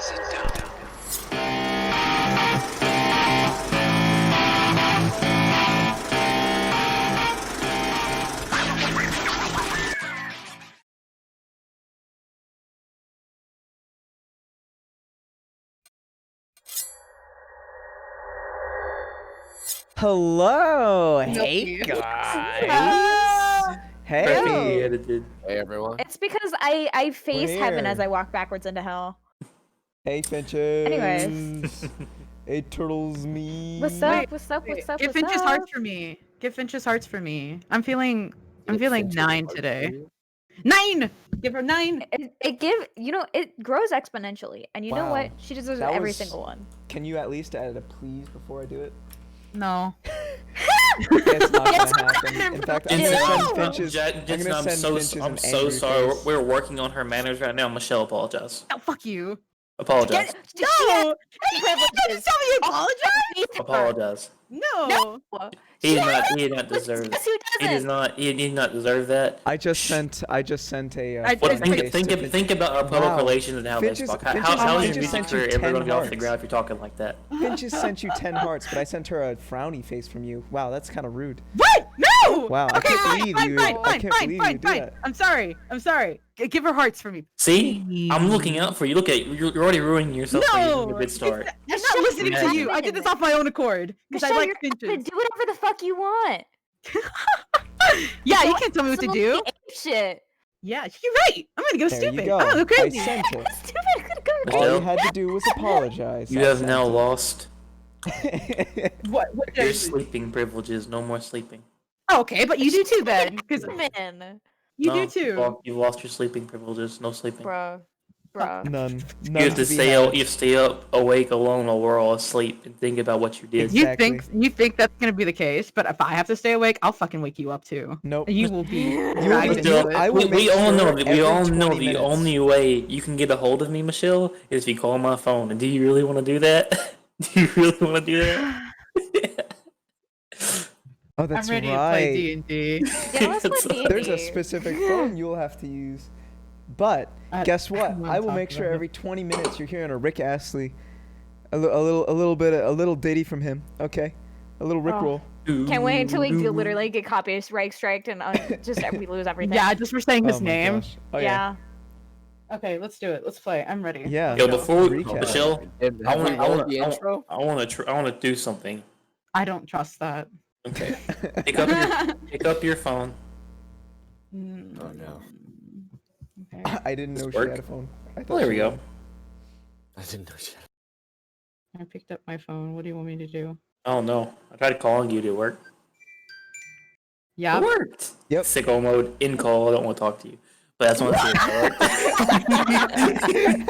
Sit down. Hello, Nope. hey guys. Hey, Hey, hey everyone. It's because I face heaven here. as I walk backwards into hell. hey Finches. Anyways. Hey Turtles, me. What's up? What's up? What's up? Give What's Finch's up? hearts for me. Give Finch's hearts for me. I'm feeling 9 today. You? 9! Give her 9! It grows exponentially, and you know Wow. what? She deserves That every was- single one. Can you at least add a please before I do it? No. It's not Yes, gonna happen. In fact, I'm Jensen, gonna no. send Finches. Jensen, I'm send so Finches I'm an so angry sorry. face. We're working on her manners right now. Michelle, apologize. Oh, fuck you. Apologize. No! Hey, you just tell me you apologize? Apologize. No. He did not deserve it. Yes, who He does doesn't? not. He did not deserve that. I just sent a. I Well, think- think about our public Wow. relations and how this Finches- fuck. Finches- How is your Finches music sent you career ever 10 gonna get off the hearts. ground if you're talking like that? Finches sent you 10 hearts, but I sent her a frowny face from you. Wow, that's kind of rude. What? No! Wow, I Okay, can't fine, believe fine, you- fine, I fine, can't fine, believe fine, you did fine. that. I'm sorry. Give her hearts for me. See, I'm looking out for you. Look at you're already ruining yourself for No! using a good start. I'm not listening to you. I did this off my own accord. Because I Michelle, like you're allowed Finch's. to do whatever the fuck you want. Yeah, you can't tell me what to do. Absolutely ape shit. Yeah, you're right. I'm gonna go There stupid. you go. I'm gonna go I crazy. sent it. Stupid. I could go. Michelle? All you had to do was apologize. You I have sent now it. lost What did I your do? sleeping privileges. No more sleeping. Oh, okay, but you do too then, because Man, you No, do too. You've lost your sleeping privileges. No sleeping. bro. None. You None have to be stay had. out. You stay up awake alone while we're all asleep and think about what you did. Exactly. You think that's gonna be the case, but if I have to stay awake, I'll fucking wake you up too. Nope. And you will be You will dragged be into still- it. I will we make all know sure that. We every all know 20 the minutes. only way you can get a hold of me, Michelle, is if you call my phone. And do you really want to do that? Do you really want to do that? Oh, that's I'm ready right. to play D&D. Yeah, let's play D&D. There's a specific phone you'll have to use. But guess what? wanna I will talk make sure about it. every 20 minutes you're hearing a Rick Astley, a little ditty from him. Okay, a little Rickroll. Can't wait until we literally get copyright striked and just we lose everything. Yeah, just for saying his Oh my name. gosh. Oh Yeah. Okay, let's do it. Let's play. I'm ready. Yeah. Yo, before Recap. Michelle, I want the intro. to do something. I don't trust that. Okay, pick up your phone. Oh no, Okay. I didn't know Does she work? had a phone. I Well, thought there she we go. I didn't know shit. I picked up my phone. What do you want me to do? Oh no, I tried calling you. Did it work? Yeah. It worked. Yep. Sicko mode in call. I don't want to talk to you. But that's what I'm saying.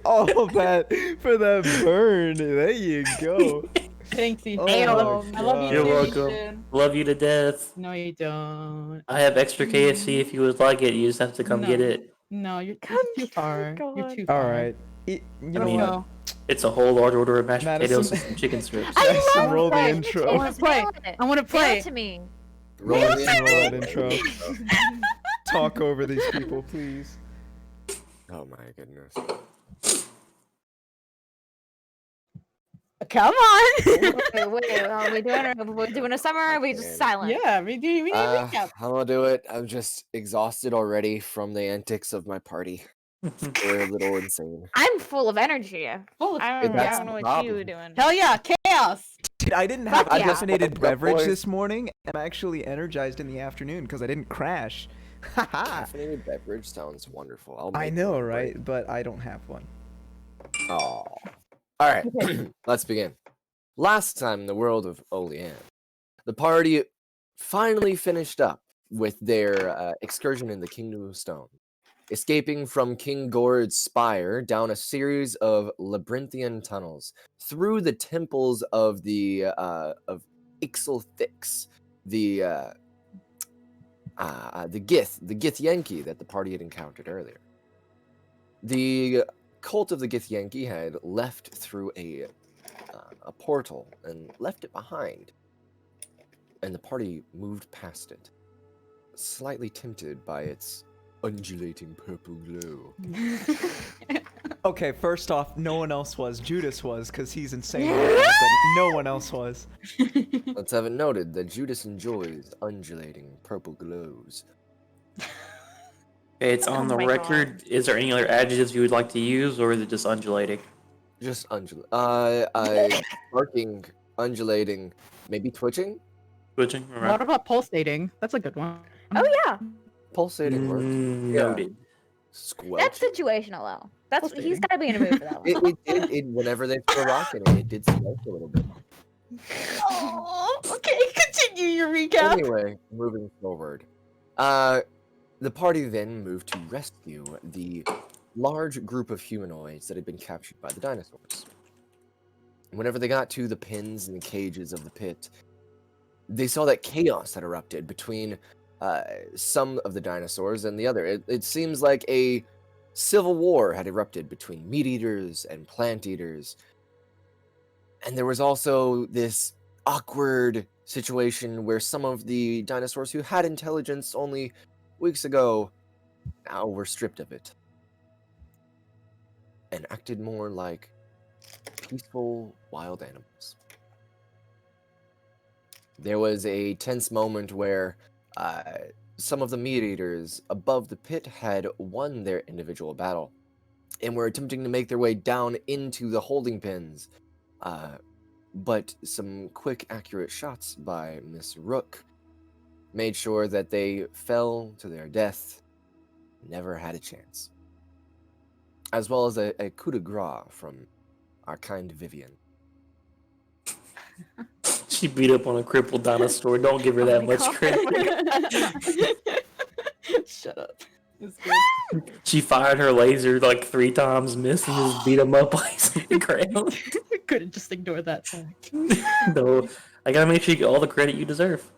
All of that for that burn. There you go. Thanks, Ethan. Oh Damn. my I love you You're too, welcome. Ethan. Love you to death. No, you don't. I have extra KFC if you would like it. You just have to come get No. it. No, you're Come too far. God. You're too far. All right. You know mean, what? It's a whole large order of mashed Madison. potatoes and some chicken strips. I Jackson, love roll the that. intro. I wanna play. I want to Mail play. it to me. Roll Roll the that intro. Talk over these people, please. Oh my goodness. Come on. Wait, are we doing a summer or are we just Okay. silent? Yeah, we need a recap. I'm gonna do it. I'm just exhausted already from the antics of my party. They're a little insane. I'm full of energy. Full of- I don't That's know the what you were problem. doing. Hell yeah, chaos. Dude, I didn't have Fuck a yeah. caffeinated Up, beverage boys. this morning. I'm actually energized in the afternoon because I didn't crash. Haha. Caffeinated beverage sounds wonderful. I'll I make know, one, right? But I don't have one. Oh. All right. Let's begin. Last time in the world of Oleanic, the party finally finished up with their excursion in the Kingdom of Stone, escaping from King Gord's spire down a series of labyrinthian tunnels through the temples of the of Ixelthix, the Githyanki that the party had encountered earlier. The cult of the Githyanki had left through a portal and left it behind, and the party moved past it, slightly tempted by its undulating purple glow. Okay, first off, no one else was. Judas was, because he's insane, but no one else was. Let's have it noted that Judas enjoys undulating purple glows. It's on Oh the my record. Is there any other adjectives you would like to use, or is it just undulating? Just barking, undulating, maybe twitching? Switching? All right. What about pulsating? That's a good one. Oh yeah, Pulsating works. Noted. Squelch. that's situational though. That's he's Pulsating. got to be in a mood for that one. Whenever they threw a rock in it did squelch a little bit. Oh, okay. Continue your recap. Anyway, moving forward. The party then moved to rescue the large group of humanoids that had been captured by the dinosaurs. Whenever they got to the pens and the cages of the pit, they saw that chaos had erupted between some of the dinosaurs and the other. It seems like a civil war had erupted between meat eaters and plant eaters. And there was also this awkward situation where some of the dinosaurs who had intelligence only weeks ago now were stripped of it and acted more like peaceful wild animals. There was a tense moment where some of the meat eaters above the pit had won their individual battle and were attempting to make their way down into the holding pens. But some quick, accurate shots by Miss Rook made sure that they fell to their death, never had a chance. As well as a coup de grace from our kind Vivian. She beat up on a crippled dinosaur. Don't give her Oh that my much God. credit. Shut up. It's good. She fired her laser like 3 times, missed, and just beat him up like on the ground. Couldn't just ignore that fact. No, I gotta make sure you get all the credit you deserve.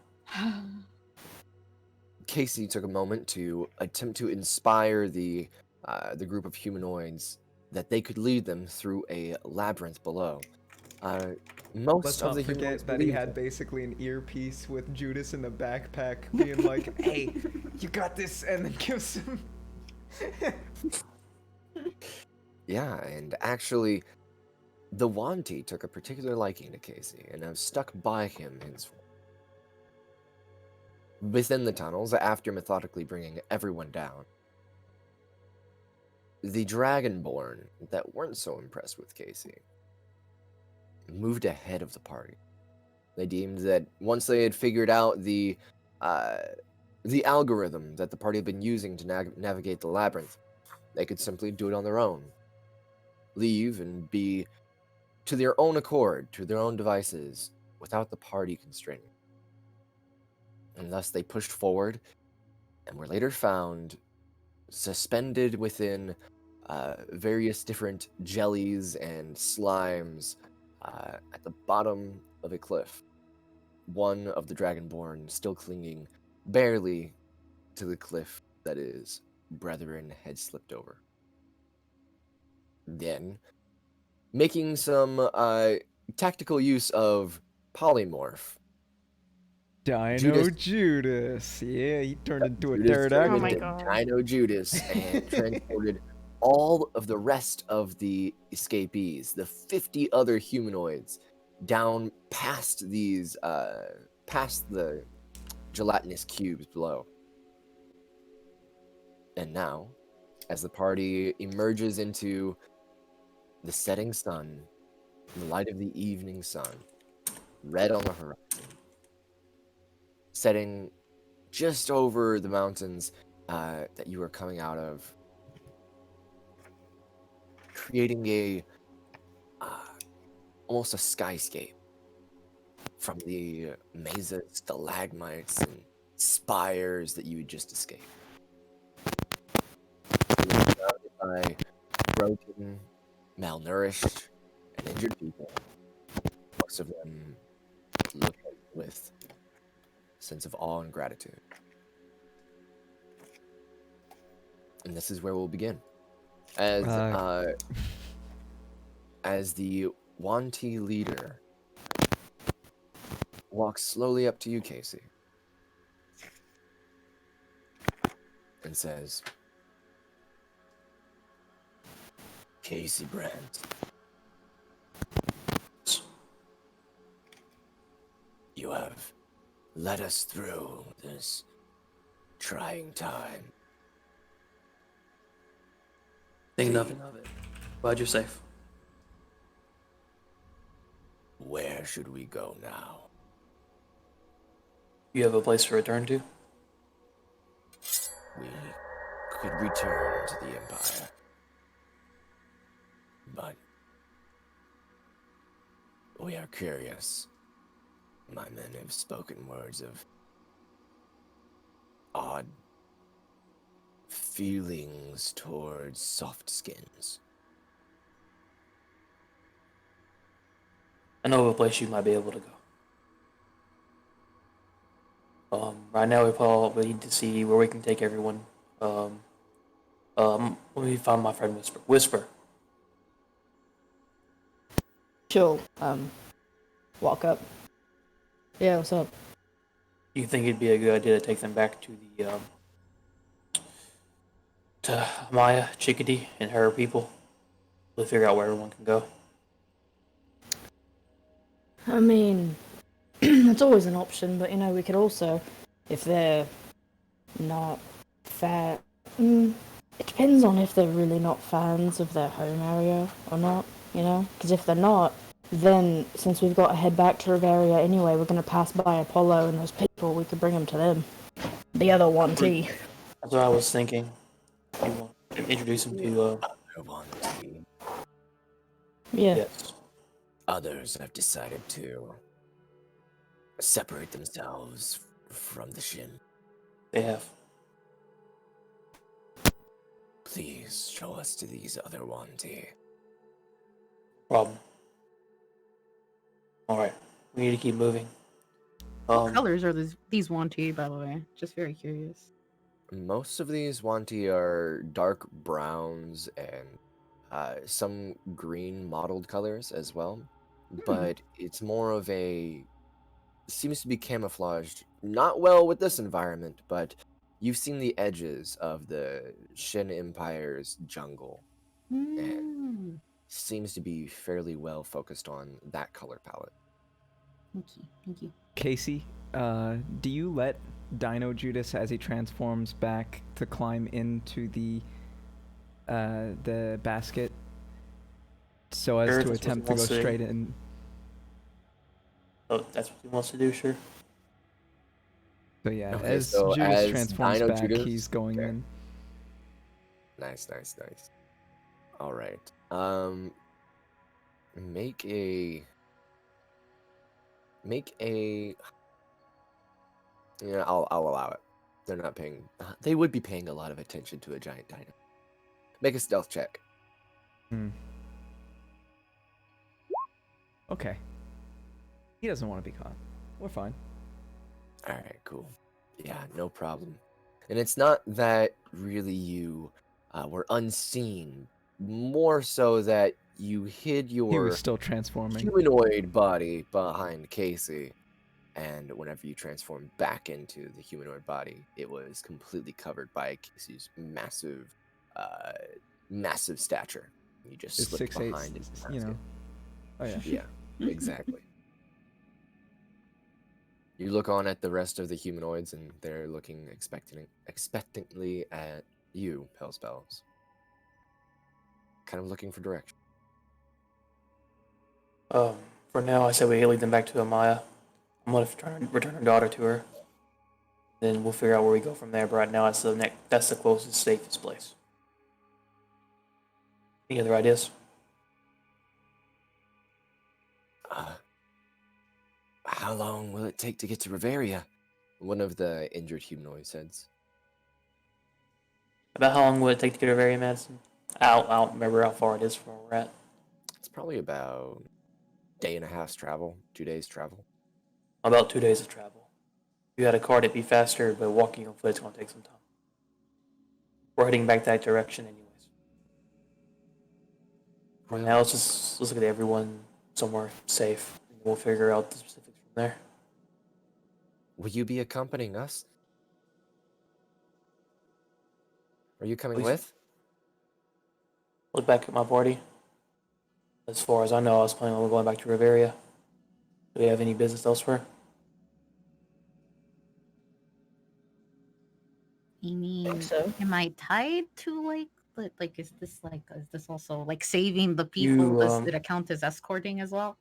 Casey took a moment to attempt to inspire the group of humanoids that they could lead them through a labyrinth below. Most Let's of not the forget humanoids that he believed had it. basically an earpiece with Judas in the backpack being like, hey, you got this, and then gives him... Yeah, and actually, the Wanti took a particular liking to Casey and have stuck by him henceforth. Within the tunnels, after methodically bringing everyone down, the Dragonborn that weren't so impressed with Casey moved ahead of the party. They deemed that once they had figured out the algorithm that the party had been using to navigate the labyrinth, they could simply do it on their own. Leave and be to their own accord, to their own devices, without the party constraining. And thus they pushed forward and were later found suspended within various different jellies and slimes at the bottom of a cliff. One of the Dragonborn still clinging barely to the cliff that his brethren had slipped over. Then, making some tactical use of polymorph, Dino Judas. Yeah, he turned into a Judas pterodactyl. Oh my into God. Dino Judas and transported all of the rest of the escapees, the 50 other humanoids, down past these, past the gelatinous cubes below. And now, as the party emerges into the setting sun, the light of the evening sun, red on the horizon, setting just over the mountains that you are coming out of, creating a almost a skyscape from the mazes, stalagmites, and spires that you had just escaped. You are surrounded by broken, malnourished, and injured people. Most of them look with a sense of awe and gratitude. And this is where we'll begin. As the Wanti leader walks slowly up to you, Casey, and says, Casey Brandt, you have led us through this trying time. Think nothing of it. Glad you're safe. Where should we go now? You have a place to return to? We could return to the Empire. But we are curious. My men have spoken words of odd feelings towards soft skins. I know of a place you might be able to go. Right now we probably need to see where we can take everyone. Let me find my friend Whisper. Whisper. She'll walk up. Yeah, what's up? Do you think it'd be a good idea to take them back to the to Maya, Chickadee, and her people? We'll figure out where everyone can go. I mean, it's always an option, but we could also, if they're not it depends on if they're really not fans of their home area or not, Because if they're not, then since we've got to head back to Riveria anyway, we're going to pass by Apollo and those people, we could bring them to them. The other one, T. That's what I was thinking. You want to introduce them to, Yeah. Yes. Others have decided to separate themselves from the Shin. They have. Please show us to these other Wanti. Problem. Alright. We need to keep moving. What colors are these Wanti, by the way? Just very curious. Most of these Wanti are dark browns and some green mottled colors as well. But it's more of seems to be camouflaged. Not well with this environment, but you've seen the edges of the Shin Empire's jungle. And seems to be fairly well focused on that color palette. Thank you. Casey, do you let Dino Judas, as he transforms back, to climb into the basket so as Sure, to that's what attempt he to go wants to do. straight in? Oh, that's what he wants to do, sure. So yeah, Okay, as so Judas as transforms Dino back, Judas? he's going Okay. in. Nice. All right. Make a. Yeah, I'll allow it. They're not paying. They would be paying a lot of attention to a giant dino. Make a stealth check. Okay. He doesn't want to be caught. We're fine. All right, cool. Yeah, no problem. And it's not that really you were unseen. More so that you hid He was your still transforming. humanoid body behind Casey. And whenever you transformed back into the humanoid body, it was completely covered by Casey's massive stature. You just It's slipped 6'8", behind his Oh yeah. Yeah, exactly. You look on at the rest of the humanoids, and they're looking expectantly at you, Pellspells. Kind of looking for direction. For now, I say we lead them back to Amaya. I'm gonna return her daughter to her. Then we'll figure out where we go from there. But right now, that's the closest, safest place. Any other ideas? How long will it take to get to Riveria? One of the injured humanoids says. About how long would it take to get to Very Madison? I don't remember how far it is from where we're at. It's probably about a day and a half's travel, 2 days travel. About 2 days of travel. If you had a cart, it'd be faster, but walking on foot is gonna take some time. We're heading back that direction, anyways. For now, let's look at everyone somewhere safe. And we'll figure out the specifics from there. Will you be accompanying us? Are you coming Please. with? Look back at my party. As far as I know, I was planning on going back to Riveria. Do we have any business elsewhere? I mean, so. am I tied to is this also like saving the people? You, Does it count as escorting as well?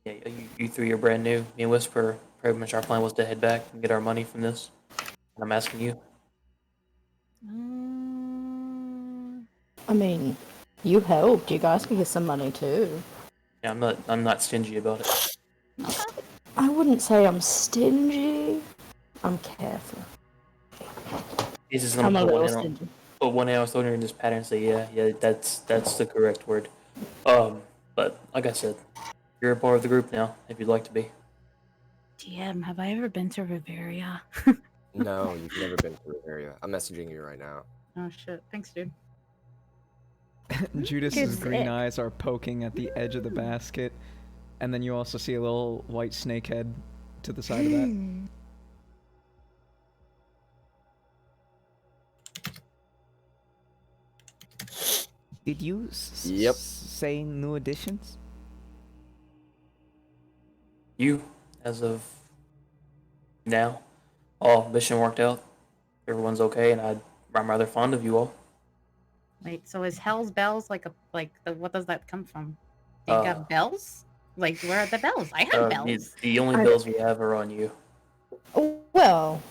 Yeah, you three are brand new. Me and Whisper, pretty much our plan was to head back and get our money from this. And I'm asking you. I mean, you helped. You guys could get some money too. Yeah, I'm not stingy about it. I wouldn't say I'm stingy. I'm careful. He's just I'm gonna a put little stingy. one hand on his shoulder in this pattern and say, yeah, that's the correct word. But like I said, you're a part of the group now, if you'd like to be. DM, have I ever been to Riveria? No, you've never been to Riveria. I'm messaging you right now. Oh shit! Thanks, dude. Judas's Good green Vic. eyes are poking at the edge of the basket, and then you also see a little white snake head to the side of that. Did you Yep. say new additions? You, as of now, all mission worked out. Everyone's okay, and I'm rather fond of you all. Wait, so is Hell's Bells what does that come from? They Uh, got bells? Like, where are the bells? I have bells. The only bills we have are on you. Well,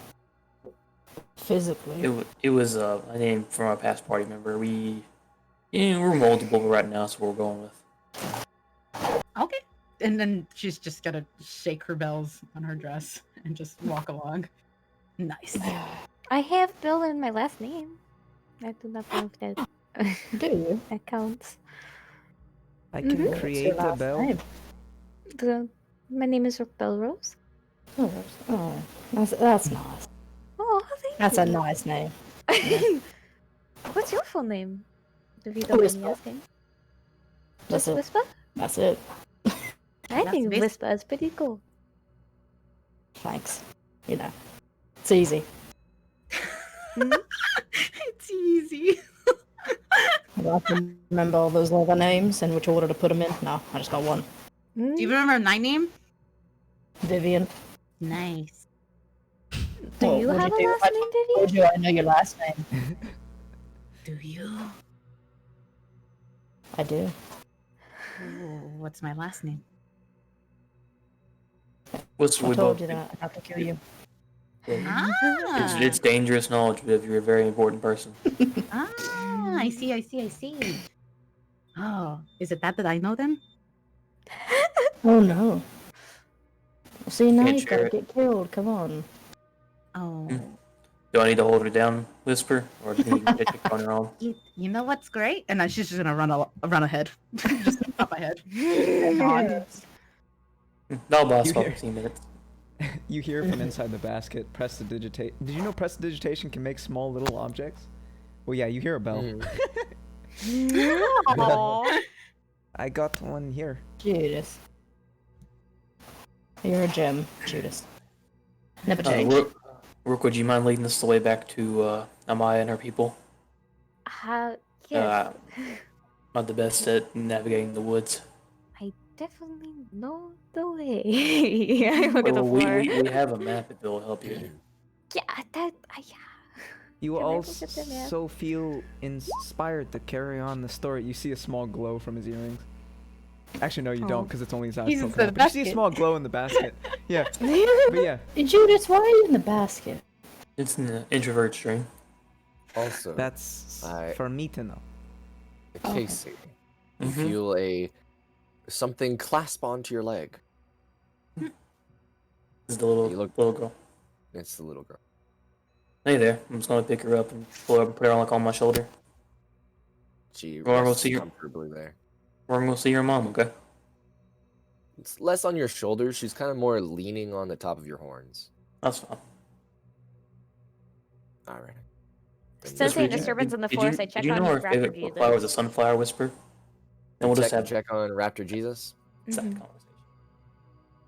physically. It was a name from our past party member. We're multiple right now, so we're going with. Okay. And then she's just gonna shake her bells on her dress and just walk along. Nice. I have Bill in my last name. I do not know if that Do you? that counts. I can Mhm. What's create your a last bell. name? My name is Belrose. Oh, that's nice. Oh, thank That's you. a nice name. What's your full name? If you don't mind Whisper. me asking. That's Just it. Whisper? That's it. I That's think basi- Whisper is pretty cool. Thanks. You know, it's easy. It's easy. Do I have to remember all those other names and which order to put them in? No, I just got one. Do you remember my name? Vivian. Nice. Do Well, you what'd have a do? last I name, told Vivian? you I know your last name. Do you? I do. Ooh, what's my last name? What's I we told both? you that. I have to kill you. Ah, It's dangerous knowledge, but you're a very important person. I see. Oh, is it that I know them? Oh no. See, now Can't you share gotta it. get killed. Come on. Oh, Do I need to hold her down, Whisper, or do you think you can on her own? you know what's great? And then she's just gonna run ahead, just up ahead. And nod. That'll last You about hear- 15 minutes. You hear from inside the basket, prestidigitate. Did you know prestidigitation can make small little objects? Well, yeah, you hear a bell. Aw. I got one here. Judas. You're a gem, Judas. Never change. Rook, would you mind leading us the way back to Amaya and her people? Yes. Not the best at navigating the woods. I definitely know the way. I look at the Well, floor. we have a map if it will help you. Yeah, yeah. You Can I look at the map? also feel inspired to carry on the story. You see a small glow from his earrings. Actually, no, you don't, because it's only his eyes. He's poking in out, the but you see a basket. small glow in the basket. Yeah, but yeah, Judas, why are you in the basket? It's in the introvert stream. Also, that's I- for me to know. the casing. You Mhm. feel something clasp onto your leg. This is the little You look- little girl. It's the little girl. Hey there. I'm just gonna pick her up and pull her up and put her on my shoulder. She Well, we'll rests see you. comfortably there. We're gonna go see your mom, okay? It's less on your shoulders. She's kind of more leaning on the top of your horns. That's fine. All right. Sensing a disturbance in the forest, I check Did you on know our Raptor favorite Jesus. flower was a sunflower whisper? And we'll just have check on Raptor Jesus. that Mhm. conversation.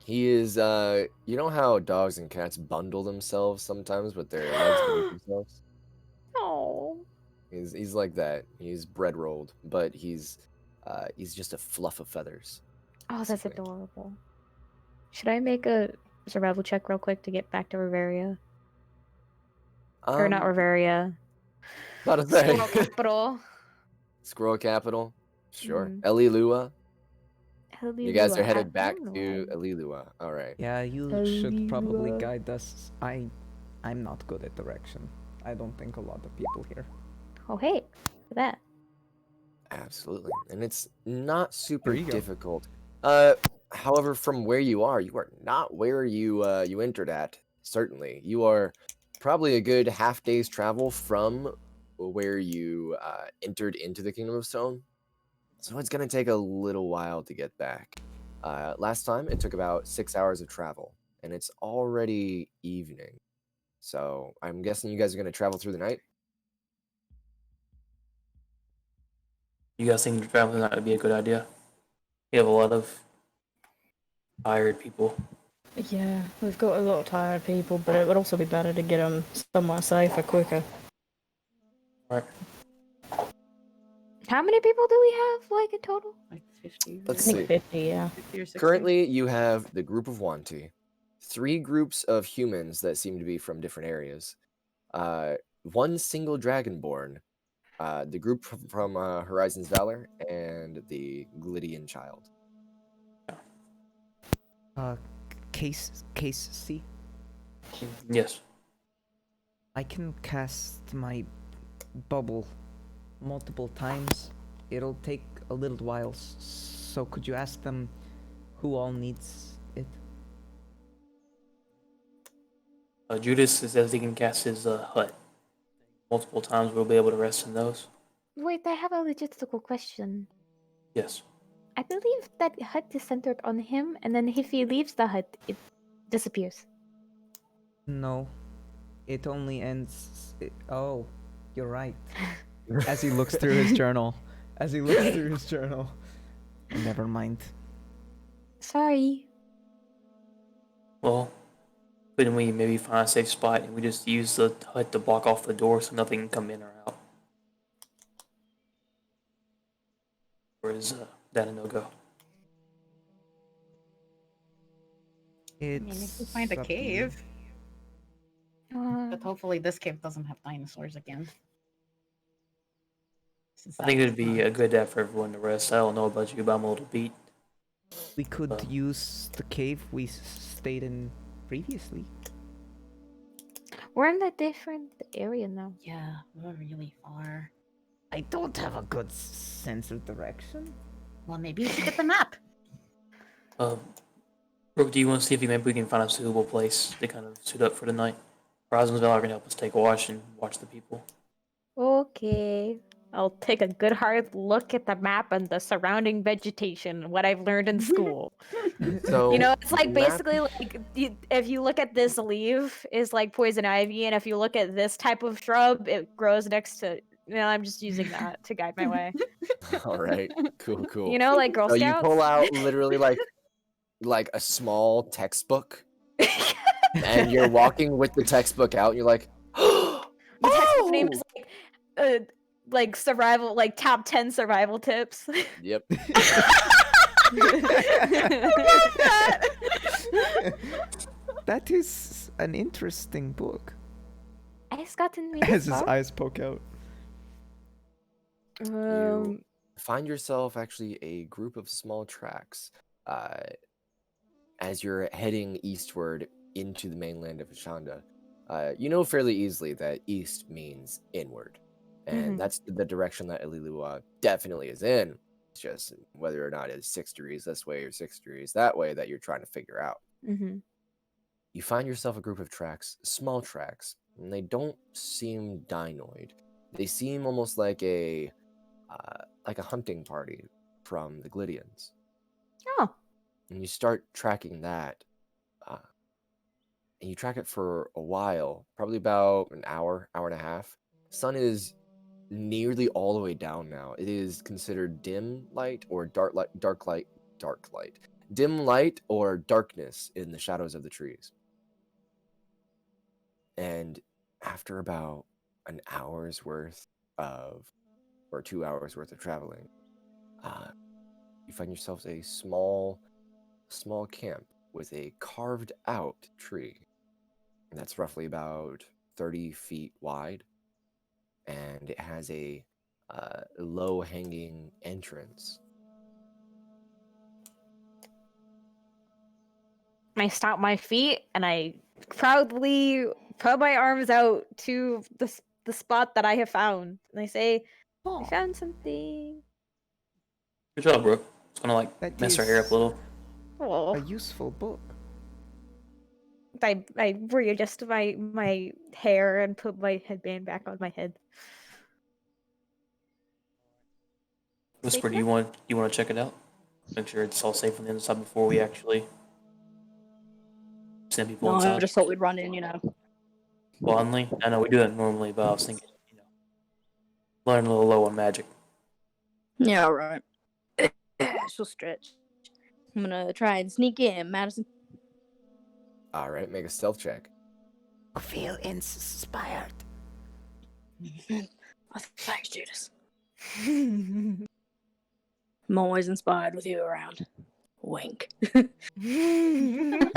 He is, you know how dogs and cats bundle themselves sometimes with their legs beneath themselves? Oh. He's like that. He's bread rolled, but he's just a fluff of feathers. Oh, that's basically. adorable. Should I make a survival check real quick to get back to Riveria? Or not Riveria. Not a thing. Squirrel Capital. Squirrel capital. Sure. Mhm. Elilua. You guys are Helilua. headed I back don't know to why. Elilua. All right. Yeah, you should probably Hello. guide us. I'm not good at direction. I don't think a lot of people here. Oh, hey. For that. Absolutely. And it's not super you go. difficult. However, from where you are not where you entered at, certainly. You are probably a good half day's travel from where you entered into the Kingdom of Stone. So it's gonna take a little while to get back. Last time it took about 6 hours of travel, and it's already evening. So I'm guessing you guys are gonna travel through the night. You guys think traveling that would be a good idea? We have a lot of tired people. Yeah, we've got a lot of tired people, but it would also be better to get them somewhere safer quicker. Right. How many people do we have, like, in total? Like 50. Let's I see. think 50, yeah. 50 or 60. Currently, you have the group of Wanti, 3 groups of humans that seem to be from different areas, 1 single Dragonborn, the group from Horizon's Valor, and the Glydian Child. Case C. Yes. I can cast my bubble multiple times. It'll take a little while, so could you ask them who all needs it? Judas says he can cast his hut multiple times. We'll be able to rest in those. Wait, I have a logistical question. Yes. I believe that hut is centered on him, and then if he leaves the hut, it disappears. No, it only ends. Oh, you're right. As he looks through his journal. Never mind. Sorry. Well, couldn't we maybe find a safe spot and we just use the hut to block off the door so nothing can come in or out? Or is that a no-go? I mean, if we find a It's up to you. cave, Uh, but hopefully this cave doesn't have dinosaurs again. Since I that think was it'd be fun. a good day for everyone to rest. I don't know about you, but I'm a little beat. We could use the cave we stayed in previously. we're in a different area now. Yeah, we're really far. I don't have a good sense of direction. Well, maybe we should get the map. Brooke, do you want to see if maybe we can find a suitable place to kind of suit up for the night? Horizon's Valor can help us take a watch and watch the people. Okay. I'll take a good hard look at the map and the surrounding vegetation, what I've learned in school. So You know, it's like map- basically like if you look at this leaf is like poison ivy, and if you look at this type of shrub, it grows next to. You know, I'm just using that to guide my way. All right, cool. You know, like Girl So you Scouts. pull out literally like a small textbook, and you're walking with the textbook out, and you're like, The textbook name is like survival, like top 10 survival tips. Yep. That is an interesting book. I just gotten me As this his far. eyes poke out. You find yourself actually a group of small tracks as you're heading eastward into the mainland of Ashanda. You know fairly easily that east means inward, and Mhm. that's the direction that Elilua definitely is in. It's just whether or not it's 6 degrees this way or 6 degrees that way that you're trying to figure out. Mhm. You find yourself a group of tracks, small tracks, and they don't seem dinoid. They seem almost like a hunting party from the Glydians. Oh. And you start tracking that, and you track it for a while, probably about an hour, hour and a half. Sun is nearly all the way down now. It is considered dim light or dark light. Dim light or darkness in the shadows of the trees. And after about an hour's worth or 2 hours worth of traveling, you find yourselves a small camp with a carved out tree that's roughly about 30 feet wide, and it has a low hanging entrance. I stomp my feet and I proudly put my arms out to the spot that I have found, and I say, "I found something." Good job, Brooke. It's gonna like That mess her hair up is a little. Oh, a useful book. I readjust my hair and put my headband back on my head. Whisper, do you want to check it out? Make sure it's all safe on the inside before we actually send people No, I inside. just thought we'd run in, Blindly? I know we do that normally, but I was thinking, learn a little low on magic. Yeah, all right. She'll stretch. I'm gonna try and sneak in, Madison. All right, make a stealth check. I feel inspired. Thanks, Judas. I'm always inspired with you around. Wink. You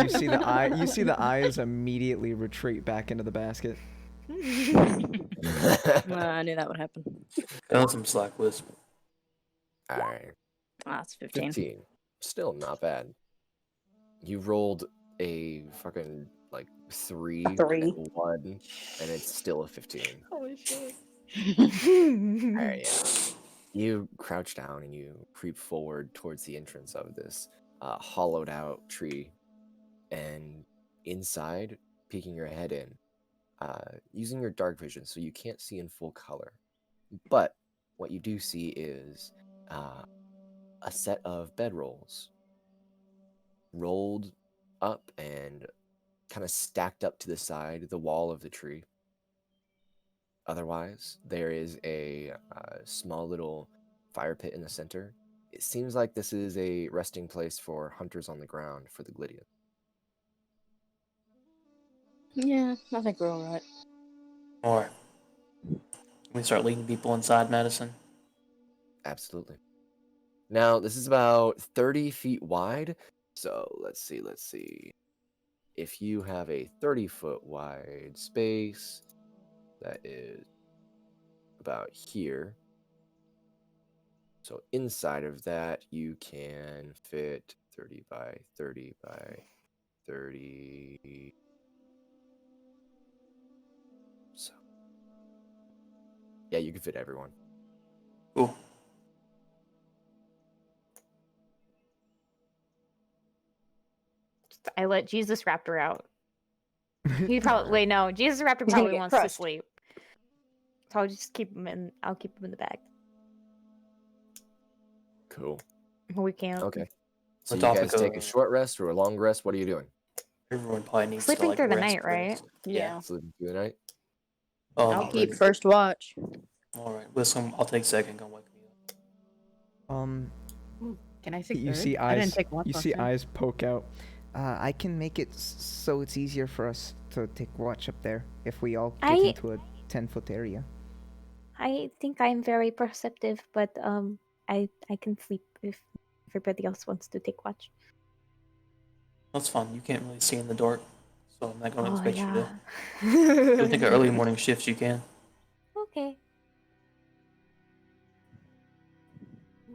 see the eye. You see the eyes immediately retreat back into the basket. I knew that would happen. Cut some slack, Whisper. All right. That's 15. 15. Still not bad. You rolled a fucking like 3 3. and 1, and it's still a 15. Holy shit. All right, yeah. You crouch down and you creep forward towards the entrance of this hollowed out tree, and inside, peeking your head in, using your dark vision so you can't see in full color. But what you do see is a set of bedrolls rolled up and kind of stacked up to the side, the wall of the tree. Otherwise, there is a small little fire pit in the center. It seems like this is a resting place for hunters on the ground for the Glydian. Yeah, I think we're alright. Alright. We start leading people inside, Madison. Absolutely. Now, this is about 30 feet wide. So let's see. If you have a 30-foot wide space, that is about here. So inside of that, you can fit 30 by 30 by 30. So, yeah, you can fit everyone. Cool. I let Jesus Raptor out. He probably wait no. Jesus Raptor He's gonna probably get wants to crushed. sleep. So I'll just keep him in. I'll keep him in the bag. Cool. We can't. Okay. So The you guys topic take a of- short rest or a long rest? What are you doing? Everyone probably needs Sleeping to like through the rest night, first. right? Yeah. Sleeping through the night? I'll keep first watch. Alright, listen, I'll take second. Come wake me up. Can I take You third? see I didn't eyes. take watch You last see time. eyes poke out. I can make it so it's easier for us to take watch up there if we all get into a 10-foot area. I think I'm very perceptive, but I can sleep if everybody else wants to take watch. That's fine. You can't really see in the dark, so I'm not gonna Oh expect you to. yeah. If you take an early morning shift, you can. Okay.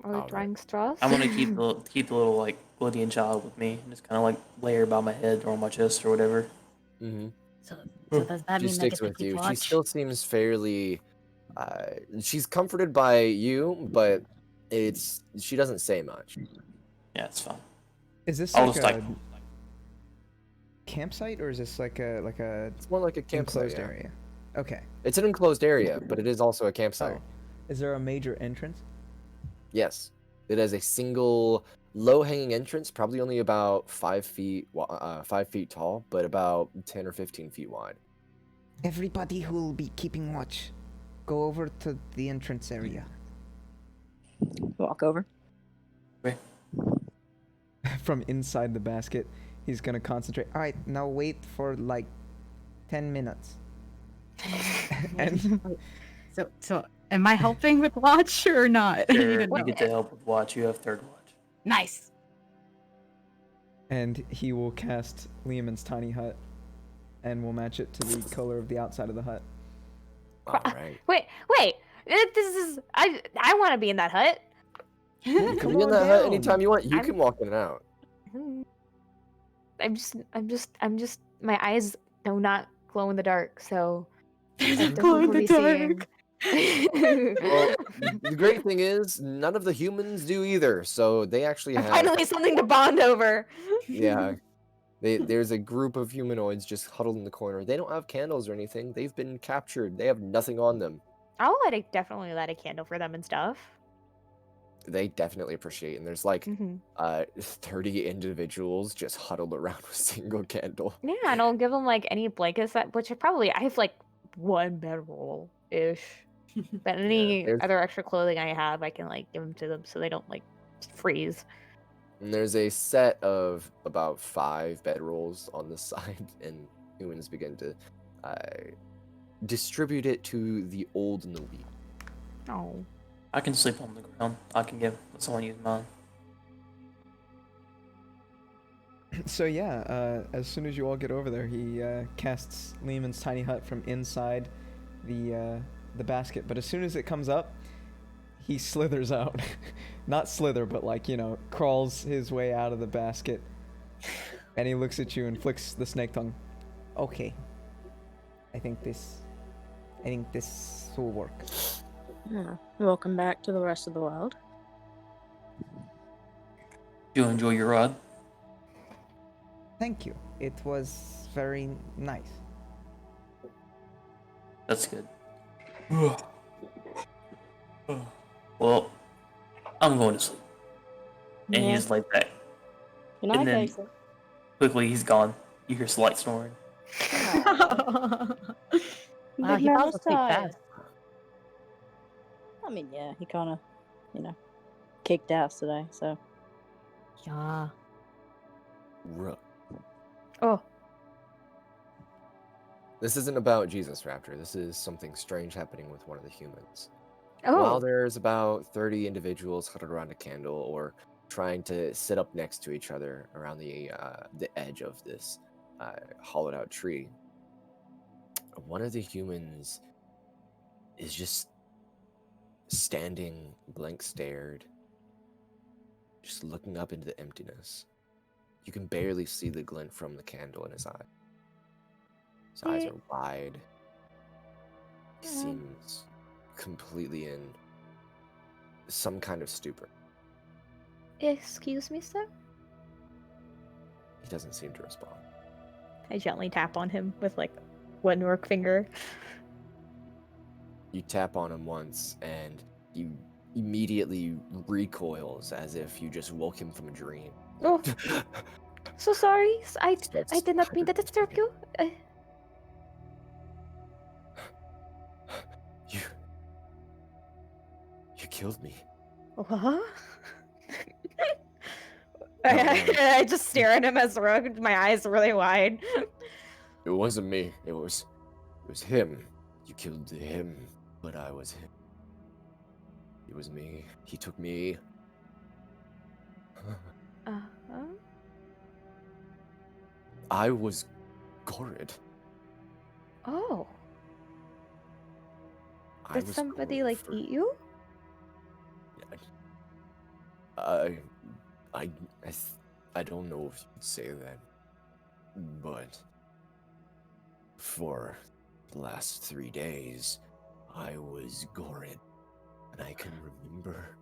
Are we Alright. drawing straws? I'm gonna keep the little like Glydian child with me, and just kind of like lay her by my head or on my chest or whatever. Mm-hmm. So does that She mean I sticks get to with keep you. She watch? still seems fairly. She's comforted by you, but she doesn't say much. Yeah, it's fine. Is this I'll like just a like campsite or is this like a It's more like a campsite enclosed yeah. area? Okay. It's an enclosed area, but it is also a campsite. Oh. Is there a major entrance? Yes, it has a single low-hanging entrance, probably only about 5 feet, 5 feet tall, but about 10 or 15 feet wide. Everybody who will be keeping watch, go over to the entrance area. Walk over. From inside the basket, he's gonna concentrate. All right, now wait for like 10 minutes. And So Am I helping with watch or not? I need Sure, to you know. get to help with watch. You have third watch. Nice. And he will cast Liamon's tiny hut, and will match it to the color of the outside of the hut. All right. Wait. This is I want to be in that hut. You can Come be in on that hut down. anytime you want. You I'm- can walk in and out. I'm just. My eyes do not glow in the dark, so There's I glow in the definitely dark. Well, the great thing is none of the humans do either. So they actually have finally something to bond over. yeah. There's a group of humanoids just huddled in the corner. They don't have candles or anything. They've been captured. They have nothing on them. I'll definitely light a candle for them and stuff. They definitely appreciate. And there's like Mm-hmm. 30 individuals just huddled around with a single candle. Yeah, and I'll give them like any blankets which I have like one bedroll ish. But any there's- other extra clothing I have, I can like give them to them so they don't like freeze. And there's a set of about 5 bedrolls on the side, and humans begin to distribute it to the old and the weak. Oh. I can sleep on the ground. I can let someone use mine. So yeah, as soon as you all get over there, he casts Liamon's tiny hut from inside the basket. But as soon as it comes up, he slithers out. Not slither, but like, crawls his way out of the basket. And he looks at you and flicks the snake tongue. Okay. I think this will work. Yeah. Welcome back to the rest of the world. Do you enjoy your ride? Thank you. It was very nice. That's good. Well, I'm going to sleep. And he just like that. Good night, and then- Jason. Quickly, he's gone. You hear slight snoring. Wow, Big he man falls was asleep tired. fast. I mean, yeah, he kind of, kicked ass today, so. Yeah. Ruh. Oh. This isn't about Jesus Raptor. This is something strange happening with one of the humans. Oh. While there's about 30 individuals huddled around a candle or trying to sit up next to each other around the edge of this hollowed out tree, one of the humans is just standing blank stared, just looking up into the emptiness. You can barely see the glint from the candle in his eye. His eyes are wide. He seems completely in some kind of stupor. Excuse me, sir? He doesn't seem to respond. I gently tap on him with like one work finger. You tap on him once, and he immediately recoils as if you just woke him from a dream. Oh, so sorry. I Starts did not mean to disturb you. You killed me. What? I just stare at him as Rogue, my eyes really wide. It wasn't me. It was him. You killed him, but I was him. It was me. He took me. Uh-huh. I was Gorid. Oh, I did was somebody Gorid like for- eat you? I don't know if you'd say that, but for the last 3 days, I was Gorid, and I can remember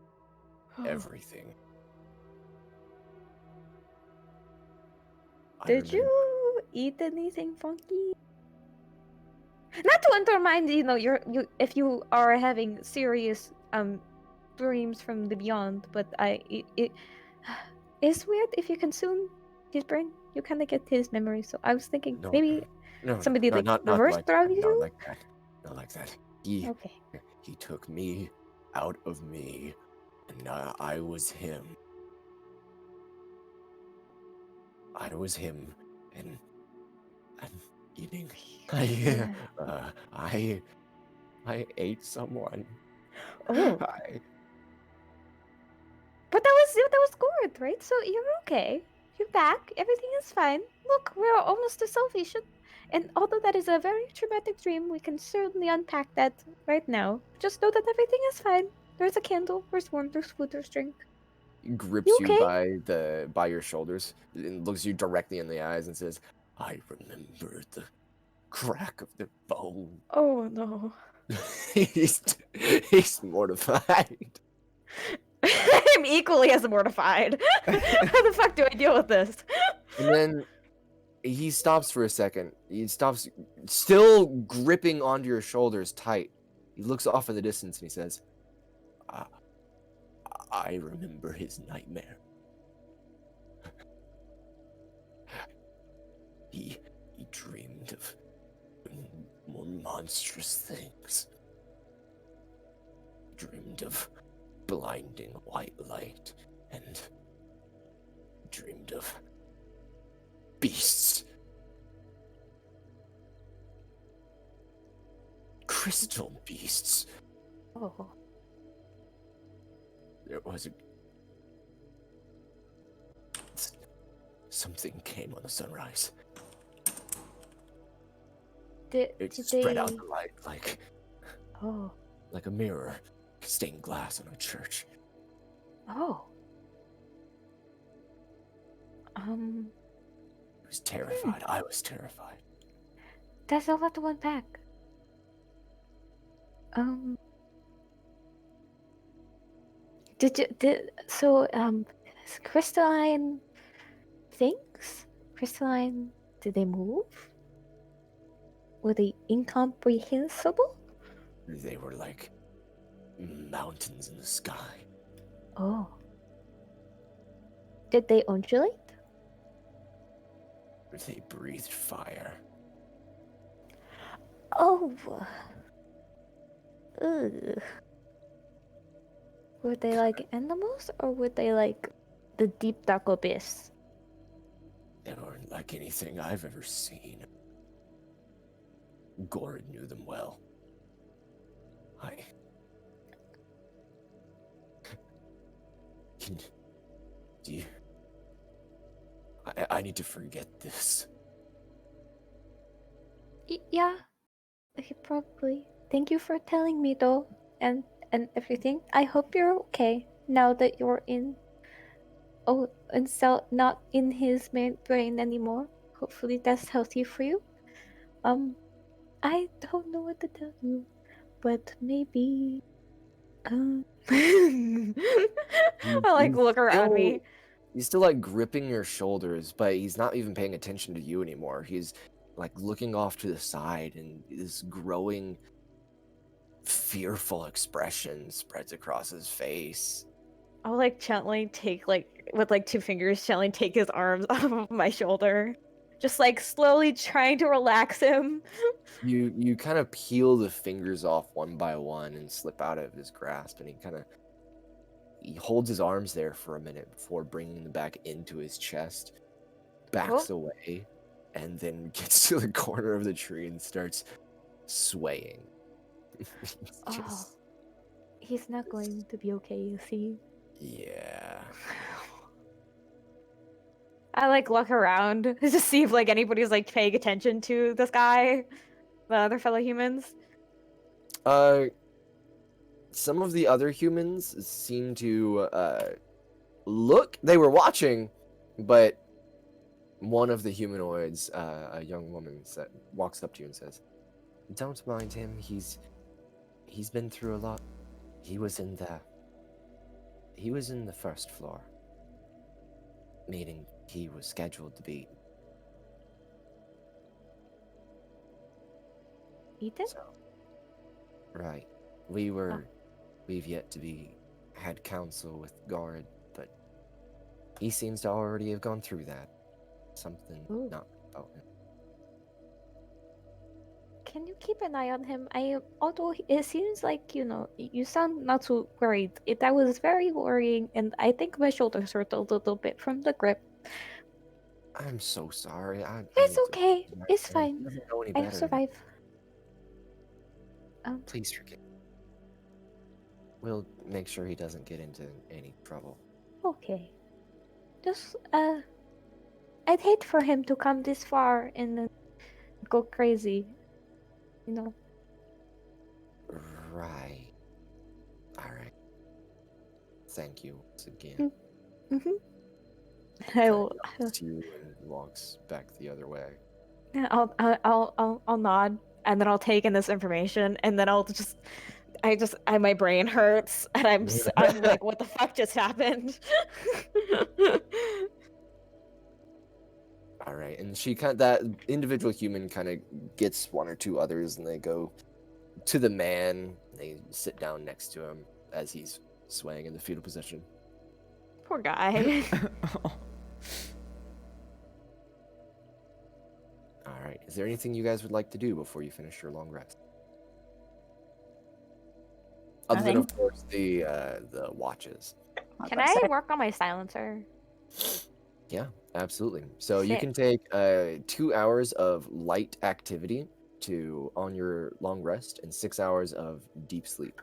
everything. I Did remember- you eat anything funky? Not to undermine, you if you are having serious dreams from the beyond, but it's weird if you consume his brain, you kind of get his memory. So I was thinking No, maybe no, somebody no, like not reverse like drug that, you. Not like that. Not like that. Okay. He took me out of me, and I was him. I was him, and eating. I ate someone. Oh, Hi. but that was Gord, right? So you're okay. You're back. Everything is fine. Look, we're almost to salvation. And although that is a very traumatic dream, we can certainly unpack that right now. Just know that everything is fine. There's a candle, there's warmth, there's food, there's drink. Grips You you okay? by your shoulders and looks you directly in the eyes and says, "I remember the crack of the bone." Oh no. he's he's mortified. I'm equally as mortified. How the fuck do I deal with this? And then he stops for a second. He stops, still gripping onto your shoulders tight. He looks off in the distance and he says, "I, I remember his nightmare. He dreamed of more monstrous things. He dreamed of blinding white light and dreamed of beasts. Crystal beasts. Oh. There was something came on the sunrise. Did It did spread they out the light Oh. like a mirror, stained glass in a church. Oh. He was terrified. I was terrified. That's a lot to unpack. Crystalline things? Crystalline, did they move? Were they incomprehensible? They were like mountains in the sky. Oh. Did they undulate? They breathed fire. Oh. Ugh. Were they like animals or were they like the deep dark abyss? They weren't like anything I've ever seen. Gord knew them well. I need to forget this. Yeah, okay, probably. Thank you for telling me though, and everything. I hope you're okay now that you're in. Oh, and so not in his brain anymore. Hopefully that's healthy for you. I don't know what to tell you, but maybe. I like look around me. He's still like gripping your shoulders, but he's not even paying attention to you anymore. He's like looking off to the side, and this growing fearful expression spreads across his face. I'll like gently take like with like two fingers gently take his arms off of my shoulder. Just like slowly trying to relax him. You kind of peel the fingers off one by one and slip out of his grasp, and he holds his arms there for a minute before bringing them back into his chest, backs away, and then gets to the corner of the tree and starts swaying. He's not going to be okay, is he? Yeah. I like look around to see if like anybody's like paying attention to this guy, the other fellow humans. Some of the other humans seem to look. They were watching, but one of the humanoids, a young woman, walks up to you and says, "Don't mind him. He's been through a lot. He was in the first floor, meaning he was scheduled to be Ethan? so, right. We've yet to be had counsel with Gord, but he seems to already have gone through that. Something not about him. Can you keep an eye on him? Although it seems like, you sound not too worried. That was very worrying, and I think my shoulders hurt a little bit from the grip. I'm so sorry. It's okay. It's fine. Doesn't know any I'll better. survive. Please forgive. We'll make sure he doesn't get into any trouble. Okay. Just I'd hate for him to come this far and then go crazy. You know. Right. All right. Thank you once again. Mhm. Kinda nods to you and walks back the other way. I'll nod, and then I'll take in this information, and then my brain hurts, and I'm like, what the fuck just happened? All right, and that individual human kind of gets one or two others, and they go to the man. They sit down next to him as he's swaying in the fetal position. Poor guy. All right, is there anything you guys would like to do before you finish your long rest? Other than, of course, the watches. Can I work on my silencer? Yeah, absolutely. So you Sick. can take 2 hours of light activity on your long rest and 6 hours of deep sleep.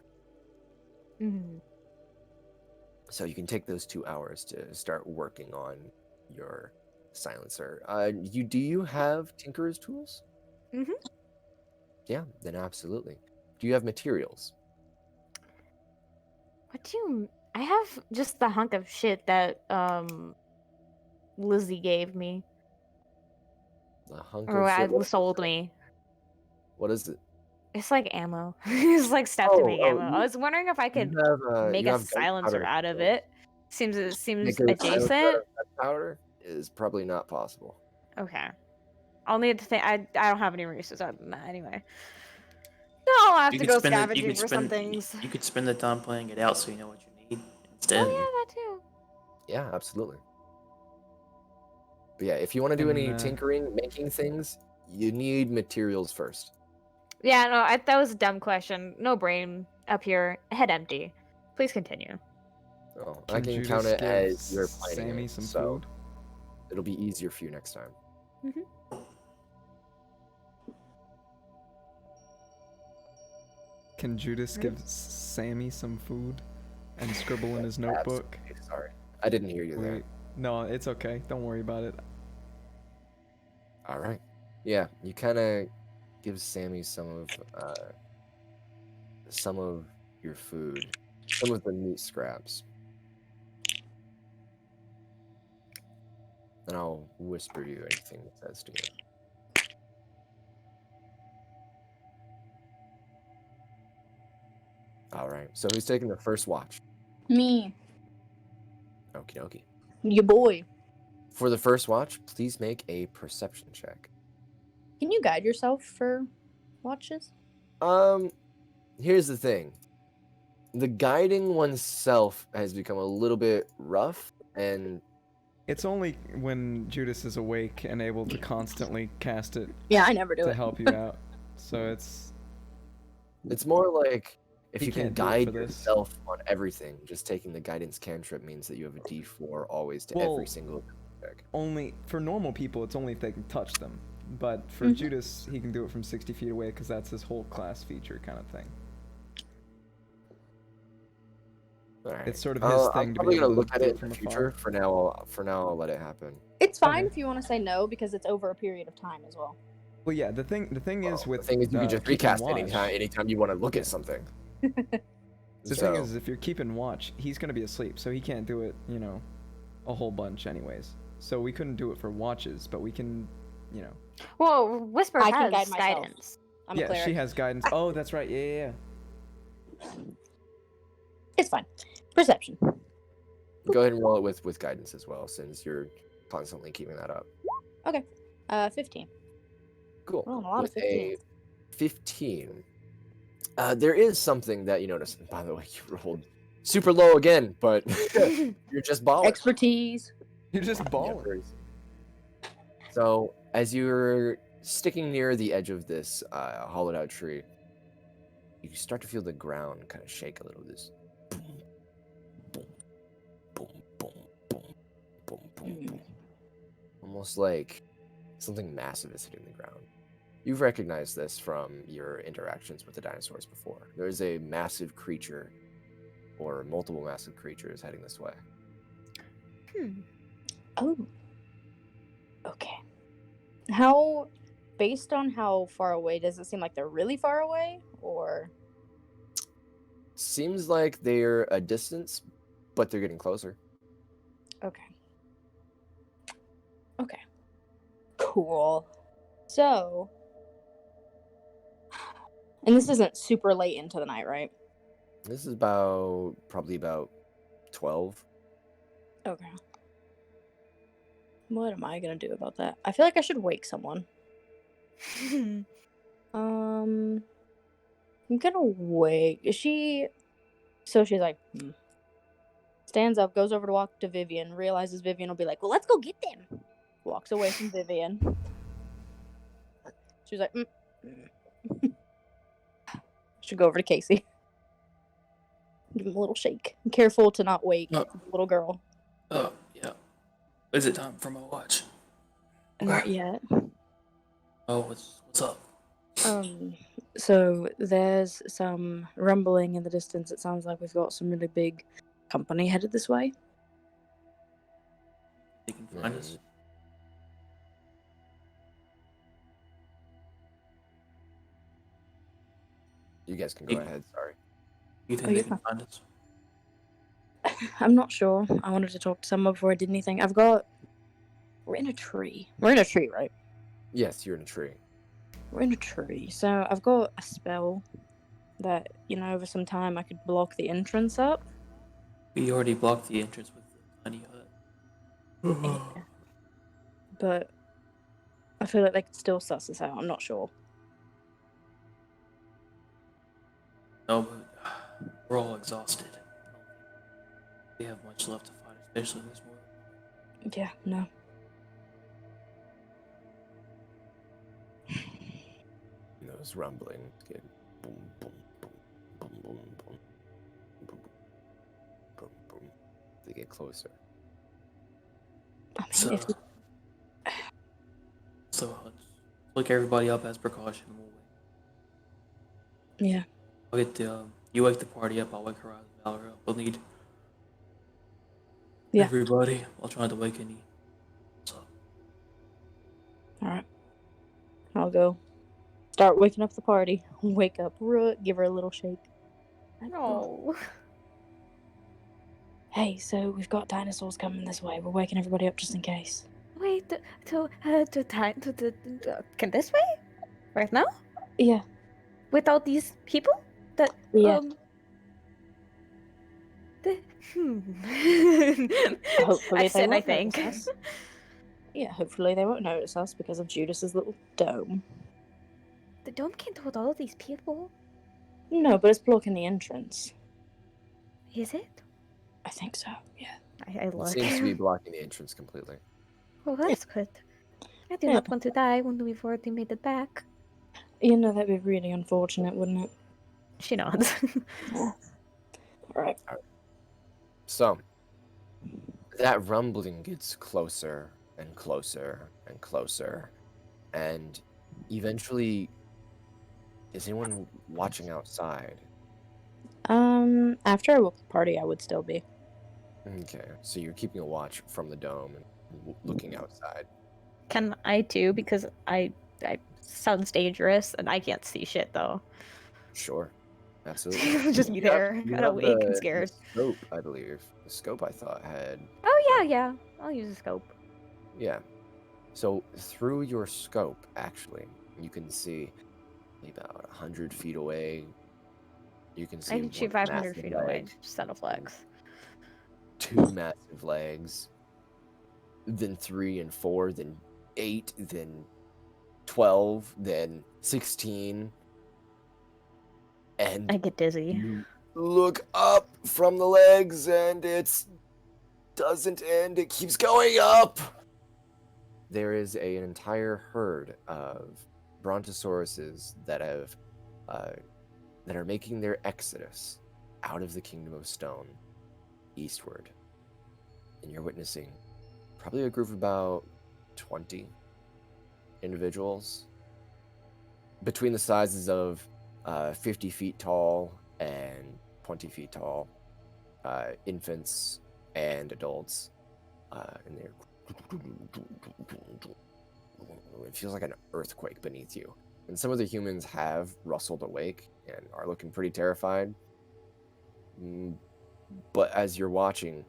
Mm-hmm. So you can take those 2 hours to start working on your silencer. Do you have tinkerer's tools? Mhm. Yeah, then absolutely. Do you have materials? I have just the hunk of shit that Lizzie gave me, A hunk or of shit. sold me. What is it? It's like ammo. It's like stuff to make ammo. I was wondering if I could make a silencer out of it. It seems Make a silencer out adjacent. of gunpowder is probably not possible. Okay. I'll need to think. I don't have any resources other than that anyway. No, I'll have to go scavenging for some things. You could spend the time playing it out so you know what you need instead. Oh yeah, that too. Yeah, absolutely. But yeah, if you want to do any tinkering, making things, you need materials first. Yeah, no, that was a dumb question. No brain up here, head empty. Please continue. Oh, I can count it as you're planning Sammy it, some so food? it'll be easier for you next time. Can Judas give Sammy some food and scribble in his notebook? Absolutely. Sorry, I didn't hear you there. No, it's okay. Don't worry about it. All right. Yeah, you kind of give Sammy some of your food, some of the meat scraps. And I'll whisper you anything it says to you. All right. So who's taking the first watch? Me. Okie dokie. Your boy. For the first watch, please make a perception check. Can you guide yourself for watches? Here's the thing. The guiding oneself has become a little bit rough, and it's only when Judas is awake and able to constantly cast it. Yeah, I never do to it. help you out. So it's more like if you can can't do it guide for this. yourself on everything, just taking the guidance cantrip means that you have a D4 always to every single check. Only for normal people, it's only if they can touch them. But for Judas, he can do it from 60 feet away because that's his whole class feature kind of thing. All right. It's sort of his thing I'm to probably be gonna able look to at do it it in from the afar. future. For now, I'll let it happen. It's fine if you want to say no because it's over a period of time as well. Well, yeah. The thing is with the thing is you can just keeping recast watch, anytime you want to look at something. The thing is, if you're keeping watch, he's gonna be asleep, so he can't do it. A whole bunch anyways. So we couldn't do it for watches, but we can, Well, Whisper I has can guide myself. guidance. I'm a yeah, cleric. she has guidance. Oh, that's right. Yeah. It's fine. Perception. Go ahead and roll it with guidance as well, since you're constantly keeping that up. Okay. 15. Cool. Oh, a lot With of a 15, there is something that you notice. By the way, you rolled super low again, but you're just balling. Expertise. You're just balling. Yeah, very easy. So as you're sticking near the edge of this hollowed out tree, you start to feel the ground kind of shake a little. This boom, boom, boom, boom, boom, boom, boom, boom. Almost like something massive is hitting the ground. You've recognized this from your interactions with the dinosaurs before. There's a massive creature or multiple massive creatures heading this way. Oh. Okay. Based on how far away, does it seem like they're really far away, or? Seems like they're a distance, but they're getting closer. Okay. Okay. Cool. So, and this isn't super late into the night, right? This is probably about 12. Okay. What am I gonna do about that? I feel like I should wake someone. I'm gonna wake. Is she? So she's like, stands up, goes over to walk to Vivian, realizes Vivian will be like, well, let's go get them. Walks away from Vivian. She's like, should go over to Casey. Give him a little shake. Be careful to not wake the little girl. Oh, yeah. Is it time for my watch? Not yet. Oh, what's up? So there's some rumbling in the distance. It sounds like we've got some really big company headed this way. You can find us. You guys can go ahead. Sorry. You think they can find us? I'm not sure. I wanted to talk to someone before I did anything. We're in a tree. We're in a tree, right? Yes, you're in a tree. We're in a tree. So I've got a spell that, over some time I could block the entrance up. We already blocked the entrance with the tiny hut. Yeah. But I feel like they could still suss us out. I'm not sure. No, but we're all exhausted. We have much left to fight, especially this morning. Yeah, no. Those rumblings get boom, boom, boom, boom, boom, boom, boom, boom, boom. They get closer. I mean, So let's wake everybody up as precaution. We'll wait. Yeah. I'll get you wake the party up. I'll wake her out. Valor up. We'll need everybody. I'll try not to wake any. So. All right. I'll go start waking up the party. Wake up Rook, give her a little shake. No. Hey, so we've got dinosaurs coming this way. We're waking everybody up just in case. Wait, can this way? Right now? Yeah. Without these people? Yeah. Hopefully I've they said I won't think. notice us. Yeah, hopefully they won't notice us because of Judas's little dome. The dome can't hold all of these people. No, but it's blocking the entrance. Is it? I think so, yeah. I It look. seems to be blocking the entrance completely. Well, that's good. I do not want to die when we've already made it back. That'd be really unfortunate, wouldn't it? She nods. Yeah. Alright. So, that rumbling gets closer and closer and closer. And eventually, is anyone watching outside? After I woke the party, I would still be. Okay, so you're keeping a watch from the dome and looking outside. Can I too? Because I sounds dangerous, and I can't see shit though. Sure, absolutely. Just be there, kind of weak and scared. The scope, I believe. The scope I thought had. Oh yeah. I'll use a scope. Yeah. So through your scope, actually, you can see about 100 feet away. You can see. I can shoot 500 feet away. Set of legs. 2 massive legs. Then 3 and 4. Then 8. Then 12. Then 16. And I get dizzy. you look up from the legs, and it doesn't end. It keeps going up. There is an entire herd of brontosauruses that are making their exodus out of the Kingdom of Stone eastward. And you're witnessing probably a group of about 20 individuals between the sizes of 50 feet tall and 20 feet tall. infants and adults, and they're. It feels like an earthquake beneath you, and some of the humans have rustled awake and are looking pretty terrified. But as you're watching,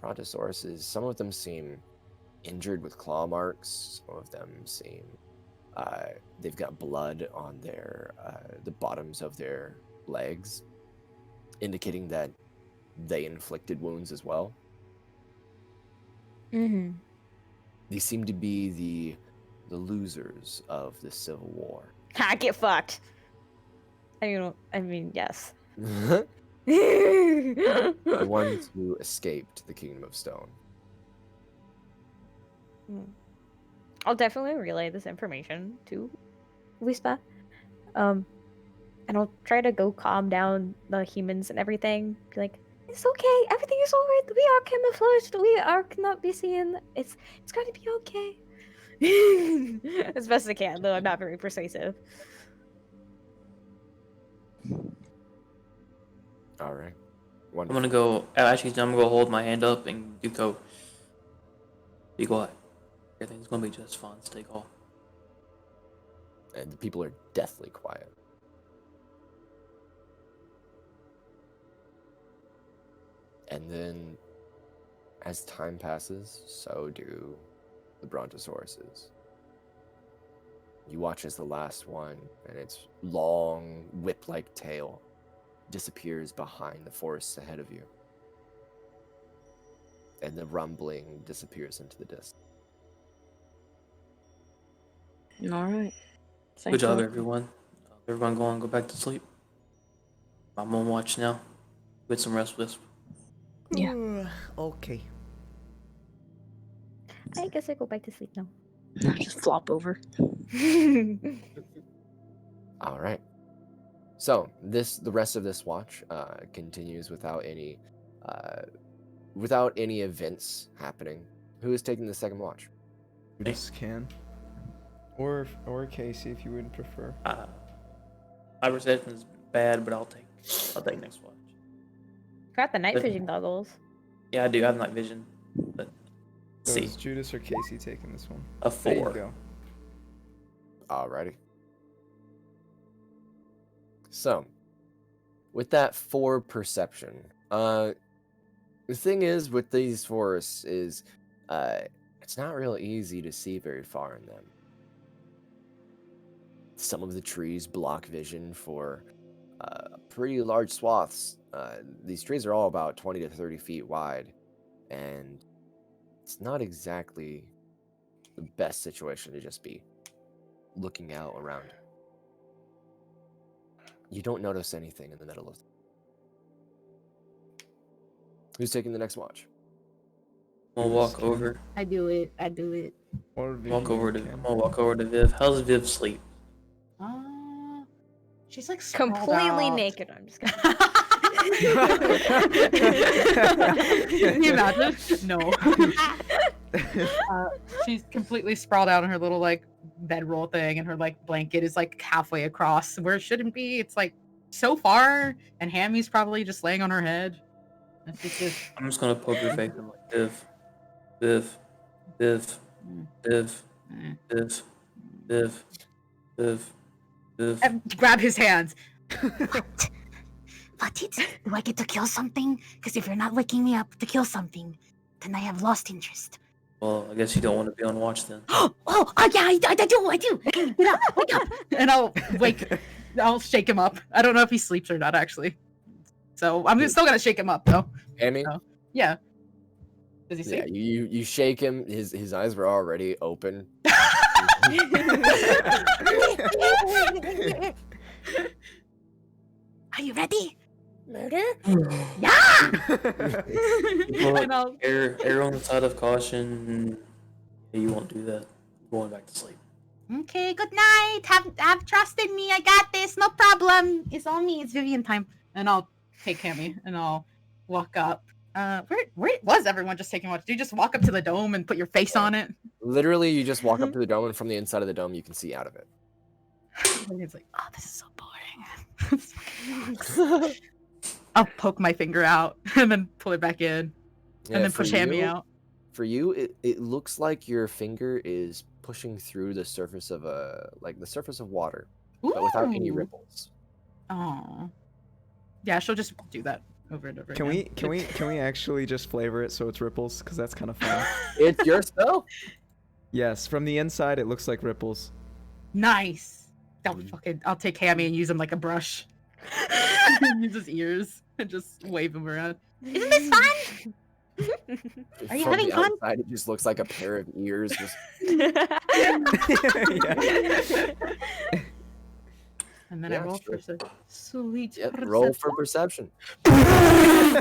Brontosauruses, some of them seem injured with claw marks. Some of them seem they've got blood on their the bottoms of their legs, indicating that they inflicted wounds as well. Mm-hmm. They seem to be the losers of the Civil War. Ha! Get fucked. I mean, yes. The ones who escaped the Kingdom of Stone. I'll definitely relay this information to Wispa. And I'll try to go calm down the humans and everything. Be like, it's okay, everything is alright. We are camouflaged. We are cannot be seen. It's gonna be okay. As best as I can, though I'm not very persuasive. All right. I'm Wonderful. gonna go. Actually, I'm gonna go hold my hand up and you go. Be quiet. Everything's gonna be just fine. Stay calm. And the people are deathly quiet. And then, as time passes, so do the Brontosauruses. You watch as the last one, and its long, whip-like tail disappears behind the forests ahead of you. And the rumbling disappears into the distance. All right. Good job, everyone. Everyone go back to sleep. I'm on watch now. Get some rest, Wisp. Yeah. Okay. I guess I go back to sleep now. Just flop over. All right. So the rest of this watch continues without any events happening. Who is taking the second watch? This can. Or Casey, if you would prefer. My reception's bad, but I'll take next watch. Got the night But- vision goggles. Yeah, I do have night vision, but So see, is Judas or Casey taking this one? a There you 4. go. Alrighty. So, with that 4 perception, the thing is with these forests is, it's not real easy to see very far in them. Some of the trees block vision for pretty large swaths. These trees are all about 20 to 30 feet wide, and it's not exactly the best situation to just be looking out around. You don't notice anything in the middle of them. Who's taking the next watch? I'm gonna walk over. I do it. Or Walk Vivian over to. can. I'm gonna walk over to Viv. How's Viv sleep? She's like sprawled Completely out. naked. I'm just kidding. Can you imagine? No. She's completely sprawled out in her little like bedroll thing, and her like blanket is like halfway across where it shouldn't be. It's like so far, and Hammy's probably just laying on her head. And she's just I'm just gonna poke her face and like Viv, Viv, Viv, Viv, Viv, Viv, Viv. grab his hands. What? Do I get to kill something? Because if you're not waking me up to kill something, then I have lost interest. Well, I guess you don't want to be on watch then. Oh, yeah, I do. Okay, get up, wake up. And I'll shake him up. I don't know if he sleeps or not, actually. So I'm still gonna shake him up, though. Hammy? Oh. Yeah. Does he sleep? Yeah, you shake him. His eyes were already open. Are you ready? Murder? Yeah! Well, And I'll- err on the side of caution. Yeah, you won't do that. I'm going back to sleep. Okay, good night. Have trust in me. I got this. No problem. It's all me. It's Vivian time. And I'll take Hammy and I'll walk up. Where was everyone just taking watch? Do you just walk up to the dome and put your face on it? Literally, you just walk up to the dome, and from the inside of the dome, you can see out of it. And it's like, Oh, this is so boring. I'll poke my finger out and then pull it back in, and then for push Hammy you- out. For you, it looks like your finger is pushing through the surface of the surface of water, but without any Ooh. ripples. Oh. Yeah, she'll just do that over and over Can again. we actually just flavor it so it's ripples? Because that's kind of fun. It's your spell. Yes, from the inside it looks like ripples. Nice. I'll take Hammy and use him like a brush. Use his ears and just wave him around. Isn't this fun? Are you From having the fun? outside, it just looks like a pair of ears. Just And then Yeah, I roll sure. for sweet. yep, roll for perception. Oh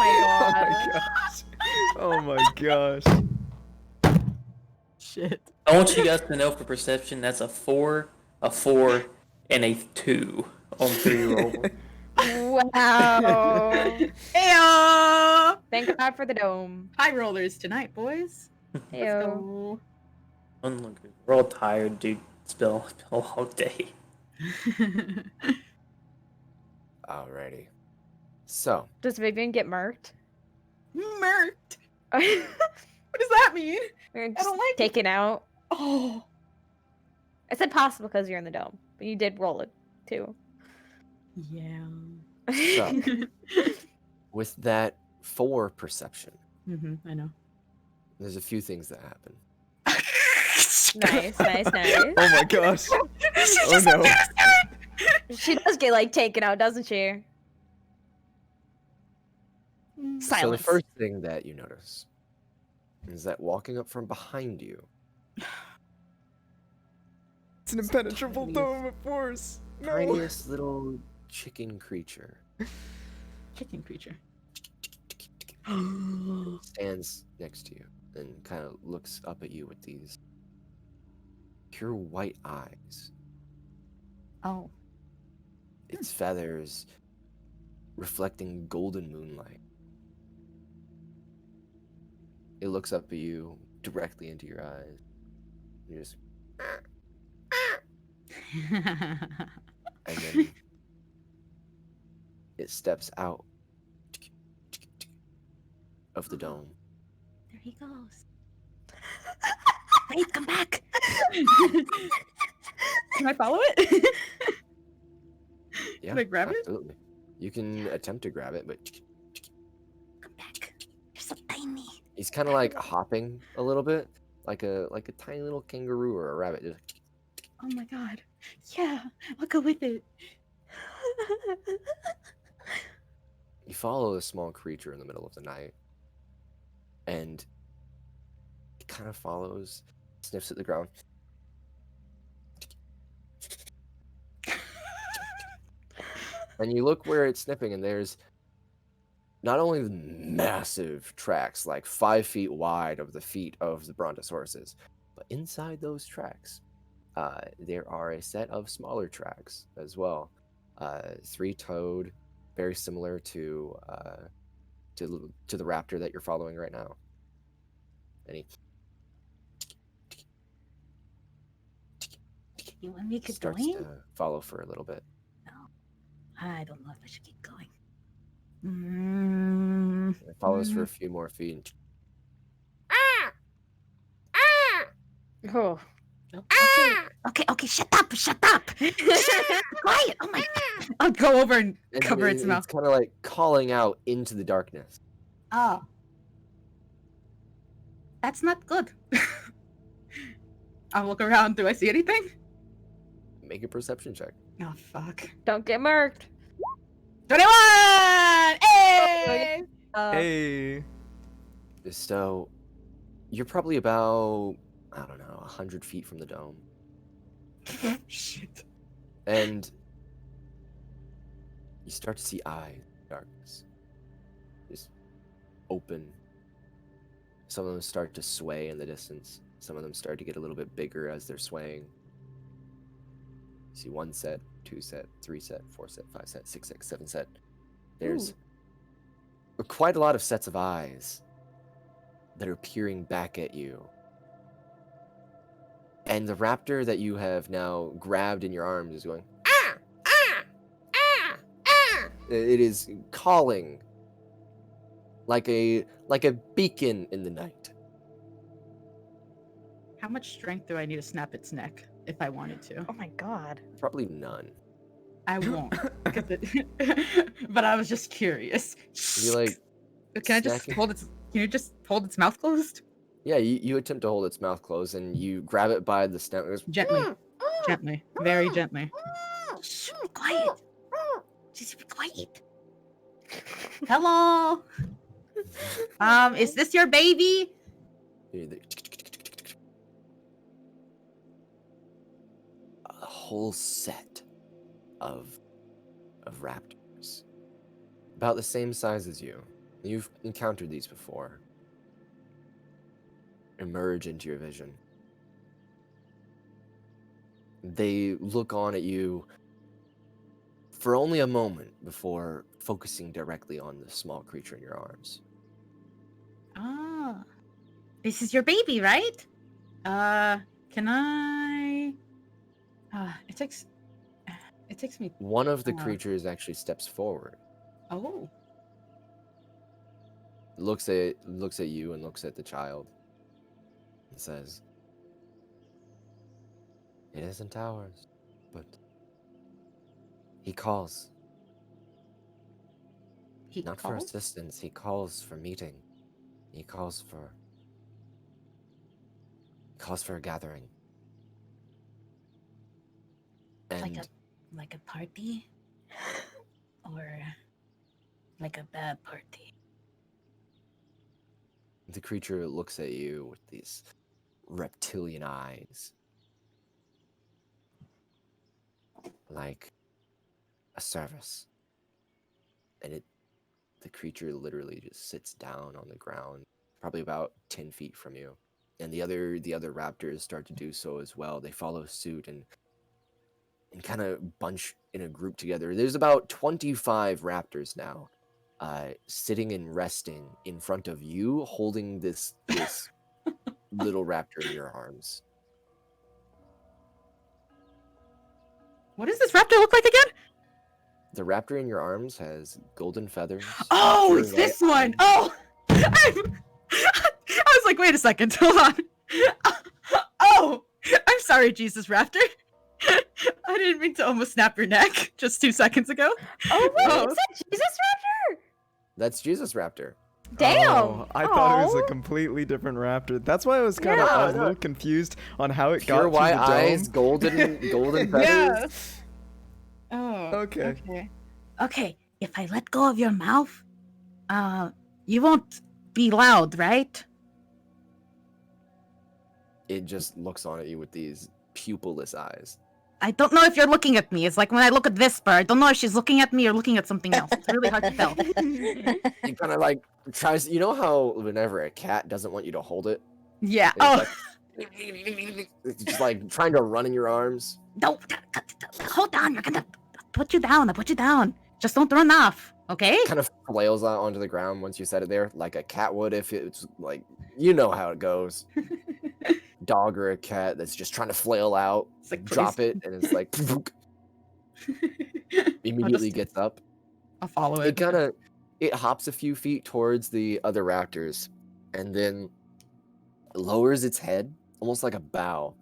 my god. gosh. Oh my gosh. Shit. I want you guys to know for perception, that's a 4, a 4, and a 2 on 3 roll. Wow. Heyo! Thank God for the dome. High rollers tonight, boys. Let's Heyo. go. We're all tired, dude. It's been a long day. Alrighty. So, Does Vivian get murked? Murked. Or What does that mean? just don't like it. taken out? Oh. It's impossible because you're in the dome, but you did roll it too. Yeah. So. with that 4 perception, I know. there's a few things that happen. Nice. Oh my gosh. Oh no. She does get like taken out, doesn't she? So the Silence. first thing that you notice is that walking up from behind you, It's an impenetrable dome of force. No. tiniest little chicken creature Chicken creature. stands next to you and kind of looks up at you with these pure white eyes. Oh. Its feathers reflecting golden moonlight. It looks up at you directly into your eyes. You just, and then it steps out of the dome. There he goes. Wait, come back. Can I follow it? Yeah, Can I grab it? absolutely. You can attempt to grab it, but Come back. You're so tiny. he's kind of like hopping a little bit, like a tiny little kangaroo or a rabbit. Just, Oh my god. Yeah, I'll go with it. you follow this small creature in the middle of the night, and it kind of follows, sniffs at the ground. And you look where it's sniffing, and there's not only the massive tracks, like 5 feet wide of the feet of the brontosauruses, but inside those tracks, there are a set of smaller tracks as well. 3-toed, very similar to the raptor that you're following right now. And he You want me to keep starts going? to follow for a little bit. I don't know if I should keep going. It follows for a few more feet. Oh. Okay, shut up. Quiet. Oh my god. I'll go over and And cover its mouth. It's kind of like calling out into the darkness. Oh. That's not good. I'll look around. Do I see anything? Make a perception check. Oh, fuck. Don't get murked. 21! Hey! Hey. So, you're probably about, I don't know, 100 feet from the dome. Shit. And you start to see eyes in the darkness. Just open. Some of them start to sway in the distance. Some of them start to get a little bit bigger as they're swaying. You see 1 set, 2 set, 3 set, 4 set, 5 set, 6 set, 7 set. There's quite a lot of sets of eyes that are peering back at you. And the raptor that you have now grabbed in your arms is going, It is calling like a beacon in the night. How much strength do I need to snap its neck if I wanted to? Oh my god. Probably none. I won't. But I was just curious. You like Can I just snacking? hold its? Can you just hold its mouth closed? Yeah, you attempt to hold its mouth closed and you grab it by the snout. It goes, Gently, gently, very gently. Shh, be quiet. Just be quiet. Hello. Is this your baby? a whole set of raptors, about the same size as you. You've encountered these before. Emerge into your vision. They look on at you for only a moment before focusing directly on the small creature in your arms. Ah, this is your baby, right? Can I? It takes me. One of the creatures actually steps forward, Oh, looks at you and looks at the child, and says, "It isn't ours, but he calls. He Not for calls? assistance, he calls for meeting. He calls for a gathering." And Like a party, or like a bad party. the creature looks at you with these reptilian eyes, like a service. And the creature literally just sits down on the ground, probably about 10 feet from you. And the other raptors start to do so as well. They follow suit and kind of bunch in a group together. There's about 25 raptors now, sitting and resting in front of you, holding this little raptor in your arms. what does this raptor look like again? The raptor in your arms has golden feathers. Oh, pure it's this white one. eyes. Oh, I was like, wait a second, hold on. Oh, I'm sorry, Jesus Raptor. I didn't mean to almost snap your neck just 2 seconds ago. Oh wait, Oh. is that Jesus Raptor? That's Jesus Raptor. Damn. Oh, I thought it was a Aw. completely different raptor. That's why I was kind of Yeah. I was a little confused on how it got Pure to white the eyes, dome. golden feathers. Yeah. Oh. Okay. Okay, if I let go of your mouth, you won't be loud, right? It just looks on at you with these pupilless eyes. I don't know if you're looking at me. It's like when I look at this bird, I don't know if she's looking at me or looking at something else. It's really hard to tell. It kind of like tries. You know how whenever a cat doesn't want you to hold it, Yeah. it's Oh. like, it's just like trying to run in your arms. No, hold on. You're gonna put you down. I put you down. Just don't run off, okay? Kind of flails out onto the ground once you set it there, like a cat would if it's like, you know how it goes. Dog or a cat that's just trying to flail out, It's like, drop please. it, and it's like immediately gets up. I'll follow it. It hops a few feet towards the other raptors, and then lowers its head, almost like a bow.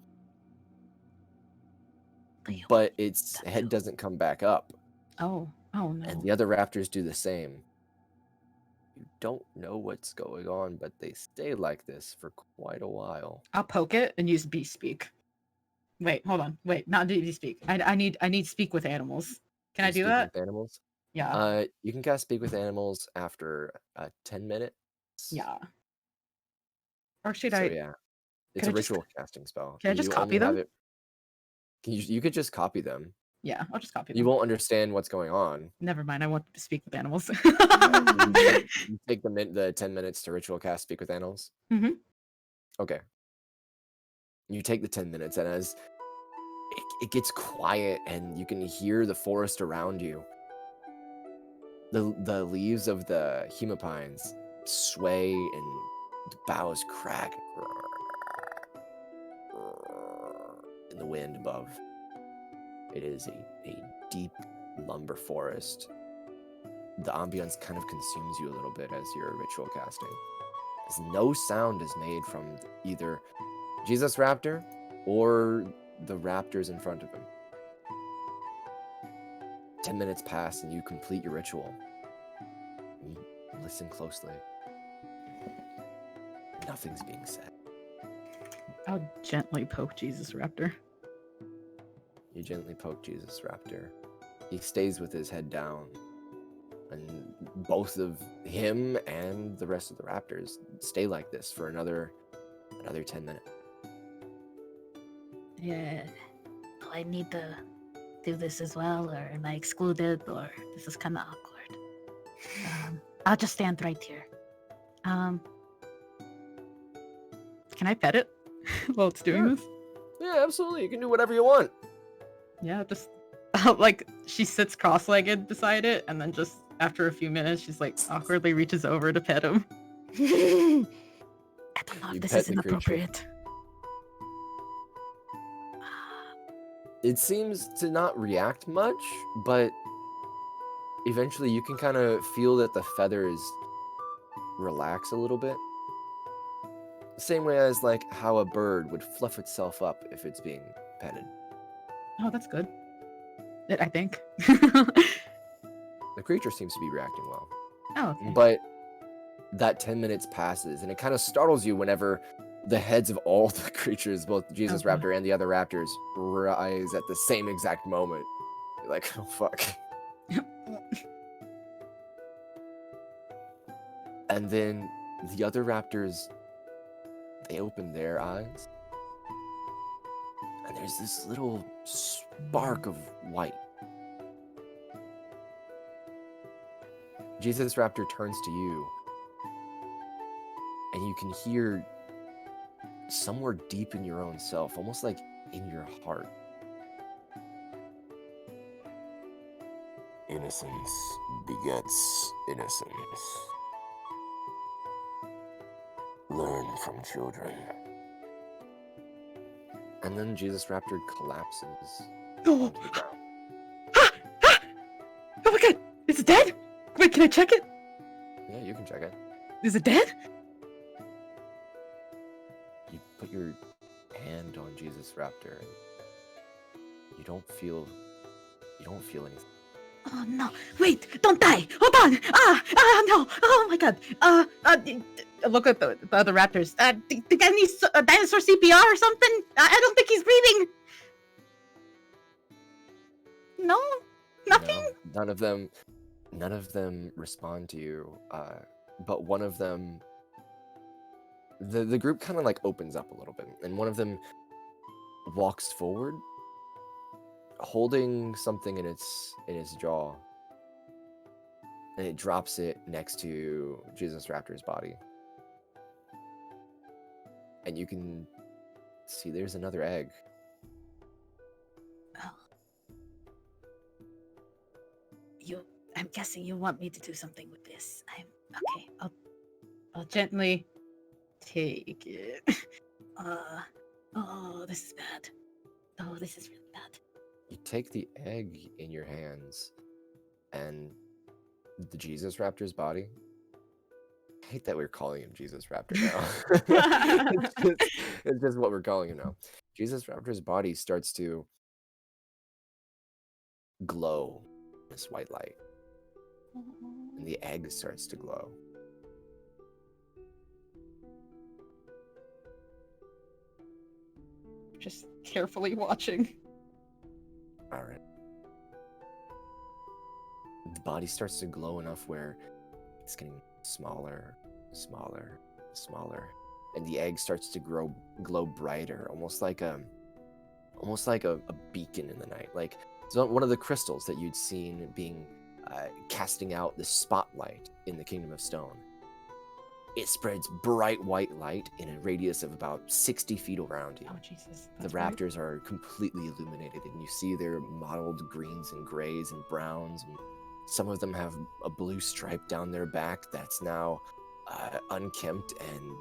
But its head doesn't come back up, Oh no. and the other raptors do the same. You don't know what's going on, but they stay like this for quite a while. I'll poke it and use beast speak. Wait, hold on. Wait, not do beast speak. I need speak with animals. Can I do Speak that? with animals? Yeah. You can cast Speak with Animals after 10 minutes. Yeah. Or should So I? yeah, it's Could a I just- ritual casting spell. Can I just You copy only have them? you could just copy them. Yeah, I'll just copy them. You won't understand what's going on. Never mind. I want to speak with animals. You take the 10 minutes to ritual cast Speak with Animals. Mhm. Okay. You take the 10 minutes, and as it gets quiet, and you can hear the forest around you. The leaves of the hemopines sway, and the boughs crack in the wind above. It is a deep lumber forest the ambience kind of consumes you a little bit as you're ritual casting. As no sound is made from either Jesus Raptor or the raptors in front of him. 10 minutes pass and you complete your ritual. You listen closely. Nothing's being said. I'll gently poke Jesus Raptor. You gently poke Jesus Raptor. He stays with his head down. And both of him and the rest of the raptors stay like this for another 10 minutes. Yeah. Do I need to do this as well, or am I excluded, or this is kind of awkward? I'll just stand right here. Can I pet it while it's doing Sure. this? Yeah, absolutely. You can do whatever you want. Yeah, just like she sits cross-legged beside it, and then just after a few minutes, she's like awkwardly reaches over to pet him. I don't know You if this pet is the creature. inappropriate. It seems to not react much, but eventually you can kind of feel that the feathers relax a little bit. The same way as like how a bird would fluff itself up if it's being petted. Oh, that's good. I think. The creature seems to be reacting well. Oh, okay. But that 10 minutes passes, and it kind of startles you whenever the heads of all the creatures, both Jesus Okay. Raptor and the other raptors, rise at the same exact moment. You're like, oh fuck. And then the other raptors, they open their eyes, and there's this little spark of white. Jesus Raptor turns to you, and you can hear somewhere deep in your own self, almost like in your heart. Innocence begets innocence. Learn from children. And then Jesus Raptor collapses Oh. onto the ground. Oh my god! Is it dead? Wait, can I check it? Yeah, you can check it. Is it dead? You put your hand on Jesus Raptor, and you don't feel anything. Oh no! Wait! Don't die! Hold on! No! Oh my god! Look at the other raptors. The guy needs dinosaur CPR or something. I don't think he's breathing. No, nothing. No, none of them respond to you. But one of them, the group kind of like opens up a little bit, and one of them walks forward, holding something in its jaw, and it drops it next to Jesus Raptor's body. And you can see there's another egg. Oh. I'm guessing you want me to do something with this. I'm okay. I'll gently take it. Oh, this is bad. Oh, this is really bad. You take the egg in your hands, and the Jesus Raptor's body. I hate that we're calling him Jesus Raptor now. It's just what we're calling him now. Jesus Raptor's body starts to glow in this white light, and the egg starts to glow. Just carefully watching. All right. The body starts to glow enough where it's getting smaller, smaller, smaller, and the egg starts to glow brighter, almost like a beacon in the night, like one of the crystals that you'd seen being casting out the spotlight in the Kingdom of Stone. It spreads bright white light in a radius of about 60 feet around you. Oh Jesus! The raptors are completely illuminated, and you see their mottled greens and grays and browns, and some of them have a blue stripe down their back that's now unkempt and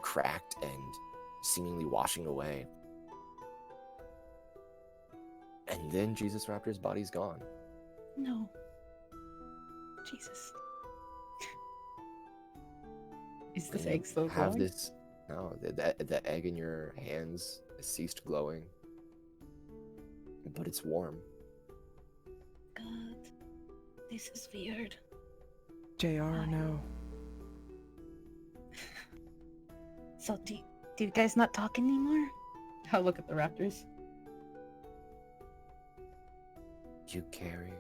cracked and seemingly washing away. And then Jesus Raptor's body's gone. No. Jesus. Is this And egg still have glowing? this. No, the egg in your hands has ceased glowing, but it's warm. God, this is weird. JR, no. So do you guys not talk anymore? I'll look at the raptors. You carry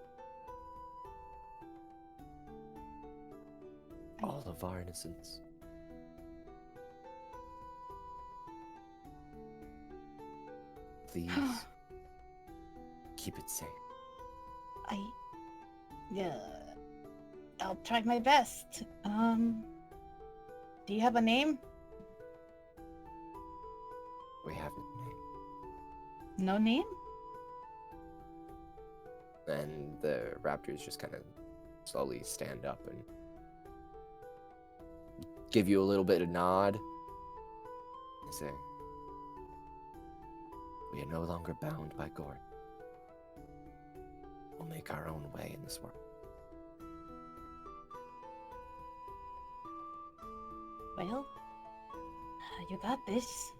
all of our innocence. Please keep it safe. Yeah, I'll try my best. Do you have a name? We have no No name? name. And the raptors just kind of slowly stand up and give you a little bit of nod. They say, we are no longer bound by Gord. We'll make our own way in this world. Well, you got this.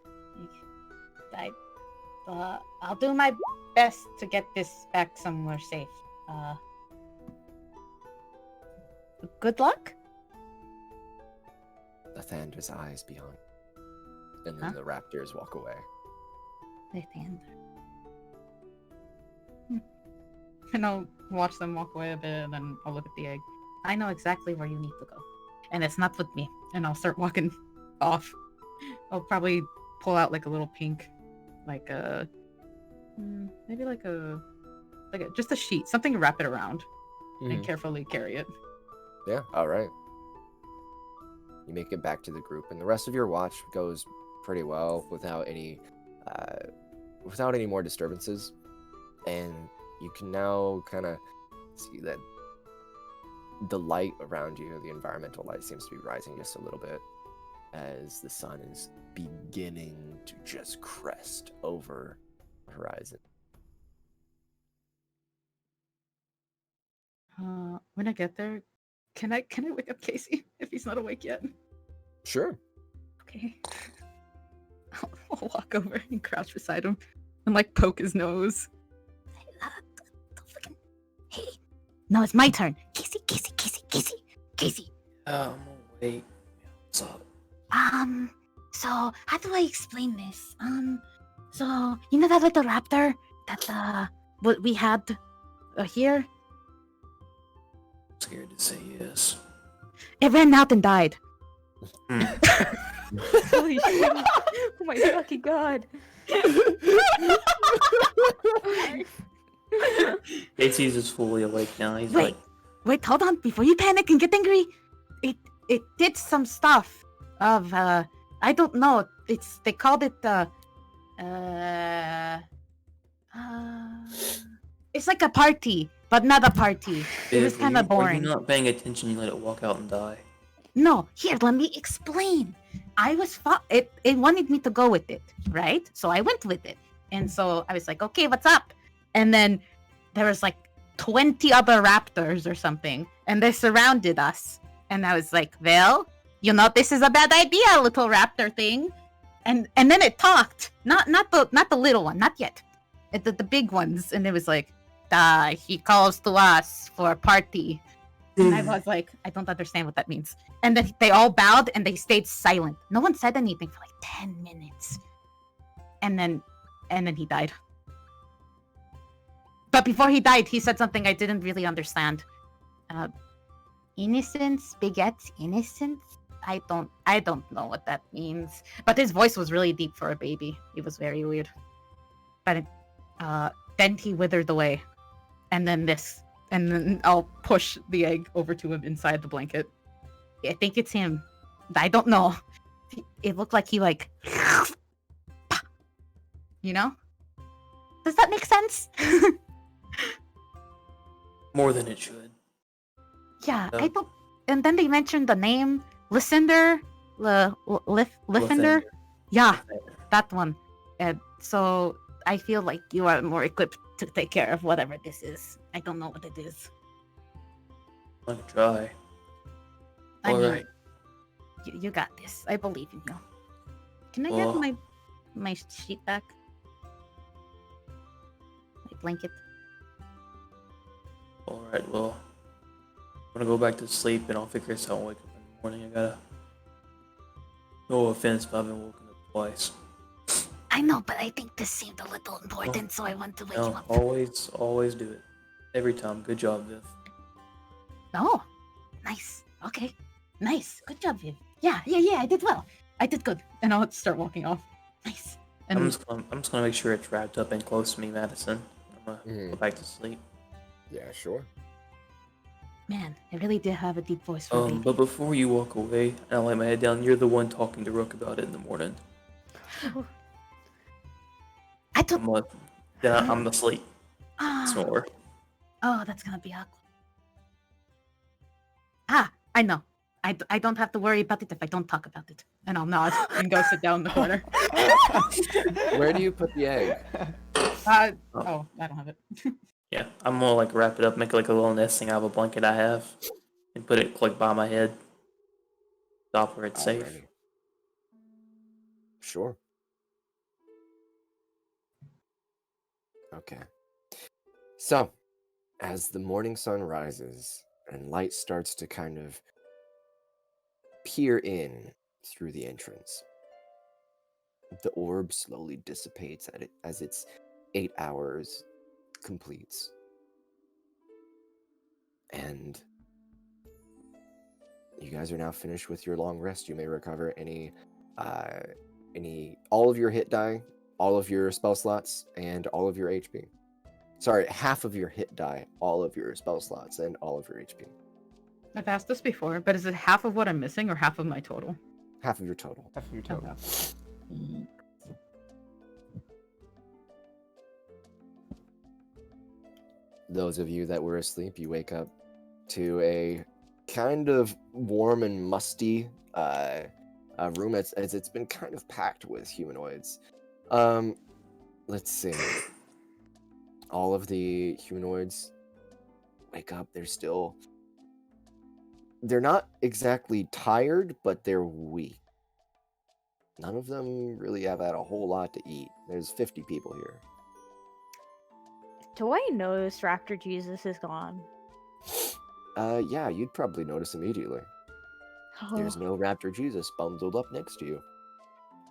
I'll do my best to get this back somewhere safe. Good luck. Lathandra's eyes beyond. And then Huh? the raptors walk away. Lathander. And I'll watch them walk away a bit, and then I'll look at the egg. I know exactly where you need to go. And it's not with me. And I'll start walking off. I'll probably pull out like a little pink, like a, maybe like a just a sheet, something to wrap it around, and carefully carry it. Yeah, all right. You make it back to the group, and the rest of your watch goes pretty well without any more disturbances. And you can now kind of see that the light around you, the environmental light, seems to be rising just a little bit as the sun is beginning to just crest over the horizon. When I get there, can I wake up Casey if he's not awake yet? Sure. Okay. I'll walk over and crouch beside him and like poke his nose. Don't fucking... Hey, no, it's my turn. Casey. I'm awake. What's up? So how do I explain this? So you know that little raptor that what we had here? Scared to say yes. It ran out and died. Holy shit. Oh my fucking god. AT's just fully awake now. He's Wait, hold on. Before you panic and get angry, it did some stuff of I don't know. They called it it's like a party, but not a party. It was kind of Were boring. you not paying attention? You let it walk out and die. No, here, let me explain. It wanted me to go with it, right? So I went with it. And so I was like, okay, what's up? And then there was like 20 other raptors or something, and they surrounded us. And I was like, well, this is a bad idea, little raptor thing. And then it talked. Not the little one, not yet. The big ones. And it was like, he calls to us for a party. And I was like, I don't understand what that means. And then they all bowed and they stayed silent. No one said anything for like 10 minutes. And then he died. But before he died, he said something I didn't really understand. Innocence begets innocence? I don't know what that means. But his voice was really deep for a baby. It was very weird. But then he withered away. And then I'll push the egg over to him inside the blanket. I think it's him. I don't know. It looked like he you know? Does that make sense? More than it should. Yeah, No. I don't. And then they mentioned the name Lysander, Lysander. Yeah, that one. And so I feel like you are more equipped to take care of whatever this is. I don't know what it is. I can try. I mean, Alright. you got this. I believe in you. Can I Well- get my sheet back? My blanket. Alright, well. I'm gonna go back to sleep and I'll figure this out and wake up in the morning. I gotta. No offense, but I've been woken up twice. I know, but I think this seemed a little important, so I want to wake you No, up. always do it. Every time. Good job, Viv. Oh, nice. Okay, nice. Good job, Viv. Yeah. I did well. I did good. And I'll start walking off. Nice. And I'm just gonna make sure it's wrapped up and close to me, Madison. I'm gonna go back to sleep. Yeah, sure. Man, I really did have a deep voice for a baby. But before you walk away, and I'll lay my head down, you're the one talking to Rook about it in the morning. I don't. I'm asleep. Ah. Snore. Oh, that's gonna be awkward. Ah, I know. I don't have to worry about it if I don't talk about it. I'll nod and go sit down in the corner. Where do you put the egg? Oh, I don't have it. Yeah, I'm gonna like wrap it up, make like a little nesting out of a blanket I have, and put it like by my head. Stop where it's safe. Alrighty. Sure. Okay. So, as the morning sun rises and light starts to kind of peer in through the entrance, the orb slowly dissipates as its 8 hours completes. And you guys are now finished with your long rest. You may recover all of your hit die, all of your spell slots, and all of your HP. Sorry, half of your hit die, all of your spell slots, and all of your HP. I've asked this before, but is it half of what I'm missing or half of my total? Half of your total. Half of your total. Okay. Those of you that were asleep, you wake up to a kind of warm and musty room as it's been kind of packed with humanoids. Let's see. All of the humanoids wake up. They're not exactly tired, but they're weak. None of them really have had a whole lot to eat. There's 50 people here. Do I notice Raptor Jesus is gone? Yeah, you'd probably notice immediately. There's no Raptor Jesus bundled up next to you.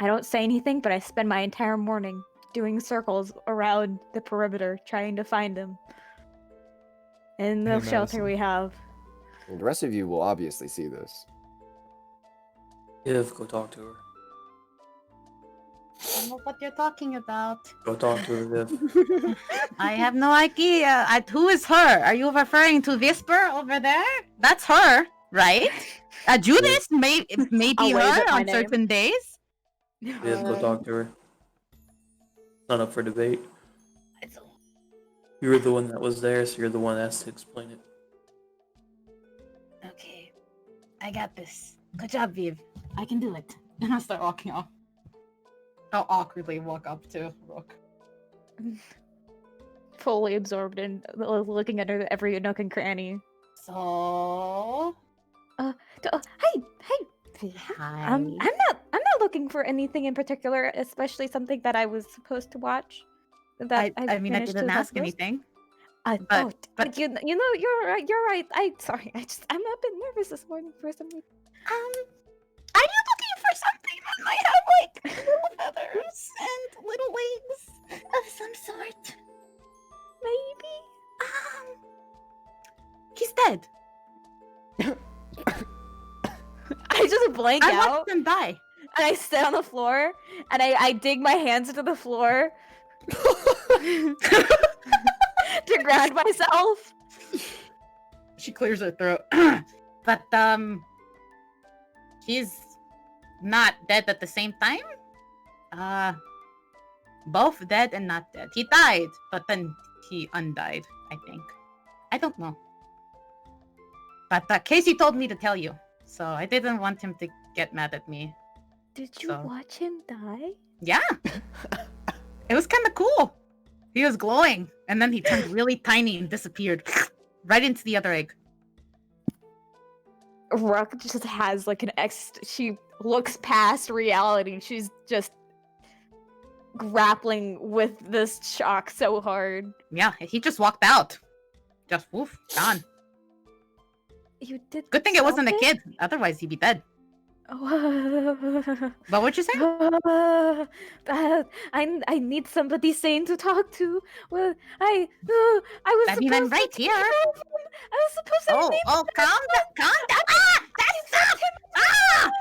I don't say anything, but I spend my entire morning doing circles around the perimeter trying to find him. In the Hey, shelter Madison. we have. And the rest of you will obviously see this. Viv, go talk to her. I don't know what you're talking about. Go talk to her, Viv. I have no idea. Who is her? Are you referring to Whisper over there? That's her, right? Judas may be I'll wave her at my on name. certain days. Viv, go talk to her. Not up for debate. You were the one that was there, so you're the one that has to explain it. Okay, I got this. Good job, Viv. I can do it. And I'll start walking off. I'll awkwardly walk up to Rook. Fully absorbed in looking at her every nook and cranny. So, Hey! hi. I'm not looking for anything in particular, especially something that I was supposed to watch. That I mean, I finished didn't to ask the list. anything. But you know, you're right. Sorry. I'm a bit nervous this morning for some reason. Are you looking for something that might have like little feathers and little wings of some sort? Maybe. He's dead. I just blank I out watched him die. and I sit on the floor and I dig my hands into the floor to ground myself. She clears her throat. But he's not dead at the same time. Both dead and not dead. He died, but then he undied, I think. I don't know. But Casey told me to tell you, so I didn't want him to get mad at me. Did you So- watch him die? Yeah. It was kind of cool. He was glowing, and then he turned really tiny and disappeared right into the other egg. Rook just has like she looks past reality. She's just grappling with this shock so hard. Yeah, he just walked out. Just woof, gone. You did. Good thing it wasn't a stop kid. Otherwise, he'd be dead. it? What would you say? I need somebody sane to talk to. Well, I was. I mean, I'm supposed right to here. save him. I was supposed to. save Oh, him. calm down, calm down. Ah, that's up. Ah,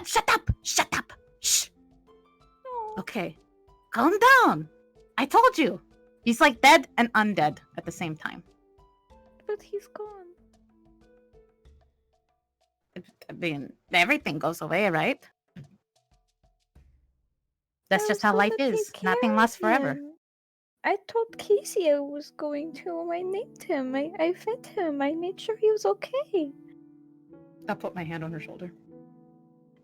shut up, shut up. Shh. No. Okay, calm down. I told you. He's like dead and undead at the same time. But he's gone. I mean, everything goes away, right? That's I just was how life gonna is. take Nothing care lasts of forever. him. I told Casey I was going to. I named him. I fed him. I made sure he was okay. I'll put my hand on her shoulder.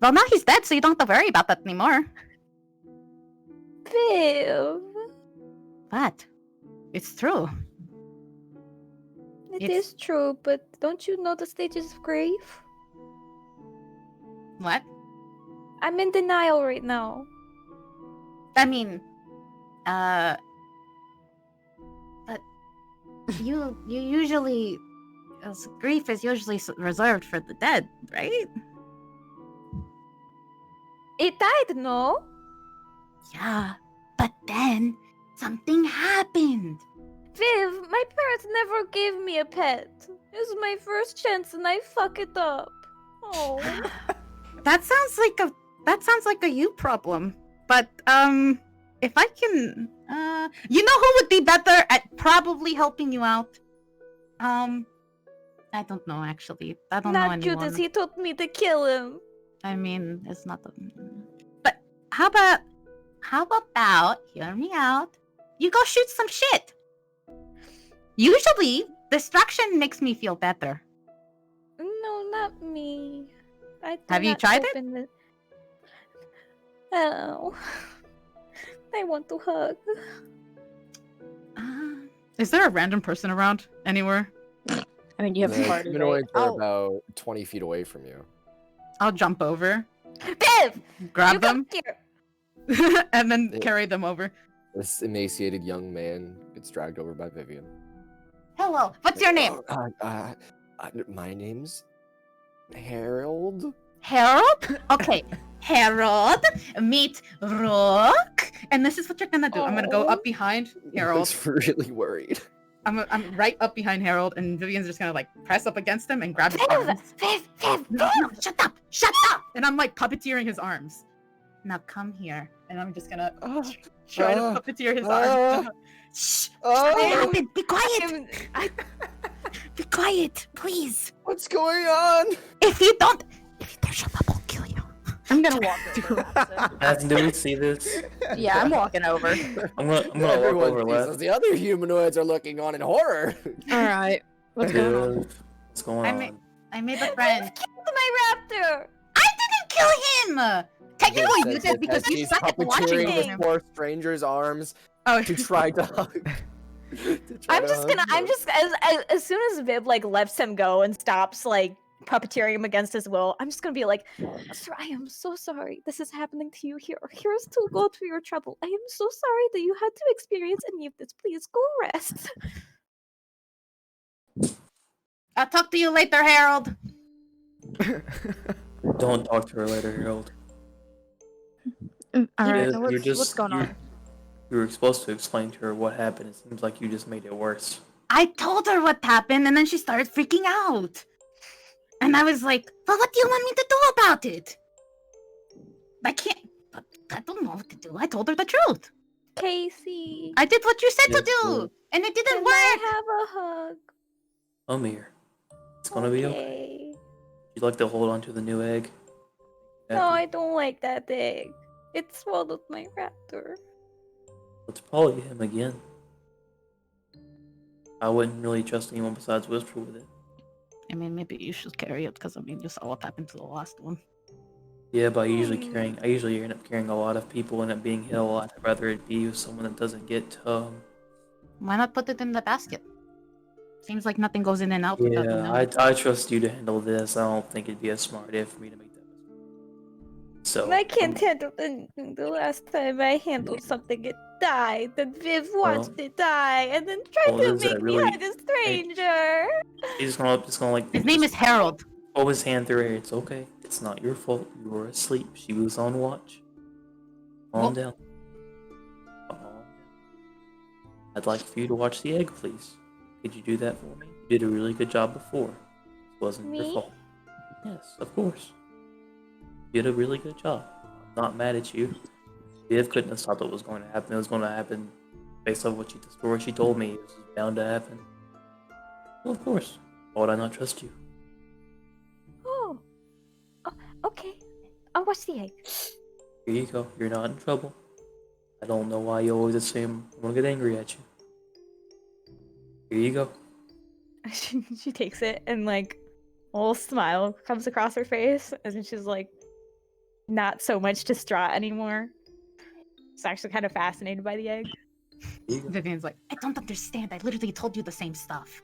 Well, now he's dead, so you don't have to worry about that anymore. Viv. But it's true. It It's- is true, but don't you know the stages of grief? What? I'm in denial right now. I mean, but you usually, grief is usually reserved for the dead, right? It died, no? Yeah, but then something happened. Viv, my parents never gave me a pet. It was my first chance and I fuck it up. Oh. That sounds like a you problem. But if I can, you know who would be better at probably helping you out? I don't know actually. I don't know Not anyone. Judas, he told me to kill him. I mean, it's not the. But how about hear me out? You go shoot some shit. Usually, distraction makes me feel better. No, not me. Have you tried it? it? Oh. I want to hug. Is there a random person around anywhere? I mean, you have The party. humanoids Right? are Oh, about 20 feet away from you. I'll jump over, Viv! grab You them, come here! and then Yeah. carry them over. This emaciated young man gets dragged over by Vivian. Hello, what's your name? My name's Harold. Harold? Okay, Harold, meet Rook. And this is what you're gonna do. I'm gonna go Aw. up behind He Harold. looks really worried. I'm right up behind Harold, and Vivian's just gonna like press up against him and grab his Viv, arms. Viv, No, no, shut up, shut up. And I'm like puppeteering his arms, Now come here. and I'm just gonna Ah, try to ah, puppeteer his ah. arms. Shh, Oh, stop it. Be quiet. Be quiet, please. what's going on? If you shut up, I'll kill you. I'm gonna walk over. As do we see this? Yeah, I'm walking over. I'm gonna walk Everyone over sees left. us. The other humanoids are looking on in horror. All right. What's going on? What's going I on? mean- I made a friend. Killed my raptor! I didn't kill him. Technically, you Says did it because as you he's suck at watching puppeteering this him. poor stranger's arms Oh, to try to hug. I'm just as soon as Viv like lets him go and stops like puppeteering him against his will, I'm just gonna be like, "Sir, I am so sorry this is happening to you. Here's to go through your trouble. I am so sorry that you had to experience any of this. Please go rest." I'll talk to you later, Harold. Don't talk to her later, Harold. All right. Yeah, now you're what's just- going on? You were supposed to explain to her what happened. It seems like you just made it worse. I told her what happened, and then she started freaking out. And I was like, "Well, what do you want me to do about it? I can't. I don't know what to do. I told her the truth. Casey, I did what you said to Yes, do, well- and it didn't can work." I have a hug? Come here. It's gonna be okay. You'd like to hold on to the new egg? No, I don't like that egg. It swallowed my raptor. Let's probably him again. I wouldn't really trust anyone besides Whisper with it. I mean, maybe you should carry it because I mean, you saw what happened to the last one. Yeah, but I usually end up carrying a lot of people and it being hit a lot. I'd rather it be with someone that doesn't get Why not put it in the basket? Seems like nothing goes in and out without you Yeah, knowing. I trust you to handle this. I don't think it'd be a smart idea for me to make that mistake. So I can't handle the last time I handled something, it died. Then Viv watched it die, and then tried to is that make me really- hug a stranger. he's gonna like His name is Harold. hold his hand through her. It's okay. It's not your fault. You were asleep. She was on watch. Calm down. Calm down. I'd like for you to watch the egg, please. Could you do that for me? You did a really good job before. It wasn't your Me? fault. Yes, of course. You did a really good job. I'm not mad at you. Viv couldn't have stopped what was going to happen. It was going to happen based on the story she told me. It was bound to happen. Well, of course. Why would I not trust you? Oh, okay. I'll watch the egg. Here you go. You're not in trouble. I don't know why you always assume I'm gonna get angry at you. Here you go. She takes it and like a little smile comes across her face, and then she's like not so much distraught anymore. She's actually kind of fascinated by the egg. Here you go. Vivian's like, I don't understand. I literally told you the same stuff.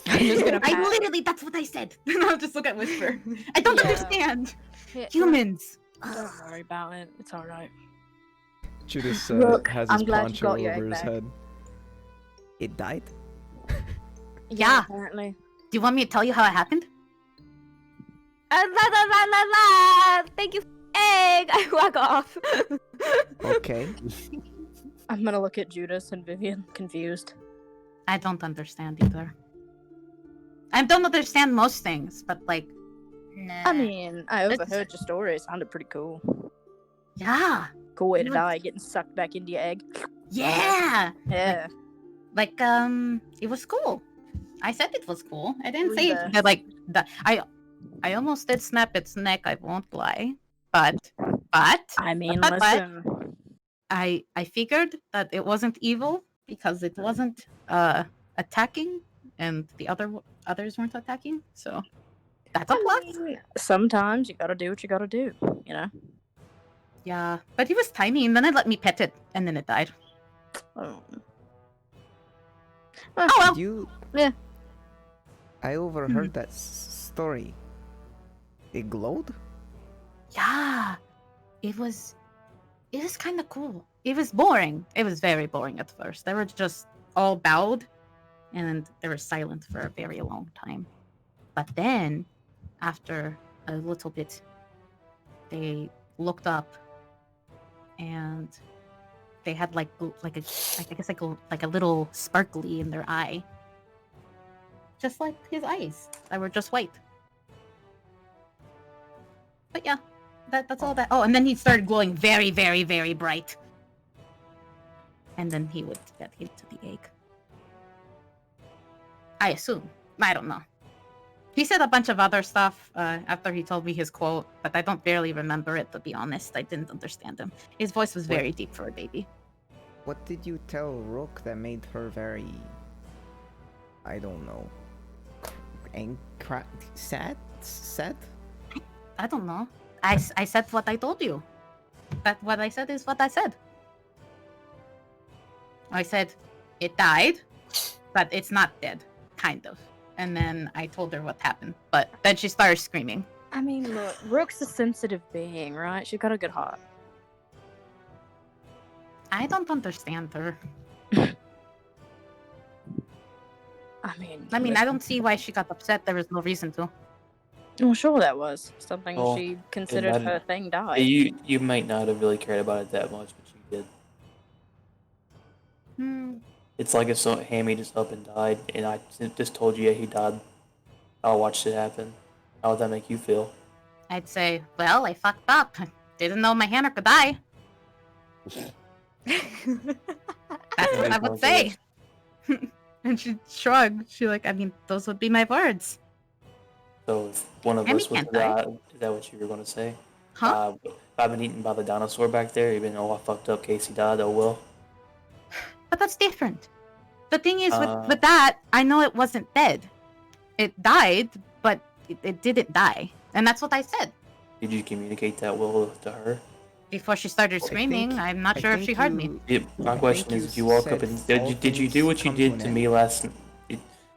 I'm just gonna I pat- literally, that's what I said. And I'll just look at Whisper. I don't Yeah. understand. Yeah, Humans. Don't worry about it. It's all right. Judas Look, has I'm his glad you poncho got your egg over his back. head. It died? Yeah. Apparently. Do you want me to tell you how it happened? La la la la la! Thank you, egg. I walk off. Okay. I'm gonna look at Judas and Vivian, confused. I don't understand either. I don't understand most things, but like, nah. I mean, I It's- overheard your story. It sounded pretty cool. Yeah. Cool way to It was- die, getting sucked back into your egg. Yeah. Yeah. Like, it was cool. I said it was cool. I didn't say Yeah. that, like, that. I almost did snap its neck, I won't lie. But, I mean, But- listen. I figured that it wasn't evil because it wasn't attacking, and the others weren't attacking. So that's a I plus. mean, sometimes you gotta do what you gotta do, you know? Yeah, but he was tiny, and then it let me pet it, and then it died. Oh. Oh well. You. Yeah. I overheard that story. It glowed? Yeah, it was kind of cool. It was boring. It was very boring at first. They were just all bowed, and they were silent for a very long time. But then, after a little bit, they looked up, and they had like a little sparkly in their eye, just like his eyes. They were just white. But yeah, that's all that. Oh, and then he started glowing very, very, very bright. And then he would get into the egg. I assume. I don't know. He said a bunch of other stuff after he told me his quote, but I don't barely remember it, to be honest. I didn't understand him. His voice was very deep for a baby. What did you tell Rook that made her very... I don't know... sad? Sad? I don't know. I said what I told you. But what I said is what I said. I said, it died, but it's not dead. Kind of. And then I told her what happened. But then she started screaming. I mean, look, Rook's a sensitive being, right? She's got a good heart. I don't understand her. I mean, I don't see why she got upset. There was no reason to. Well, sure, that was something Well, she considered her thing died. You might not have really cared about it that much, but you did. Hmm. It's like if Hammy just up and died, and I just told you, yeah, he died. I watched it happen. How would that make you feel? I'd say, well, I fucked up. Didn't know my hammer could die. That's what I would say. And she shrugged. She those would be my words. So if one of Hammy us was can't die. that, is that what you were going to say? Huh? If I've been eaten by the dinosaur back there, you've been, I fucked up, Casey died, oh well. But that's different. The thing is, Uh. with that, I know it wasn't dead. It died, but it didn't die. And that's what I said. Did you communicate that well to her? Before she started I screaming, think- I'm not I sure if think she heard me. you- My I question think is, you did you walk up said and all did you do things what you come did to to an me end. last?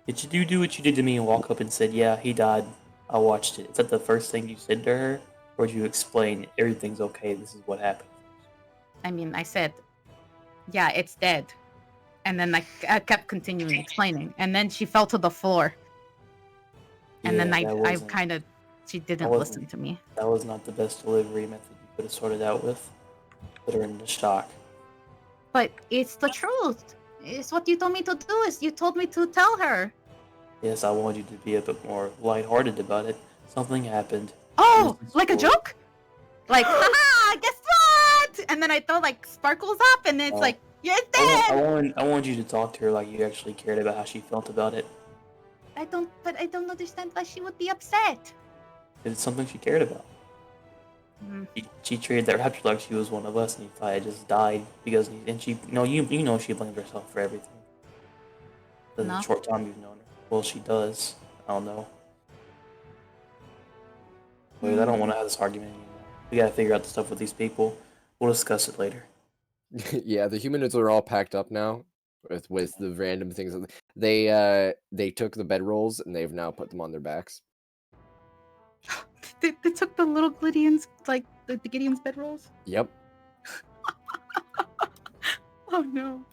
Did you do what you did to me and walk up and said, "Yeah, he died. I watched it"? Is that the first thing you said to her, or did you explain everything's okay? This is what happened. I mean, I said, yeah, it's dead. And then I kept continuing explaining. And then she fell to the floor. And then I kind of, she didn't listen to me. That was not the best delivery method you could have sorted out with. Put her into shock. But it's the truth. It's what you told me to do. Is you told me to tell her. Yes, I wanted you to be a bit more lighthearted about it. Something happened. Oh, like a joke? Like, haha, guess what? And then I throw like sparkles up, and it's like, you're dead. I wanted you to talk to her like you actually cared about how she felt about it. I don't understand why she would be upset. It's something she cared about. She treated that raptor like she was one of us, and he thought I just died because, and she, you know, she blamed herself for everything. The short time you've known her. Well, she does. I don't know. Wait, I don't want to have this argument anymore. We gotta figure out the stuff with these people. We'll discuss it later. Yeah, the humanoids are all packed up now with the random things. They took the bedrolls and they've now put them on their backs. They took the little Gideon's, like the Gideon's bedrolls. Yep. Oh no.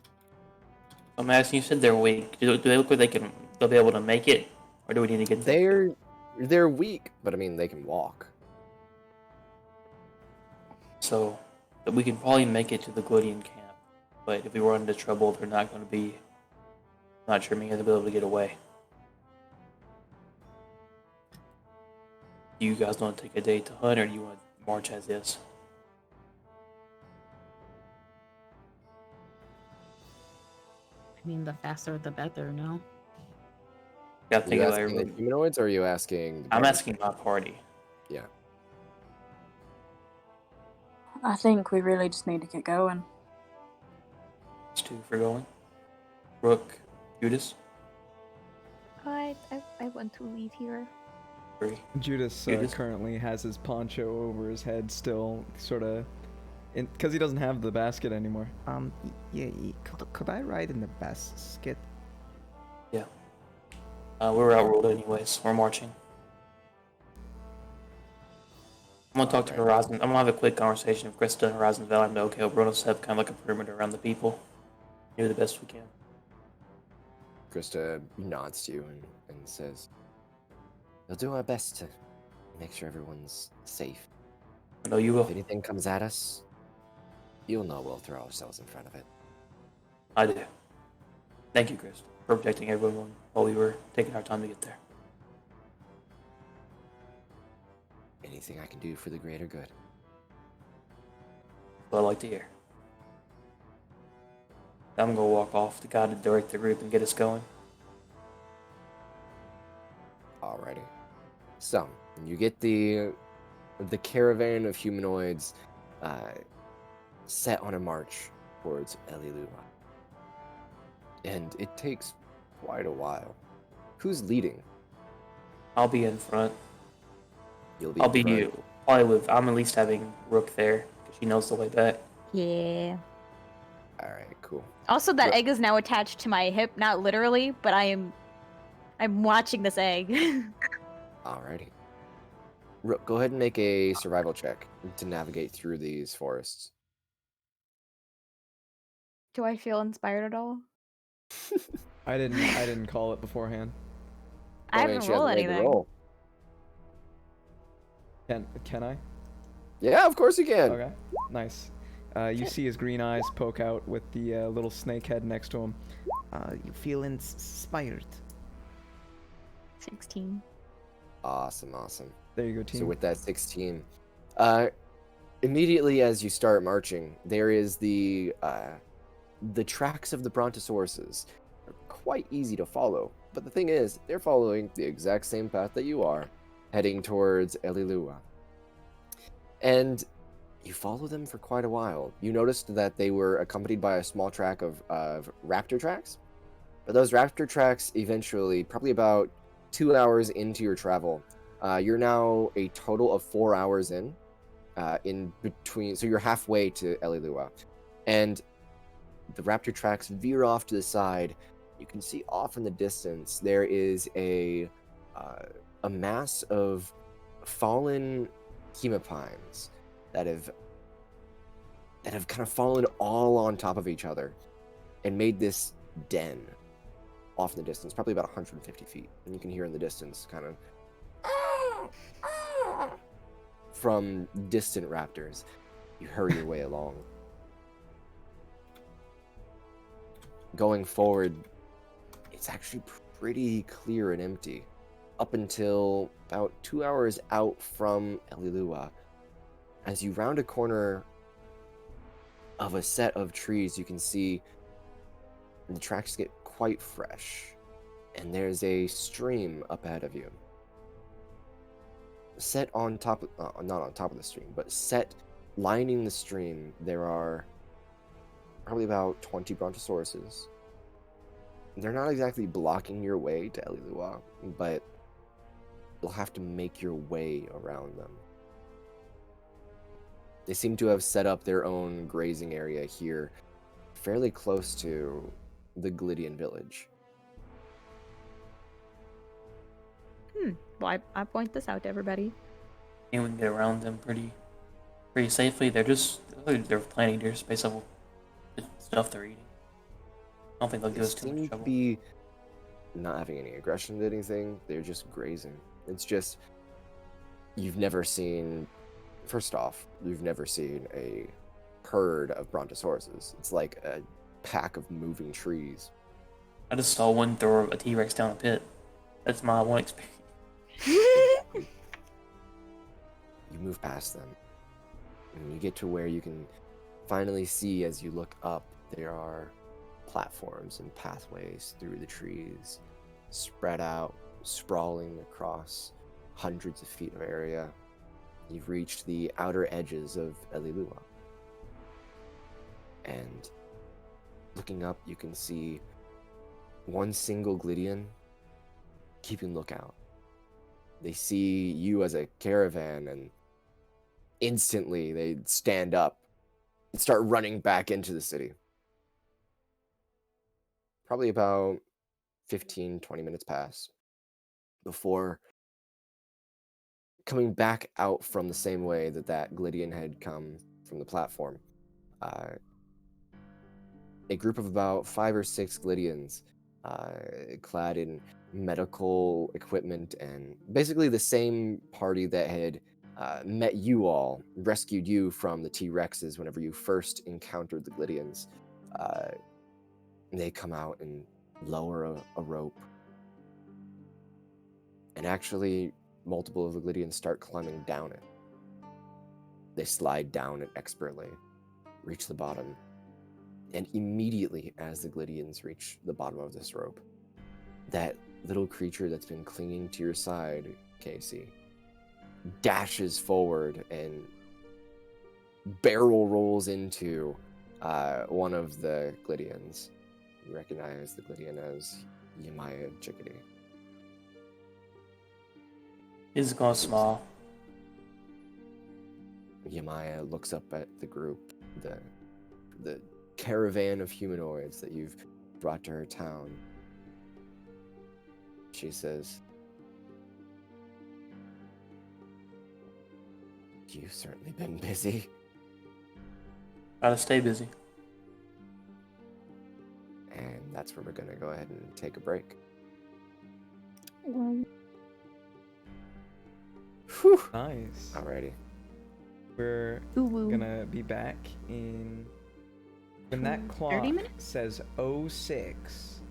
I'm asking. You said they're weak. Do they look like they'll be able to make it, or do we need to get? They're weak, but I mean they can walk. So, we can probably make it to the Glutean camp, but if we run into trouble, they're not going to be. I'm not sure maybe they'll be able to get away. Do you guys want to take a day to hunt, or do you want to march as is? I mean, the faster the better, no? Yeah, Are you asking the humanoids, or are you asking? I'm asking my party. Yeah. I think we really just need to get going. It's 2 for going. Rook, Judas. I want to leave here. 3. Judas currently has his poncho over his head still, sort of, because he doesn't have the basket anymore. Yeah, could I ride in the basket? Yeah. We were outruled anyways. We're marching. I'm gonna talk to Horizon. I'm gonna have a quick conversation with Krista and Horizon Valley. I'm okay. We're gonna set up kind of like a perimeter around the people. Do the best we can. Krista nods to you and says, "We'll do our best to make sure everyone's safe. I know you will. If anything comes at us, you'll know we'll throw ourselves in front of it." I do. Thank you, Chris, for protecting everyone while we were taking our time to get there. Anything I can do for the greater good. What I like to hear. I'm gonna walk off to God to direct the group and get us going. Alrighty. So, you get the caravan of humanoids set on a march towards Elilua. And it takes quite a while. Who's leading? I'll be in front. I'll be you. Probably with. I'm at least having Rook there because she knows the way back. Yeah. Alright, cool. Also, that egg is now attached to my hip, not literally, but I'm watching this egg. Alrighty. Go ahead and make a survival check to navigate through these forests. Do I feel inspired at all? I didn't call it beforehand. I haven't rolled anything. Can I? Yeah, of course you can. Okay, nice. You see his green eyes poke out with the little snake head next to him. You feel inspired. 16. Awesome. There you go, team. So with that 16, immediately as you start marching, there is the tracks of the brontosauruses are quite easy to follow. But the thing is, they're following the exact same path that you are, heading towards Elilua. And you follow them for quite a while. You noticed that they were accompanied by a small track of raptor tracks. But those raptor tracks eventually, probably about 2 hours into your travel, you're now a total of 4 hours in between, so you're halfway to Elilua. And the raptor tracks veer off to the side, you can see off in the distance there is a mass of fallen hemopines that have kind of fallen all on top of each other and made this den off in the distance, probably about 150 feet. And you can hear in the distance kind of from distant raptors. You hurry your way along. Going forward, it's actually pretty clear and empty up until about 2 hours out from Elilua. As you round a corner of a set of trees, you can see the tracks get quite fresh, and there's a stream up ahead of you. Set on top, not on top of the stream, but set lining the stream, there are probably about 20 brontosauruses. They're not exactly blocking your way to Elilua, but you'll have to make your way around them. They seem to have set up their own grazing area here, fairly close to the Glydian village. Well, I point this out to everybody. And we can get around them pretty safely. They're planting deer space of stuff they're eating. I don't think they'll give us too much Seem trouble. to be not having any aggression to anything. They're just grazing. It's just, you've never seen, first off, you've never seen a herd of brontosauruses. It's like a pack of moving trees. I just saw one throw a T-Rex down a pit. That's my one experience. You move past them, and you get to where you can finally see, as you look up, there are platforms and pathways through the trees, spread out, sprawling across hundreds of feet of area. You've reached the outer edges of Elilua. And looking up, you can see one single Glydian keeping lookout. They see you as a caravan, and instantly they stand up and start running back into the city. Probably about 15, 20 minutes pass before coming back out from the same way that Glydian had come from the platform. A group of about 5 or 6 Glydians, clad in medical equipment, and basically the same party that had met you all, rescued you from the T-Rexes whenever you first encountered the Glydians. They come out and lower a rope. And actually, multiple of the Glydians start climbing down it. They slide down it expertly, reach the bottom, and immediately as the Glydians reach the bottom of this rope, that little creature that's been clinging to your side, Casey, dashes forward and barrel rolls into one of the Glydians. You recognize the Glydian as Yamaya Chickadee. He's gonna smile. Yamaya looks up at the group, the caravan of humanoids that you've brought to her town. She says, "You've certainly been busy." Gotta stay busy. And that's where we're gonna go ahead and take a break. Whew. Nice. Alrighty. We're Ooh. gonna be back in when that clock 30 minutes? says 06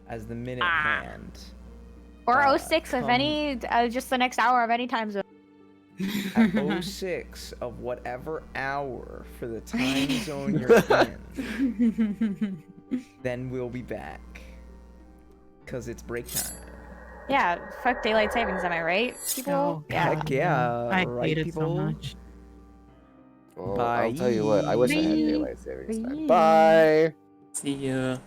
as the minute hand. Or Uh, 06 of come- any, just the next hour of any time zone. At 06 of whatever hour for the time zone you're in, then we'll be back. Cause it's break time. Yeah, fuck daylight savings, am I right, people? Oh, Yeah. Heck yeah, I right, hate it people? so much. Well, I'll tell you what, I wish I had Bye. daylight savings time. Bye. Bye! See ya.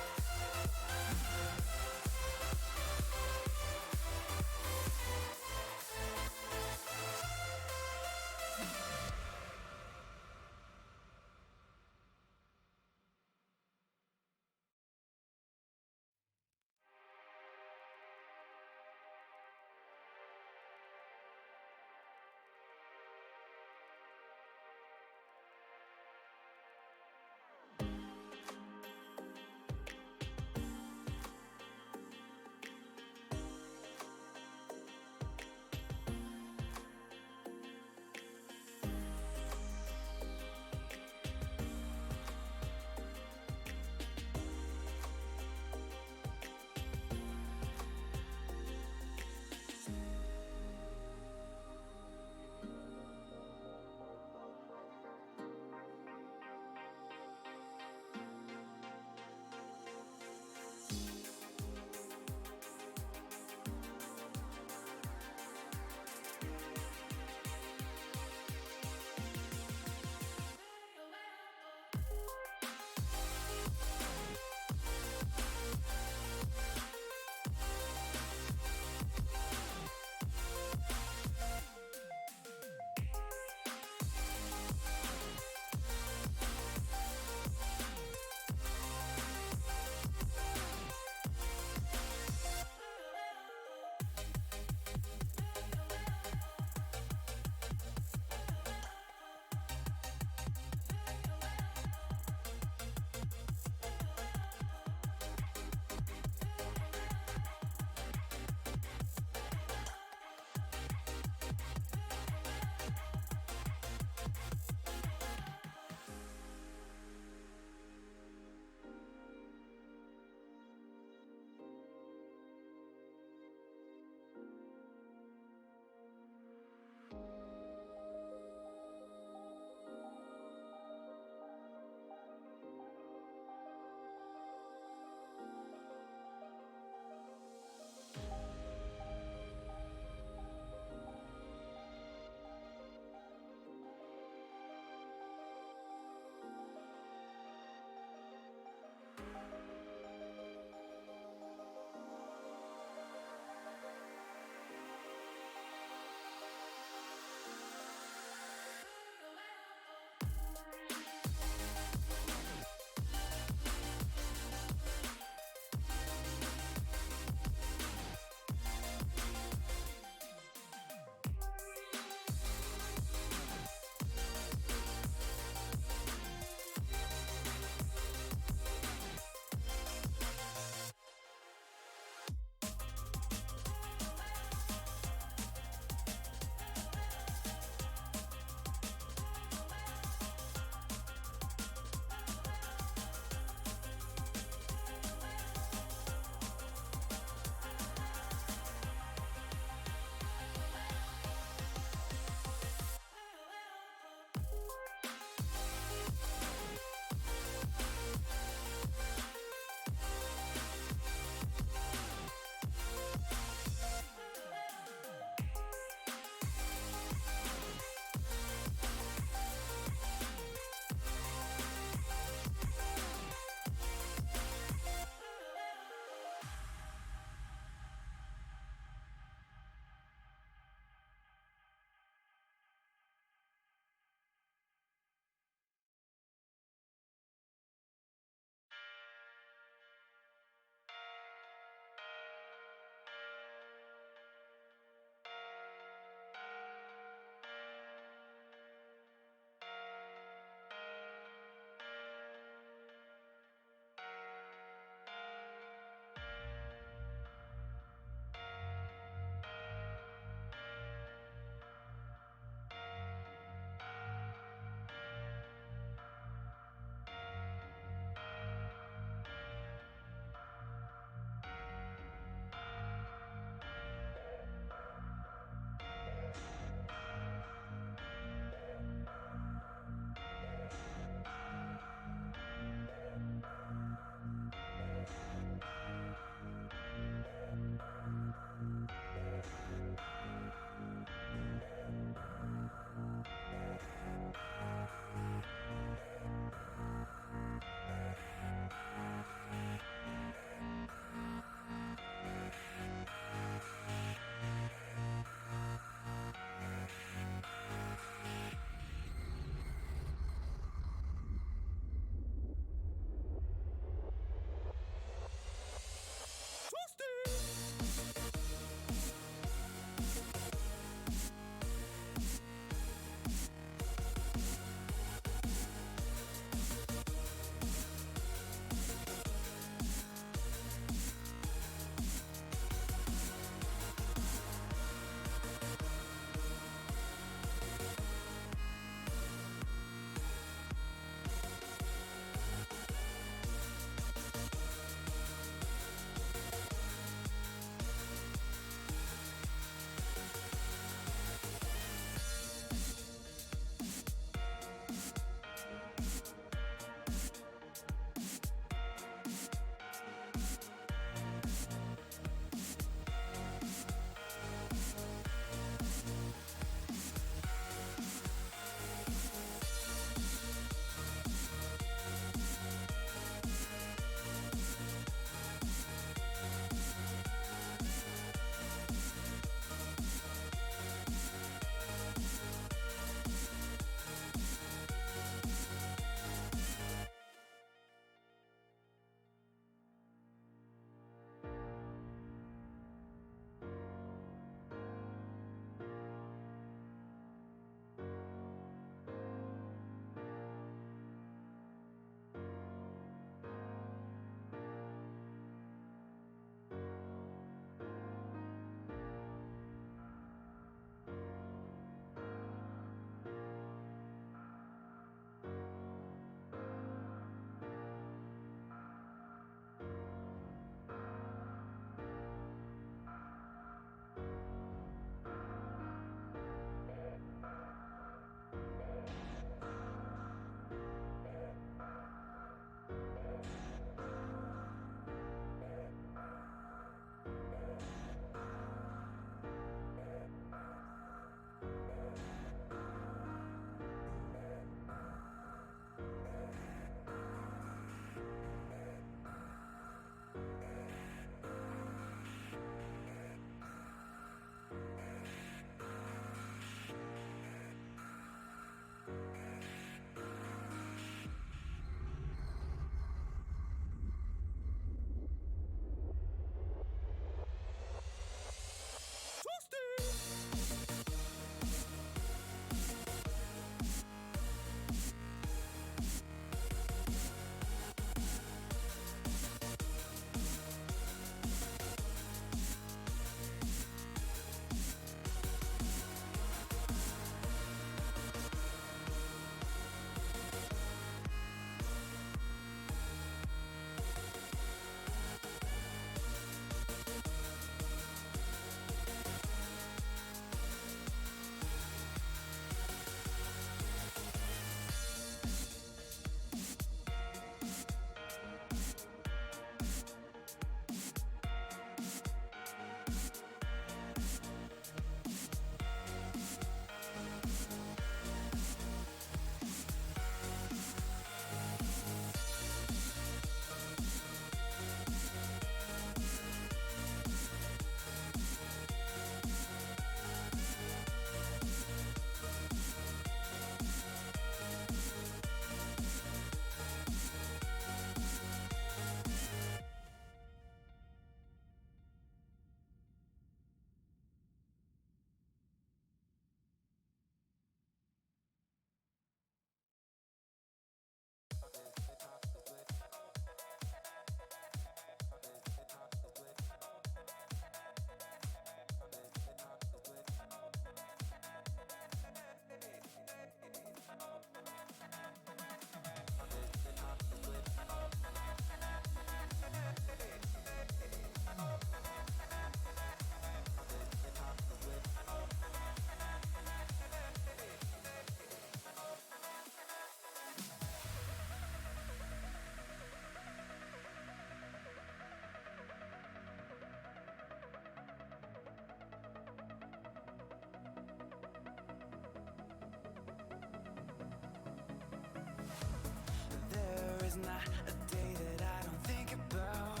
There's not a day that I don't think about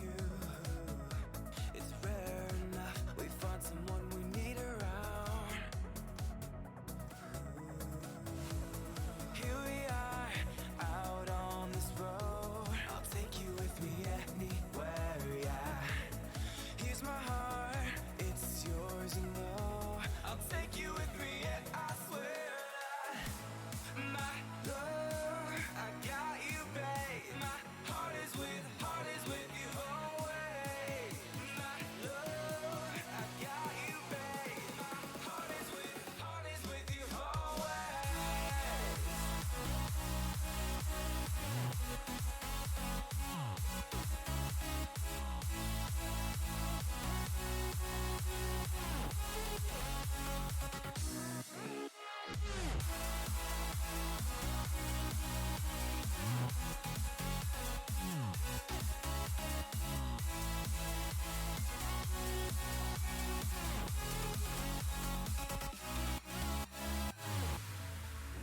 you. It's rare enough we find someone we need around. Here we are, out on this road. I'll take you with me anywhere, yeah. Here's my heart, it's yours, you know. I'll take you with me, and I swear that my love, I got you, babe. My heart is with you always. My love, I got you, babe. My heart is with you always.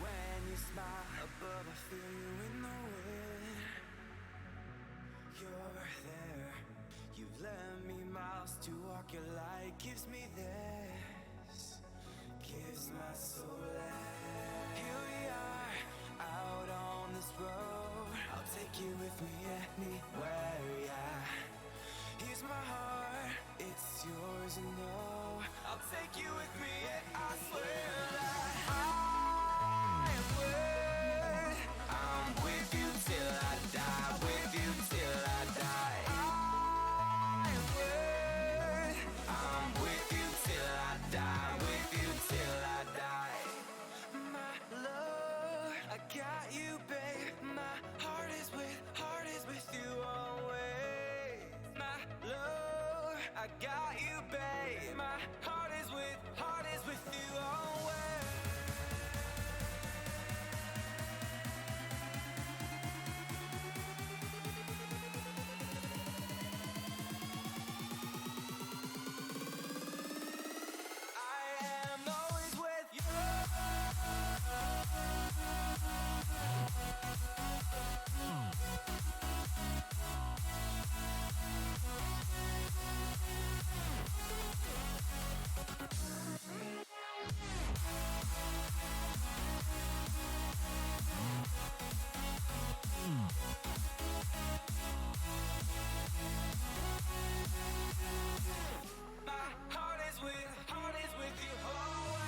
When you smile above, I feel you in the wind. You're there. You've led me miles to walk. Your light gives me this, gives my soul life. Here we are, out on this road. I'll take you with me anywhere, yeah. Here's my heart, it's yours, you know. I'll take you with me, and I swear that I'm with you till I die, with you till I die. I'm with you till I die, with you till I die. My love, I got you, babe. My heart is with you always. My love, I got you, babe. My heart is with you always. I am always with you. My heart is with you always.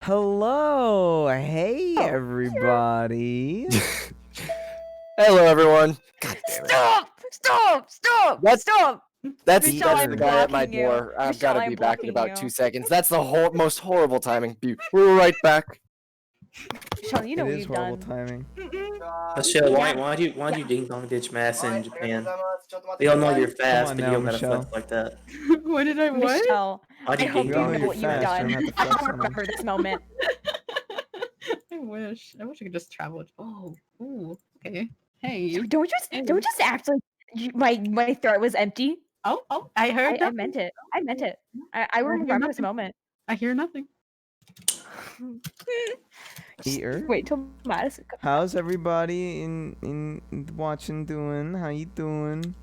Hello. Hey, Oh, everybody. Hello, everyone. God damn it. Stop! That's- Stop! That's Michelle, the I'm guy at my blocking you. door. I've Michelle, got to I'm be back in blocking about you. 2 seconds. That's the most horrible timing. We're right back. Michelle, you know It what is you've horrible done. timing. Michelle, Yeah. why'd you ding dong ditch Mass in Japan? We all know you're fast, on but now, you don't gotta Michelle. flex like that. What did I what? Michelle, Why'd I you hope ding you We all know know dong you're what ditch you've fast. Mass? You done. don't have to I flex don't on me. remember this moment. I wish I could just travel. Oh, ooh, okay. Hey. Don't just act like my throat was empty. Oh, I heard I nothing. meant it. I meant it. I hear remember this nothing. moment. I hear nothing. Just Eater. wait till Madison comes. How's everybody in watching doing? How you doing?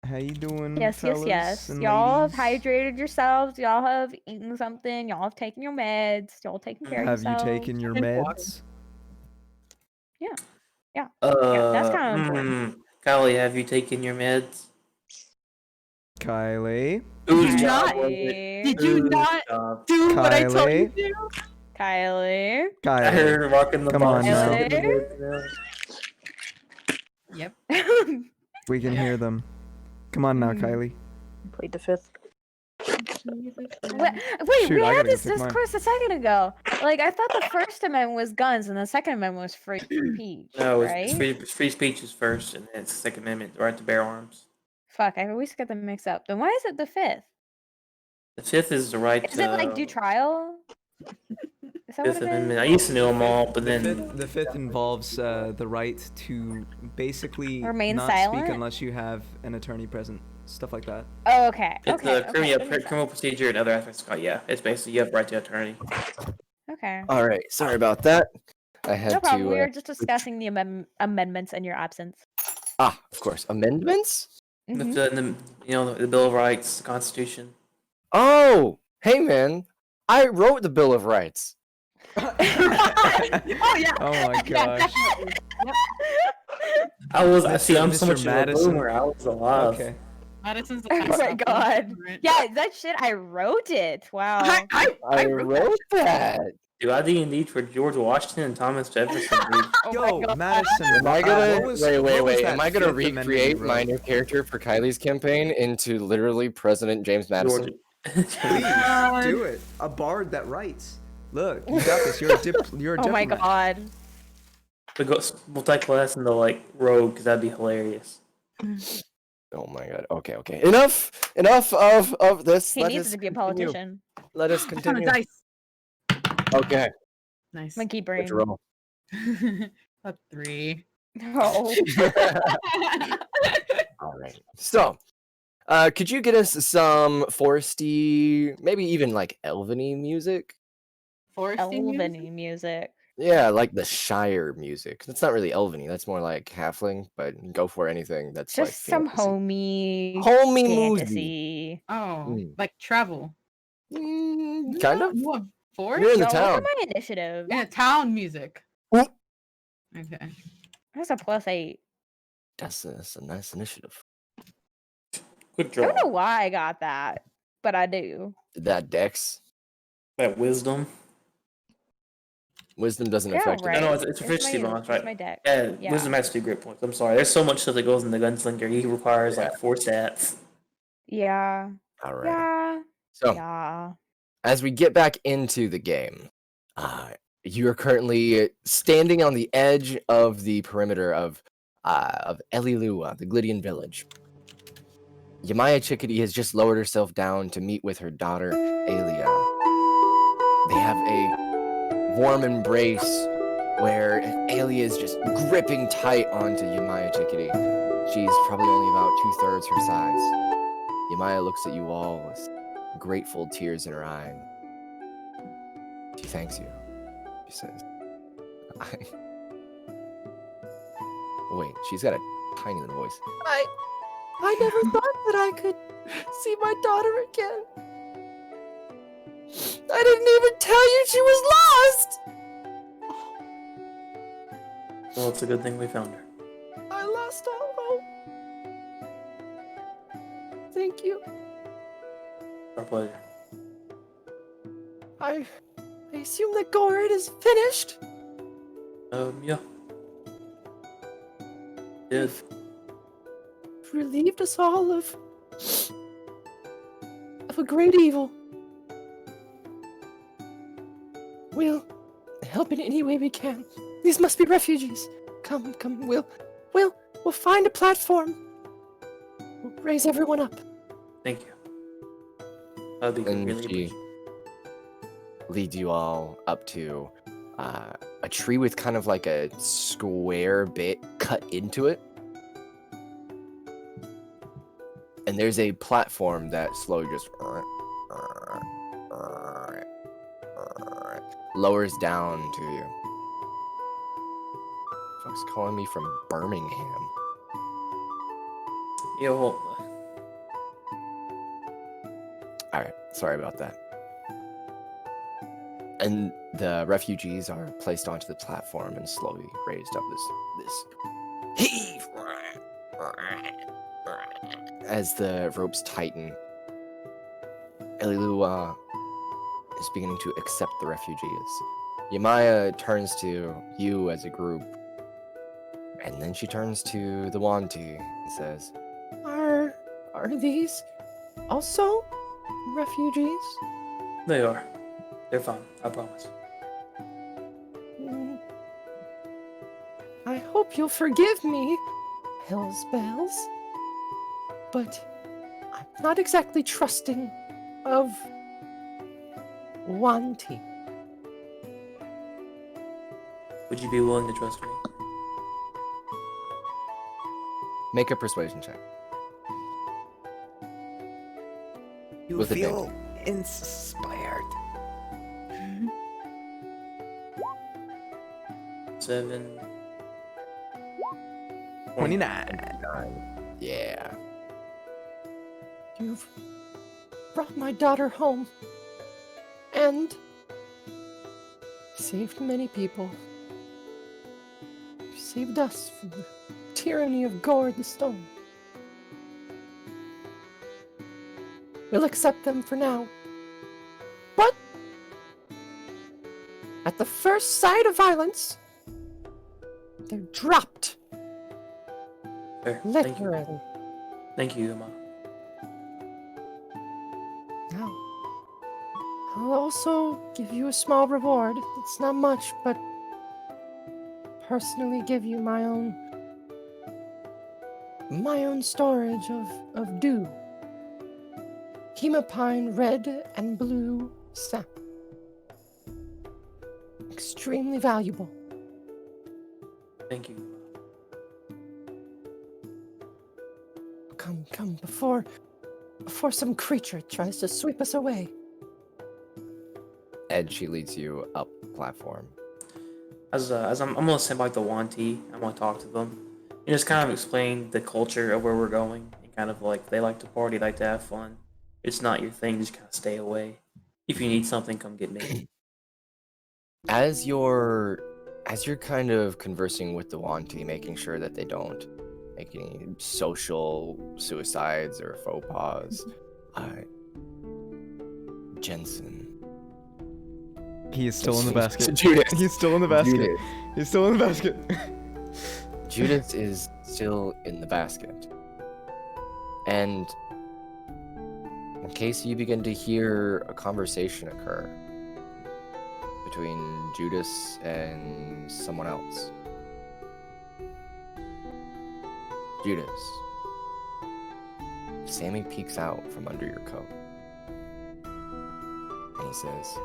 How you doing, Yes. fellas and Y'all have ladies? hydrated yourselves. Y'all have eaten something. Y'all have taken your meds. Y'all taking care of Have you yourselves. taken your Drink water. meds? Yeah, that's kind of important. Kylie, have you taken your meds? Kylie. Whose you job not? was it? Did you Whose not job? do what I told you Kylie. to? Kylie. I Kylie. heard her rocking the Come ball. on She's now. taking the meds now. Yep. We can hear them. Come on now, Mm. Kylie. Played the fifth. Wait, Shoot, we I had gotta go this take mine. discourse a second ago. Like, I thought the First Amendment was guns and the Second Amendment was free speech, No, right? free speech is first, and then it's the Second Amendment, right to bear arms. Fuck, I always get them mixed up. Then why is it the Fifth? The fifth is the right Is it like due trial? Is that Fifth what it Amendment. I is? used to know them all, but The then fifth involves the right to basically Remain not silent? speak unless you have an attorney present. Stuff like that. Oh, okay. it's Okay. the criminal, that makes criminal procedure and other aspects. Yeah, it's basically you have right to attorney. sense. Okay. All right. Sorry about that. I had No problem. We to. were just discussing the amendments in your absence. Of course. Amendments? Mhm. The Bill of Rights, the Constitution. Oh, hey, man. I wrote the Bill of Rights. Oh yeah. Oh my gosh. I was. Mr. I'm so Mr. much of a Madison. boomer. I was alive. Okay. Madison's the Oh tax my officer, god. right? Yeah, that shit. I wrote it. Wow. I wrote that. Dude, I D&D for George Washington and Thomas Jefferson, dude. Oh my Yo, God. Madison. Am I gonna what was wait? that Am I gonna Fifth Amendment you recreate wrote? my new character for Kylie's campaign into literally President James Madison? Please do it. A bard that writes. Look, you got this. You're a Oh my diplomat. god. But go multi-class into like rogue, because that'd be hilarious. Oh my god. Okay. Enough of this. He needs to be a politician. Let us I found a continue. dice. Okay. Nice. Monkey Let's brain. roll. A 3. No. All right. So, could you get us some foresty, maybe even like elven-y music? Foresty music? Elven music. Yeah, like the Shire music. That's not really elven-y. That's more like halfling, but go for anything that's like Just some fantasy. homey music. fantasy. Oh, Mm. like travel. Kind of. You want forest? You're in the Yo, look town. at my initiative. Yeah, town music. Ooh. Okay. That's a +8. That's a nice initiative. Good I draw. don't know why I got that, but I do. Did that dex? That wisdom. Wisdom doesn't Yeah, affect right. it. No, it's a proficiency bonus, It's right? my deck. Yeah, Yeah. wisdom has 2 great points. I'm sorry. There's so much stuff that goes in the gunslinger. He requires like 4 stats. Yeah. All right. Yeah. So, Yeah. as we get back into the game, you are currently standing on the edge of the perimeter of Elilua, the Glydian village. Yamaya Chickadee has just lowered herself down to meet with her daughter, Aelia. They have a warm embrace where Aelia is just gripping tight onto Yamaya Chickadee. She's probably only about 2/3 her size. Yamaya looks at you all with grateful tears in her eyes. She thanks you. She says, Wait, she's got a tiny little voice. I never thought that I could see my daughter again. I didn't even tell you she was lost! Well, it's a good thing we found her. I lost all hope. Thank you. Our pleasure. I I assume the gourd is finished. Yeah. Did. Relieved us all of a great evil. We'll help in any way we can. These must be refugees. Come, we'll find a platform. We'll raise everyone up. Thank you. That'd be good. And Really she appreciate leads you all up to a tree with kind of like a square bit cut into it. And there's a platform that slowly just lowers down to you. Folks calling me from Birmingham. Yo, hold. Alright, sorry about that. And the refugees are placed onto the platform and slowly raised up this heave. As the ropes tighten, Elilu is beginning to accept the refugees. Yamaya turns to you as a group, and then she turns to the Wanti and says, Are these also refugees? They are. They're fine. I promise. I hope you'll forgive me, Hell's Bells, but I'm not exactly trusting of Wanti. Would you be willing to trust me? Make a persuasion check. You With feel inspired. 7. 29. Yeah. You've brought my daughter home and saved many people. You saved us from the tyranny of Gord the Stone. We'll accept them for now. But at the first sight of violence, they're dropped. Fair. Thank you. Literally. Thank you, Emma. Now, I'll also give you a small reward. It's not much, but personally give you my own storage of dew. Hemopine red and blue sap. Extremely valuable. Thank you. Come, before some creature tries to sweep us away. Ed, she leads you up the platform. As I'm gonna send back the Wanti. I'm gonna talk to them and just kind of explain the culture of where we're going and kind of like they like to party, like to have fun. It's not your thing. Just kind of stay away. If you need something, come get me. As you're kind of conversing with the Wanti, making sure that they don't make any social suicides or faux pas, Jensen. He is still in the basket. Judas. He's still in the basket. Judas. He's still in the basket. Judas is still in the basket. And in case you begin to hear a conversation occur between Judas and someone else. Judas. Sammy peeks out from under your coat. And he says,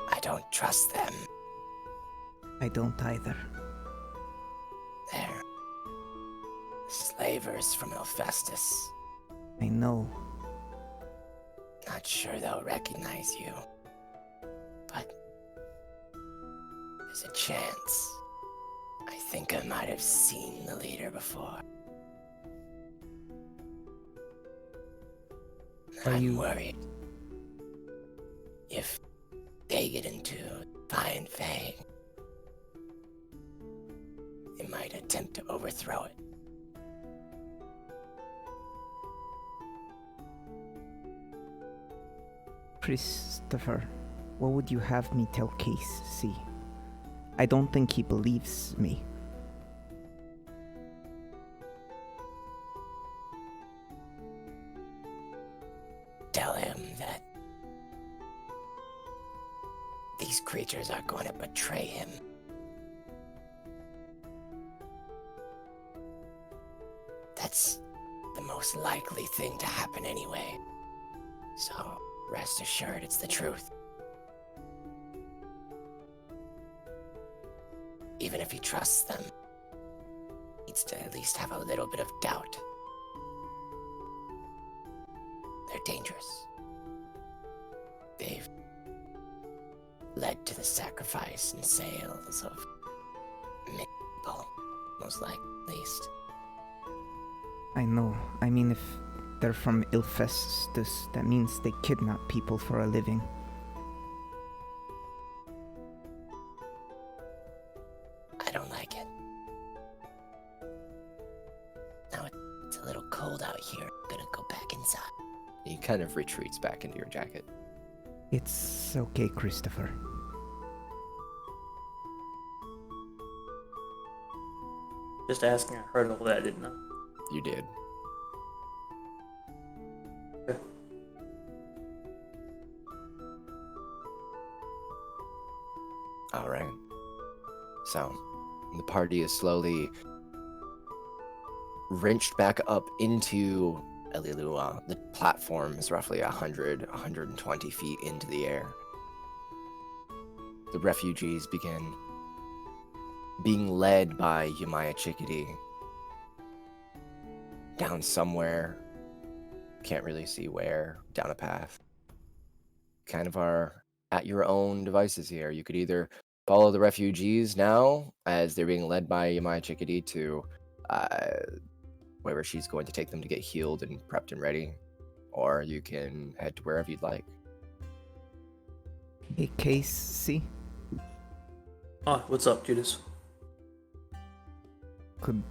I don't trust them. I don't either. They're slavers from Hephaestus. I know. Not sure they'll recognize you. But there's a chance. I think I might have seen the leader before. I'm worried. If they get into Fine Fang, they might attempt to overthrow it. Christopher, what would you have me tell Casey? I don't think he believes me. Tell him that these creatures are going to betray him. That's the most likely thing to happen anyway. So, rest assured it's the truth. Even if he trusts them, he needs to at least have a little bit of doubt. They're dangerous. They've led to the sacrifice and sales of many people, most likely at least. I know. I mean, if they're from Ilfestus, that means they kidnap people for a living. I don't like it. Now it's a little cold out here. I'm gonna go back inside. He kind of retreats back into your jacket. It's okay, Christopher. Just asking, I heard all that, didn't I? You did. Okay. All right. So, the party is slowly wrenched back up into Elilua. The platform is roughly 120 feet into the air. The refugees begin being led by Yamaya Chickadee down somewhere. Can't really see where. Down a path. Kind of are at your own devices here. You could either follow the refugees now as they're being led by Yamaya Chickadee to wherever she's going to take them to get healed and prepped and ready, or you can head to wherever you'd like. Hey, Casey, Ah, what's up, Judas? could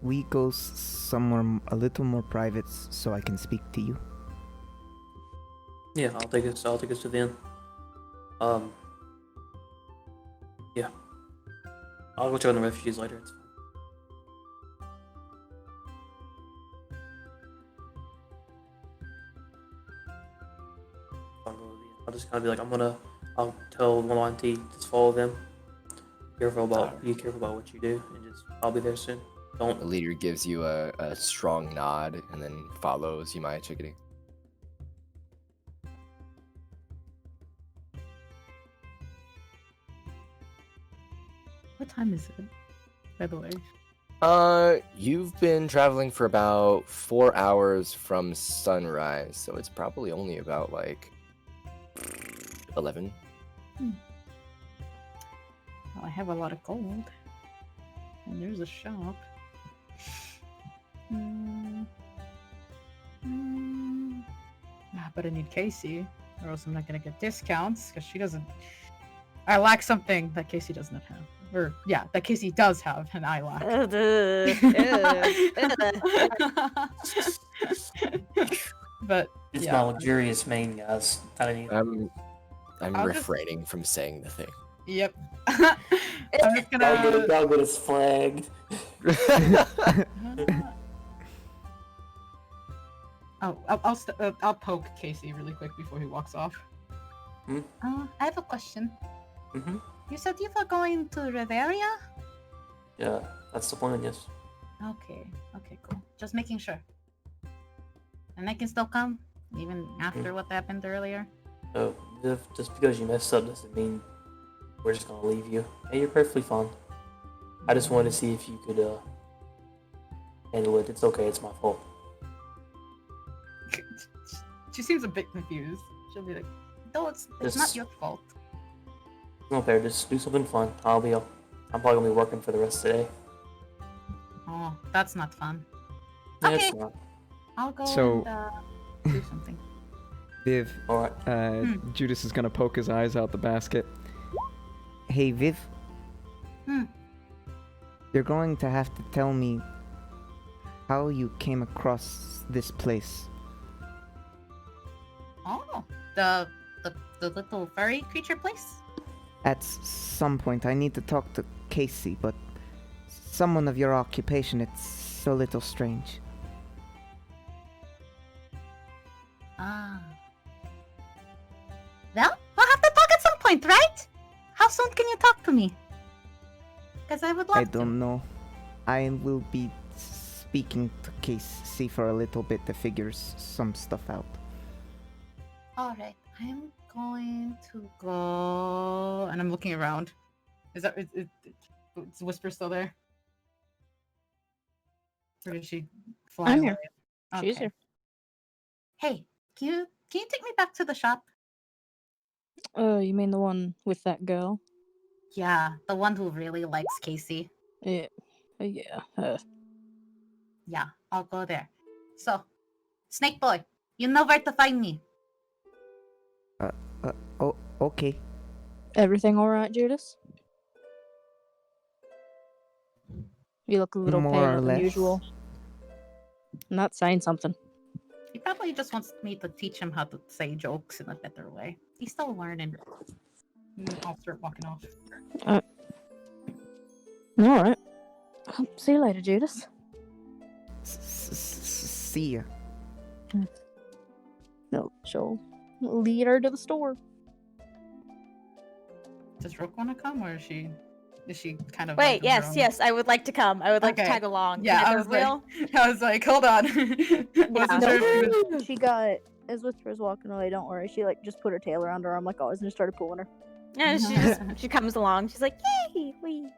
we go somewhere a little more private so I can speak to you? Yeah, I'll take us to the inn. Yeah. I'll go check on the refugees later. It's fine. I'll just kind of be like, I'll tell Melante, just follow them. Be careful about what you do, and I'll be there soon. The leader gives you a strong nod and then follows Yamaya Chickadee. What time is it, by the way? You've been traveling for about 4 hours from sunrise, so it's probably only about like 11. Well, I have a lot of gold. And there's a shop. But I need Casey, or else I'm not gonna get discounts, because she doesn't... I lack something that Casey does not have. Or, yeah, that Casey does have, and I lack. But, It's yeah. my luxurious main, guys. I need. I'm I'll just- refraining from saying the thing. Yep. I'm just gonna... I'll get us flagged. I'll poke Casey really quick before he walks off. I have a question. Mm-hmm. You said you were going to Riveria? Yeah, that's the plan, yes. Okay, cool. Just making sure. And I can still come, even after what happened earlier? So, just because you messed up doesn't mean we're just gonna leave you. Hey, you're perfectly fine. I just wanted to see if you could handle it. It's okay, it's my fault. She seems a bit confused. She'll be like, No, it's not your fault. No fair, just do something fun. I'm probably gonna be working for the rest of the day. Oh, that's not fun. Yeah, Okay. it's not. I'll go So- and do something. Viv, Alright. Judas is gonna poke his eyes out the basket. Hey, Viv. Hmm. You're going to have to tell me how you came across this place. Oh, the the little furry creature place? At some point, I need to talk to Casey, but someone of your occupation, it's a little strange. Ah. Well, we'll have to talk at some point, right? How soon can you talk to me? Because I would love I to. don't know. I will be speaking to Casey for a little bit to figure some stuff out. Alright, I'm going to Go. And I'm looking around. Is is Whisper still there? Or did she fly I'm away? here. She's Okay. here. Hey, can you take me back to the shop? Oh, you mean the one with that girl? Yeah, the one who really likes Casey. Yeah. Yeah. Yeah, I'll go there. So, Snake Boy, you know where to find me. Oh, okay. Everything all right, Judas? You look a little More or paler than less. usual. I'm not saying something. He probably just wants me to teach him how to say jokes in a better way. He's still learning. I'll start walking off. All right. See you later, Judas. See ya. No, she'll lead her to the store. Does Rook want to come, or is she kind of Wait, like, on her yes, own? yes, I would like to come. I would like to Okay. tag along. Yeah, Can I I third was like- wheel? I was like, hold on. Wasn't sure if she was. She got, as Whisper's walking away, don't worry. She like just put her tail around her arm like always and just started pulling her. Yeah, she comes along. She's like, yay, we.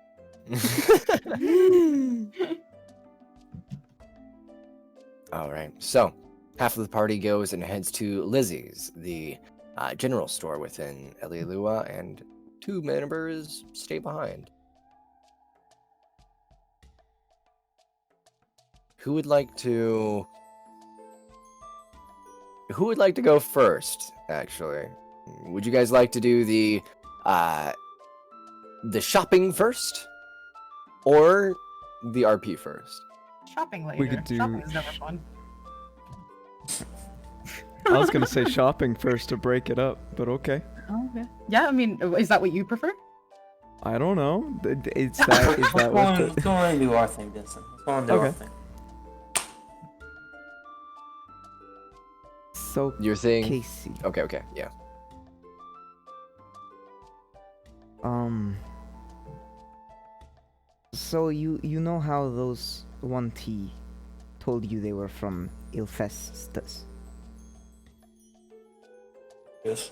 All right. So, half of the party goes and heads to Lizzie's, the general store within Elialua, and 2 members stay behind. Who would like to go first, actually? Would you guys like to do the shopping first or the RP first? Shopping later. We could do- Shopping is never fun. I was gonna say shopping first to break it up, but okay. Oh, okay. Yeah, I mean, is that what you prefer? I don't know. Is that Let's what go on and do our thing, Vincent. Let's go on and do our Okay. thing. So Your thing? Casey. Okay, yeah. So you know how those 1T told you they were from Ilfestus? Yes.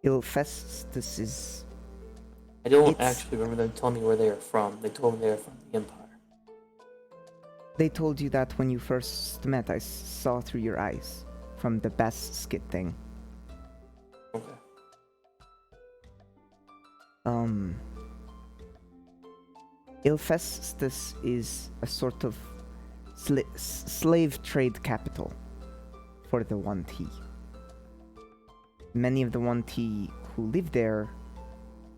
Ilfestus is I don't It's- actually remember them telling me where they are from. They told me they are from the Empire. They told you that when you first met. I saw through your eyes from the best skit thing. Okay. Ilfestus is a sort of slave trade capital for the 1T. Many of the 1T who live there,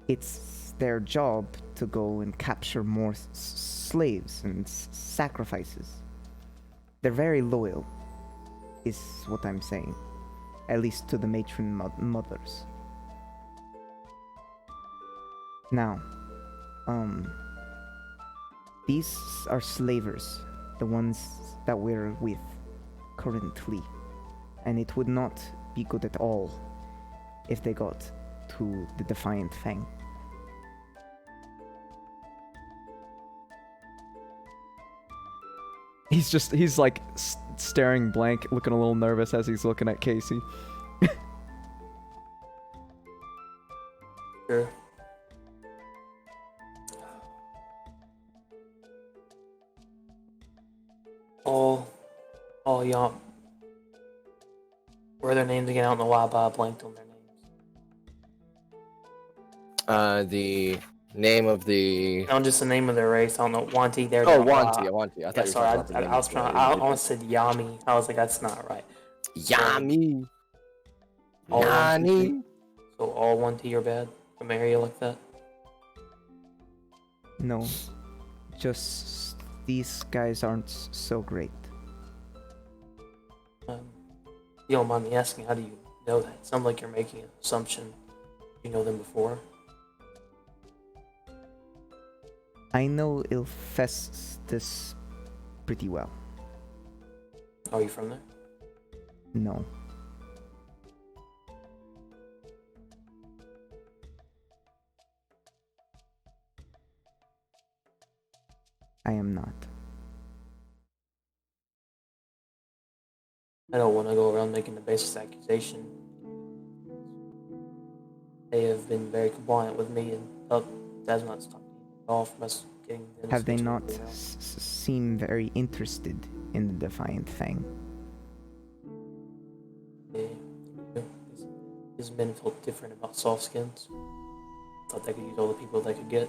it's their job to go and capture more slaves and sacrifices. They're very loyal, is what I'm saying. At least to the matron mothers. Now, these are slavers, the ones that we're with currently. And it would not be good at all if they got to the Defiant Fang. He's like staring blank, looking a little nervous as he's looking at Casey. Sure. All y'all. What are their names again? I don't know why I blanked on their names. The name of the... No, just the name of their race. I don't know. Wanti. They're Oh, down Wanti, by- Wanti. I Yeah, thought you were sorry. talking about the name I was of trying. the I individual. almost said Yami. I was like, that's not right. Yami. All one, two, Nani. three. So all 1T are bad. From area like that. No, just these guys aren't so great. You don't mind me asking, how do you know that. It sounds like you're making an assumption. You know them before. I know Ilfestus pretty well. Are you from there? No. I am not. I don't want to go around making the baseless accusation. They have been very compliant with me, and that's not stopping at all from us getting them. Have they not seem very interested in the Defiant Fang? These men felt different about soft skins. Thought they could use all the people they could get.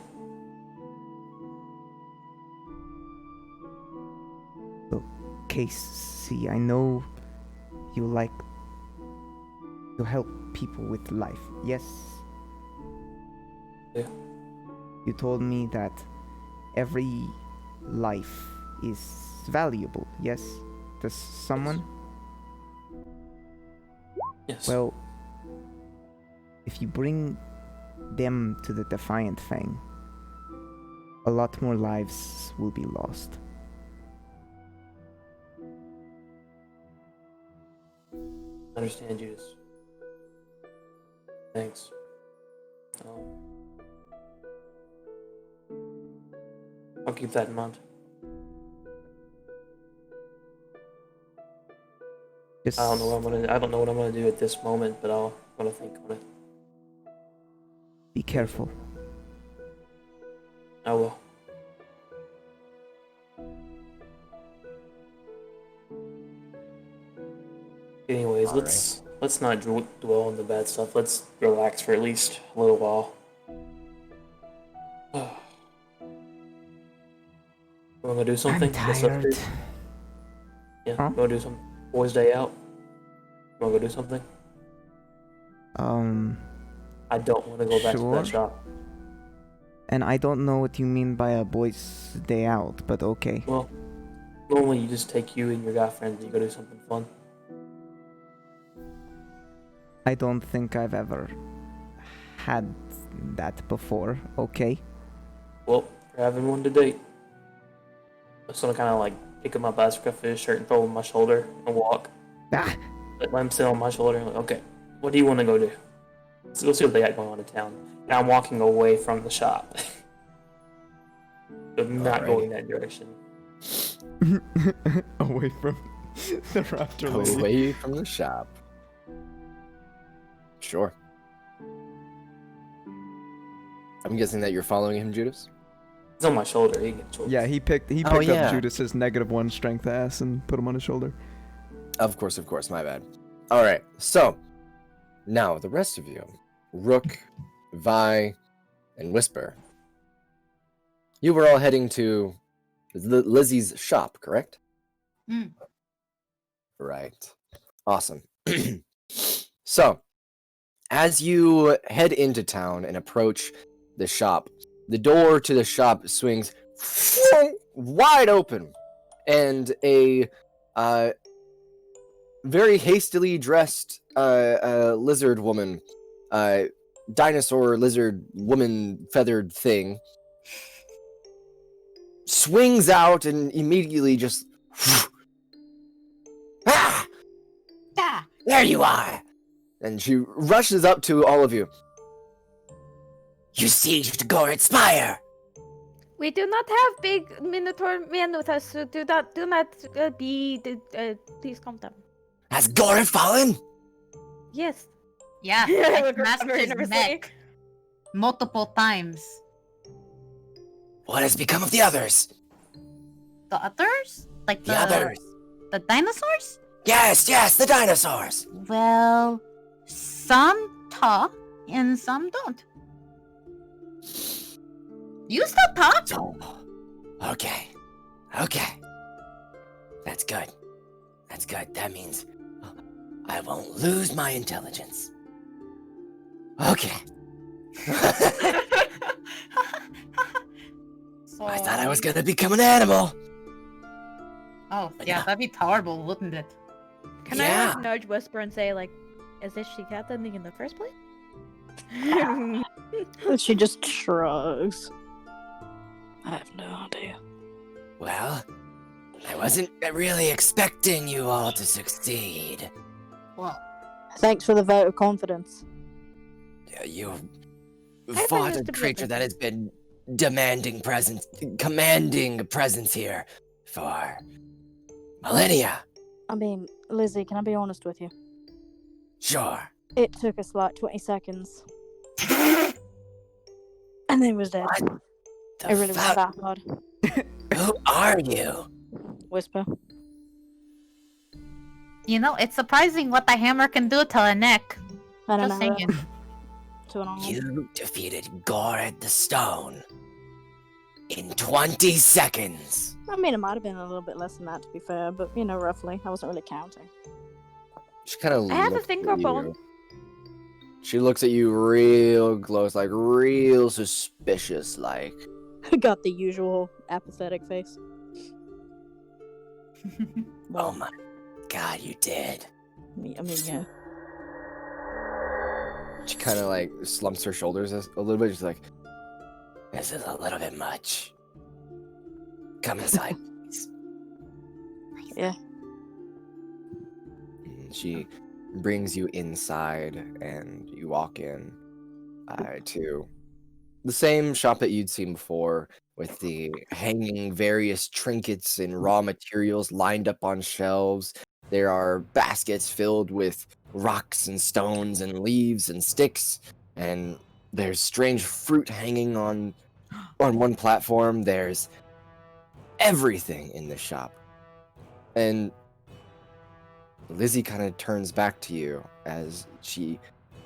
Casey, I know you like to help people with life, yes? Yeah. You told me that every life is valuable, yes? To someone? Yes. Well, if you bring them to the Defiant Fang, a lot more lives will be lost. I understand, Judas. Thanks. I'll keep that in mind. Just I don't know what I'm gonna do at this moment, but I'm gonna think on it. be careful. I will. Anyways, let's not dwell on the bad stuff. Let's relax for at least a little while. Wanna go do something? I'm tired. Yeah, Huh? wanna do some boys' day out? Wanna go do something? I don't want to go back to that Sure. shop. And I don't know what you mean by a boys' day out, but okay. Well, normally you just take you and your guy friends and you go do something fun. I don't think I've ever had that before, okay? Well, you're having one today. I'm just gonna kind of like pick him up by the scruff of his shirt and throw him on my shoulder and walk. Ah! Let him sit on my shoulder and like, okay, what do you want to go do? Let's go see what they got going on in town. And I'm walking away from the shop. I'm not going that direction. Away from the raptor lady. Away from the shop. Sure. I'm guessing that you're following him, Judas? He's on my shoulder. He can choice. Yeah, he picked Oh, yeah. up Judas's -1 strength ass and put him on his shoulder. Of course, my bad. Alright, so now the rest of you, Rook, Vi, and Whisper. You were all heading to Lizzie's shop, correct? Mm. Right. Awesome. So, as you head into town and approach the shop, the door to the shop swings wide open, and a very hastily dressed lizard woman, dinosaur lizard woman feathered thing, swings out and immediately just Ah! Ah! There you are! and she rushes up to all of you. You sieged Goret Spire! We do not have big Minotaur men with us, so do not please calm down. Has Goret fallen? Yes. Yeah, I I look smashed very his nervously. neck multiple times. What has become of the others? The others? Like The others? the dinosaurs? Yes, the dinosaurs! Well, some talk and some don't. You still talk? Oh, okay. That's good. That means I won't lose my intelligence. Okay. So, I thought I was gonna become an animal. Oh, yeah, that'd be horrible, wouldn't it? Can I Yeah. like nudge Whisper and say like, As if she got that thing in the first place? She just shrugs. I have no idea. Well, I wasn't really expecting you all to succeed. Well, Thanks for the vote of confidence. You I fought used a to be a creature that has been commanding presence here for millennia. I mean, Lizzie, can I be honest with you? Sure. It took us like 20 seconds. And then he was dead. The It really was fuck? that hard. Who are you? Whisper. you know, it's surprising what the hammer can do to a neck. I don't Just know. saying. To an arm. You defeated Gored the Stone in 20 seconds. I mean, it might have been a little bit less than that, to be fair, but, you know, roughly. I wasn't really counting. She kind of I have a looks finger at you. bone. She looks at you real close, like real suspicious, like. Got the usual apathetic face. Oh my god, you did. I mean, yeah. She kind of like slumps her shoulders a little bit, just like, This is a little bit much. Come inside, please. Yeah. and she brings you inside, and you walk in to the same shop that you'd seen before, with the hanging various trinkets and raw materials lined up on shelves. There are baskets filled with rocks and stones and leaves and sticks, and there's strange fruit hanging on one platform. There's everything in the shop. And Lizzie kind of turns back to you as she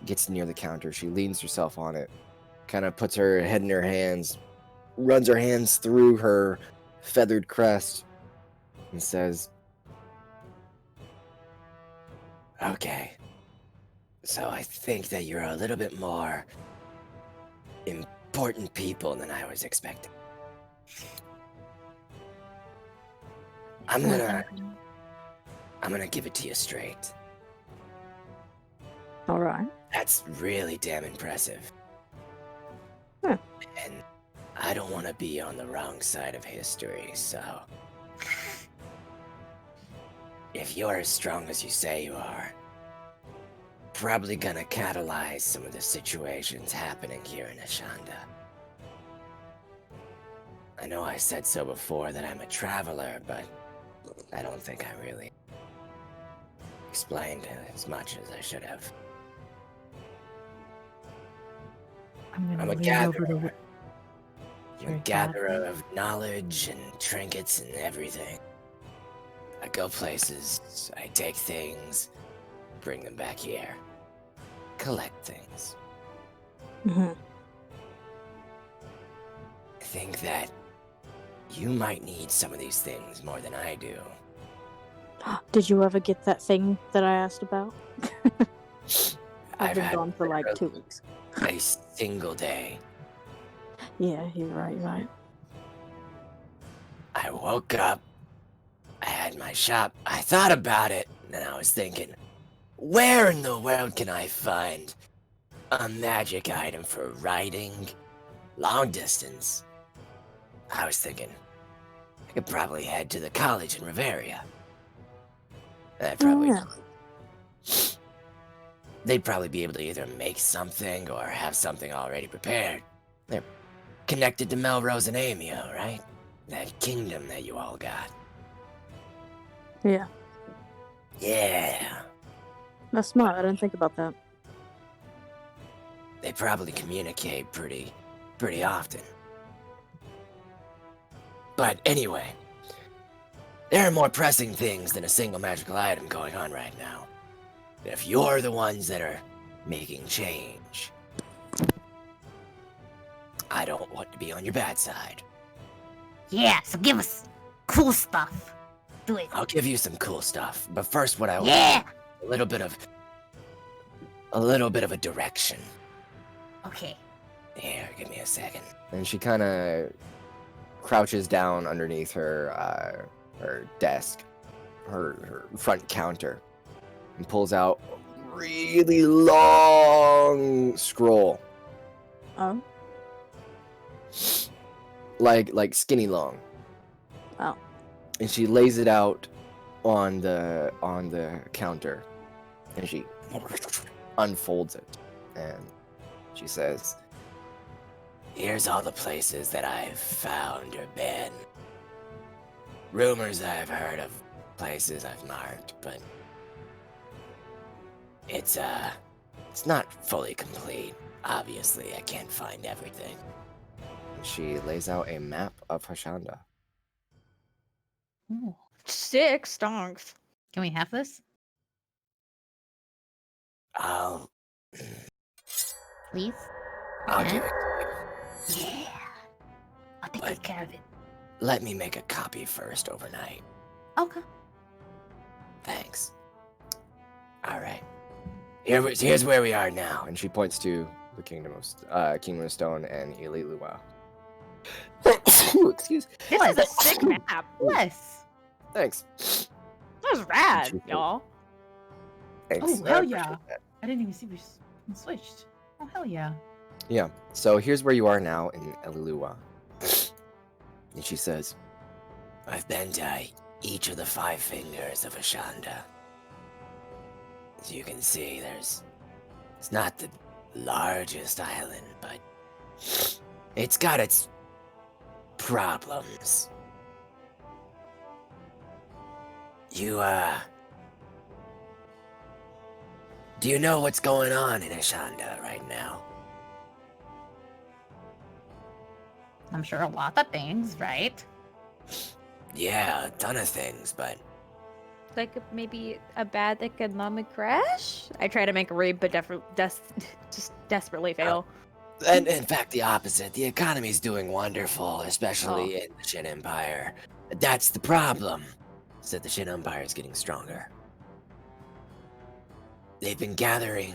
gets near the counter. She leans herself on it, kind of puts her head in her hands, runs her hands through her feathered crest, and says, Okay. So I think that you're a little bit more important people than I was expecting. I'm gonna give it to you straight. Alright. That's really damn impressive. Huh. And I don't want to be on the wrong side of history, so if you're as strong as you say you are, probably gonna catalyze some of the situations happening here in Ashanda. I know I said so before that I'm a traveler, but I don't think I really explained as much as I should have. I'm a gatherer. You're a gatherer of knowledge and trinkets and everything. I go places, I take things, bring them back here. Collect things. Mm-hmm. I think that you might need some of these things more than I do. Did you ever get that thing that I asked about? I've I've been had gone for like 2 weeks. a single day. Yeah, you're right. I woke up, I had my shop, I thought about it, and I was thinking, where in the world can I find a magic item for riding long distance? I was thinking, I could probably head to the college in Riveria. They'd probably be able to either make something or have something already prepared. They're connected to Melrose and Amio, right? That kingdom that you all got. Yeah. Yeah. That's smart. I didn't think about that. They probably communicate pretty often. But anyway, there are more pressing things than a single magical item going on right now. And if you're the ones that are making change, I don't want to be on your bad side. Yeah, so give us cool stuff. Do it. I'll give you some cool stuff, but first what I want Yeah. a little bit of a direction. Okay. Here, give me a second. and she kind of crouches down underneath her desk, her front counter, and pulls out really long scroll. Oh. Like skinny long. Oh. And she lays it out on the counter. And she unfolds it. And she says, Here's all the places that I've found or been. Rumors I've heard of, places I've marked, but it's not fully complete. Obviously, I can't find everything. she lays out a map of Hashanda. Ooh. 6 stonks. Can we have this? I'll Please? give it to you. Yeah. I'll take good care of it. Let me make a copy first overnight. Okay. Thanks. All right. Here's where we are now. And she points to the Kingdom of Stone and Ililua. Excuse. This is a sick map. Bless. Thanks. That was rad, Appreciate it. y'all. Thanks. Oh, I hell appreciate yeah. that. I didn't even see we switched. Oh, hell yeah. Yeah. So here's where you are now in Ililua. And she says, I've been to each of the 5 fingers of Ashanda. As you can see, it's not the largest island, but it's got its problems. You, do you know what's going on in Ashanda right now? I'm sure a lot of things, right? Yeah, a ton of things, but Like maybe a bad economic crash? I try to make a read, but just desperately fail. and in fact, the opposite. The economy's doing wonderful, especially in the Shin Empire. That's the problem, is that the Shin Empire is getting stronger. They've been gathering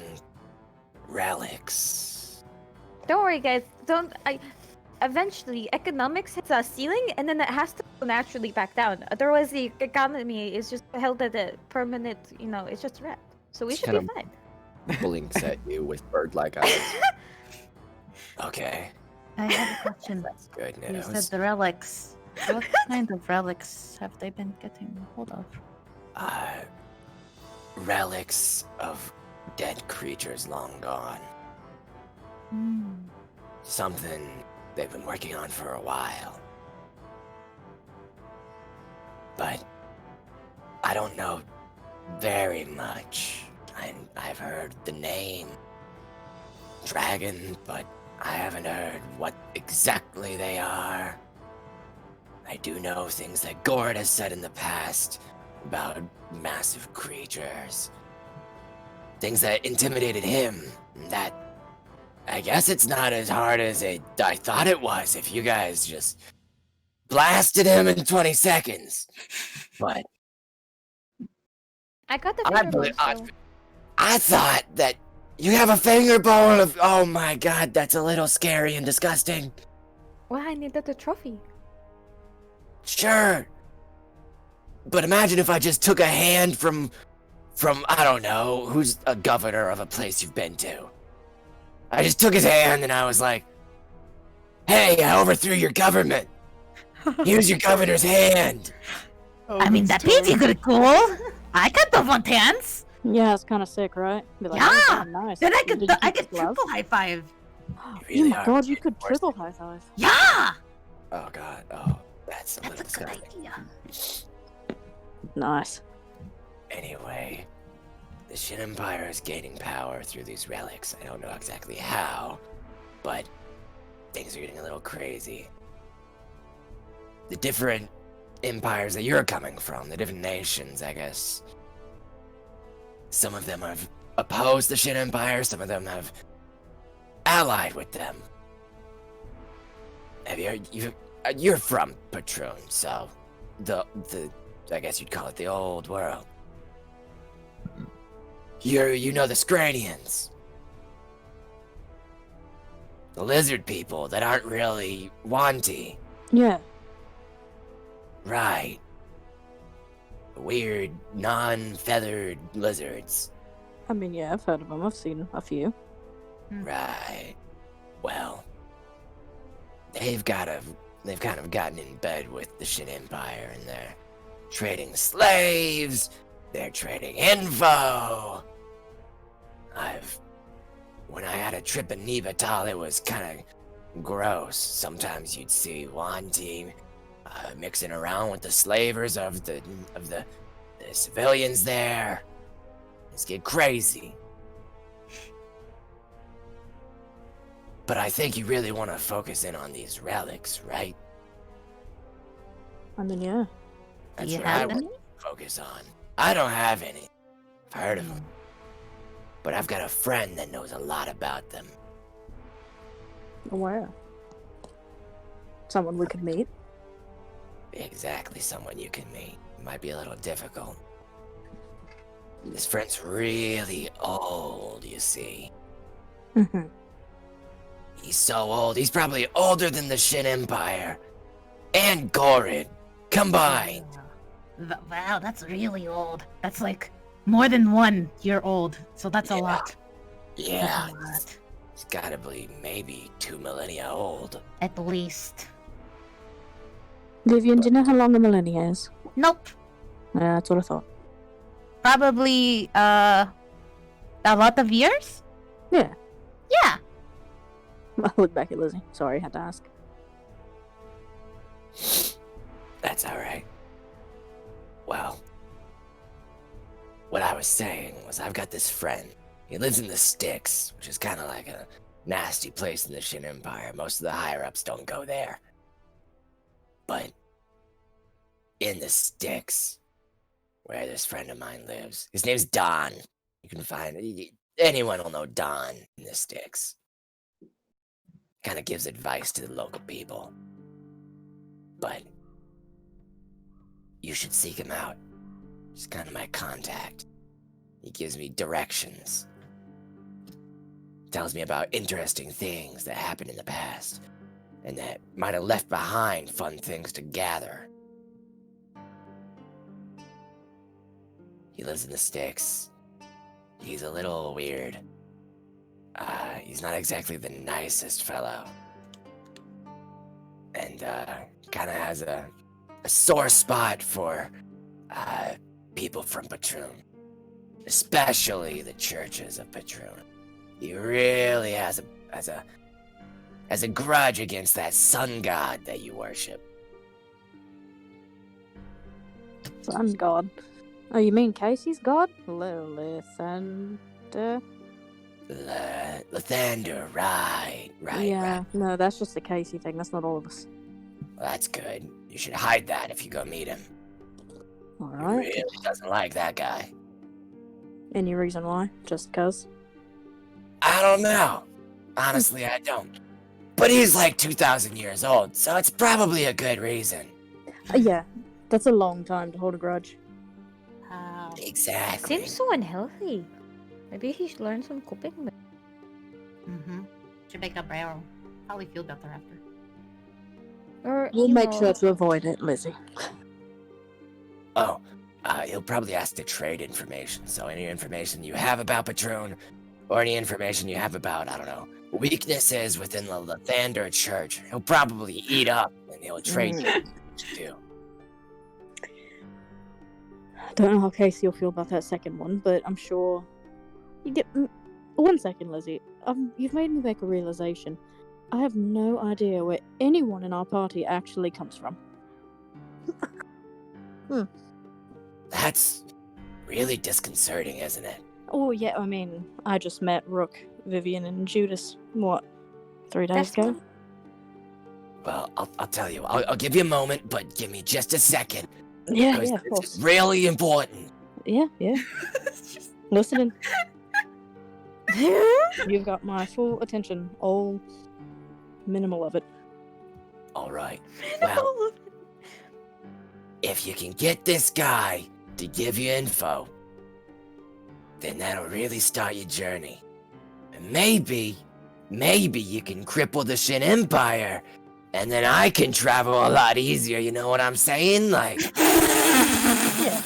relics. Don't worry, guys. Eventually, economics hits a ceiling, and then it has to go naturally back down. Otherwise, the economy is just held at a permanent, it's just wrecked. So we Just should be kind fine. blinks at you with bird-like eyes. Okay, I have a question. that's good You news. said the relics. What kind of relics have they been getting hold of? Relics of dead creatures long gone. Hmm. Something they've been working on for a while. But I don't know very much. I've heard the name Dragon, but I haven't heard what exactly they are. I do know things that Gord has said in the past about massive creatures. Things that intimidated him. That I guess it's not as hard as I thought it was if you guys just blasted him in 20 seconds. But I got the I finger believe- bone, so- I thought that you have a finger bone of. Oh my god, that's a little scary and disgusting. Well, I needed the trophy. Sure. But imagine if I just took a hand from I don't know, who's a governor of a place you've been to. I just took his hand and I was like, hey, I overthrew your government. Here's your governor's hand. I mean, that'd be pretty cool. I could do one hands. Yeah, it's kind of sick, right? Be like, Yeah! "Oh, nice. Then I Did could you I keep could the glove?" triple high five. Oh really my are god, you making could it worse. triple high five. Yeah, Oh god, oh, that's a little that's a good disgusting. idea. Nice. Anyway, the Shin Empire is gaining power through these relics. I don't know exactly how, but things are getting a little crazy. The different empires that you're coming from, the different nations, I guess. Some of them have opposed the Shin Empire, some of them have allied with them. You're from Patroon, so the I guess you'd call it the old world. You know the Scranians. The lizard people that aren't really wanty. Yeah. Right. Weird, non-feathered lizards. I mean, yeah, I've heard of them. I've seen a few. Right. Well, they've kind of gotten in bed with the Shin Empire, and they're trading slaves. They're trading info. When I had a trip in Nibatal, it was kind of gross. Sometimes you'd see one team mixing around with the slavers of the civilians there. It's get crazy. But I think you really want to focus in on these relics, right? I mean, yeah. That's you what I have want any? to focus on. I don't have any. I've heard of them. But I've got a friend that knows a lot about them. Where? Someone we could meet. Exactly someone you can meet. It might be a little difficult. This friend's really old, you see. Mm-hmm. He's so old, he's probably older than the Shin Empire. And Gorid, combined. Wow, that's really old. That's like more than 1 year old. So that's a lot. Yeah, That's a lot. it's gotta be maybe 2 millennia old. At least. Vivian, do you know how long a millennia is? Nope. Yeah, that's what I thought. Probably a lot of years? Yeah. Yeah. I look back at Lizzie. Sorry, had to ask. That's alright. Well, what I was saying was I've got this friend. He lives in the Sticks, which is kind of like a nasty place in the Shin Empire. Most of the higher-ups don't go there. But in the Sticks, where this friend of mine lives, his name's Don. You can find anyone will know Don in the Sticks. Kind of gives advice to the local people. But you should seek him out. He's kind of my contact. He gives me directions. Tells me about interesting things that happened in the past, and that might have left behind fun things to gather. He lives in the Sticks. He's a little weird. He's not exactly the nicest fellow. And kind of has a sore spot for people from Patroon. Especially the churches of Patroon. He really has a grudge against that sun god that you worship. Sun god. Oh, you mean Casey's god? Lilith and... Lathander, right. yeah, Right. no, that's just the Casey thing. That's not all of us. Well, that's good. You should hide that if you go meet him. He Alright. really doesn't like that guy. Any reason why? Just cuz? I don't know. Honestly, I don't. But he's like 2,000 years old, so it's probably a good reason. Yeah, that's a long time to hold a grudge. Exactly. Seems so unhealthy. Maybe he should learn some coping. Mm-hmm. Should make a barrel. Probably feel better after. Or We'll you make know, sure to avoid it, Lizzie. Oh, he'll probably ask to trade information. So any information you have about Patroon, or any information you have about, I don't know, weaknesses within the Lathander Church, he'll probably eat up and he'll trade you too. I don't know how Casey will feel about that second one, but I'm sure... You get... 1 second, Lizzie. You've made me make a realization. I have no idea where anyone in our party actually comes from. That's really disconcerting, isn't it? Oh, yeah, I mean, I just met Rook, Vivian, and Judas, 3 days ago? Well, I'll tell you. I'll give you a moment, but give me just a second. Yeah, Because yeah, of this course. is really important. Yeah. Listening. You've got my full attention, all minimal of it. All right. Well, if you can get this guy to give you info, then that'll really start your journey. And maybe you can cripple the Shin Empire, and then I can travel a lot easier, you know what I'm saying? Like... Yeah.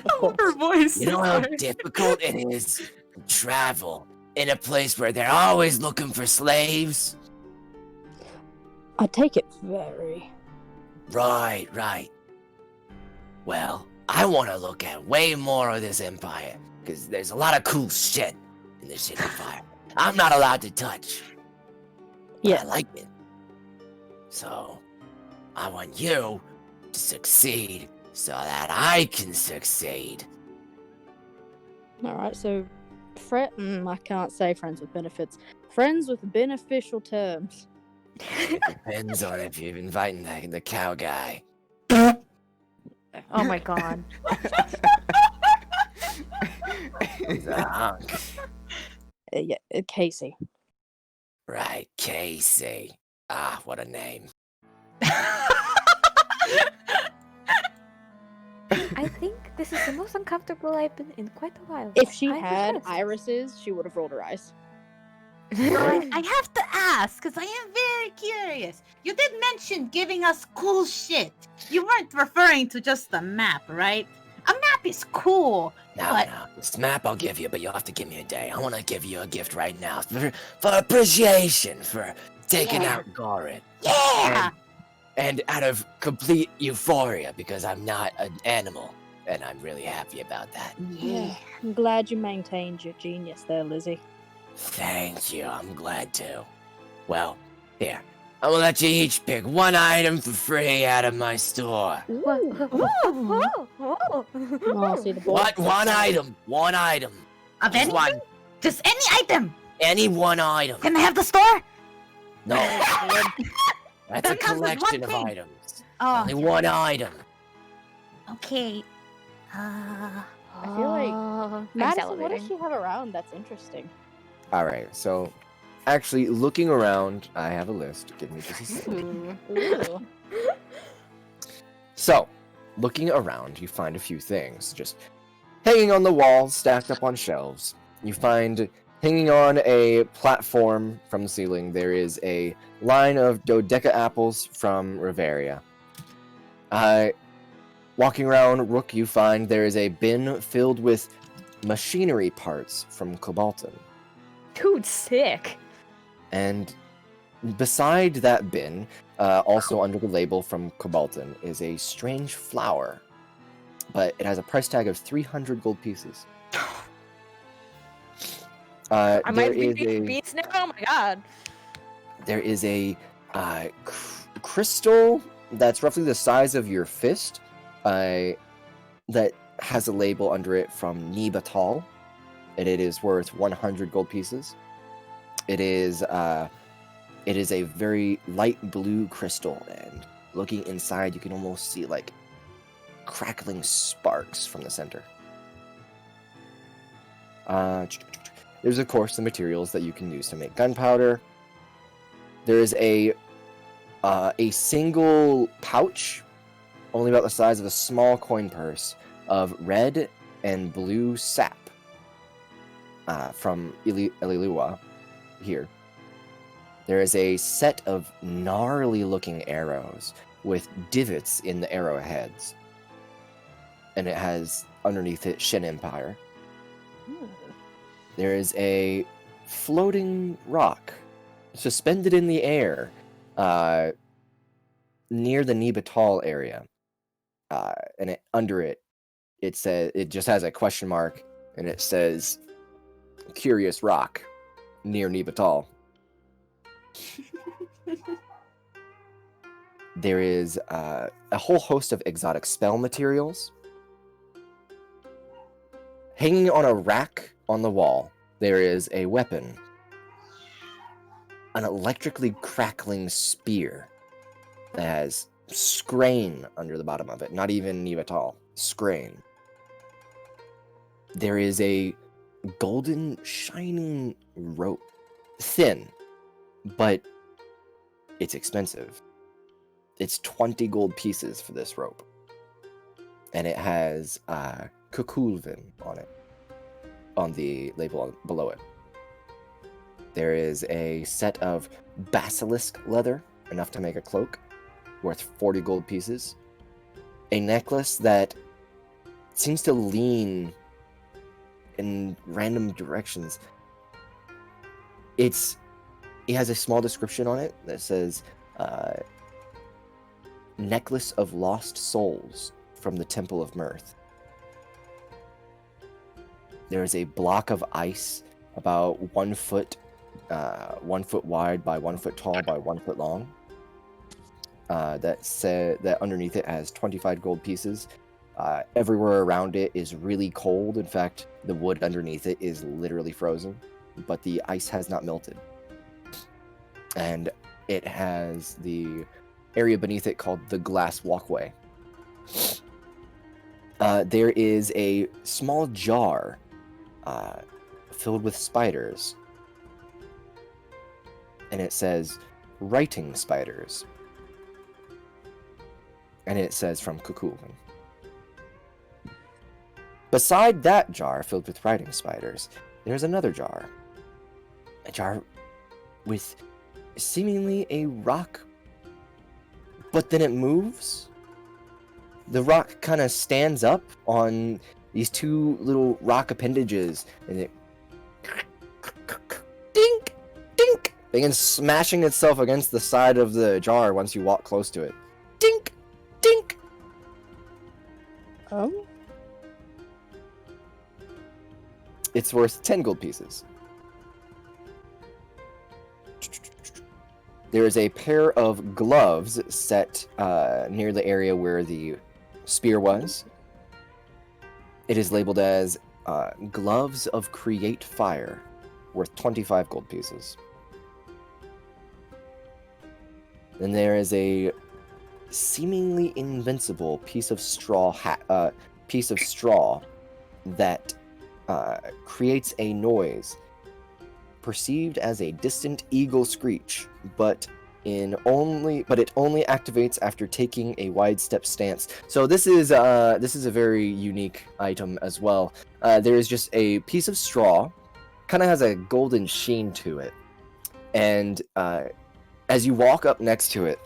Of course. Her voice. You know how difficult it is to travel in a place where they're always looking for slaves? I take it very. Right, right. Well, I want to look at way more of this empire, because there's a lot of cool shit in this shit empire. I'm not allowed to touch. But Yeah. I like it. So, I want you to succeed so that I can succeed. All right, so I can't say friends with benefits. Friends with beneficial terms. It depends on if you're inviting the cow guy. Oh my god. He's a hunk. Yeah, Casey. Right, Casey. Ah, what a name. I think this is the most uncomfortable I've been in quite a while. If she I'm had impressed. irises, she would have rolled her eyes. I have to ask, because I am very curious. You did mention giving us cool shit. You weren't referring to just the map, right? A map is cool, No, but no. This map I'll give you, but you'll have to give me a day. I want to give you a gift right now for appreciation for taking out Gorin. yeah! And out of complete euphoria because I'm not an animal. And I'm really happy about that. Yeah. I'm glad you maintained your genius there, Lizzie. Thank you. I'm glad to. Well, here. I will let you each pick one item for free out of my store. Oh, see the boy. What? One item. One item. Of Just any? one. Just any item. Any one item. Can I have the store? No. That's a That comes with one collection of thing. items. Oh, Only one item. okay. I feel like I'm Madison, what does salivating. she have around that's interesting? All right, so actually looking around, I have a list. Give me just a second. Ooh. So, looking around, you find a few things just hanging on the wall, stacked up on shelves. You find hanging on a platform from the ceiling, there is a line of dodeca apples from Riveria. Walking around Rook, you find there is a bin filled with machinery parts from Cobalton. Dude, sick. And beside that bin, also under the label from Cobalton, is a strange flower. But it has a price tag of 300 gold pieces. I There might be is being beats now. Oh my god. there is a crystal that's roughly the size of your fist that has a label under it from Nibatal, and it is worth 100 gold pieces. It is a very light blue crystal, and looking inside, you can almost see like crackling sparks from the center. There's of course the materials that you can use to make gunpowder. There is a single pouch, only about the size of a small coin purse, of red and blue sap from Elilua here. There is a set of gnarly-looking arrows with divots in the arrowheads, and it has underneath it Shin Empire. There is a floating rock suspended in the air near the Nibatal area, and under it just has a question mark, and it says "Curious Rock" near Nibatal. There is a whole host of exotic spell materials. Hanging on a rack on the wall, there is a weapon. An electrically crackling spear that has Scrain under the bottom of it. Not even Nivatal. Scrain. There is a golden shining rope. Thin, but it's expensive. It's 20 gold pieces for this rope. And it has Kukulvin on it, on the label below it. There is a set of basilisk leather, enough to make a cloak, worth 40 gold pieces. A necklace that seems to lean in random directions. It has a small description on it that says, necklace of lost souls from the Temple of Mirth. There is a block of ice about 1 foot, 1 foot wide by 1 foot tall by 1 foot long. That underneath it has 25 gold pieces. Everywhere around it is really cold. In fact, the wood underneath it is literally frozen, but the ice has not melted. And it has the area beneath it called the Glass Walkway. There is a small jar filled with spiders, and it says writing spiders, and it says from Kukulkan. Beside that jar filled with writing spiders, there's another jar. A jar with seemingly a rock, but then it moves. The rock kind of stands up on these two little rock appendages, and it dink, dink, begins smashing itself against the side of the jar once you walk close to it. Dink, dink. Oh. It's worth 10 gold pieces. There is a pair of gloves set near the area where the spear was. It is labeled as Gloves of Create Fire, worth 25 gold pieces. Then there is a seemingly invincible piece of straw that creates a noise perceived as a distant eagle screech, but it only activates after taking a wide step stance. So this is a very unique item as well. There is just a piece of straw, kind of has a golden sheen to it, and as you walk up next to it,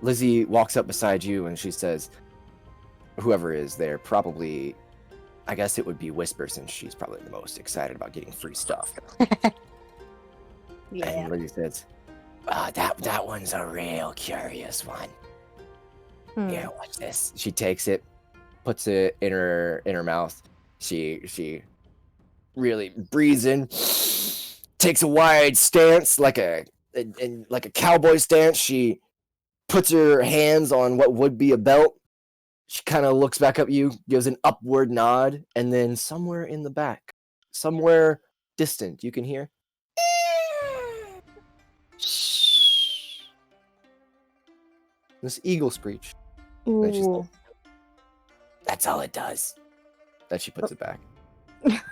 Lizzie walks up beside you and she says, whoever is there, probably, I guess it would be Whisper, since she's probably the most excited about getting free stuff. Yeah. And Lizzie says, That one's a real curious one. Here, watch this. she takes it, puts it in her mouth. She really breathes in, takes a wide stance like a cowboy stance. She puts her hands on what would be a belt. She kind of looks back at you, gives an upward nod, and then somewhere in the back, somewhere distant, you can hear this eagle screech. And she's like, Ooh. That's all it does, then she puts it back.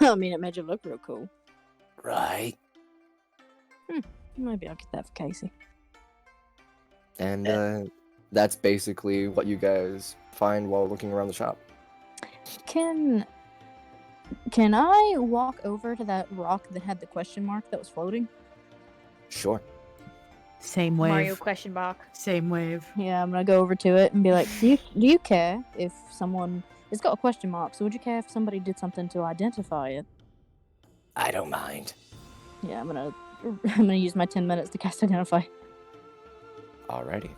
I mean, it made you look real cool. right? Maybe I'll get that for Casey. And that's basically what you guys find while looking around the shop. Can I walk over to that rock that had the question mark that was floating? Sure. Same wave. Mario question mark. Same wave. Yeah, I'm gonna go over to it and be like, do you care if someone... It's got a question mark, so would you care if somebody did something to identify it? I don't mind. Yeah, I'm gonna use my 10 minutes to cast Identify. Alrighty.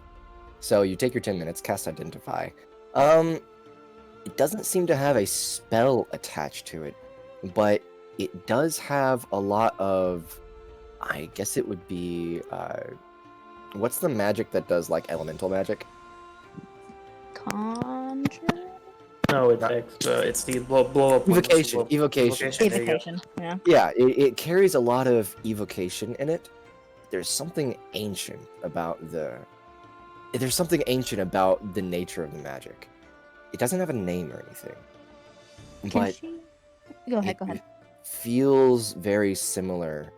So you take your 10 minutes, cast Identify. It doesn't seem to have a spell attached to it, but it does have a lot of... I guess it would be... what's the magic that does, like, elemental magic? Conjure? No, it's the blow up. one. Evocation. There you go. Evocation, yeah. Yeah, it carries a lot of evocation in it. There's something ancient about the nature of the magic. It doesn't have a name or anything. Can But she... Go ahead. it feels very similar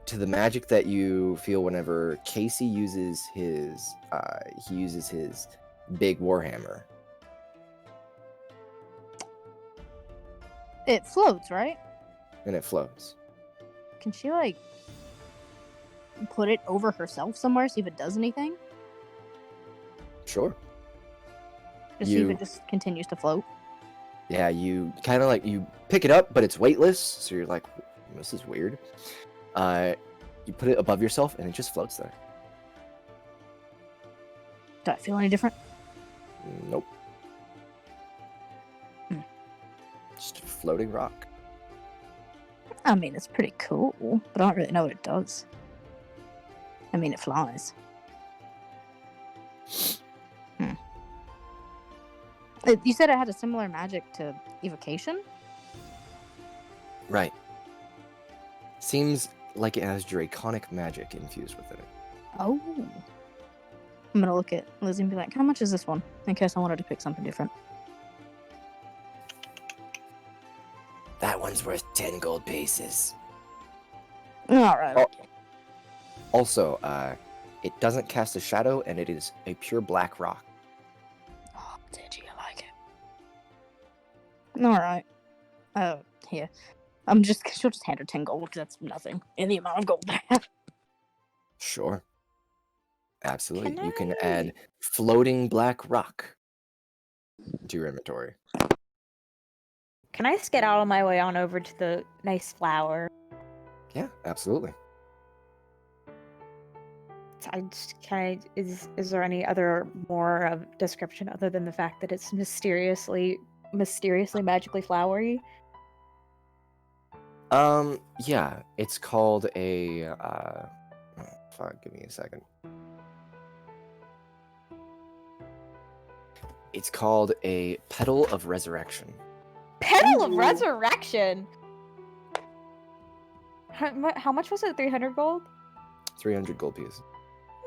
to the magic that you feel whenever Casey uses his big warhammer. It floats, right? And it floats. Can she, like, put it over herself somewhere, see if it does anything? Sure. Just see if it just continues to float? Yeah, you kind of like you pick it up, but it's weightless, so you're like, this is weird. You put it above yourself, and it just floats there. Do I feel any different? Nope. Just a floating rock. I mean, it's pretty cool, but I don't really know what it does. I mean, it flies. You said it had a similar magic to evocation? Right. Seems like it has draconic magic infused within it. Oh. I'm gonna look at Lizzie and be like, how much is this one? In case I wanted to pick something different. That one's worth 10 gold pieces. Alright. Oh. Also, it doesn't cast a shadow, and it is a pure black rock. Oh, did you like it? Alright. Here. She'll just hand her 10 gold, because that's nothing in the amount of gold I have. Sure. Absolutely. Can You can I- add floating black rock to your inventory. Can I skedaddle my way on over to the nice flower? Yeah, absolutely. Is there any other more of description other than the fact that it's mysteriously magically flowery? Yeah, it's called a fuck, give me a second. It's called a petal of resurrection. Petal of Resurrection. How much was it? 300 gold. 300 gold pieces.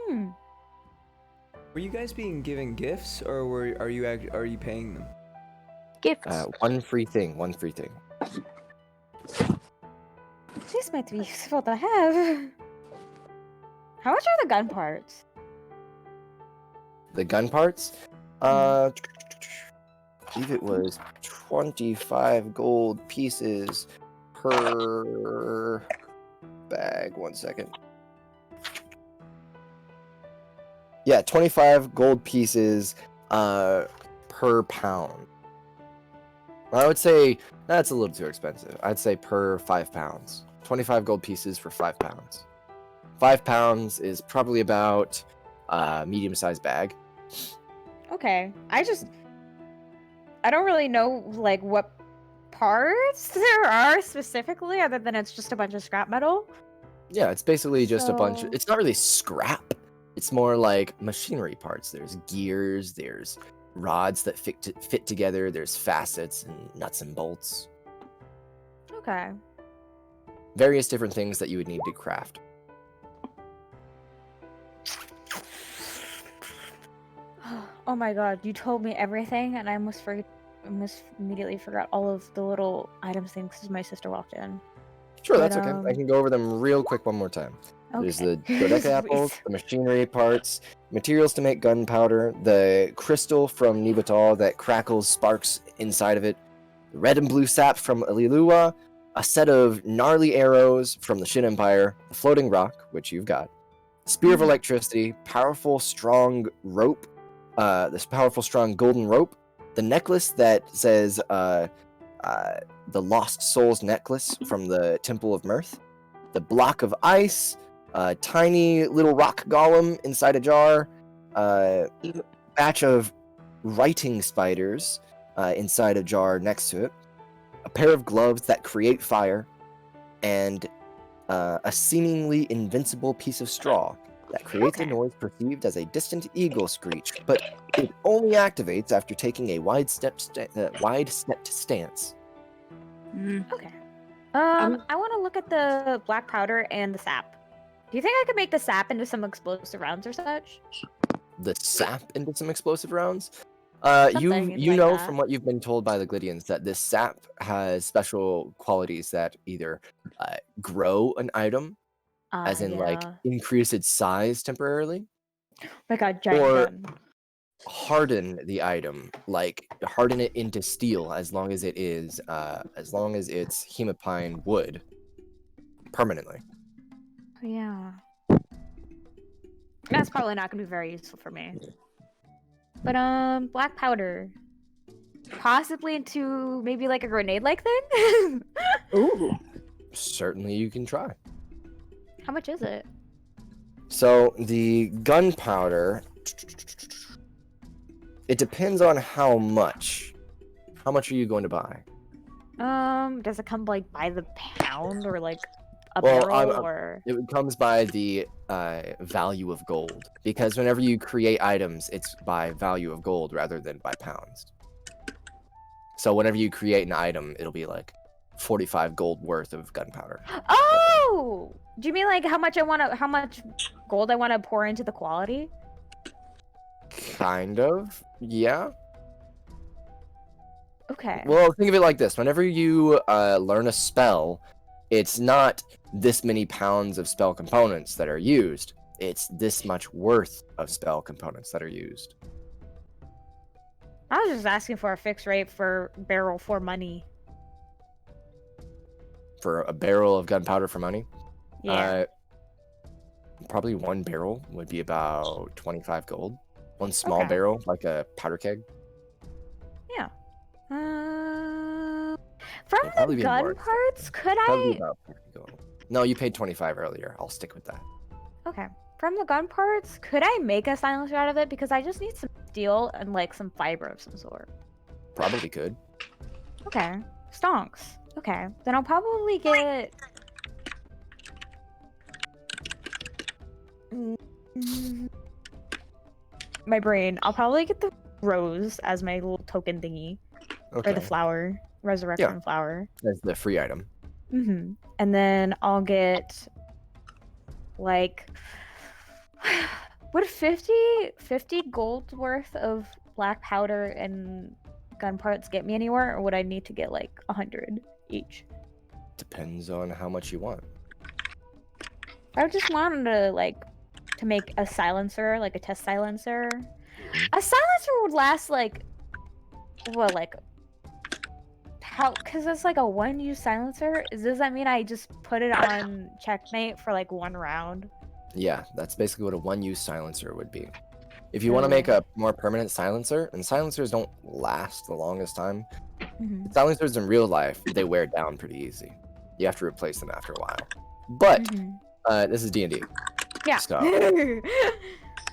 Were you guys being given gifts, or are you paying them? Gifts. One free thing. These might be useful to have. How much are the gun parts? The gun parts? I believe it was 25 gold pieces per bag. 1 second. Yeah, 25 gold pieces per pound. I would say that's a little too expensive. I'd say per 5 pounds. 25 gold pieces for 5 pounds. 5 pounds is probably about a medium-sized bag. Okay. I don't really know like what parts there are specifically, other than it's just a bunch of scrap metal. Yeah, it's basically just a bunch of, So- it's not really scrap. It's more like machinery parts. There's gears, there's rods that fit together, there's facets and nuts and bolts. Okay. Various different things that you would need to craft. Oh my god, you told me everything, and I almost immediately forgot all of the little items things because my sister walked in. Sure, But, that's okay. I can go over them real quick one more time. There's the dodeca apples, Please. the machinery parts, materials to make gunpowder, the crystal from Nibatal that crackles sparks inside of it, the red and blue sap from Alilua, a set of gnarly arrows from the Shin Empire, the floating rock, which you've got, spear of electricity, powerful strong rope, this powerful strong golden rope, the necklace that says the Lost Souls necklace from the Temple of Mirth, the block of ice, a tiny little rock golem inside a jar, batch of writing spiders inside a jar next to it, a pair of gloves that create fire, and a seemingly invincible piece of straw that creates a noise perceived as a distant eagle screech, but it only activates after taking a wide-stepped stance. Okay. I want to look at the black powder and the sap. Do you think I could make the sap into some explosive rounds or such? The sap into some explosive rounds? Something You like know that. from what you've been told by the Glydians that this sap has special qualities that either grow an item, as in like Yeah. increase its size temporarily, My god, giant or gun. harden the item, like harden it into steel as long as it is as long as it's hemopine wood permanently. Yeah. That's probably not gonna be very useful for me. But black powder. possibly into maybe like a grenade-like thing? Ooh. Certainly, you can try. How much is it? So the gunpowder, it depends on how much. How much are you going to buy? Does it come like by the pound or like a Well, barrel or? it comes by the value of gold, because whenever you create items, it's by value of gold rather than by pounds. So whenever you create an item, it'll be like 45 gold worth of gunpowder. Oh! Do you mean like how much gold I want to pour into the quality? Kind of, yeah. Okay. Well, think of it like this. Whenever you learn a spell, it's not this many pounds of spell components that are used. It's this much worth of spell components that are used. I was just asking for a fixed rate for barrel for money. For a barrel of gunpowder for money? Yeah. Probably one barrel would be about 25 gold. One small Okay. barrel, like a powder keg. Yeah. From It'd probably the be gun more. parts, could Probably I? about 50 gold. No, you paid 25 earlier. I'll stick with that. Okay. From the gun parts, could I make a silencer out of it? Because I just need some steel and like some fiber of some sort. Probably could. Okay. Stonks. Okay. Then I'll probably get. My brain. I'll probably get the rose as my little token thingy. Okay. Or the flower. Resurrection flower. That's the free item. Mm-hmm. And then I'll get like would 50 gold worth of black powder and gun parts get me anywhere, or would I need to get like 100 each? Depends on how much you want. I just wanted to make a silencer, like a test silencer. A silencer would last like how, because it's like a one-use silencer. Does that mean I just put it on checkmate for like one round? Yeah, that's basically what a one-use silencer would be. If you want to make a more permanent silencer, and silencers don't last the longest time, silencers in real life, they wear down pretty easy. You have to replace them after a while. But this is D&D. Yeah. So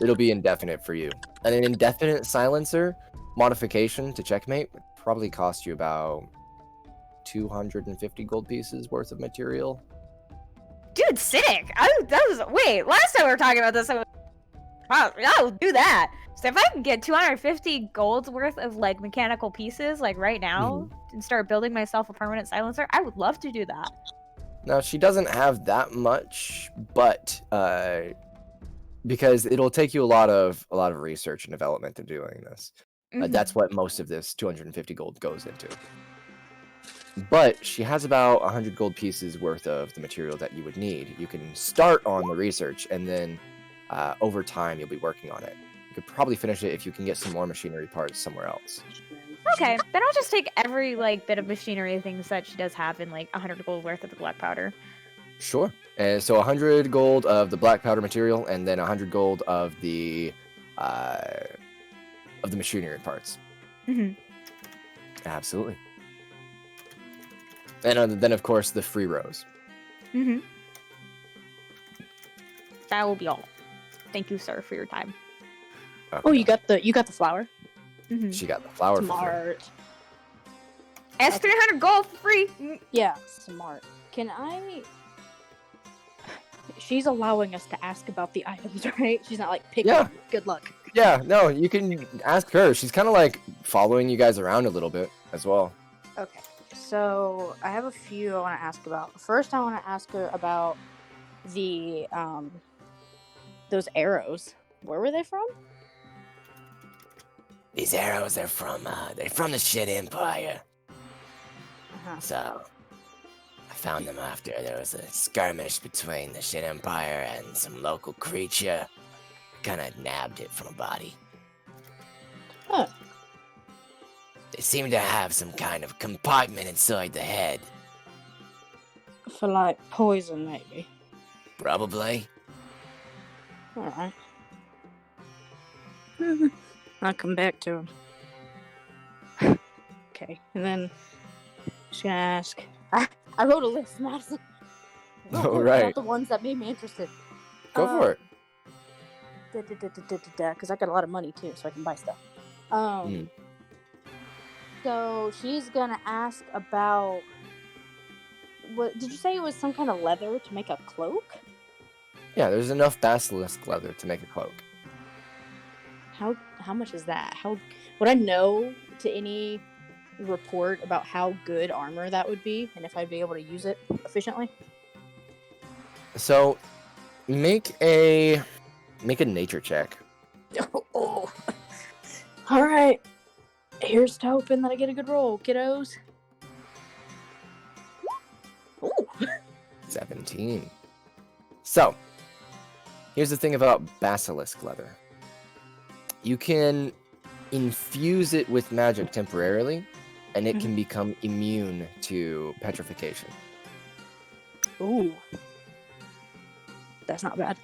it'll be indefinite for you. And an indefinite silencer modification to checkmate would probably cost you about 250 gold pieces worth of material. Dude, sick! Wait, last time we were talking about this, I'll do that. So if I can get 250 gold's worth of like mechanical pieces like right now and start building myself a permanent silencer, I would love to do that. Now she doesn't have that much, but because it'll take you a lot of research and development in doing this. That's what most of this 250 gold goes into. But she has about 100 gold pieces worth of the material that you would need. You can start on the research, and then over time you'll be working on it. You could probably finish it if you can get some more machinery parts somewhere else. Okay, then I'll just take every like bit of machinery things that she does have in like 100 gold worth of the black powder. Sure. And so 100 gold of the black powder material, and then 100 gold of the machinery parts. Absolutely. And then, of course, the free rose. That will be all. Thank you, sir, for your time. Okay. Oh, you got the flower. She got the flower for free. Smart. It's 300 gold for free. Yeah, smart. Can I? She's allowing us to ask about the items, right? She's not like picking. Yeah. Good luck. Yeah, no, you can ask her. She's kind of like following you guys around a little bit as well. Okay. So I have a few I want to ask about. First, I want to ask her about the those arrows. Where were they from? These arrows are from the shit empire. So I found them after there was a skirmish between the shit empire and some local creature. Kind of nabbed it from a body. Huh. They seem to have some kind of compartment inside the head. For like poison, maybe. Probably. Alright. I'll come back to him. Okay, and then she's gonna ask. I wrote a list, Madison. Real quick, Alright. about the ones that made me interested. Go for it. Because I got a lot of money too, so I can buy stuff. So she's gonna ask about. What did you say? It was some kind of leather to make a cloak? Yeah, there's enough basilisk leather to make a cloak. How much is that? How would I know to any report about how good armor that would be, and if I'd be able to use it efficiently? So, make a nature check. Oh. All right. Here's to hoping that I get a good roll, kiddos. Ooh. 17. So, here's the thing about basilisk leather. You can infuse it with magic temporarily, and it can become immune to petrification. Ooh. That's not bad.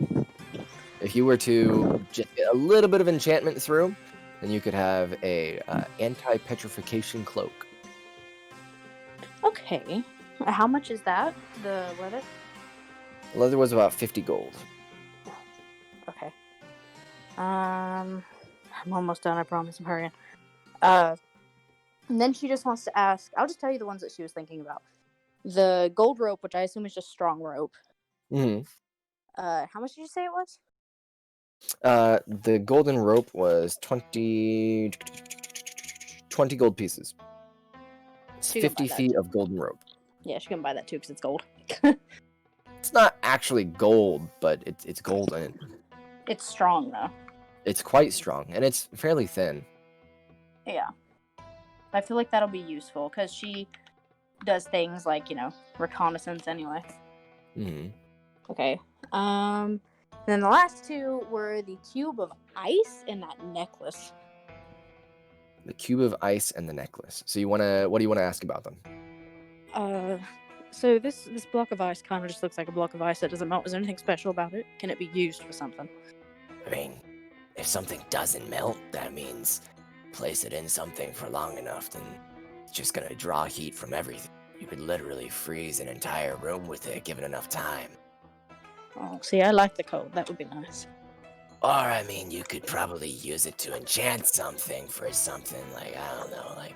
If you were to just get a little bit of enchantment through, then you could have a anti-petrification cloak. Okay. How much is that? The leather? Leather was about 50 gold. Okay. I'm almost done, I promise. I'm hurrying. And then she just wants to ask, I'll just tell you the ones that she was thinking about. The gold rope, which I assume is just strong rope. Mm-hmm. How much did you say it was? The golden rope was 20 gold pieces. It's She can buy 50 that feet too. of golden rope. Yeah, she can buy that too because it's gold. It's not actually gold, but it's golden. It's strong though. It's quite strong, and it's fairly thin. Yeah. I feel like that'll be useful because she does things like, reconnaissance anyway. Mm-hmm. Okay. Then the last two were the cube of ice and that necklace. The cube of ice and the necklace. So what do you want to ask about them? So this block of ice kind of just looks like a block of ice that doesn't melt. Is there anything special about it? Can it be used for something? I mean, if something doesn't melt, that means place it in something for long enough, then it's just gonna draw heat from everything. You could literally freeze an entire room with it, given enough time. Oh, see, I like the cold. That would be nice. Or, I mean, you could probably use it to enchant something for something like, I don't know, like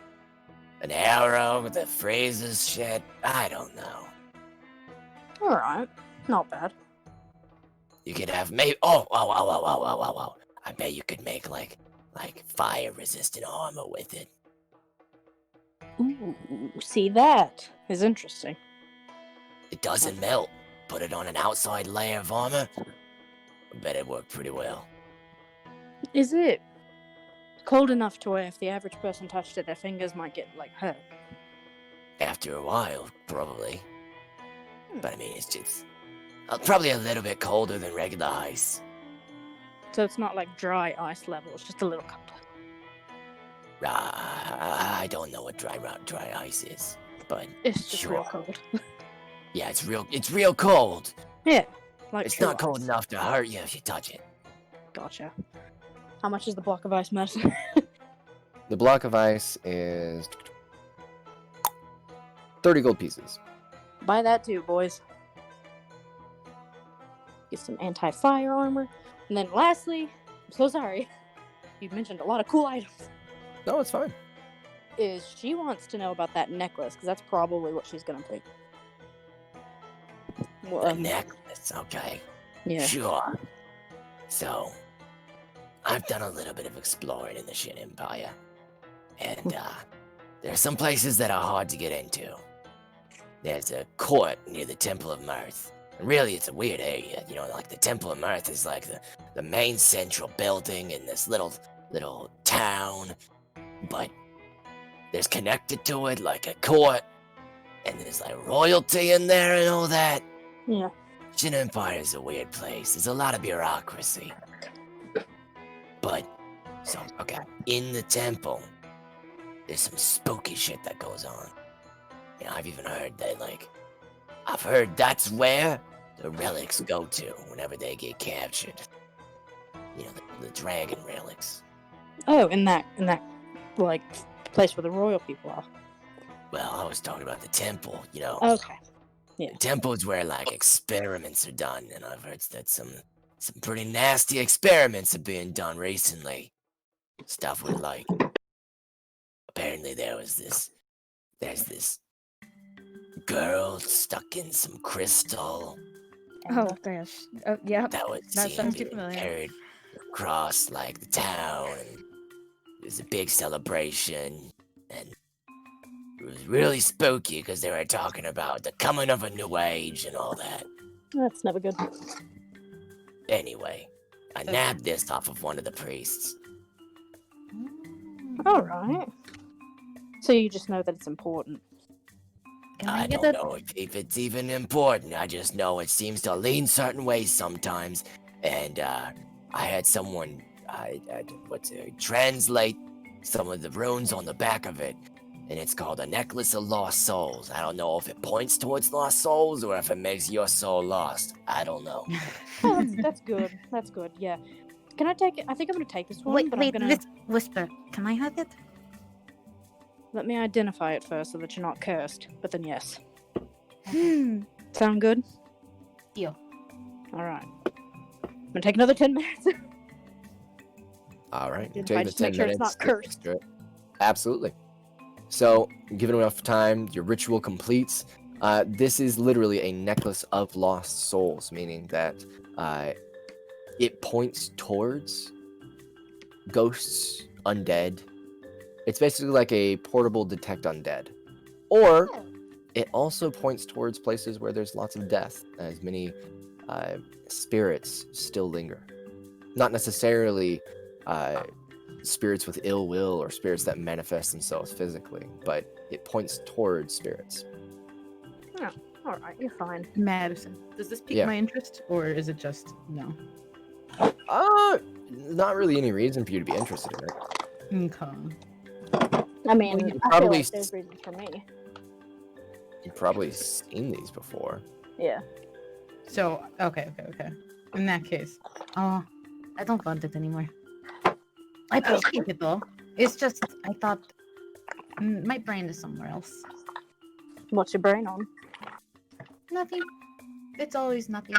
an arrow that freezes shit. I don't know. Alright. Not bad. You could have maybe. Oh. I bet you could make like fire-resistant armor with it. Ooh, see, that is interesting. It doesn't melt. Put it on an outside layer of armor. I bet it worked pretty well. Is it cold enough to where if the average person touched it, their fingers might get, hurt? After a while, probably. But I mean, it's just probably a little bit colder than regular ice. So it's not like dry ice level, it's just a little colder. I don't know what dry ice is, but It's just sure. real cold. Yeah, it's real cold. Yeah, like It's true not cold ice. enough to hurt you if you touch it. Gotcha. How much is the block of ice, Madison? The block of ice is 30 gold pieces. Buy that too, boys. Get some anti-fire armor. And then lastly, I'm so sorry, you mentioned a lot of cool items. No, it's fine. Is she wants to know about that necklace, because that's probably what she's going to pick. Well, The necklace, okay. yeah. Sure. So, I've done a little bit of exploring in the Shin Empire. And, there are some places that are hard to get into. There's a court near the Temple of Mirth. And really, it's a weird area. Like the Temple of Mirth is like the main central building in this little town. But there's connected to it like a court. And there's like royalty in there and all that. Yeah. Shin Empire is a weird place. There's a lot of bureaucracy. But, okay, in the temple, there's some spooky shit that goes on. I've even heard that, I've heard that's where the relics go to whenever they get captured. The dragon relics. Oh, in that Place where the royal people are. Well, I was talking about the temple, you know. Okay. Yeah. The temple's where like experiments are done, and I've heard that some pretty nasty experiments are being done recently. Stuff with like apparently there's this girl stuck in some crystal Oh gosh. Oh yeah. that was That seen sounds too being familiar. carried across like the town, and it was a big celebration, and it was really spooky because they were talking about the coming of a new age and all that. That's never good. Anyway, I nabbed this off of one of the priests. All right. So you just know that it's important. Can I get don't a- know if it's even important. I just know it seems to lean certain ways sometimes. And I had someone translate some of the runes on the back of it. And it's called a necklace of lost souls. I don't know if it points towards lost souls or if it makes your soul lost. I don't know. Oh, that's good. That's good. Yeah. Can I take it? I think I'm gonna take this one, Wait, but wait, I'm gonna whisper. Can I have it? let me identify it first so that you're not cursed. But then yes. Sound good? Deal. All right. I'm gonna take another 10 minutes. All right. If Take I the just make 10 sure it's minutes not to cursed. do it. Absolutely. So, given enough time, your ritual completes. This is literally a necklace of lost souls, meaning that it points towards ghosts, undead. It's basically like a portable detect undead. Or it also points towards places where there's lots of death, as many spirits still linger. Not necessarily spirits with ill will or spirits that manifest themselves physically, but it points towards spirits. Oh, all right, you're fine. Madison, does this pique Yeah. my interest, or is it just no? Not really any reason for you to be interested in it. Okay. I mean, Well, you I feel probably like there's reasons for me. You've probably seen these before. Yeah. So okay. In that case, Oh, I don't want it anymore. I appreciate it though. It's just I thought my brain is somewhere else. What's your brain on? Nothing. It's always nothing.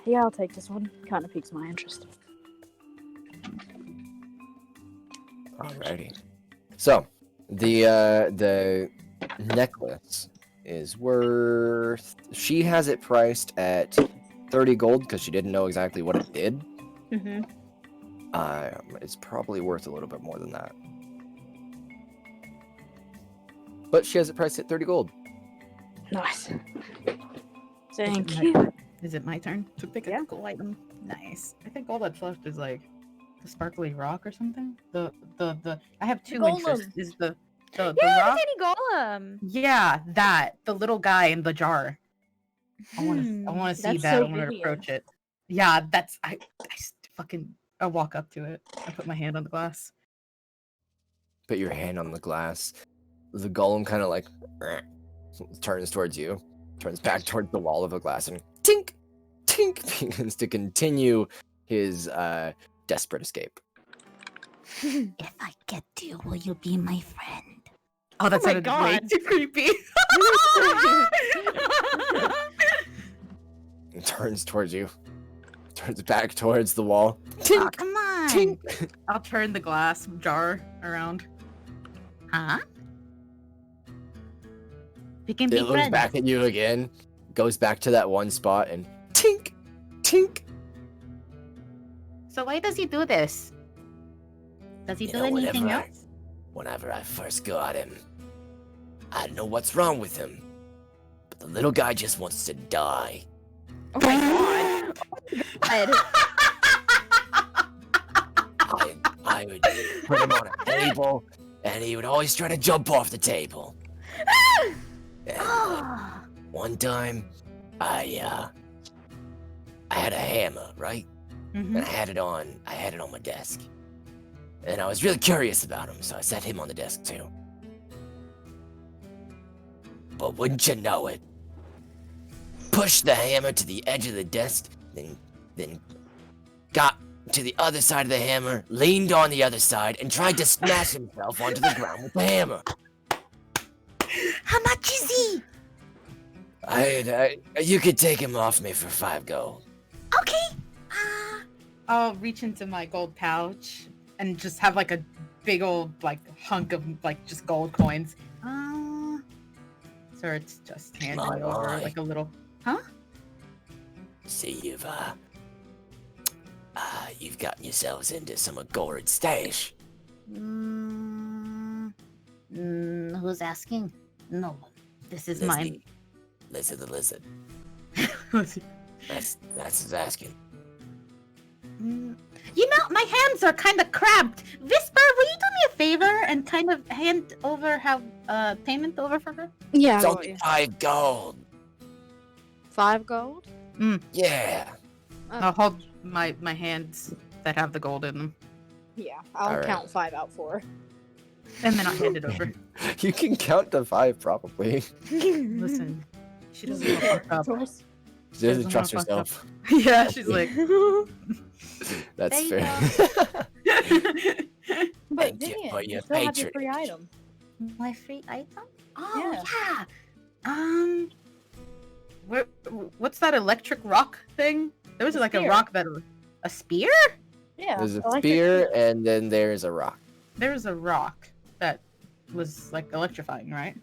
Yeah, I'll take this one. Kind of piques my interest. Alrighty. So, the necklace is worth. She has it priced at 30 gold because she didn't know exactly what it did. Mm-hmm. It's probably worth a little bit more than that. But she has it priced at 30 gold. Nice. Thank Is it you. my- Is it my turn to pick Yeah. a cool item? Nice. I think all that's left is like the sparkly rock or something. The I have two interests. golem. Is the Yeah, rock? tiny golem. Yeah, that the little guy in the jar. I want to see That's that. so I want to Vivian. approach it. Yeah, that's I walk up to it. I put my hand on the glass. Put your hand on the glass. The golem kind of like turns towards you, turns back towards the wall of the glass, and tink, tink begins to continue his desperate escape. If I get to you, will you be my friend? Oh, that Oh my sounded way God. too creepy. He turns towards you, turns back towards the wall. Oh, Tink, come on. tink. I'll turn the glass jar around. Huh? We can be It looks friends. back at you again, goes back to that one spot, and tink, tink. So why does he do this? Does he You do know, anything whenever else? whenever I first got him, I don't know what's wrong with him, but the little guy just wants to die. Oh my god. I would put him on a table, and he would always try to jump off the table. And, one time, I had a hammer, right? And I had it on my desk. And I was really curious about him, so I set him on the desk too. But wouldn't you know it? Pushed the hammer to the edge of the desk, then then got to the other side of the hammer, leaned on the other side, and tried to smash himself onto the ground with the hammer. How much is he? You could take him off me for 5 gold. Okay. I'll reach into my gold pouch and just have like a big old like hunk of like just gold coins. So it's just handing My, over my. like a little. Huh? See, you've gotten yourselves into some of Gored's stash. Who's asking? No one. This is mine. Lizzie the lizard. Let's see. That's who's asking. You know, my hands are kind of cramped. Whisper, will you do me a favor and kind of hand over payment over for her? Yeah. It's only 5 gold. 5 gold? Yeah. I'll hold my hands that have the gold in them, Yeah, I'll Alright. count 5 out for her. and then I'll hand it over. You can count to 5 probably. Listen, she doesn't want to fuck up. She doesn't Doesn't trust wanna fuck up. herself. Yeah, she's like. That's There you fair. But Thank you Vivian, for you your still have your free patronage. item. My free item? Oh, Yeah. yeah. What's that electric rock thing? There was like a spear. rock that a spear? Yeah. There's a electric spear and then there's a rock. There was a rock that was like electrifying, right?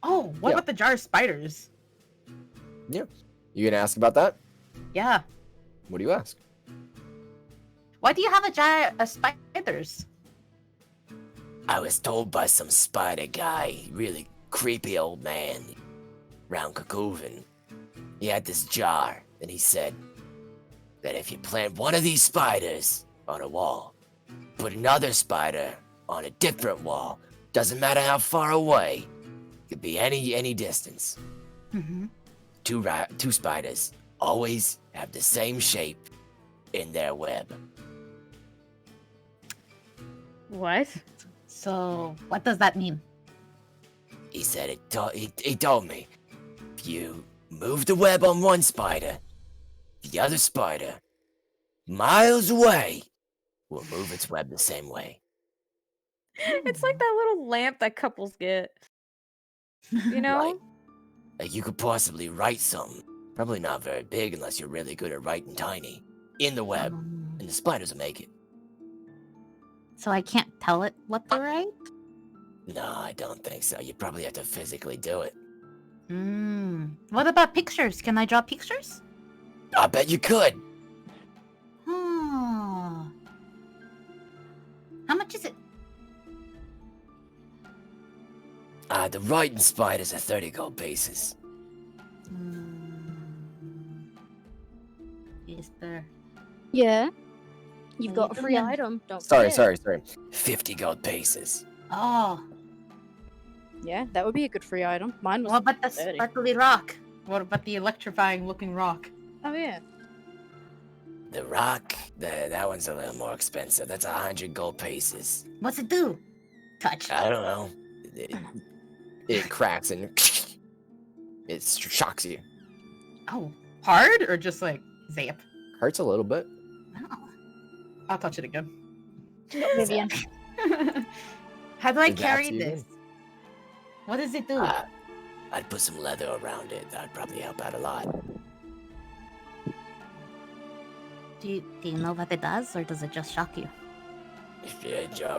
Oh, what Yeah. about the jar of spiders? You gonna ask about that? Yeah. What do you ask? Why do you have a jar of Spiders. I was told by some spider guy, really creepy old man, round Kakuven. He had this jar, and he said that if you plant one of these spiders on a wall, put another spider on a different wall, doesn't matter how far away, could be any distance. Mm-hmm. Two spiders always have the same shape in their web. What? So, what does that mean? He said he told me, if you move the web on one spider, the other spider, miles away, will move its web the same way. It's like that little lamp that couples get. You know? Like you could possibly write something, probably not very big unless you're really good at writing tiny, in the web, and the spiders will make it. So I can't tell it what to write? No, I don't think so. You probably have to physically do it. What about pictures? Can I draw pictures? I bet you could. How much is it? The writing spiders are 30 gold pieces. Is there? Yeah. You've got a Item free and- item. Don't Sorry. forget. 50 gold pieces. Oh, Yeah, that would be a good free item. Mine was. what about the 30. sparkly rock? What about the electrifying looking rock? Oh yeah. The rock, that one's a little more expensive. That's 100 gold pieces. What's it do? Touch. I don't know. It cracks and it shocks you. Oh, hard or just like zap? Hurts a little bit. Oh. I'll touch it again. Vivian. How do I Is that carry you? this? What does it do? I'd put some leather around it. That'd probably help out a lot. Do you know what it does, or does it just shock you?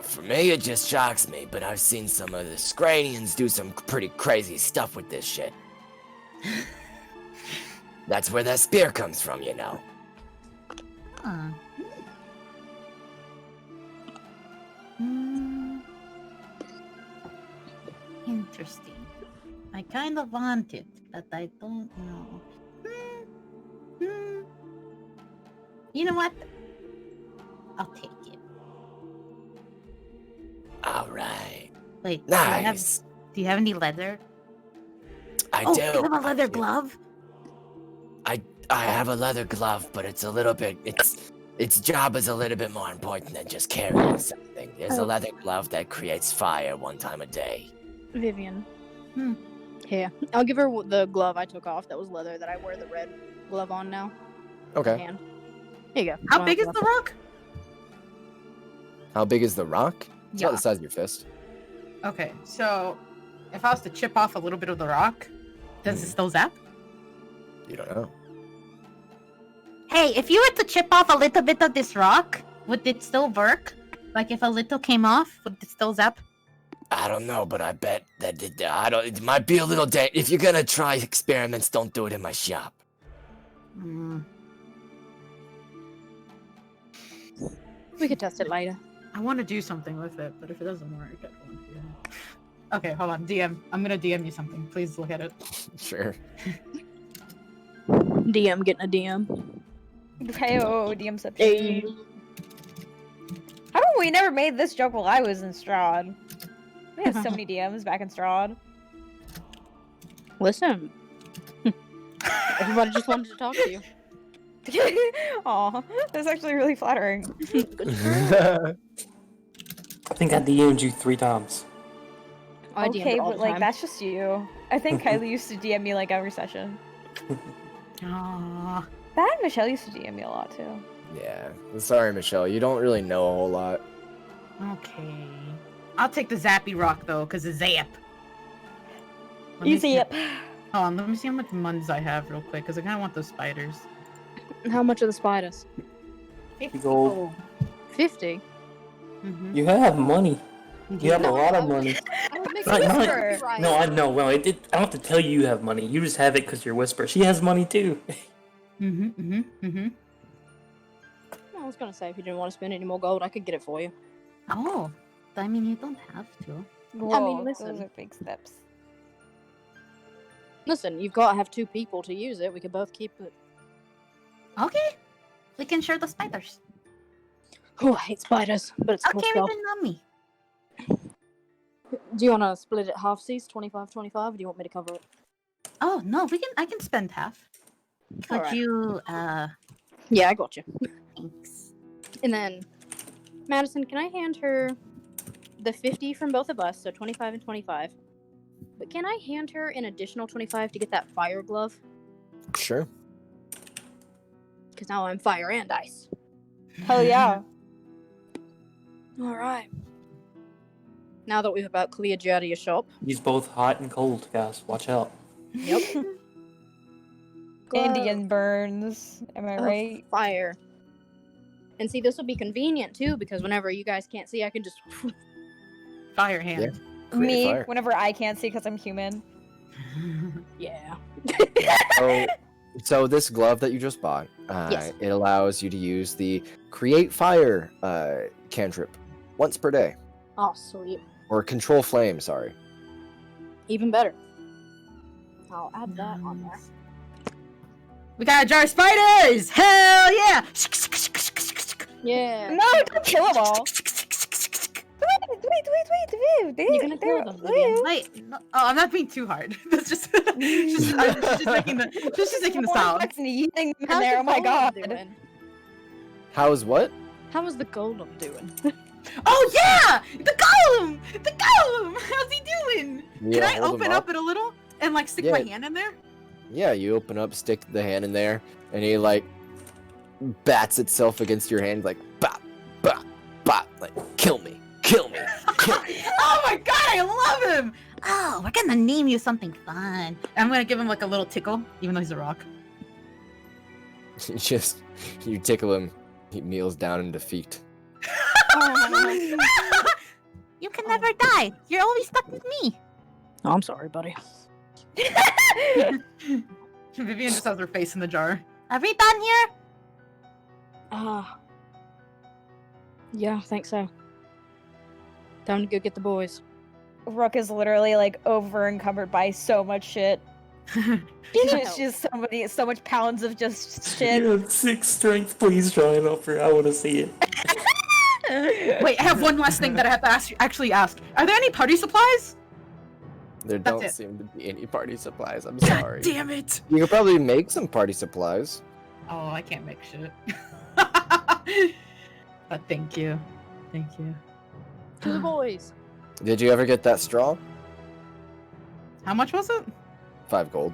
For me, it just shocks me, but I've seen some of the Scranians do some pretty crazy stuff with this shit. That's where that spear comes from, you know. Huh. Interesting. I kind of want it, but I don't know. You know what? I'll take it. All right. Wait, Nice. do you have any leather? I Oh, do. you have a leather actually. glove? I have a leather glove, but it's a little bit. Its job is a little bit more important than just carrying something. There's a leather glove that creates fire one time a day. Vivian. Hmm. Here, I'll give her the glove I took off. That was leather. That I wear the red glove on now. Okay. Hand. Here you go. How Well, big is the rock? How big is the rock? It's Yeah. about the size of your fist. Okay, so if I was to chip off a little bit of the rock, does it still zap? You don't know. Hey, if you were to chip off a little bit of this rock, would it still work? Like if a little came off, would it still zap? I don't know, but I bet that it might be a little if you're gonna try experiments, don't do it in my shop. Hmm. We could test it later. I want to do something with it, but if it doesn't work, I don't want to do it. Okay, hold on. DM. I'm gonna DM you something. Please look at it. Sure. DM getting a DM. Hey-oh, DMception. Hey. How come we never made this joke while I was in Strahd? We had so many DMs back in Strahd. Listen. Everybody just wanted to talk to you. Aw, that's actually really flattering. I think I DM'd you 3 times. I DM'd Okay, all but the like time. that's just you. I think Kylie used to DM me like every session. Aww. That and Michelle used to DM me a lot too. Yeah. Sorry, Michelle. You don't really know a whole lot. Okay. I'll take the zappy rock though, cause it's zap. Let me Easy see- up. Hold on, let me see how much muns I have real quick, cause I kind of want those spiders. How much are the spiders? 50 gold. 50. Mm-hmm. You have money. You have a lot of money. Whisper. No, I know. Well, I don't have to tell you have money. You just have it because you're Whisper. She has money too. Mm-hmm. I was gonna say if you didn't want to spend any more gold, I could get it for you. Oh, I mean, you don't have to. Whoa, listen. those are big steps. Listen, you've got to have 2 people to use it. We could both keep it. Okay. We can share the spiders. Oh, I hate spiders, but it's cool Okay, stuff. even on me. Do you want to split it half seas, 25-25, or do you want me to cover it? Oh no, I can spend half. Could Alright. you Yeah, I got you. thanks. And then, Madison, can I hand her the 50 from both of us, so 25 and 25? But can I hand her an additional 25 to get that fire glove? Sure. Because now I'm fire and ice. Hell yeah. Alright. Now that we've about cleared you out of your shop. He's both hot and cold, guys. Watch out. Yep. Indian burns. Am I right? Fire. And see, this will be convenient too, because whenever you guys can't see, I can just. Fire hand. Yeah. Create Me, fire. whenever I can't see because I'm human. Yeah. So this glove that you just bought, Yes. it allows you to use the create fire cantrip once per day, Oh, sweet. or control flame. Sorry. Even better. I'll add that on there. We got a jar of spiders! Hell yeah! Yeah. No, don't kill them all. Wait. You're gonna kill them, Vivian. Wait, no, oh, I'm not being too hard. That's just, she's just making the sound. In How's there. the Oh my golem god. doing? How's what? How is the golem doing? Oh yeah! The golem! The golem! How's he doing? Can I hold 'em open up it a little and like stick my hand in there? Yeah, you open up, stick the hand in there, and he like bats itself against your hand, like bop, bop, bop, like kill me, kill me, kill me. Oh my god, I love him! Oh, we're gonna name you something fun. I'm gonna give him like a little tickle, even though he's a rock. Just you tickle him, he kneels down in defeat. You can never die. You're always stuck with me. Oh, I'm sorry, buddy. Vivian just has her face in the jar. Are we done here? Yeah, I think so. Time to go get the boys. Rook is literally like over encumbered by so much shit. It's just so much pounds of just shit. You have 6 strength. Please try and help her. I want to see it. Wait, I have one last thing that I have to actually ask. Are there any party supplies? There That's don't it. seem to be any party supplies. I'm sorry. Damn it! You could probably make some party supplies. Oh, I can't make shit. But thank you. Thank you. To the boys. Did you ever get that straw? How much was it? 5 gold.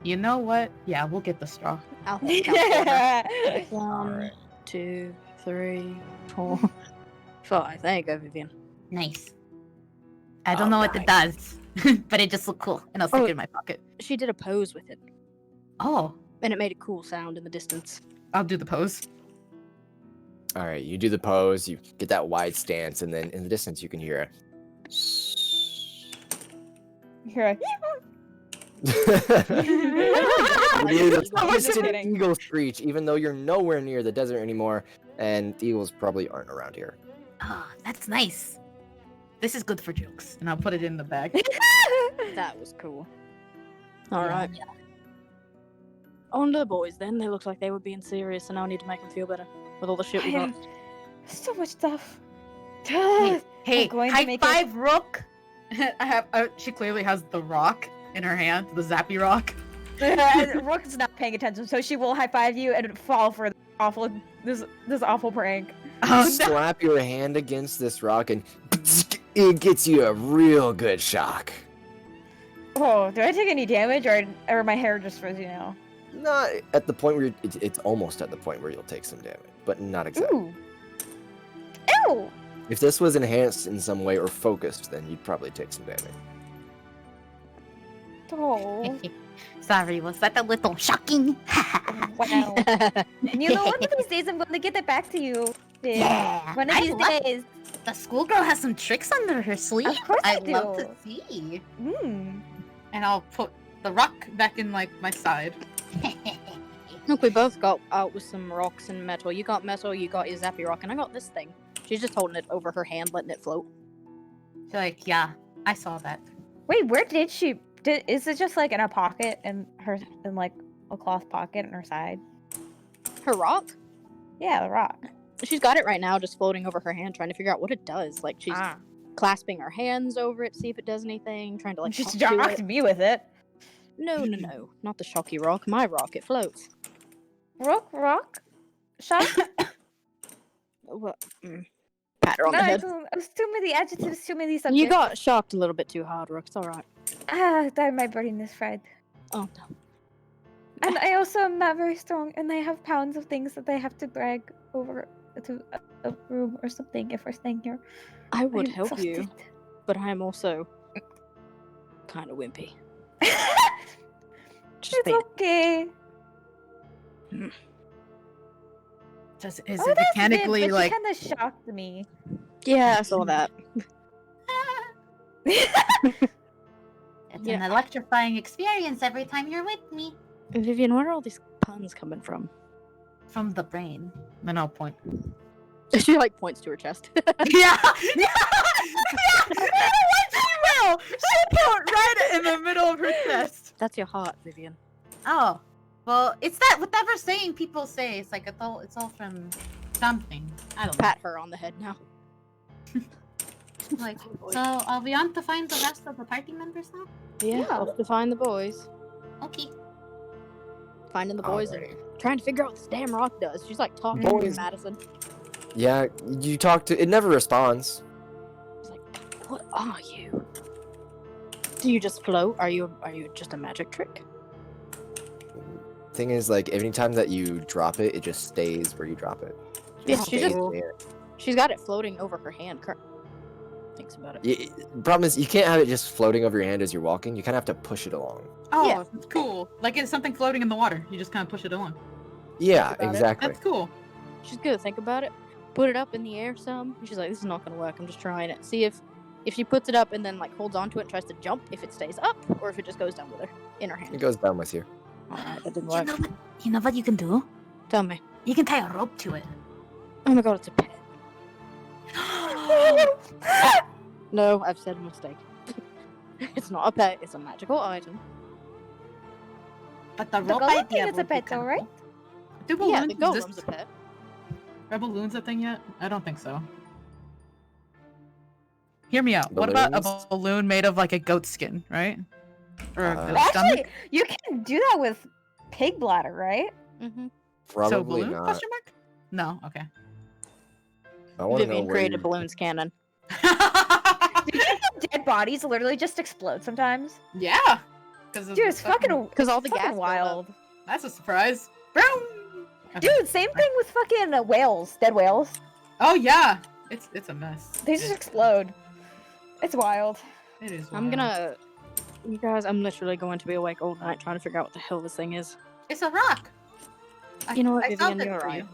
You know what? Yeah, we'll get the straw. I'll have to count for her. All 1, right. 2, 3, 4, 5. There you go, Vivian. Nice. I don't know what it does, but it just looked cool, and I'll stick it in my pocket. She did a pose with it, Oh, and it made a cool sound in the distance. I'll do the pose. All right, you do the pose, you get that wide stance, and then in the distance you can hear a. Here, Really, the I'm just distant kidding. eagle screech, even though you're nowhere near the desert anymore, and eagles probably aren't around here. oh, that's nice. This is good for jokes. And I'll put it in the bag. That was cool. All right. On to the boys then. They look like they were being serious, and now I need to make them feel better with all the shit we got. so much stuff. Hey, going to high make five, Rook. She clearly has the rock in her hand, the zappy rock. Rook's not paying attention, so she will high five you and fall for this awful prank. Oh, Slap your hand against this rock, and it gets you a real good shock. Oh, do I take any damage, or my hair just frizzy now? Not at the point where it's almost at the point where you'll take some damage, but not exactly. Ooh. Ew. If this was enhanced in some way or focused, then you'd probably take some damage. Oh. Sorry, was that a little shocking? Wow. You know, one of these days I'm going to get it back to you. Viv. Yeah, One of I these love days. The schoolgirl has some tricks under her sleeve. Of course I love do. to see. And I'll put the rock back in like my side. Look, we both got out with some rocks and metal. You got metal, you got your zappy rock, and I got this thing. She's just holding it over her hand, letting it float. She's like, yeah, I saw that. Wait, where did she? Is it just like in a pocket in like a cloth pocket in her side? Her rock? Yeah, the rock. She's got it right now, just floating over her hand, trying to figure out what it does. Like, she's clasping her hands over it, see if it does anything, trying to, like, Just talk to shocked it. me with it. No, not the shocky rock. My rock, it floats. Rock? Shock? What? Pat her on No, the head. it's too many adjectives, too many subjects. You got shocked a little bit too hard, Rook. It's alright. My brain is fried. Oh, no. And I also am not very strong, and I have pounds of things that I have to drag over to a room or something if we're staying here. I would I'm help you, exhausted. but I am also kind of wimpy. Just It's being- okay. Is Oh, it that's mechanically Viv, but like? She kind of shocked me. Yeah, I saw that. It's Yeah. an electrifying experience every time you're with me. Vivian, where are all these puns coming from? From the brain. Then I'll point. She like points to her chest. Yeah. What she will? She'll put right in the middle of her chest. That's your heart, Vivian. Oh, well, it's that whatever saying people say. It's like it's all from something. I don't know. Pat her on the head now. Like, so are we on to find the rest of the party members now? Yeah, off to find the boys. Okay. Finding the boys and trying to figure out what this damn rock does. She's like talking to Boys. Madison. Yeah, you talk to it. Never responds. She's like, "What are you? Do you just float? Are you just a magic trick?" Thing is, like, anytime that you drop it, it just stays where you drop it. Yeah, It she's stays just there. she's got it floating over her hand. Thinks about it. Problem is, you can't have it just floating over your hand as you're walking. You kind of have to push it along. Oh, Yeah. it's cool. Like it's something floating in the water. You just kind of push it along. Yeah, about it. exactly. That's cool. She's gonna think about it. Put it up in the air some. And she's like, "This is not gonna work. I'm just trying it. See if she puts it up and then like holds onto it and tries to jump, if it stays up, or if it just goes down with her in her It hand." goes down with you. Alright, that didn't You work. know what you can do? Tell me. You can tie a rope to it. Oh my god, it's a pet. No, I've said a mistake. It's not a pet. It's a magical item. But the The rope golem idea thing is a would be pet, though, kinda right? cool. Do Yeah, balloons the golem's exist? a pet. Are balloons a thing yet? I don't think so. Hear me out. What about a Balloons? balloon made of like a goat skin, right? Or a Uh, goat Actually, stomach? you can do that with pig bladder, right? Mm-hmm. Probably So balloon? not. Question mark? No. Okay. I want to know Vivian where created you- balloons cannon. Dead bodies literally just explode sometimes. Yeah. Because Dude, it's fucking Because all the gas fucking buildup. wild. That's a surprise. Okay. Dude, same thing with fucking whales, dead whales. Oh yeah, it's a mess. They just explode. It's wild. It is. I'm wild. gonna. You guys, I'm literally going to be awake all night trying to figure out what the hell this thing is. It's a rock. You know what, I solved Vivian, it you're for right. you.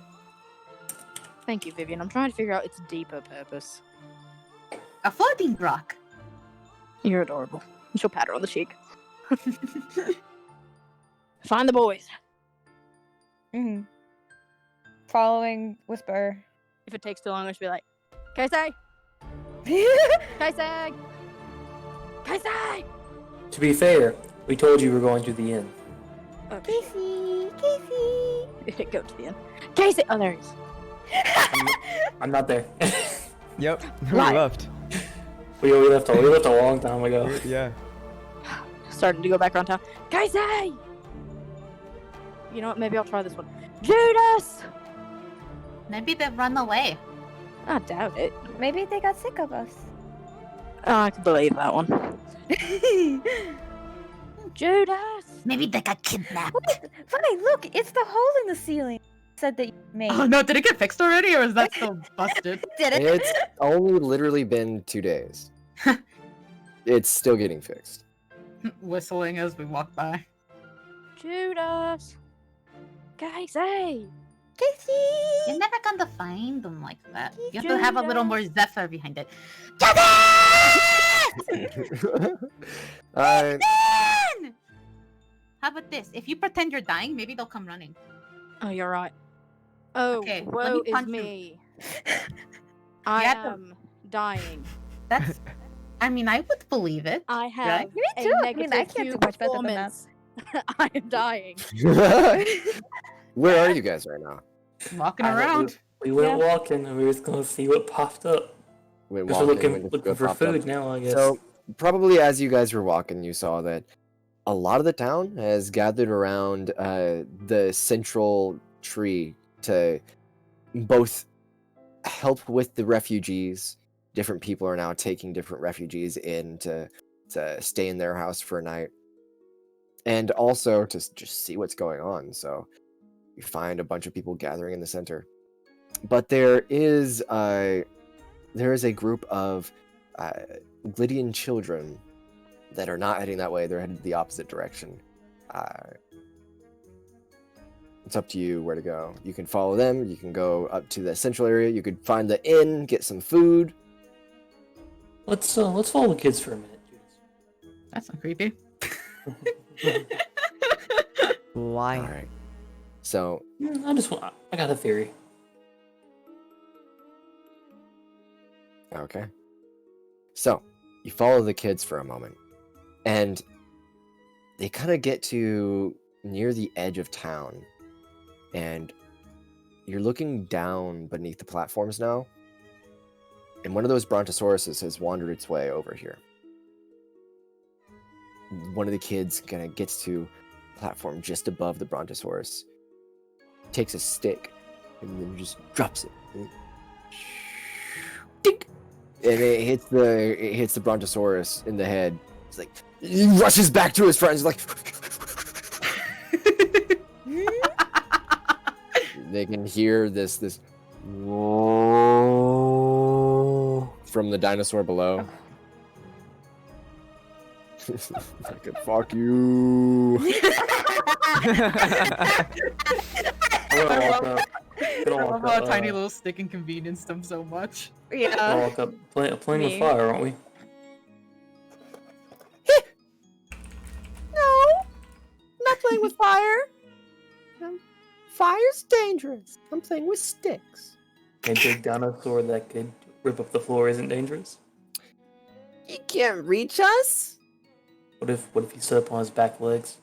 Thank you, Vivian. I'm trying to figure out its deeper purpose. A floating rock. You're adorable. She'll pat her on the cheek. Find the boys. Mm-hmm. Following Whisper. If it takes too long, I should be like, Casey! Casey! Casey! To be fair, we told you we were going to the inn. Casey! Casey! Go to the end. Casey! Oh, there he is. I'm not there. Yep. We Liar. left. we left a long time ago. Yeah. Starting to go back around town. Casey! You know what? Maybe I'll try this one. Judas! Maybe they've run away. I doubt it. Maybe they got sick of us. Oh, I can believe that one. Judas! Maybe they got kidnapped. Fine, look, it's the hole in the ceiling. Said that you made. Oh no, did it get fixed already, or is that still busted? Did it? It's only literally been 2 days. It's still getting fixed. Whistling as we walk by. Judas! Casey! Casey! You're never gonna find them like that. You have to Judas. have a little more zephyr behind it. Uh, Ethan! How about this? If you pretend you're dying, maybe they'll come running. Oh, you're right. Oh, Okay, let woe me is punch you. me. I Yeah, the- am dying. That's. I mean, I would believe it. I have Me a too. I negative mean, I can't do Q much better than that. performance. I am dying. Where are you guys right now? Walking I don't- around. We went walking and we were just gonna see what popped up. Went Because we're walking, looking when it for popped up. food now, I guess. So probably as you guys were walking, you saw that a lot of the town has gathered around the central tree to both help with the refugees. Different people are now taking different refugees in to stay in their house for a night, and also to just see what's going on. So you find a bunch of people gathering in the center, but there is a group of Glydian children that are not heading that way. They're headed the opposite direction. It's up to you where to go. You can follow them. You can go up to the central area. You could find the inn, get some food. Let's follow the kids for a minute. That's not creepy. Why? All right. So I got a theory. okay. So you follow the kids for a moment, and they kind of get to near the edge of town, and you're looking down beneath the platforms now, and one of those brontosauruses has wandered its way over here. One of the kids kind of gets to the platform just above the brontosaurus, takes a stick, and then just drops it. Dink! And it hits the brontosaurus in the head. It's like he rushes back to his friends, like they can hear this whoa from the dinosaur below. Like a fuck you. I'm gonna walk up. I love how a tiny little stick inconvenienced them so much. Gonna Yeah. walk up, playing with Me. fire, aren't we? No, not playing with fire. Fire's dangerous. I'm playing with sticks. A big dinosaur that could rip up the floor isn't dangerous. You can't reach us. What if he stood up on his back legs?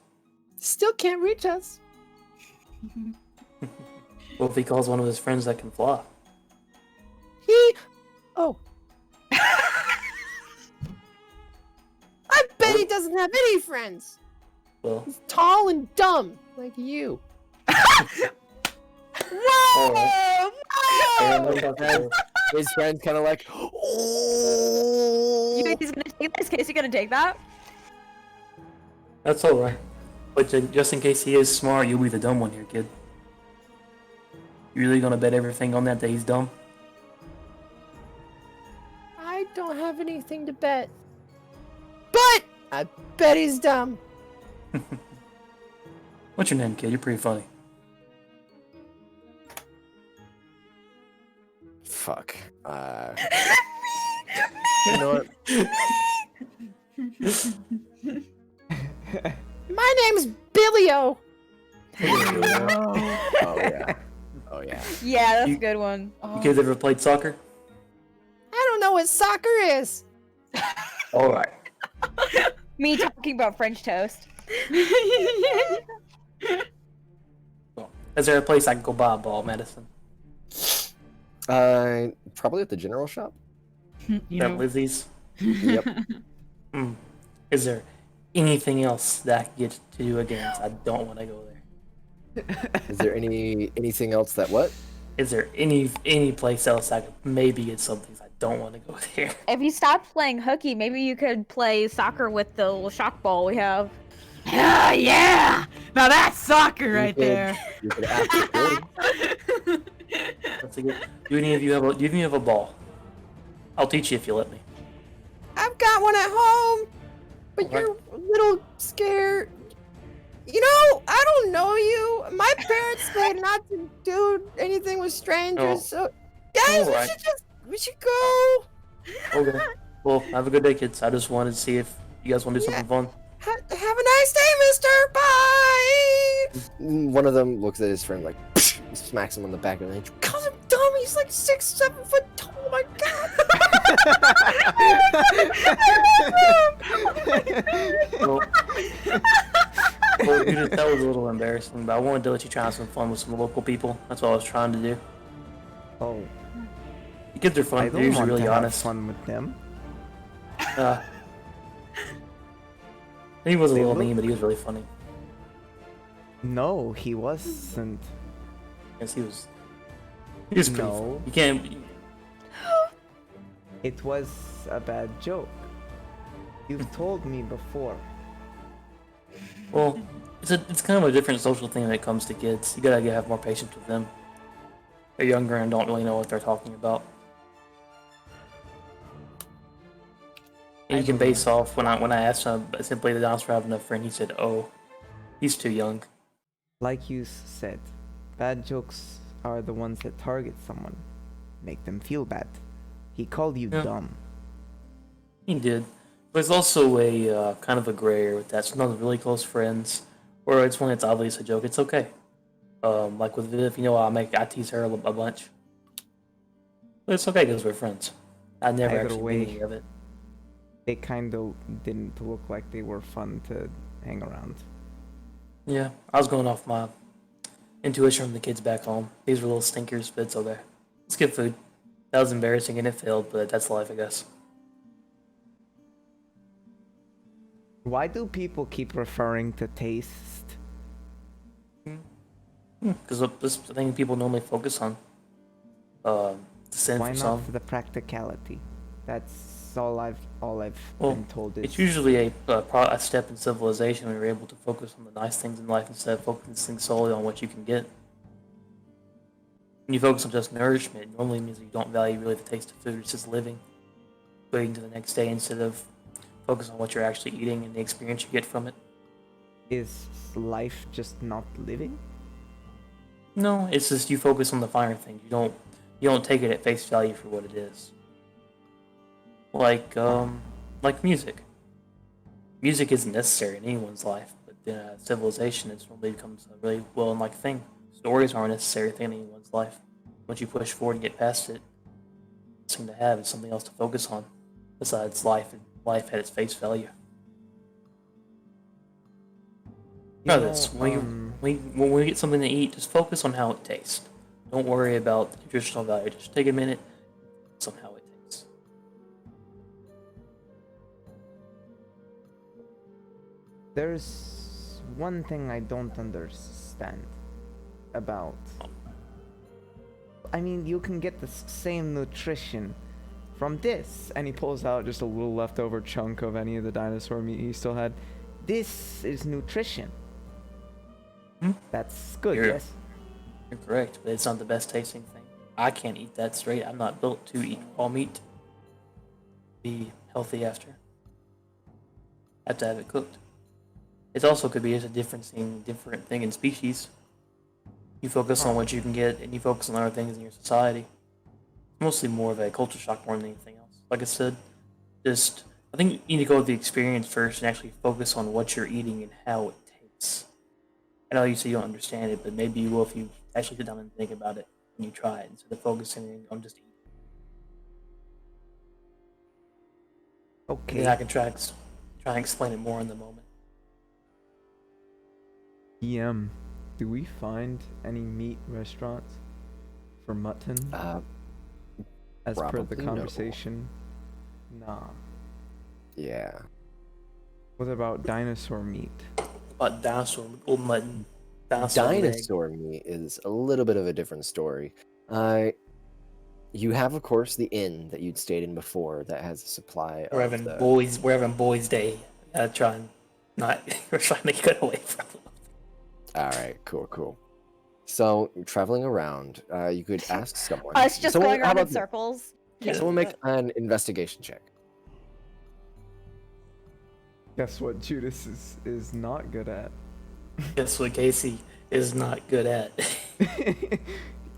Still can't reach us. What if he calls one of his friends that can fly? Oh. I bet he doesn't have any friends. Well, He's tall and dumb, like you. alright. His friends kind of like, You oh. think he's gonna take this case? You gonna take that? That's alright. But just in case he is smart, you'll be the dumb one here, kid. You really gonna bet everything on that he's dumb? I don't have anything to bet. But I bet he's dumb. What's your name, kid? You're pretty funny. Fuck. You know what? My name's Billio. Oh yeah. Oh yeah. Yeah, that's You- a good one. You kids ever played soccer? I don't know what soccer is. All right. Me talking about French toast. Is there a place I can go buy a ball, Madison? Probably at the general shop. You At know, Lizzie's? Yep. Is there anything else that I can get to do again? I don't want to go there. Is there anything else that what? Is there any place else I could maybe get something? I don't want to go there. If you stopped playing hooky, maybe you could play soccer with the little shock ball we have. hell yeah! Now that's soccer right could- there. You could ask the kid. That's a good. Do any of you have a ball? I'll teach you if you let me. I've got one at home, but Alright. you're a little scared. You know, I don't know you. My parents said not to do anything with strangers, so guys, Alright. we should go. Okay. Well, have a good day, kids. I just wanted to see if you guys want to do something fun. Have a nice day, mister. Bye. One of them looks at his friend like smacks him on the back of the head. Calls him dumb. He's like 6'7" tall. Oh my god. Well, that was a little embarrassing, but I wanted to let you try out some fun with some local people. That's what I was trying to do. Oh, The kids are I fun. They're don't usually want really to have honest. fun with them. He was a They little look- mean, but he was really funny. No, he wasn't. Yes, he was. He was pretty No. funny. You can't. It was a bad joke. You've told me before. Well, it's kind of a different social thing when it comes to kids. You gotta have more patience with them. They're younger and don't really know what they're talking about. And you can base off when I asked him simply the answer I have enough friend. He said, "Oh, he's too young." Like you said, bad jokes are the ones that target someone, make them feel bad. He called you Yeah. dumb. He did. There's also a kind of a gray area with that. Sometimes really close friends, or it's when it's obvious a joke. It's okay. Like with Viv, you know, I tease her a bunch. But it's okay because we're friends. I never Either actually way. knew any of it. They kind of didn't look like they were fun to hang around. Yeah, I was going off my intuition from the kids back home. These were little stinkers, but it's okay. Let's get food. That was embarrassing and it failed, but that's life, I guess. Why do people keep referring to taste? Because this is the thing people normally focus on. The sin Why for not some. for the practicality? That's all I've Well, been told. It's Is usually a step in civilization when you're able to focus on the nice things in life instead of focusing solely on what you can get. When you focus on just nourishment, it normally means that you don't value really the taste of food. It's just living, waiting to the next day instead of focus on what you're actually eating and the experience you get from it. is life just not living? No, it's just you focus on the finer things. You don't take it at face value for what it is. Like music. Music isn't necessary in anyone's life, but in civilization, it's normally becomes a really well-liked thing. Stories aren't a necessary thing in anyone's life. Once you push forward and get past it, it's something to have. It's something else to focus on besides life and life at its face value. Know this. When we get something to eat, just focus on how it tastes. Don't worry about the nutritional value. Just take a minute, focus on how it tastes. There's one thing I don't understand about. I mean, you can get the same nutrition from this, and he pulls out just a little leftover chunk of any of the dinosaur meat he still had. This is nutrition. Hmm? That's good, Here. yes? You're correct, but it's not the best tasting thing. I can't eat that straight. I'm not built to eat raw meat. Be healthy after. I have to have it cooked. It also could be just a different thing in species. You focus on what you can get, and you focus on other things in your society. It's mostly more of a culture shock more than anything else. Like I said, I think you need to go with the experience first and actually focus on what you're eating and how it tastes. I know you say you don't understand it, but maybe you will if you actually sit down and think about it and you try it instead of focusing on just eating. Okay. And then I can try and explain it more in the moment. Do we find any meat restaurants for mutton? As per the probably no. conversation? Nah. Yeah. What about dinosaur meat? But dinosaur, old mutton, dinosaur Meat is a little bit of a different story. You have, of course, the inn that you'd stayed in before that has a supply We're of having the... we're having boys' day. Gotta try and we're trying to get away from it. Alright, cool. So, traveling around, you could ask someone. Us just Someone- going how around in about this? circles. Someone make an investigation check. Guess what Judas is not good at? Guess what Casey is not good at?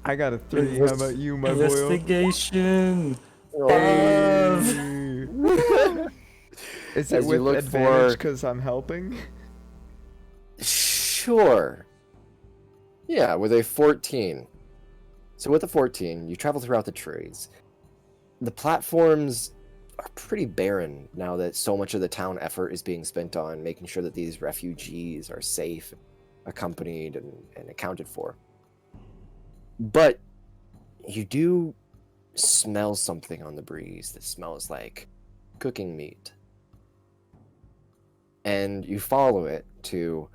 I got a 3. How about you, my boy? Investigation. Is As it you with look advantage for- because I'm helping? Sure. Yeah, with a 14. So with a 14, you travel throughout the trees. The platforms are pretty barren now that so much of the town effort is being spent on making sure that these refugees are safe, accompanied, and accounted for. But you do smell something on the breeze that smells like cooking meat. And you follow it to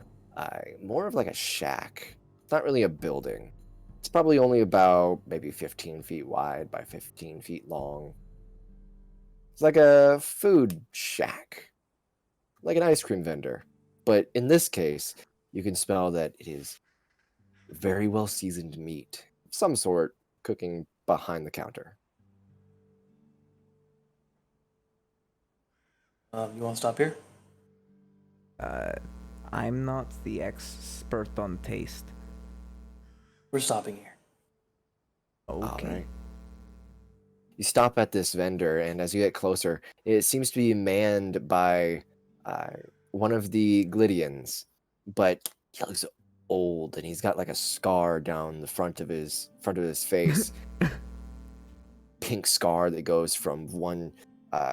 more of like a shack. It's not really a building. It's probably only about maybe 15 feet wide by 15 feet long. It's like a food shack, like an ice cream vendor. But in this case, you can smell that it is very well seasoned meat of some sort cooking behind the counter. You want to stop here? I'm not the expert on taste. We're stopping here. Okay. Alright. You stop at this vendor, and as you get closer, it seems to be manned by one of the Glydians, but he looks old, and he's got like a scar down the front of his face. Pink scar that goes from one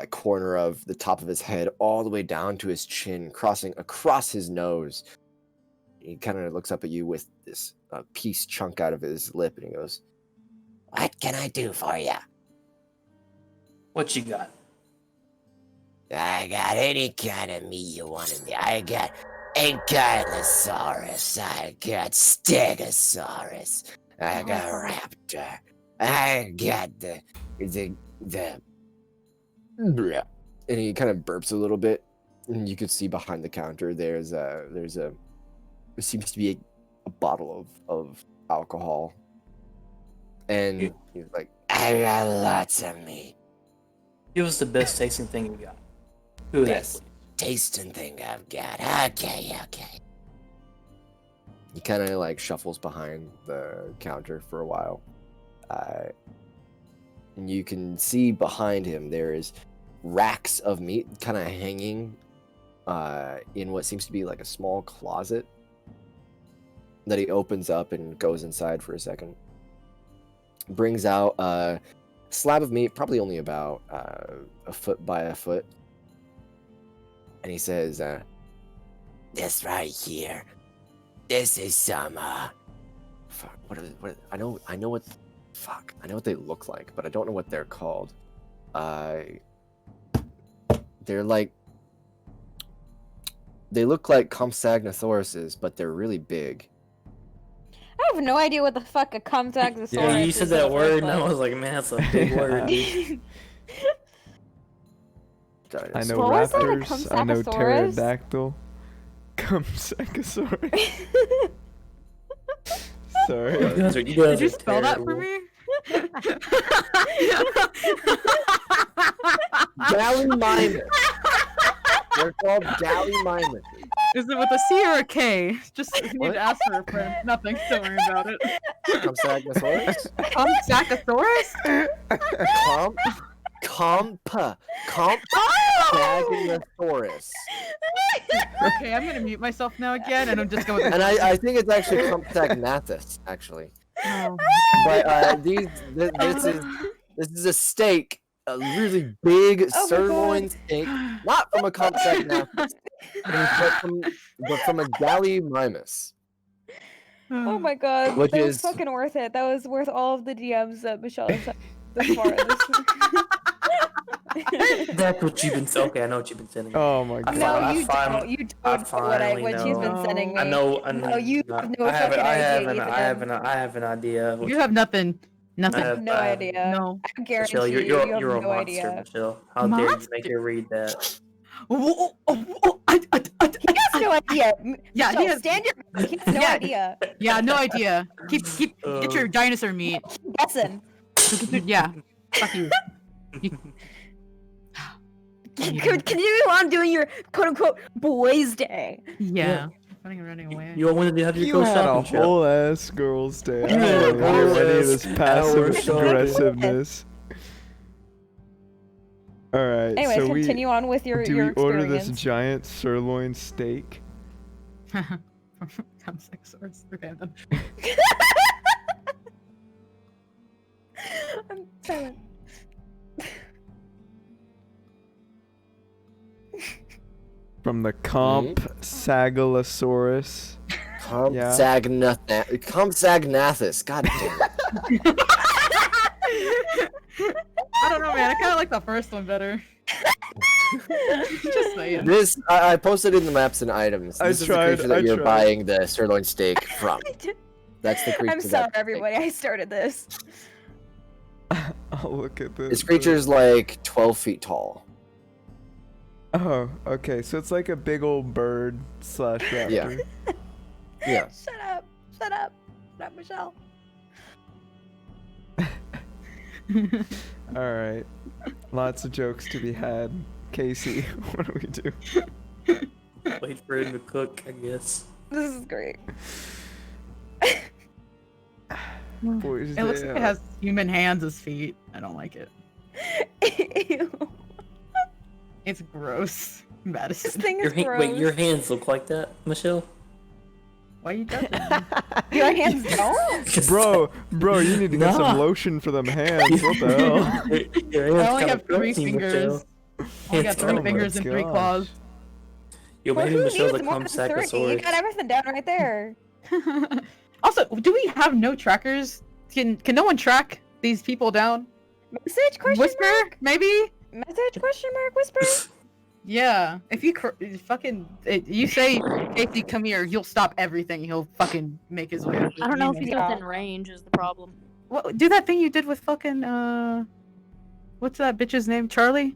corner of the top of his head all the way down to his chin, crossing across his nose. He kind of looks up at you with this piece chunk out of his lip, and he goes, What can I do for ya? What you got? I got any kind of meat you want in there. I got Ankylosaurus. I got Stegosaurus. I got Raptor. I got the and he kind of burps a little bit, and you can see behind the counter there seems to be a bottle of alcohol, and he's like, I got lots of meat. Give us the best tasting thing you got. Who Best that? tasting thing I've got. Okay. he kind of like shuffles behind the counter for a while, and you can see behind him there is racks of meat kind of hanging in what seems to be like a small closet that he opens up and goes inside for a second. Brings out a slab of meat, probably only about a foot by a foot, and he says, This right here. This is some fuck, I know what they look like, but I don't know what they're called. They look like Compsognathorus's, but they're really big. I have no idea what the fuck a Compsognathorus is. Yeah, you said that in the word, first and I place. was like, man, that's a big word. I know What was that, a raptors. I know Compsognathorus? pterodactyl. Compsognathorus. Sorry. You guys Did are you spell that for terrible. me? Gallimimus. They're called gallimimus. Is it with a C or a K? Just you need What? to ask for a friend. Nothing. Don't worry about it. Compsognathorus? Compsognathorus? Compsognathorus. Okay, I'm gonna mute myself now again, and I'm just going. And I think it's actually Compsognathus, actually. Oh. But this is a steak, a really big sirloin steak, not from a Compsognathus, but from a gallimimus. Oh my god, Which that was is- fucking worth it. That was worth all of the DMs that Michelle has sent this far. That's what you've been. Okay, I know what you've been sending. Oh my god. No, I you fin- don't. You I don't know what she's been finally sending me. I know. No, you have no I have, fucking I have, idea, I have an idea. You have nothing. Nothing. I have no idea. No. I guarantee Michelle, you you're have a no monster, idea. Michelle. How dare you make her read that? He has no idea. Yeah, Michelle, he has- stand your. He has no Yeah. idea. Yeah, no idea. Get your dinosaur meat. Guessing. Yeah. Fuck you. Continue on doing your quote unquote boys' day. Yeah. Running away. You all wanted to have your You go had a shopping trip. whole ass girls' day. I You had a don't want to hear whole any of ass this passive hour shopping. aggressiveness. All right. Anyway, so continue on with your do your we order this experience. giant sirloin steak? Compsognathorus random. I'm silent. From the Compsognathorus. Compsognathus. God damn it. I don't know, man. I kind of like the first one better. Just saying. This I posted in the maps and items. This is the creature that you're buying the sirloin steak from. That's the creature. I'm sorry, everybody. I started this. I'll look at this. This creature's like 12 feet tall. Oh, okay. So it's like a big old bird slash raptor. Yeah. Yeah. Shut up. Shut up. Shut up, Michelle. All right. Lots of jokes to be had. Casey, what do we do? Wait for him to cook, I guess. This is great. Boys' It looks day like it out. has human hands as feet. I don't like it. Ew. It's gross. Madison. This thing is gross. Wait, your hands look like that, Michelle? Why you judging? Your hands don't? Bro, you need to get some lotion for them hands. What the hell? Your I hands only kinda have 3 protein, fingers. Michelle. I only got 3 Oh my fingers and 3 gosh. claws. Yo, Well, maybe who Michelle needs the more than 30? You Compsognathorus. got everything down right there. Also, do we have no trackers? Can no one track these people down? Message question Whisper, mark? maybe? Message question mark whisper? Yeah. If you you say, Casey, come here, you'll stop everything. He'll fucking make his way. Over I don't know if you he's within range is the problem. What? Do that thing you did with fucking what's that bitch's name? Charlie?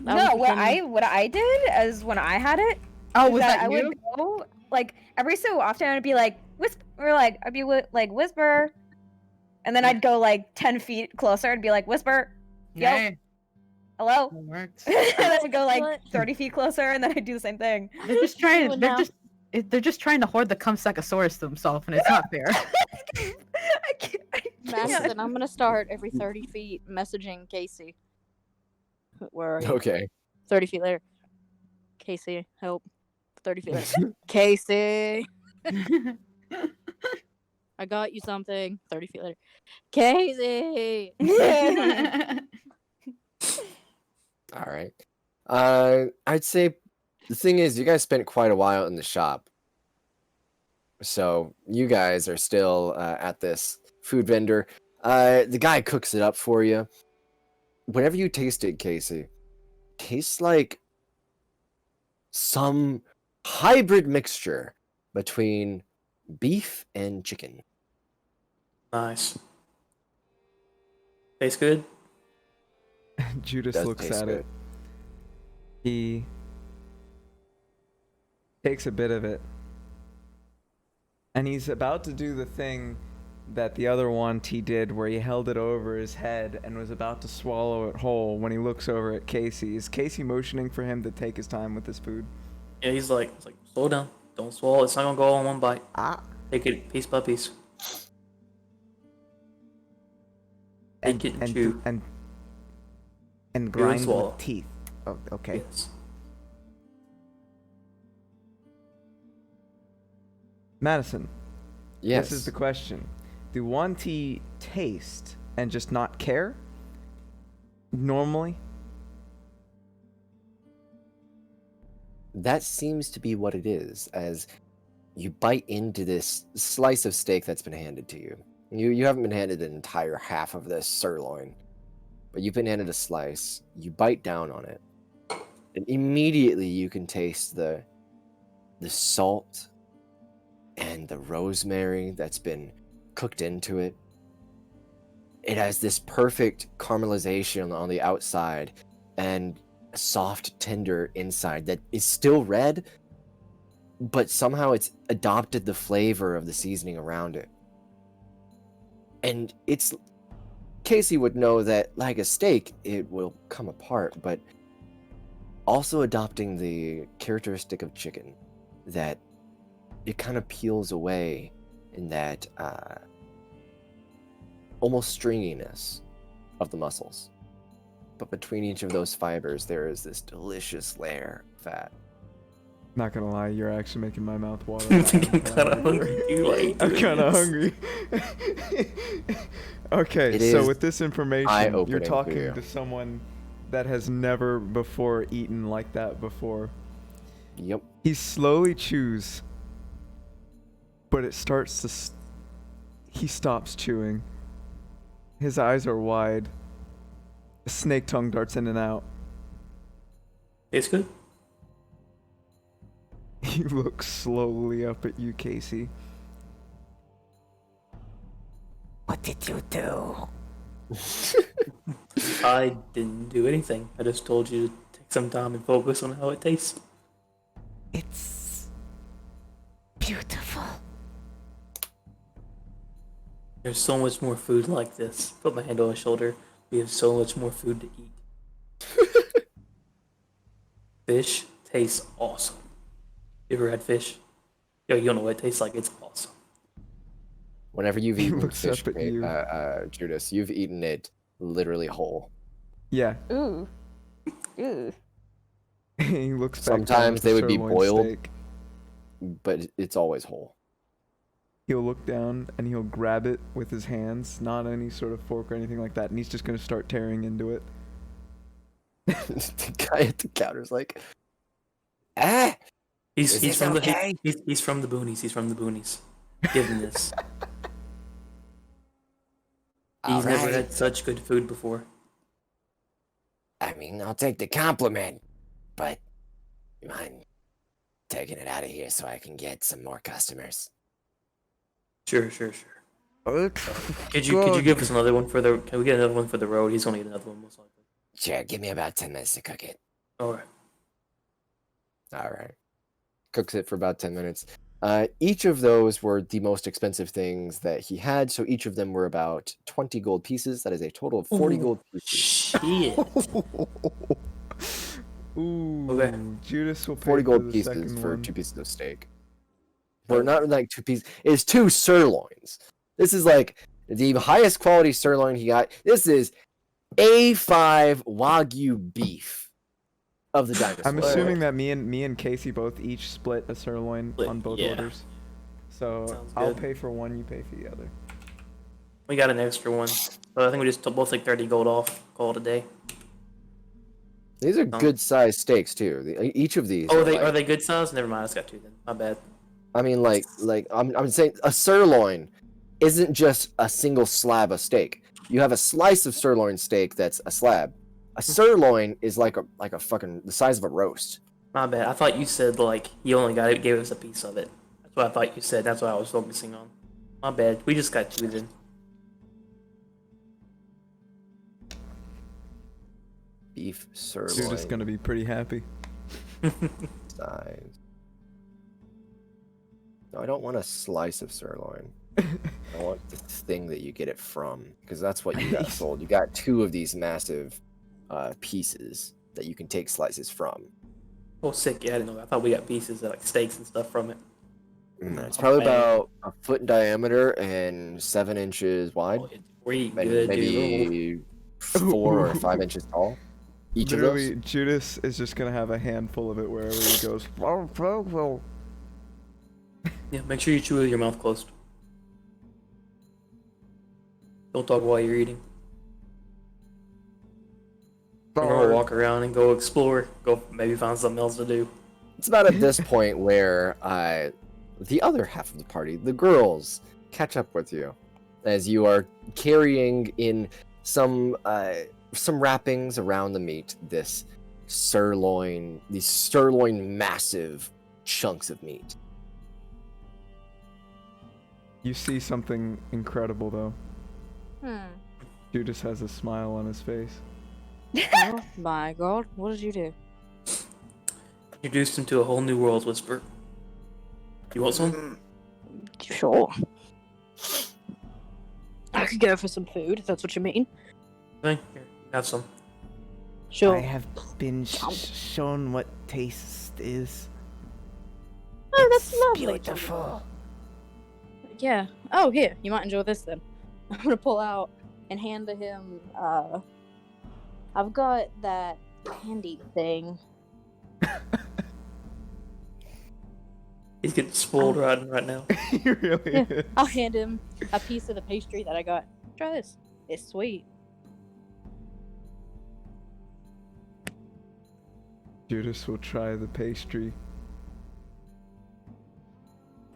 No, what I did is when I had it. Oh, is was that I you? would go like every so often I'd be like whisper, or like I'd be like whisper, and then I'd go like 10 feet closer and be like whisper, yo, Yay. hello, That worked. and then I'd go like What? 30 feet closer, and then I'd do the same thing. They're just trying. doing They're now? just. They're just trying to hoard the Compsognathorus to themselves, and it's not fair. I can't. Madison, I'm gonna start every 30 feet messaging Casey. Where are you? Okay. 30 feet later. Casey, help. 30 feet later. Casey, I got you something. 30 feet later. Casey. All right. I'd say the thing is, you guys spent quite a while in the shop, so you guys are still at this food vendor. The guy cooks it up for you. Whenever you taste it, Casey, tastes like some hybrid mixture between beef and chicken. Nice. Tastes good? Judas Does looks taste at good. it. He takes a bit of it. And he's about to do the thing that the other one T did, where he held it over his head and was about to swallow it whole when he looks over at Casey. Is Casey motioning for him to take his time with his food? Yeah, he's like, slow down. Don't swallow. It's not gonna go all in one bite. Ah. Take it piece by piece. And, Take it and and, chew. and Chew and grind swallow. with teeth. Oh, okay. Yes. Madison. Yes. This is the question. Do 1T taste and just not care? Normally? That seems to be what it is, as you bite into this slice of steak that's been handed to you. You haven't been handed an entire half of this sirloin, but you've been handed a slice. You bite down on it, and immediately you can taste the salt and the rosemary that's been cooked into it. It has this perfect caramelization on the outside and a soft, tender inside that is still red, but somehow it's adopted the flavor of the seasoning around it. And it's... Casey would know that, like a steak, it will come apart, but also adopting the characteristic of chicken, that it kind of peels away in that almost stringiness of the muscles. But between each of those fibers, there is this delicious layer of fat. Not gonna lie, you're actually making my mouth water. I'm kind of hungry. I'm kind of hungry. Okay, It so is with this information, eye-opening you're for talking you. to someone that has never before eaten like that before. Yep. He slowly chews, but it starts to... He stops chewing. His eyes are wide. A snake tongue darts in and out. It's good. He looks slowly up at you, Casey. What did you do? I didn't do anything. I just told you to take some time and focus on how it tastes. It's beautiful. There's so much more food like this. Put my hand on his shoulder. We have so much more food to eat. Fish tastes awesome. You ever had fish? Yo, you don't know what it tastes like. It's awesome. Whenever you've He eaten looks fish, up at you. Judas, you've eaten it literally whole. Yeah. Ooh. Ooh. He looks back down at Sometimes the they would be sirloin boiled, steak. but it's always whole. He'll look down and he'll grab it with his hands, not any sort of fork or anything like that, and he's just gonna start tearing into it. The guy at the counter's like, ah! He's this from okay? he's from the boonies. He's from the boonies. Give him this. He's never Alright. had such good food before. I mean, I'll take the compliment, but you mind taking it out of here so I can get some more customers? Sure. Could you give us another one for the? Can we get another one for the road? He's gonna get another one most likely. Sure, give me about 10 minutes to cook it. All right. Alright. Cooks it for about 10 minutes. Each of those were the most expensive things that he had, so each of them were about 20 gold pieces. That is a total of 40 gold pieces. Shit. Ooh. Okay. Judas will pay 40 for gold the pieces second for one. 2 pieces of steak. Or not like 2 pieces. It's 2 sirloins. This is like the highest quality sirloin he got. This is A5 Wagyu beef of the dinosaur. I'm assuming that me and Casey both each split a sirloin on both yeah. orders. So Sounds I'll good. pay for one, you pay for the other. We got an extra one. But I think we just both take 30 gold off. Call it a day. These are good sized steaks too. Each of these. Oh, are are they good size? Never mind. I just got 2 then. My bad. I mean, I'm saying a sirloin isn't just a single slab of steak. You have a slice of sirloin steak that's a slab. A sirloin is like a fucking the size of a roast. My bad. I thought you said like you only gave us a piece of it. That's what I thought you said. That's what I was focusing on. My bad. We just got 2 then. Beef sirloin. You're just gonna be pretty happy. Size. No, I don't want a slice of sirloin. I want the thing that you get it from, because that's what you got sold. You got 2 of these massive pieces that you can take slices from. Oh, sick. Yeah, I didn't know. I thought we got pieces of like steaks and stuff from it. It's probably about a foot in diameter and 7 inches wide, Oh, it's pretty and good, dude. maybe 4 or 5 inches tall. Each Literally, of those. Judas is just gonna have a handful of it wherever he goes. Yeah, make sure you chew with your mouth closed. Don't talk while you're eating. We're gonna walk around and go explore. Go maybe find something else to do. It's about at this point where the other half of the party, the girls, catch up with you as you are carrying in some wrappings around the meat. These sirloin massive chunks of meat. You see something incredible though. Judas has a smile on his face. Oh my god, what did you do? Introduced him to a whole new world, Whisper. You want some? Sure. I could go for some food, if that's what you mean. Okay, here, have some. Sure. I have been shown what taste is. Oh, that's It's lovely. beautiful. Yeah. Oh, here. You might enjoy this then. I'm gonna pull out and hand to him. I've got that candy thing. He's getting spoiled right now. He really is. I'll hand him a piece of the pastry that I got. Try this. It's sweet. Judas will try the pastry.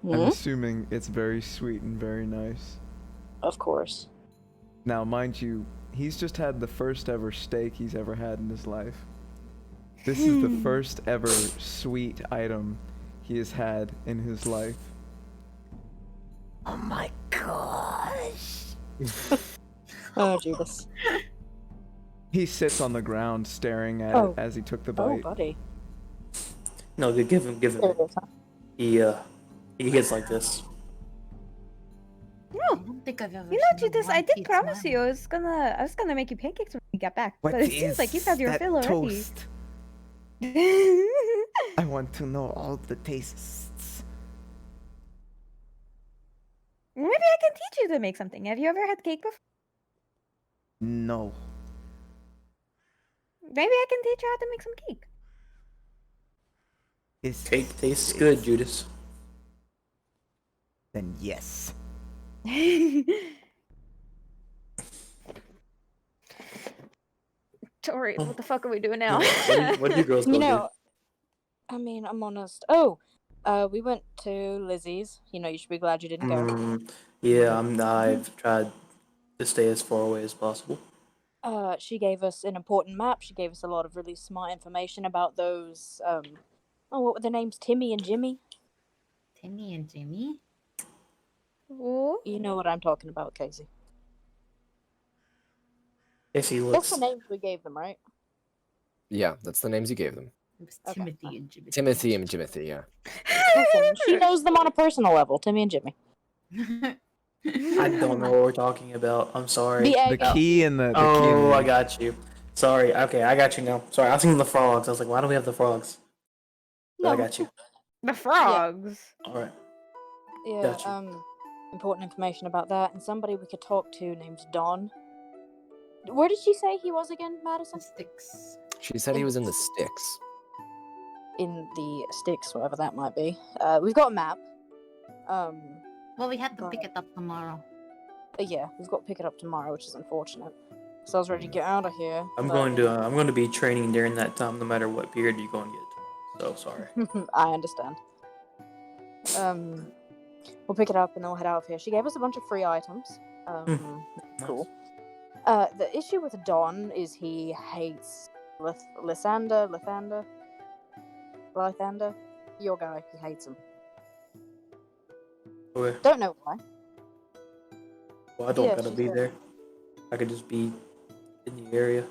I'm Hmm? assuming it's very sweet and very nice. Of course. Now, mind you, he's just had the first ever steak he's ever had in his life. This is the first ever sweet item he has had in his life. Oh my gosh. Oh, Judas. He sits on the ground staring at it as he took the Oh, bite. buddy. No, give him. There it is, huh? He gets like this. No, I don't think I've ever You know, seen a Judas, I one did piece promise smile. you I was gonna make you pancakes when we got back. What but it is seems like you've had your that fill already. toast? I want to know all the tastes. Maybe I can teach you to make something. Have you ever had cake before? No. Maybe I can teach you how to make some cake. Is Cake tastes good, Judas. Then yes. Tori, what the fuck are we doing now? What do you girls go You know, I mean, I'm honest. Oh, we went to Lizzie's. You know, you should be glad you didn't go. Yeah, I've tried to stay as far away as possible. She gave us an important map. She gave us a lot of really smart information about those, what were their names? Timmy and Jimmy? Timmy and Jimmy? Ooh. You know what I'm talking about, Casey. Yes, he That's looks. the names we gave them, right? Yeah, that's the names you gave them. It was Okay. Timothy and Jimmy. Timothy and Jimothy, yeah. Listen, she knows them on a personal level, Timmy and Jimmy. I don't know what we're talking about. I'm sorry. The The egg. key in the Oh, I key got you. Sorry. Okay, I got you now. Sorry, I was thinking the frogs. I was like, why don't we have the frogs? But I got you. The frogs. All right. Yeah, Gotcha. important information about that, and somebody we could talk to named Don. Where did she say he was again, Madison? Sticks. She said he was in the sticks. In the sticks, whatever that might be. We've got a map. Well, we had to pick it up tomorrow. Yeah, we've got to pick it up tomorrow, which is unfortunate. So I was ready to get out of here. I'm but- going to be training during that time, no matter what period you're going to get. So sorry. I understand. We'll pick it up and then we'll head out of here. She gave us a bunch of free items. Cool. The issue with Don is he hates Lysander, your guy. He hates him. Okay. Don't know why. Well, I don't Yeah, gotta she be said- there. I could just be in the area.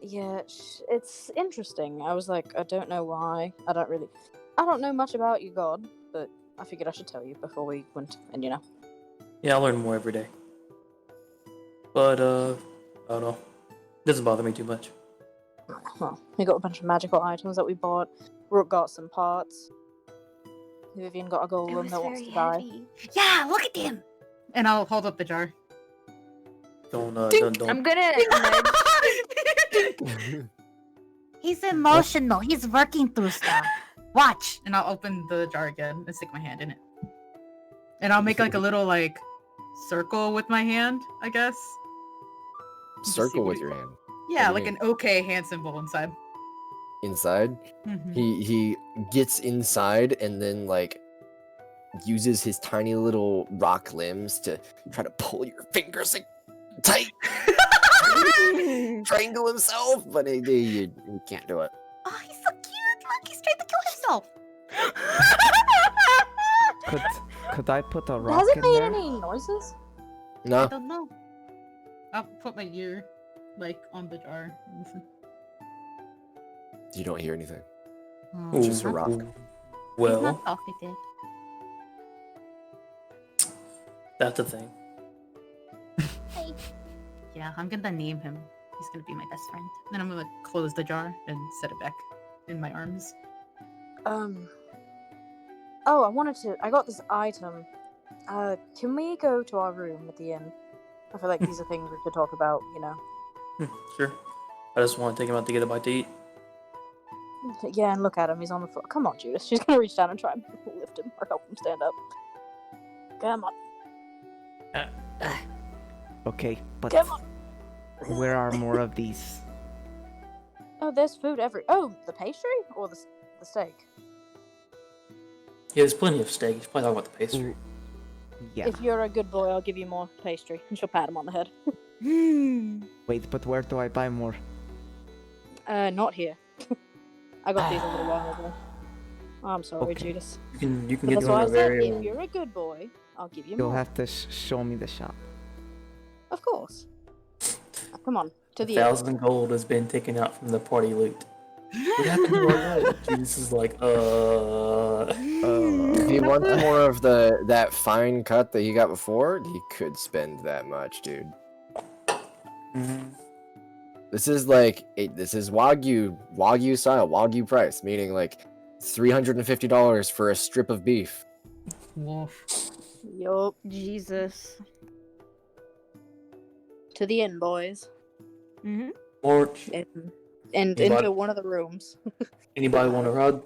Yeah, it's interesting. I was like, I don't know why. I don't know much about you, God, but I figured I should tell you before we went, and you know. Yeah, I learn more every day. But, I don't know. Doesn't bother me too much. Well, we got a bunch of magical items that we bought. Rook got some parts. Vivian got a It golem was that wants very to die. heavy. Yeah, look at him. And I'll hold up the jar. Don't. I'm gonna nudge. He's emotional. He's working through stuff. Watch. And I'll open the jar again and stick my hand in it. And I'll make like a little like circle with my hand, I guess. Circle with your hand. Yeah, do like you an okay hand symbol inside. Inside. Mhm. He gets inside and then like uses his tiny little rock limbs to try to pull your fingers like, tight. Strangle himself, but you can't do it. Oh, he's so cute. Look, he's trying to kill himself. Could I put a rock Has it in made there? any noises? I No, don't know. I'll put my ear like on the jar. Listen. you don't hear anything. Oh, It's just a rock. he's Well, not talkative. that's the thing. Yeah, I'm gonna name him. He's gonna be my best friend. Then I'm gonna close the jar and set it back in my arms. Oh, I got this item. Can we go to our room at the inn? I feel like these are things we could talk about, you know. Sure. I just want to take him out to get a bite to eat. Yeah, and look at him. He's on the floor. Come on, Judas. She's gonna reach down and try and lift him or help him stand up. Come on. Okay, but Come on. where are more of these? Oh, there's food Oh, the pastry or the steak? Yeah, there's plenty of steak. He's probably talking about the pastry. Yeah. If you're a good boy, I'll give you more pastry. And she'll pat him on the head. Wait, but where do I buy more? Not here. I got these a little while ago. I'm sorry, Okay. Judas. You can But get that's them why I on a said, very if you're a good boy, I'll give you You'll more. have to show me the shop. Of course. Come on, to the 1,000 gold has been taken out from the party loot. What happened to our life? Judas is like, If he wants more of that fine cut that he got before, he could spend that much, dude. Mhm. This is this is Wagyu style, Wagyu price, meaning like $350 for a strip of beef. Wolf. Yup. Jesus. To the inn, boys. Mm-hmm. Porch. And Anybody- into one of the rooms. Anybody want a rug?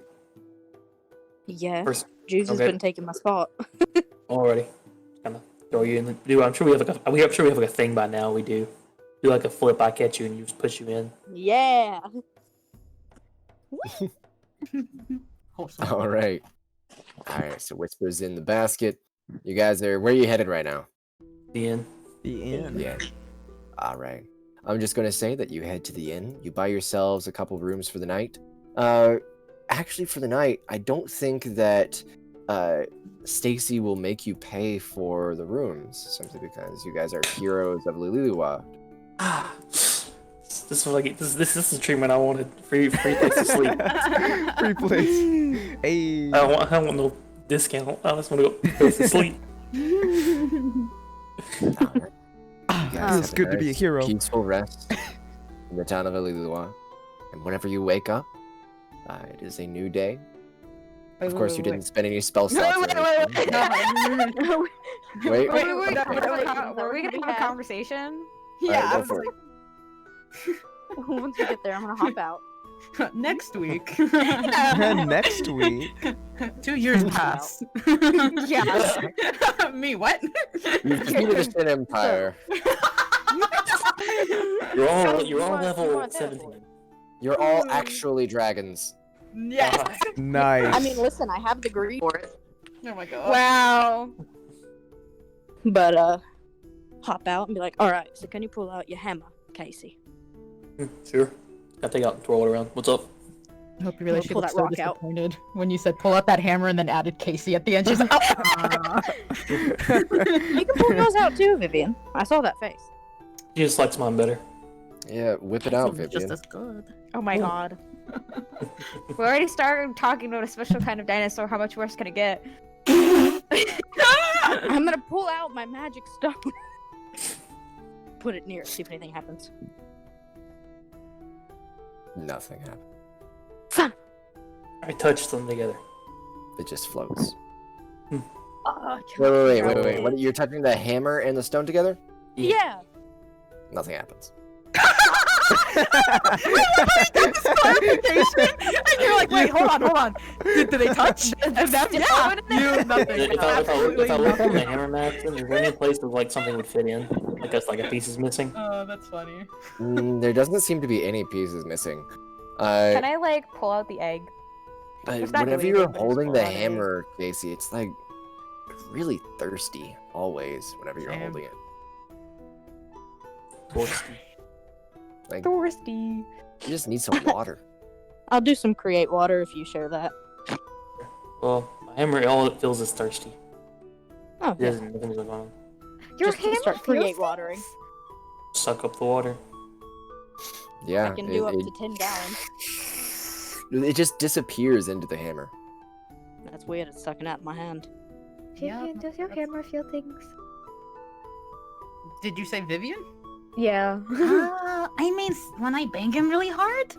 Yeah. First, Juice has okay. been taking my spot. Already. Kind of throw you in. I'm sure we have like a thing by now. We do. Do like a flip. I catch you and you just push you in. Yeah. All right. So Whisper's in the basket. You guys where are you headed right now? The inn. The inn. The inn. All right. I'm just going to say that you head to the inn. You buy yourselves a couple rooms for the night. Actually, for the night, I don't think that Stacy will make you pay for the rooms, simply because you guys are heroes of Liliwa. This is the treatment I wanted. Free place to sleep. Free place. Hey. I don't want no discount. I just want to go place to sleep. Feels good to be a hero. Peaceful rest in the town of Liliwa. And whenever you wake up, it is a new day. Of course, you didn't spend any spell slots. Wait. Wait. Are we gonna have a conversation? Yeah. Go for it. Once we get there, I'm gonna hop out. Next week. Next week. 2 years pass. Yeah. Me, what? You defeated a Sin Empire. You're all level 17. You're all actually dragons. Yes. Nice. I mean, listen, I have the greed for it. Oh my god. Wow. But, hop out and be like, alright, so can you pull out your hammer, Casey? Sure. I take out and throw it around. What's up? I hope you really Pull that so rock out. disappointed when you said pull out that hammer and then added Casey at the end. She's like, oh. You can pull yours out too, Vivian. I saw that face. She just likes mine better. Yeah, whip it out, Vivian. Just as good. Oh my god. We already started talking about a special kind of dinosaur. How much worse can it get? I'm gonna pull out my magic stone. Put it near it, see if anything happens. Nothing happened. Son. I touched them together. It just floats. Oh, Wait. What? You're touching the hammer and the stone together? Yeah. Nothing happens. Clarification, and you're like, wait, hold on. Did they touch? And then, yeah, you nothing. If I look on the hammer map, is there any place where like something would fit in? Like that's like a piece is missing. Oh, that's funny. There doesn't seem to be any pieces missing. Can I like pull out the egg? It's not Whenever really you're big, but it's holding the full on it. hammer, Casey, it's like really thirsty always. Whenever you're Same. holding it, like Thirsty. you just need some water. I'll do some create water if you share that. Well, my hammer, all it feels is thirsty. Oh, It doesn't. Nothing's going on. Your Just hammer start feels create things? watering. Suck up the water. Yeah, I can do up to 10 gallons. it just disappears into the hammer. That's weird. It's sucking out my hand. Yeah, Does your hammer feel things? Did you say Vivian? Yeah. I mean, when I bang him really hard,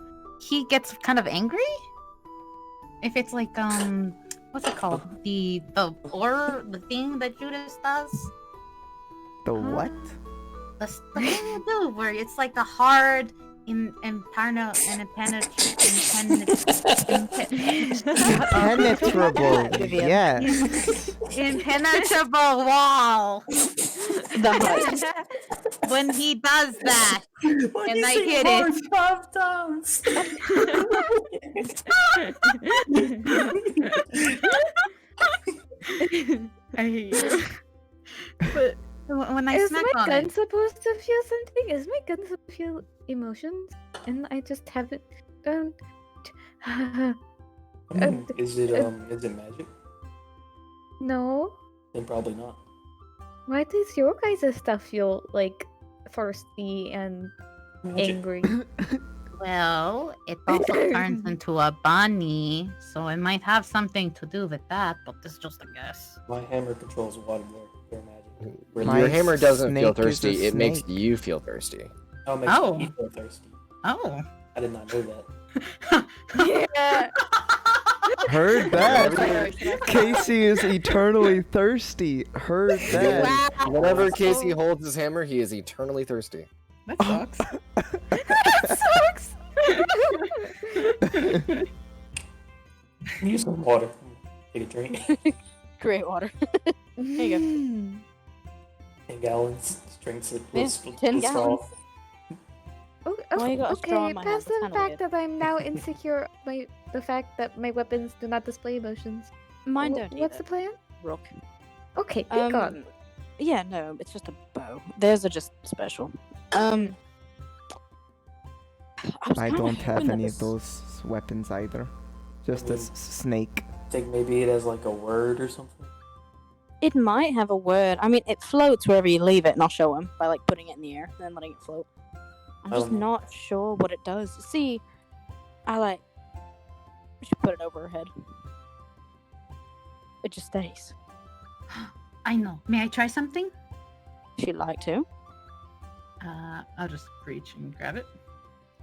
he gets kind of angry. If it's like, what's it called? The thing that Judas does? The what? The thing you do, where it's like a hard, impenetrable. Penetrable. Yes. Impenetrable wall. The height. When he does that, and I hit it. 5 times. I hate you. But When I Is smack my on gun it, supposed to feel something? Is my gun supposed to feel emotions? And I just haven't done. Is it magic? No. Then probably not. Why does your guys' stuff feel like thirsty and angry? well, it also turns into a bunny, so it might have something to do with that. But this is just a guess. My hammer controls water more than magic. Your hammer doesn't feel snake is a thirsty. It makes snake. you feel thirsty. Oh, it makes Oh. me feel thirsty. Oh. I did not know that. Yeah. Heard that. Casey is eternally thirsty. Heard that. Whenever Casey holds his hammer, he is eternally thirsty. that sucks. That sucks. Use some water. Take a drink. Create water. There you go. 10 gallons. Just drinks it. Yeah, with 10 straw. gallons. Oh, Why you got a straw okay, in my hand? past That's the kinda fact weird. that I'm now insecure by the fact that my weapons do not display emotions. Mine don't What's either. the plan? Rook. Okay, be gone. Yeah, no, it's just a bow. Theirs are just special. I I don't have any of those weapons either. Just a snake. Think maybe it has like a word or something. It might have a word. I mean, it floats wherever you leave it, and I'll show him by like putting it in the air and then letting it float. I'm just not sure what it does. See, we should put it over her head. It just stays. I know. May I try something? If you'd like to. I'll just reach and grab it.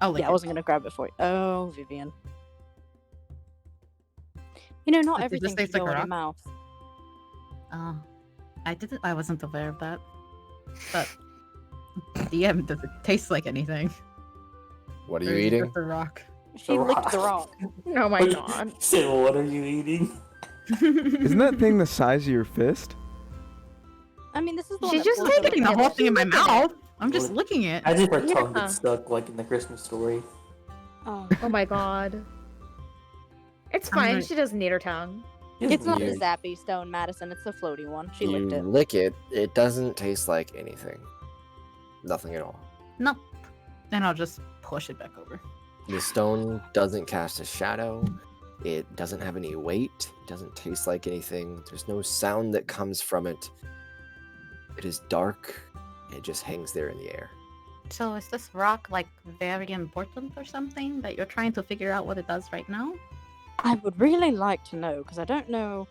Oh, Yeah, I wasn't gonna grab it for you. Oh, Vivian. You know, not Does this everything taste can like go a in your rock? mouth. I wasn't aware of that. But DM, does it taste like anything? What are Or you is it eating? just a rock. She licked the rock. Oh my god. Said, what are you eating? Isn't that thing the size of your fist? I mean, this is the one She that just floats taking over the her whole head. thing in my Look at it. mouth. I'm just licking it. I think her tongue Yeah. gets stuck like in the Christmas story. Oh. Oh my god. It's I'm fine. gonna- She doesn't need her tongue. It's not the Weird. zappy stone, Madison. It's the floaty one. She You licked it. lick it, it doesn't taste like anything. Nothing at all. Nope. Then I'll just push it back over. The stone doesn't cast a shadow. It doesn't have any weight. It doesn't taste like anything. There's no sound that comes from it. It is dark. It just hangs there in the air. So is this rock like very important or something that you're trying to figure out what it does right now? I would really like to know, because I don't know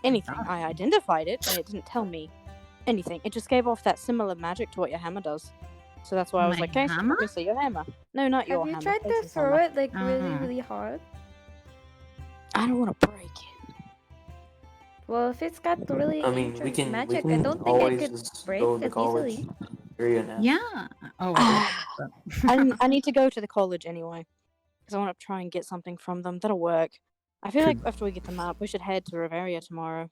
anything. I identified it, and it didn't tell me anything. It just gave off that similar magic to what your hammer does. So that's why I was My like, "Okay, hammer? let me see your hammer." No, not your Have you hammer. tried to Face's throw hammer. it like really, Uh-huh. really hard? I don't want to break it. Well, if it's got the really I mean, ancient we magic, can I don't think it always could just break go to as college easily. area now. Yeah. Oh, I need to go to the college anyway, because I want to try and get something from them. That'll work. I feel like after we get the map, we should head to Riveria tomorrow.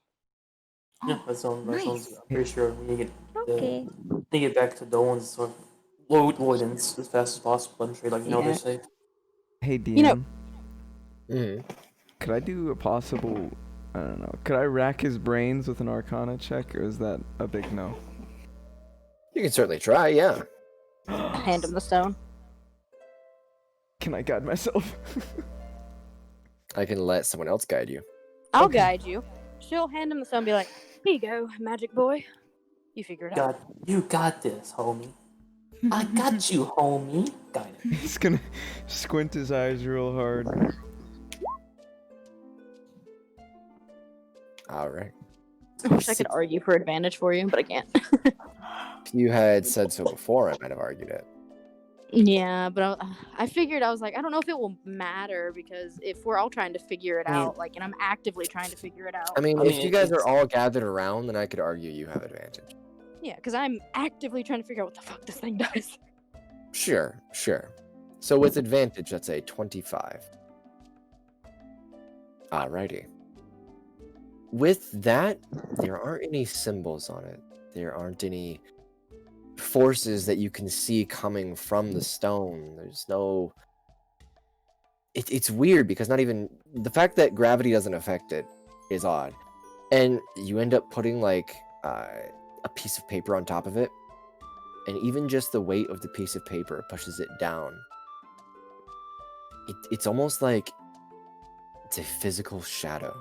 Yeah, that sounds. nice. I'm pretty sure we need to Okay. get back to Dolan's or Lloydens as fast as possible. I'm sure, like Yeah. they're safe. Hey, DM. You know- Could I do a possible? I don't know. Could I rack his brains with an Arcana check, or is that a big no? You can certainly try, yeah. Hand him the stone. Can I guide myself? I can let someone else guide you. I'll guide you. She'll hand him the stone and be like, "Here you go, magic boy. You figure it out." You got this, homie. I got you, homie. Got it. He's gonna squint his eyes real hard. All right. I wish I could argue for advantage for you, but I can't. If you had said so before, I might have argued it. Yeah, but I figured, I was like, I don't know if it will matter, because if we're all trying to figure it I mean- out, like, and I'm actively trying to figure it out. I mean, if you guys are all gathered around, then I could argue you have advantage. Yeah, because I'm actively trying to figure out what the fuck this thing does. Sure. So with advantage, that's a 25. Alrighty. With that, there aren't any symbols on it. There aren't any forces that you can see coming from the stone. There's no... It's weird, because not even... The fact that gravity doesn't affect it is odd. And you end up putting, like, a piece of paper on top of it. And even just the weight of the piece of paper pushes it down. It's almost like it's a physical shadow.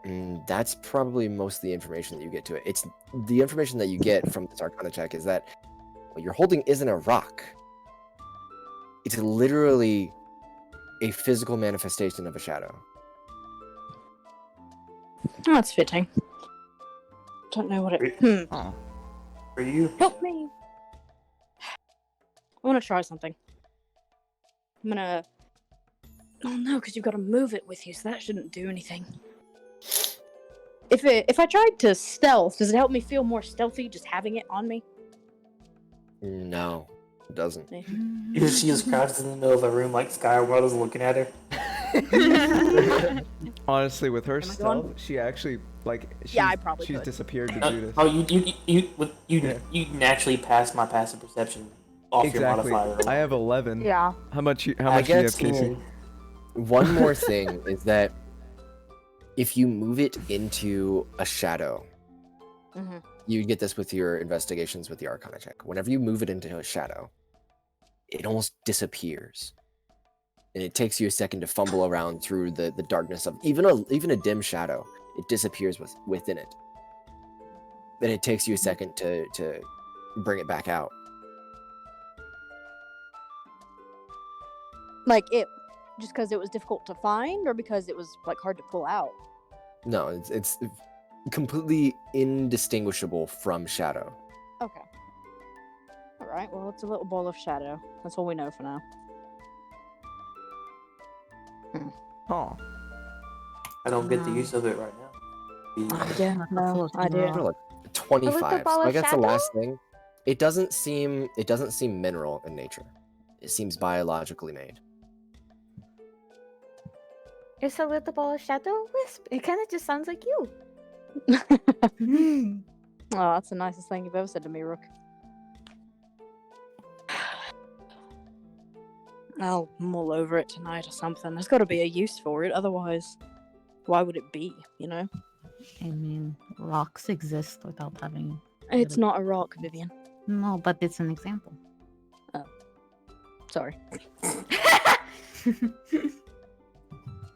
And that's probably most of the information that you get to it. It's the information that you get from this Arcana check is that what you're holding isn't a rock. It's literally a physical manifestation of a shadow. Oh, that's fitting. Don't know what it... For you? Help me! I want to try something. I'm gonna... Oh no, because you've got to move it with you, so that shouldn't do anything. If I tried to stealth, does it help me feel more stealthy just having it on me? No, it doesn't. She just crouches in the middle of a room like Skyward is looking at her. Honestly, with her Am I stealth, going? she actually she's, I probably she's could. disappeared to do this. Oh, you naturally pass my passive perception off Exactly. your modifier. I have 11. Yeah. How much do you I have, guess, Casey? One more thing is that if you move it into a shadow, Mm-hmm. you get this with your investigations with the Arcana check. Whenever you move it into a shadow, it almost disappears. And it takes you a second to fumble around through the darkness of even a dim shadow. It disappears within it. Then it takes you a second to bring it back out. Like, it... Just because it was difficult to find, or because it was, like, hard to pull out? No, it's completely indistinguishable from shadow. Okay. Alright, well, it's a little ball of shadow. That's all we know for now. Oh. I don't get the use of it right now. Yeah, no, I do. For like 25. ball So of I guess the shadow? last thing, it doesn't seem mineral in nature. It seems biologically made. It's a little ball of shadow wisp. It kind of just sounds like you. Oh, that's the nicest thing you've ever said to me, Rook. I'll mull over it tonight or something. There's got to be a use for it, otherwise, why would it be, you know? I mean, rocks exist without having... It's not a rock, Vivian. No, but it's an example. Sorry.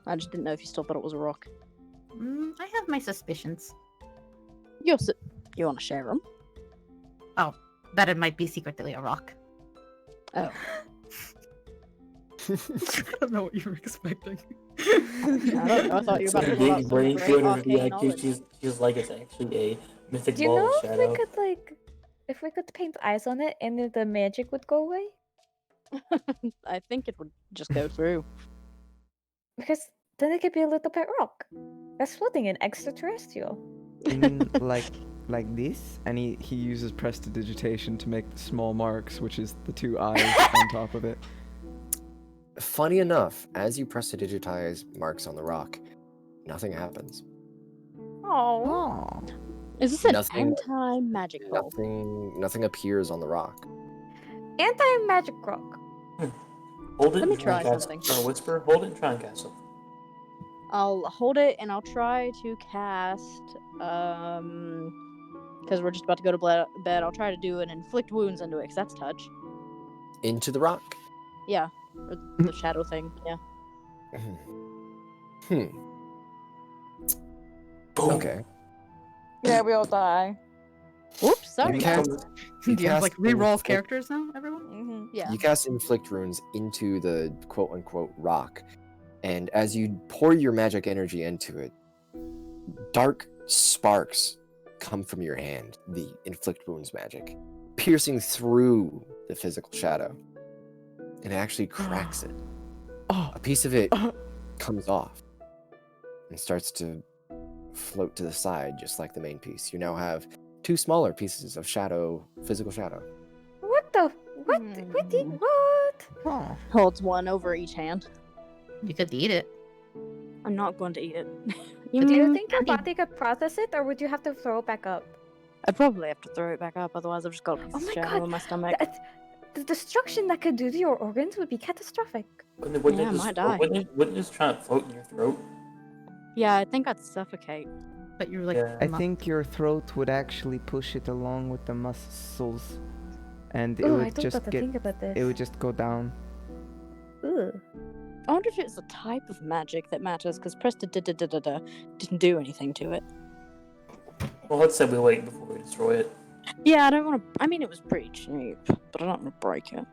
I just didn't know if you still thought it was a rock. I have my suspicions. You want to share them? Oh, that it might be secretly a rock. Oh. I don't know what you were expecting. I don't know. I thought you were about to pull out some Brain great food would be arcane like knowledge. she's like it's actually a mythic Do you ball know of if we shadow. could like, if we could paint eyes on it and then the magic would go away? I think it would just go through. Because then it could be a little pet rock that's floating in extraterrestrial. You mean like this? And he uses prestidigitation to make small marks, which is the two eyes on top of it. Funny enough, as you prestidigitize marks on the rock, nothing happens. Oh. Is this an Nothing- anti-magic bulb? Nothing appears on the rock. Anti-magic rock. Hold it Let me and try and cast something. Or whisper. Hold it and try and cast something. I'll hold it and I'll try to cast, because we're just about to go to bed, I'll try to do an inflict wounds into it, because that's touch. Into the rock. Yeah, or the shadow thing, yeah. Okay. Yeah, we all die. Whoops, sorry You guys. cast- Do you have like cast reroll inflict- characters now, everyone? Mm-hmm. Yeah. You cast inflict runes into the quote-unquote rock, and as you pour your magic energy into it, dark sparks come from your hand, the inflict wounds magic, piercing through the physical shadow, and it actually cracks it. A piece of it comes off and starts to float to the side, just like the main piece. You now have two smaller pieces of shadow, physical shadow. What the? What? What? Holds one over each hand. You could eat it. I'm not going to eat it. Do you think your body could process it, or would you have to throw it back up? I'd probably have to throw it back up, otherwise I've just got a piece Oh of my shadow god! in my stomach. The destruction that could do to your organs would be catastrophic. Wouldn't Yeah, I it just, might die. Wouldn't it just try to float in your throat? Yeah, I think I'd suffocate. But you're like, Yeah. I think your throat would actually push it along with the muscles, and it Ooh, would I don't just got to get. think about this. It would just go down. Ugh. I wonder if it's a type of magic that matters, because Presta didn't do anything to it. Well, let's say we wait before we destroy it. Yeah, I don't want to. I mean, it was pretty cheap, but I don't want to break it.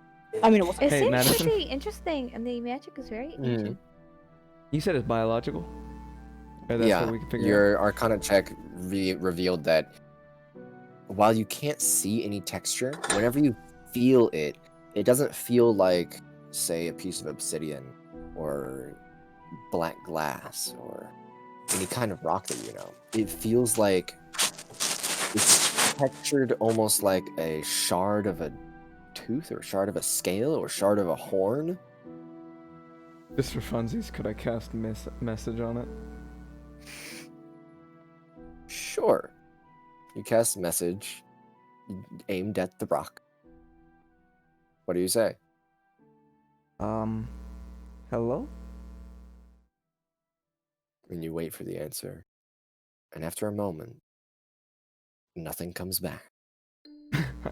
I mean, it wasn't. It Hey, seems Madison? pretty interesting, and the magic is very ancient. You said it's biological. Or that's Yeah, what we can figure out. your Arcana check revealed that while you can't see any texture, whenever you feel it, it doesn't feel like, say, a piece of obsidian or black glass or any kind of rock that you know. It feels like it's textured almost like a shard of a tooth or shard of a scale or shard of a horn. Just for funsies, could I cast message on it? Sure. You cast message aimed at the rock. What do you say? Hello? And you wait for the answer. And after a moment, nothing comes back.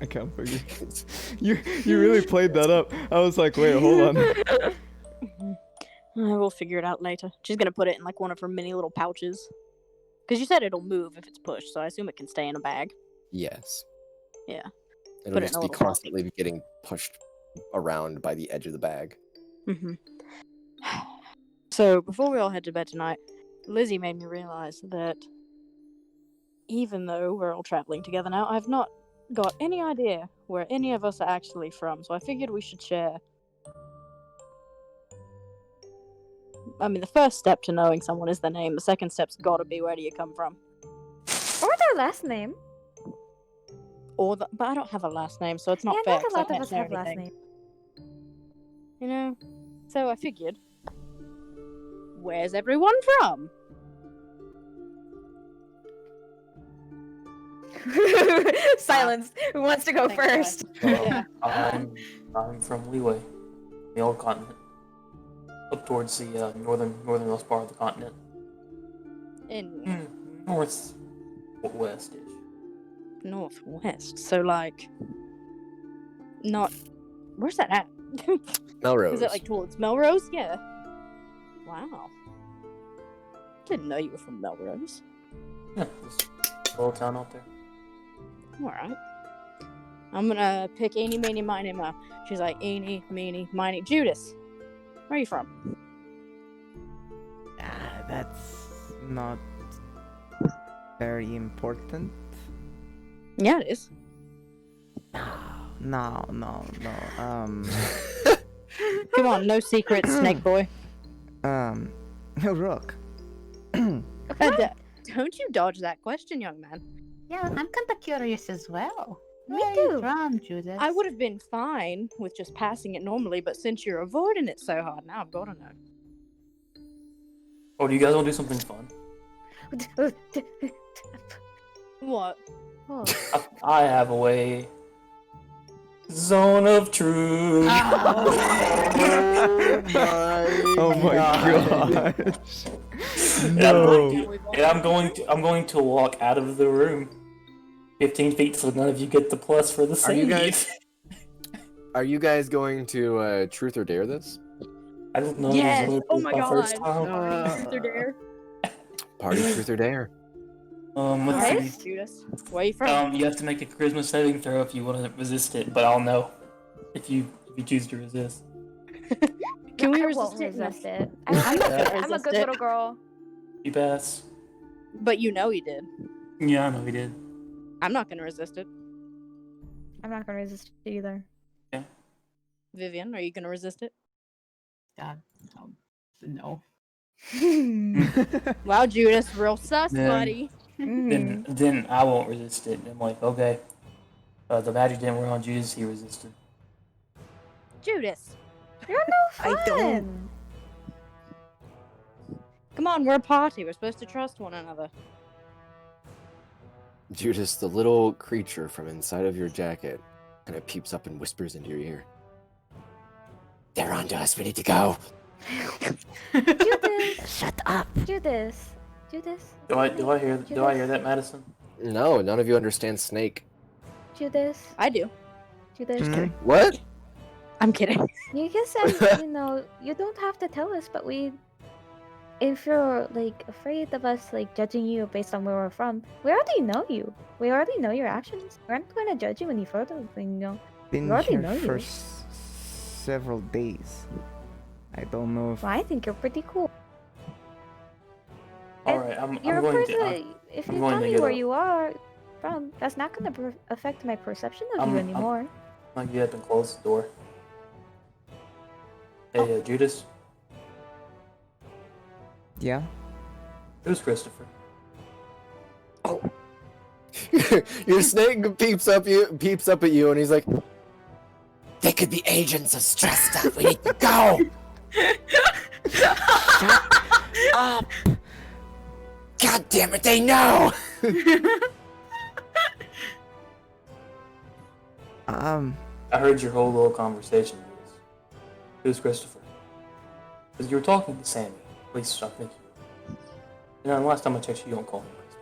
I can't figure. You really played that up. I was like, wait, hold on. We'll figure it out later. She's gonna put it in like one of her mini little pouches. Because you said it'll move if it's pushed, so I assume it can stay in a bag. Yes. Yeah. It'll Put it in just a be little pouch. constantly getting pushed around by the edge of the bag. Mm-hmm. So, before we all head to bed tonight, Lizzie made me realize that even though we're all traveling together now, I've not got any idea where any of us are actually from, so I figured we should share. I mean, the first step to knowing someone is their name. The second step's gotta be, where do you come from? Or their last name. But I don't have a last name, so it's not Yeah, fair. not a 'cause I lot of can't us share have last anything. name. You know? So I figured, where's everyone from? Silence. Who wants to go Thank God. first? Yeah. I'm from Leeway, the old continent, up towards the northernmost part of the continent, In northwest-ish. Northwest. So, like, not. Where's that at? Melrose. Is it like towards Melrose? Yeah. Wow. Didn't know you were from Melrose. Yeah, just a little town out there. Alright. I'm gonna pick eeny, meeny, miny, mo. She's like, eeny, meeny, miny. Judas. Where are you from? That's not very important. Yeah, it is. No. Come on, no secrets, Snake Boy. Rook. Don't you dodge that question, young man. Yeah, I'm kind of curious as well. Me Where are you too. from, Judas? I would have been fine with just passing it normally, but since you're avoiding it so hard, now I've got to know. Oh, do you guys want to do something fun? What? Oh. I have a way. Zone of truth. Oh my gosh. I'm going to walk out of the room 15 feet so none of you get the plus for the save. Are you guys going to truth or dare this? I don't know. Yes! Oh my First god! time. Truth or dare? Party truth or dare. Let's see. Judas. Where are you from? You have to make a charisma saving throw if you want to resist it, but I'll know if you choose to resist. Can we I resist won't it? resist it. I'm not gonna I'm a resist good it. little girl. You pass. But you know he did. Yeah, I know he did. I'm not gonna resist it. I'm not gonna resist it either. Vivian, are you gonna resist it? No. Wow, Judas, real sus, Then- buddy. Then I won't resist it. I'm like, okay. The magic didn't work on Judas, he resisted. Judas, You're no fun. I don't. Come on, we're a party. We're supposed to trust one another. Judas, the little creature from inside of your jacket, kind of peeps up and whispers into your ear. They're on to us. We need to go. Judas. Shut up. Judas. Judas. Do I hear that, Madison? No, none of you understand snake. Judas. I do. Judas. What? I'm kidding. You can say, you don't have to tell us, but if you're like afraid of us like judging you based on where we're from, we already know you. We already know your actions. We're not going to judge you any further. Been we already here know for you. several days. I don't know if. Well, I think you're pretty cool. Alright, I'm You're going a to. person. If I'm you going tell to me get where up. you are from, that's not going to affect my perception of you anymore. I'm gonna get up and close the door. Hey, Judas. Yeah. Who's Christopher? Your snake peeps up at you, and he's like, They could be agents of Strahd. We need to go. Up. God damn it, they know. I heard your whole little conversation. Judas. Who's Christopher? Because you were talking to Sammy. At least I think you were. You know, the last time I checked, you don't call him Christopher.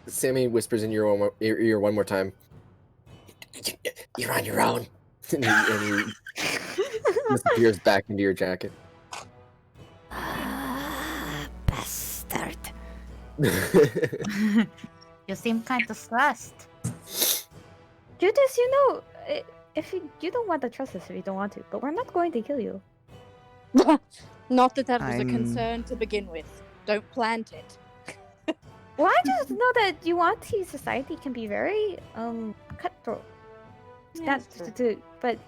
Sammy whispers in your ear one more time. You're on your own. and he disappears back into your jacket. Bastard. You seem kind of stressed. Judas, if you don't want to trust us if you don't want to, but we're not going to kill you. Not that was a I'm- concern to begin with. Don't plant it. Well, I just know that Yuan-Ti society can be very cutthroat. But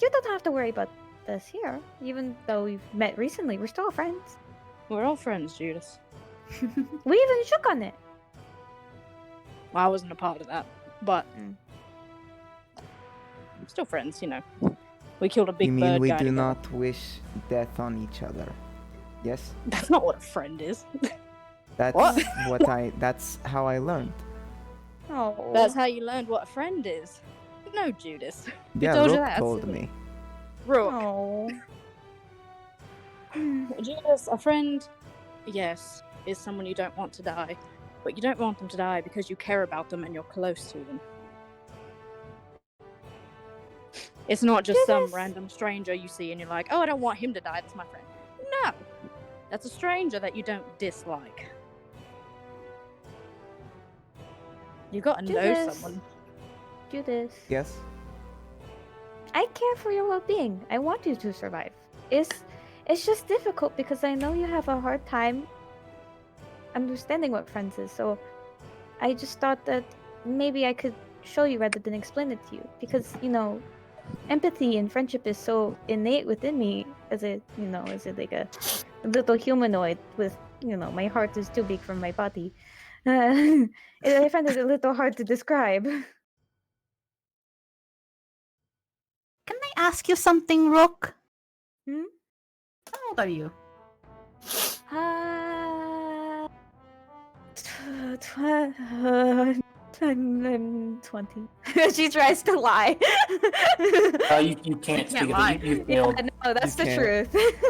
you don't have to worry about us here. Even though we've met recently, we're still friends. We're all friends, Judas. We even shook on it. Well, I wasn't a part of that, but still friends, We killed a big You bird mean we guy do together. not wish death on each other? Yes. That's not what a friend is. That's What? That's how I learned. Oh. That's how you learned what a friend is. No, Judas. Who Yeah, told you Rook that? told me. Rook. Oh. Judas, a friend, yes, is someone you don't want to die. But you don't want them to die because you care about them and you're close to them. It's not just some random stranger you see and you're like, oh, I don't want him to die, that's my friend. No! That's a stranger that you don't dislike. You gotta Do know this. someone. Do this. Yes? I care for your well-being. I want you to survive. It's just difficult because I know you have a hard time understanding what friends is. So I just thought that maybe I could show you rather than explain it to you because empathy and friendship is so innate within me as a like a little humanoid with my heart is too big for my body. I find it a little hard to describe. Can I ask you something, Rook? Hmm? How old are you? I'm 20. She tries to lie. You can't speak lie. of it. You failed. No, that's You the can't. truth.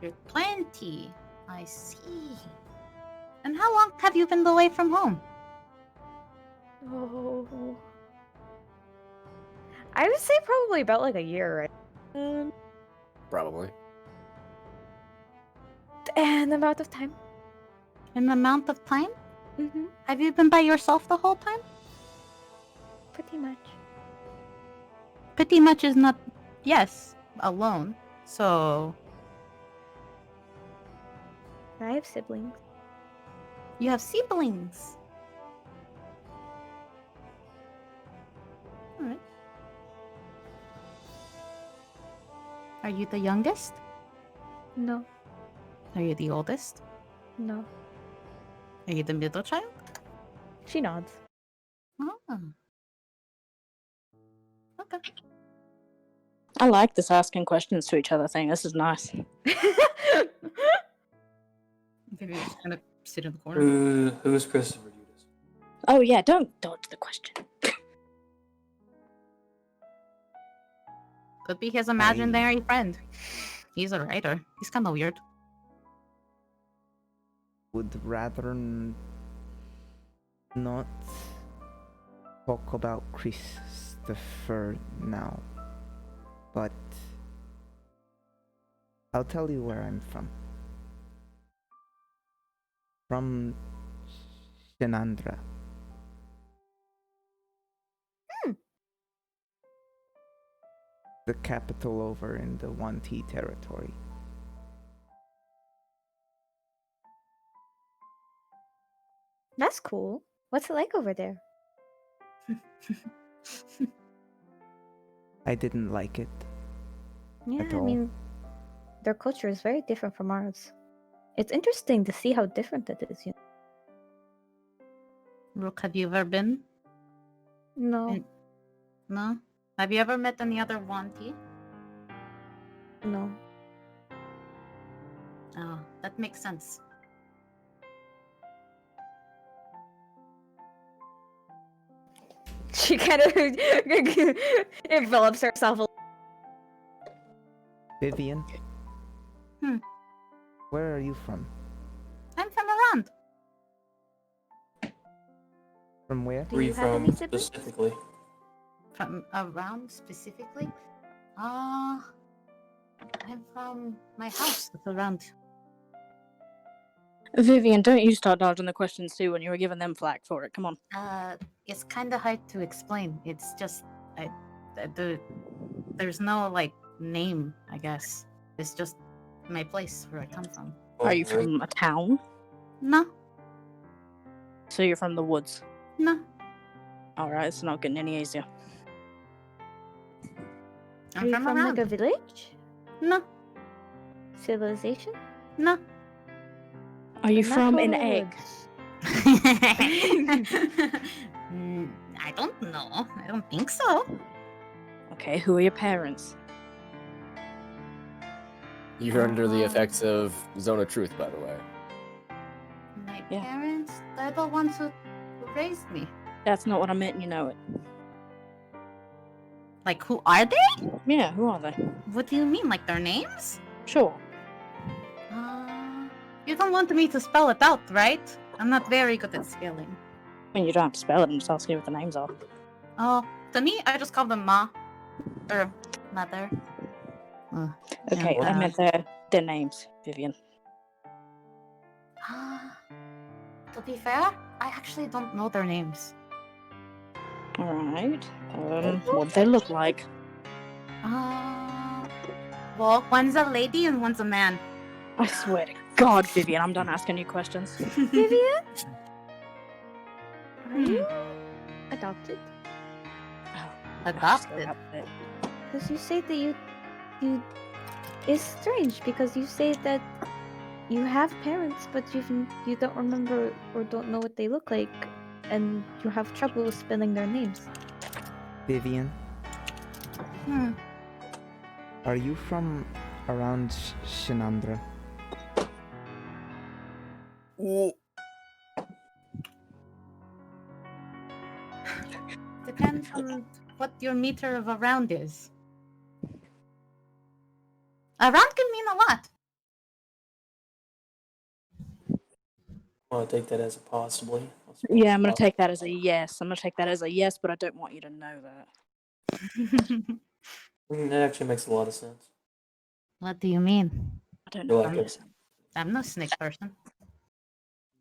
You're 20. I see. And how long have you been away from home? Oh. I would say probably about like a year, right? Probably. An amount of time. An amount of time? Mm-hmm. Have you been by yourself the whole time? Pretty much. Pretty much is not, yes, alone. So, I have siblings. you have siblings. Alright. Are you the youngest? No. Are you the oldest? No. Are you the middle child? She nods. Oh. Okay. I like this asking questions to each other thing. This is nice. Maybe just kind of sit in the corner. Who is Christopher Judas? Oh yeah, don't dodge the question. Could be his imaginary friend. He's a writer. He's kind of weird. Would rather not talk about Christopher now, but I'll tell you where I'm from. From Shenandra. The capital over in the 1T territory. That's cool. What's it like over there? I didn't like it. Yeah, At I all. mean, their culture is very different from ours. It's interesting to see how different it is. Rook, have you ever been? No, No? Have you ever met any other Wanti? no. Oh, that makes sense. She kind of envelops herself. Vivian? Hmm. Where are you from? I'm from around. From where? Where are you from specifically? From around specifically? I'm from my house. It's around. Vivian, don't you start dodging the questions too when you were giving them flack for it. Come on. It's kind of hard to explain. It's just, there's no like name, I guess. It's just my place where I come from. Are you from a town? No, So you're from the woods. no. Alright, it's not getting any easier. Are I'm you from from around. like a village? No, Civilization? no. Are you Not from an total egg? woods. I don't know. I don't think so. Okay, who are your parents? You're under the effects of Zone of Truth, by the way. My Yeah. parents, they're the ones who raised me. That's not what I meant, you know it. Like, who are they? Yeah, who are they? What do you mean? Like, their names? Sure. You don't want me to spell it out, right? I'm not very good at spelling. I mean, you don't have to spell it, I'm just asking what the names are. Oh, to me, I just call them Ma. Or Mother. Okay, I meant their names, Vivian. To be fair, I actually don't know their names. All right. What do they look like? Well, one's a lady and one's a man. I swear to God, Vivian, I'm done asking you questions. Vivian? Are you adopted? Adopted? Because you say that you it's strange because you say that you have parents, but you don't remember or don't know what they look like, and you have trouble spelling their names. Vivian, Hmm. are you from around Shinandra? Depends on what your meter of around is. Around can mean a lot. I want to take that as a possibly. Yeah, I'm gonna take that as a yes. I'm gonna take that as a yes, but I don't want you to know that. That actually makes a lot of sense. What do you mean? I don't Your know. lack of, I'm no snake person.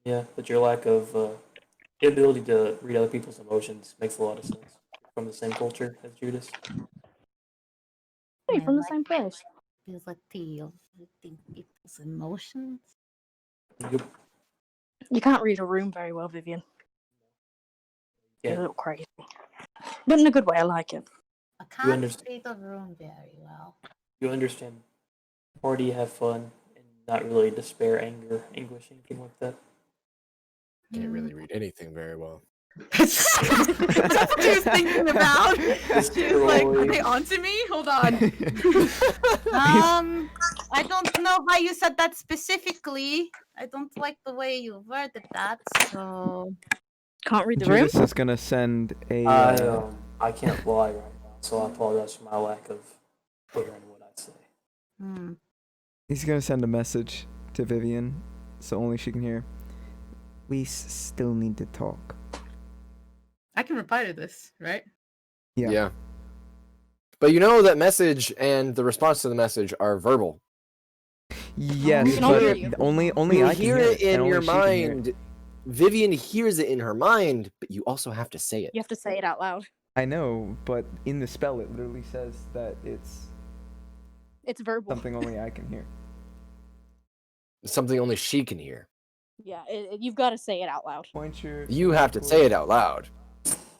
yeah, but your lack of the ability to read other people's emotions makes a lot of sense. From the same culture as Judas. Hey, from the same place. Ability of reading people's emotions. Yep. You can't read a room very well, Vivian. You're Yeah. a little crazy. But in a good way, I like it. I can't read the room very well. You understand. Party, have fun, and not really despair, anger, anguish, anything like that. Can't really read anything very well. That's what she was thinking about. She was like, are they onto me? Hold on. I don't know why you said that specifically. I don't like the way you worded that, so... Can't read the room? Judas is gonna send a. I can't lie right now, so I apologize for my lack of hearing what I say. He's gonna send a message to Vivian, so only she can hear. We still need to talk. I can reply to this, right? Yeah. But you know that message and the response to the message are verbal. Yes, can all but hear you. only You I can hear hear it in and your only she can hear it. mind. Vivian hears it in her mind, but you also have to say it. You have to say it out loud. I know, but in the spell it literally says that it's It's verbal. something only I can hear. Something only she can hear. Yeah, you've got to say it out loud. Point your. You have to say it out loud.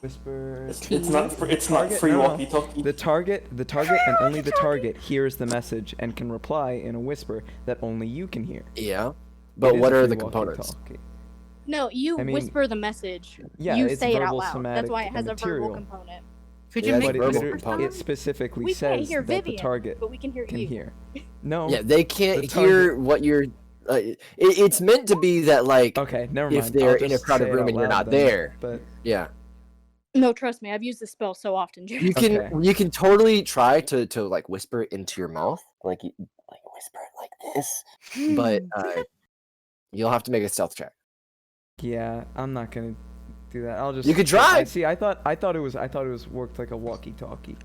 Whisper. It's not free no. walkie-talkie. The target, and only the target hears the message and can reply in a whisper that only you can hear. Yeah, It but is what a are free the components? walkie-talkie. No, you I mean, whisper the message. Yeah, you it's say it out verbal, loud. somatic, That's why it and has a verbal material. component. Could Yeah, you it's make verbal whisper component. It specifically We can't says hear that Vivian, the target but we can hear can you. hear. No. Yeah, they can't the hear target- what you're. It's meant to be that like Okay, never if mind. they're I'll in a just crowded say it room out and you're loud not then, there. But Yeah, No, trust me, I've used this spell so often, Judas. you can Okay. you can totally try to like whisper it into your mouth, like whisper it like this, but you'll have to make a stealth check. yeah, I'm not gonna do that. I'll just. You could try! See, I thought it was worked like a walkie-talkie,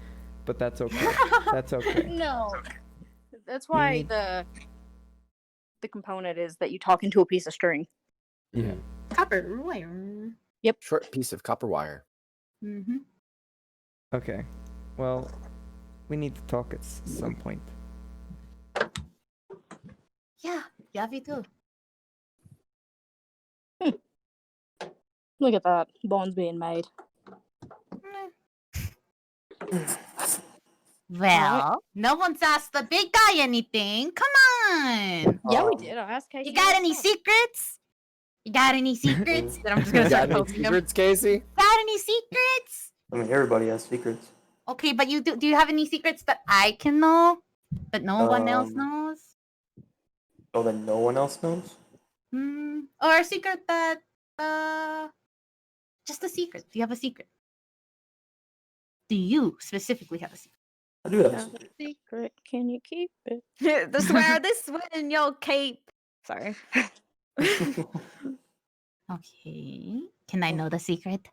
but that's okay. That's okay. No. That's why need- the component is that you talk into a piece of string. Yeah. Copper wire. Short piece of copper wire. Mm-hmm. Okay. Well, we need to talk at some point. Yeah, we do. Look at that. Bonds being made. Well, no one's asked the big guy anything. Come on. Yeah, we did. I asked Casey. You got any secrets? You got any secrets? That I'm just gonna You start got any poking him. secrets, Casey? Got any secrets? I mean, everybody has secrets. Okay, but you do you have any secrets that I can know? That no one else knows? Oh, that no one else knows? Or a secret that just a secret. Do you have a secret? Do you specifically have a secret? I do have a secret. Secret. Can you keep it? I swear this one in your cape. Sorry. Okay. Can I know the secret?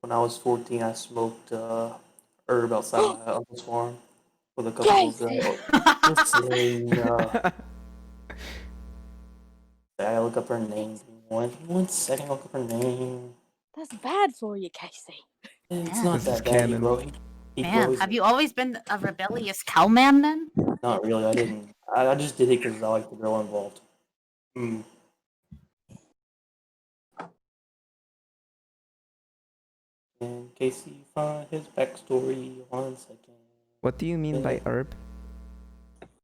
When I was 14, I smoked herb outside my uncle's farm with a couple of I look up her name. One second, I'll look up her name. That's bad for you, Casey. It's Man. not This is that bad. He, canon. grow, he Man, grows. have you always been a rebellious cowman then? Not really. I didn't. I just did it because I like the girl involved. Hmm. In case you find his backstory, 1 second. What do you mean by herb?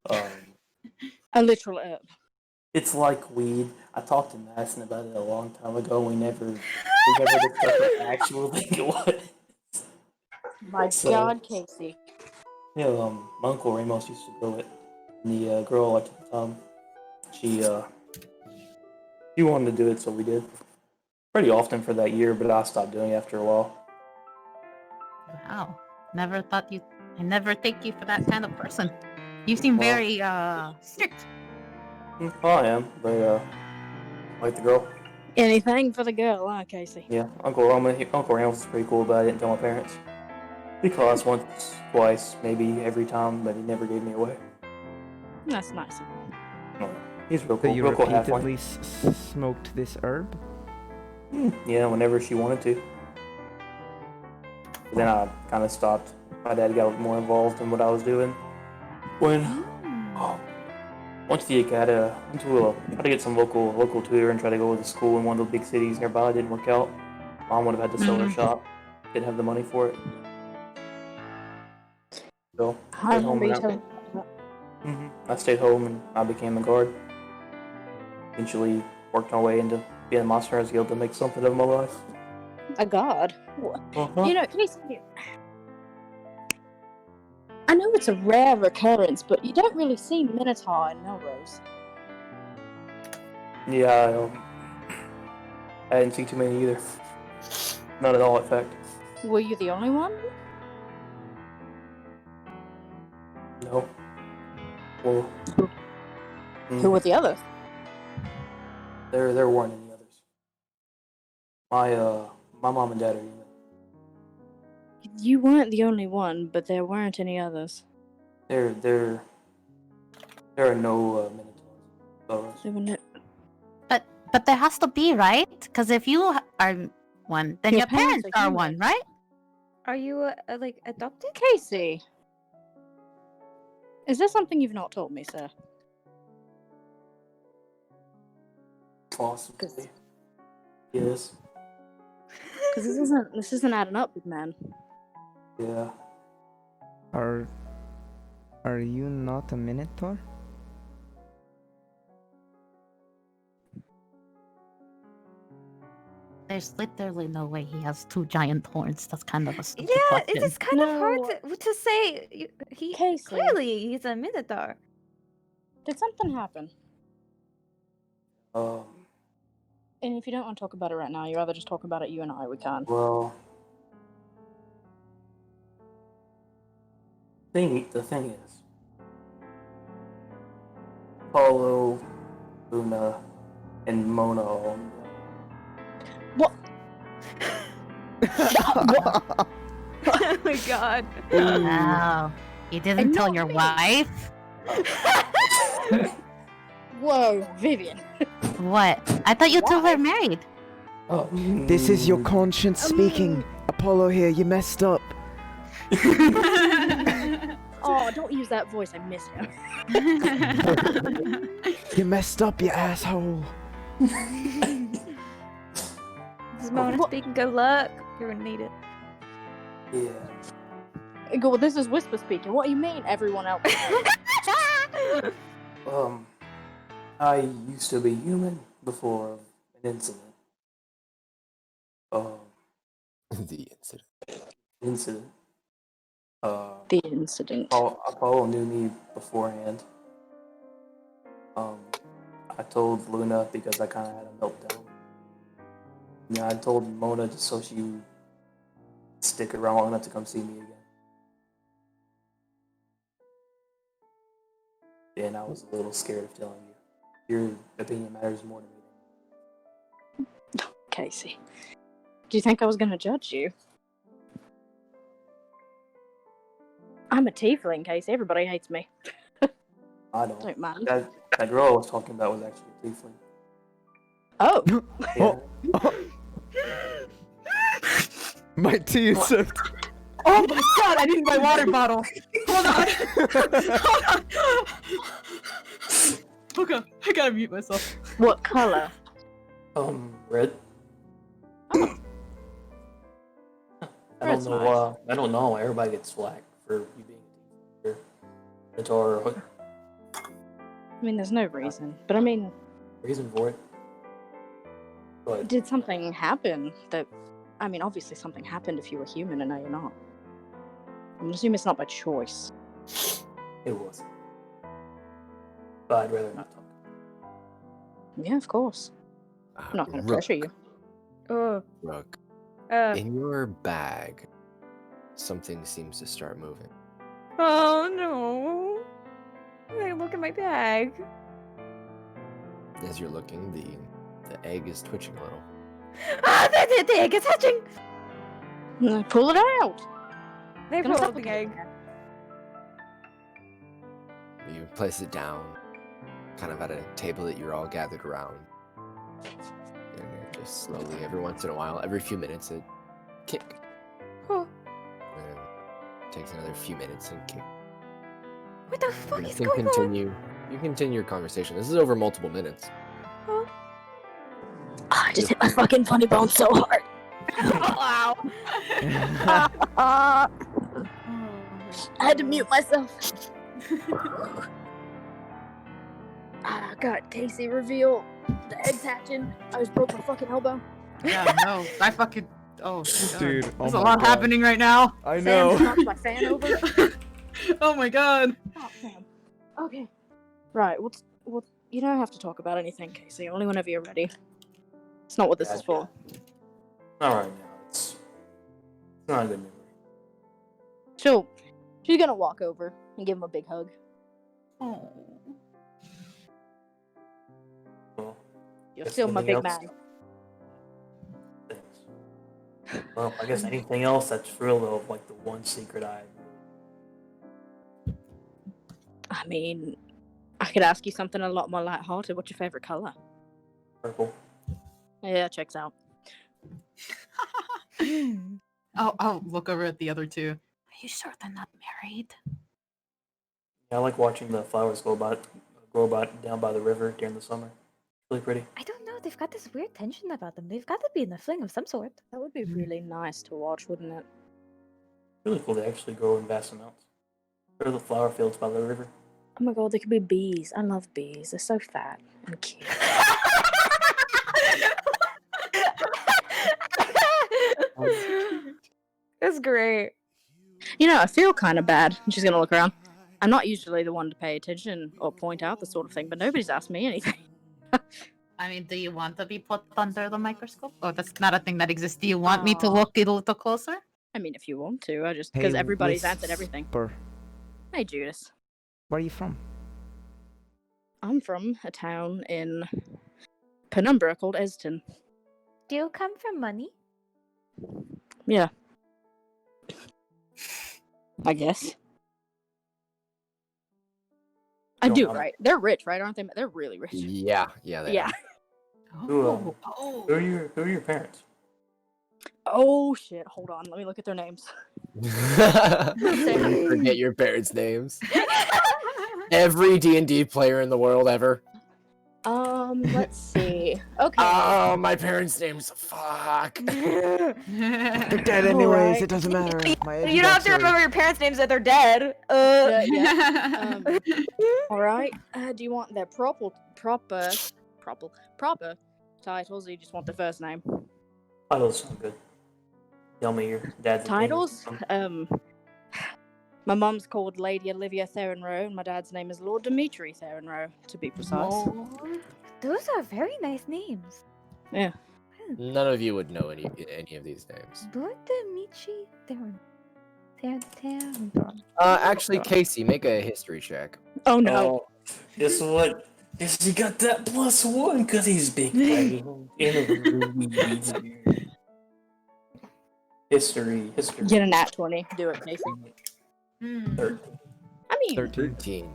Um, A literal herb. it's like weed. I talked to Madison about it a long time ago. We never discussed the actual thing it was. My So, God, Casey. yeah, my uncle Ramos used to grow it. And the girl I liked at the time, she wanted to do it, so we did. Pretty often for that year, but I stopped doing it after a while. Wow. Never thought you. I never take you for that kind of person. You seem Well- very strict. Oh, I am, but like the girl. Anything for the girl, huh, Casey? Yeah, Uncle Ramos was pretty cool, but I didn't tell my parents. We classed once, twice, maybe every time, but he never gave me away. That's nice. No, he's real So cool, you real cool repeatedly halfway. smoked this herb? Yeah, whenever she wanted to. But then I kind of stopped. My dad got more involved in what I was doing. When once the academy, went to try to get some local tutor and try to go to school in one of the big cities nearby. It didn't work out. Mom would have had to sell her shop. Didn't have the money for it. So I remember you telling me about I stayed home and I became a guard. Eventually worked my way into being a Monster Hunters Guild to make something of my life. a god. Uh-huh. You know, Casey, I know it's a rare occurrence, but you don't really see Minotaur in Melrose. Yeah, I didn't see too many either. Not at all, in fact. Were you the only one? No. Well, Who were the others? there weren't any others. My mom and dad are human. You weren't the only one, but there weren't any others. There are no Minotaurs. There were no. But there has to be, right? Because if you are one, then Your your parents parents are are human. one, right? Are you like adopted? Casey, is there something you've not told me, sir? Possibly. Yes. Because this isn't adding up, big man. Yeah. Are you not a minotaur? There's literally no way he has two giant horns. That's kind of a stupid Yeah, question. it is kind of hard No. to say. He Casey. clearly he's a minotaur. Did something happen? Um. And if you don't want to talk about it right now, you'd rather just talk about it you and I, we can. Well. The thing is, Paulo, Luna, and Mona all. What? Oh my god. Wow. You didn't And tell not your me. wife? Whoa, Vivian. What? I thought you two Why? were married. This is your conscience speaking. Apollo here, you messed up. Oh, don't use that voice. I miss him. You messed up, you asshole. This is Mona speaking. Good luck. You're gonna need it. Yeah. Well, this is Whisper speaking. What do you mean, everyone else? I used to be human before an incident. The incident. Incident. The incident. Apollo knew me beforehand. I told Luna because I kind of had a meltdown. Yeah, I told Mona just so she would stick around long enough to come see me again. And I was a little scared of telling you. Your opinion matters more to me. Casey. Do you think I was going to judge you? I'm a tiefling, Casey. Everybody hates me. I don't. Don't mind. That girl I was talking about was actually a tiefling. Oh. My tea is sipped. Oh my god, I need my water bottle. Hold on. Hold on. Okay, I gotta mute myself. What color? Red. Oh. I Red's don't know. I don't know. Everybody gets flack for you being a teacher. It's our I mean, there's no reason, but I mean, reason for it. But did something happen that? I mean, obviously something happened if you were human and now you're not. I'm assuming it's not by choice. it was. But I'd rather not talk. Yeah, of course. I'm not going to pressure you. Oh. Rook, Uh. in your bag, something seems to start moving. Oh no. Hey, look at my bag. As you're looking, the egg is twitching a little. Ah, the egg is hatching. Pull it out. They Gonna pull out the suffocate. egg. You place it down, kind of at a table that you're all gathered around. And it just slowly, every once in a while, every few minutes, it kick. Oh. And it takes another few minutes and kick. What the fuck And is you going can on? continue. You continue your conversation. This is over multiple minutes. Oh. I just hit my fucking funny bone so hard. Wow. I had to mute myself. God, Casey, reveal the eggs hatching. I just broke my fucking elbow. Yeah, no. I fucking. Oh, God. Dude, oh There's my a lot God. happening right now. I Sam know. just knocked my fan over. Oh my god. Oh, Sam. Okay. Right, well, you don't have to talk about anything, Casey. Only whenever you're ready. It's not what this is for. Not right now. It's not a good memory. She's gonna walk over and give him a big hug. Oh. Well, You're guess still my anything big else? man. Thanks. Well, I guess anything else that's real though, like the one secret I. I mean, I could ask you something a lot more lighthearted. What's your favorite color? Purple. Yeah, checks out. I'll look over at the other two. Are you sure they're not married? Yeah, I like watching the flowers grow about down by the river during the summer. Really pretty. I don't know. They've got this weird tension about them. They've got to be in a fling of some sort. That would be really nice to watch, wouldn't it? Really cool. They actually grow in vast amounts. Go to the flower fields by the river. Oh my god, they could be bees. I love bees. They're so fat and cute. It's great. You know, I feel kind of bad. She's gonna look around. I'm not usually the one to pay attention or point out this sort of thing, but nobody's asked me anything. I mean, do you want to be put under the microscope? Oh, that's not a thing that exists. Do you want me to look a little closer? I mean, if you want to, I just because everybody's answered everything. Whisper. Hey, Judas. Where are you from? I'm from a town in Penumbra called Eston. Do you come from money? Yeah. I guess. I No, do, I'm- right? They're rich, right? Aren't they? They're really rich. Yeah, they Yeah. Who are your parents? Oh shit! Hold on. Let me look at their names. are. Forget your parents' names. Every D&D player in the world ever. Let's see. Okay. Oh, my parents' names. Fuck. They're dead anyways. Alright. It doesn't matter. My You don't have to backstory. remember your parents' names that they're dead. Yeah. All right. Do you want their proper titles, or you just want the first name? Titles sound good. Tell me your dad's Titles? name. My mom's called Lady Olivia Theronrow, and my dad's name is Lord Dimitri Theronrow, to be precise. Those are very nice names. Yeah. None of you would know any of these names. Lord Dimitri Theron. Actually, Casey, make a history check. Oh no. Oh, guess what? Guess he got that +1 because he's big brain. History. Get a nat 20. Do it, Casey. 13. I mean, 13.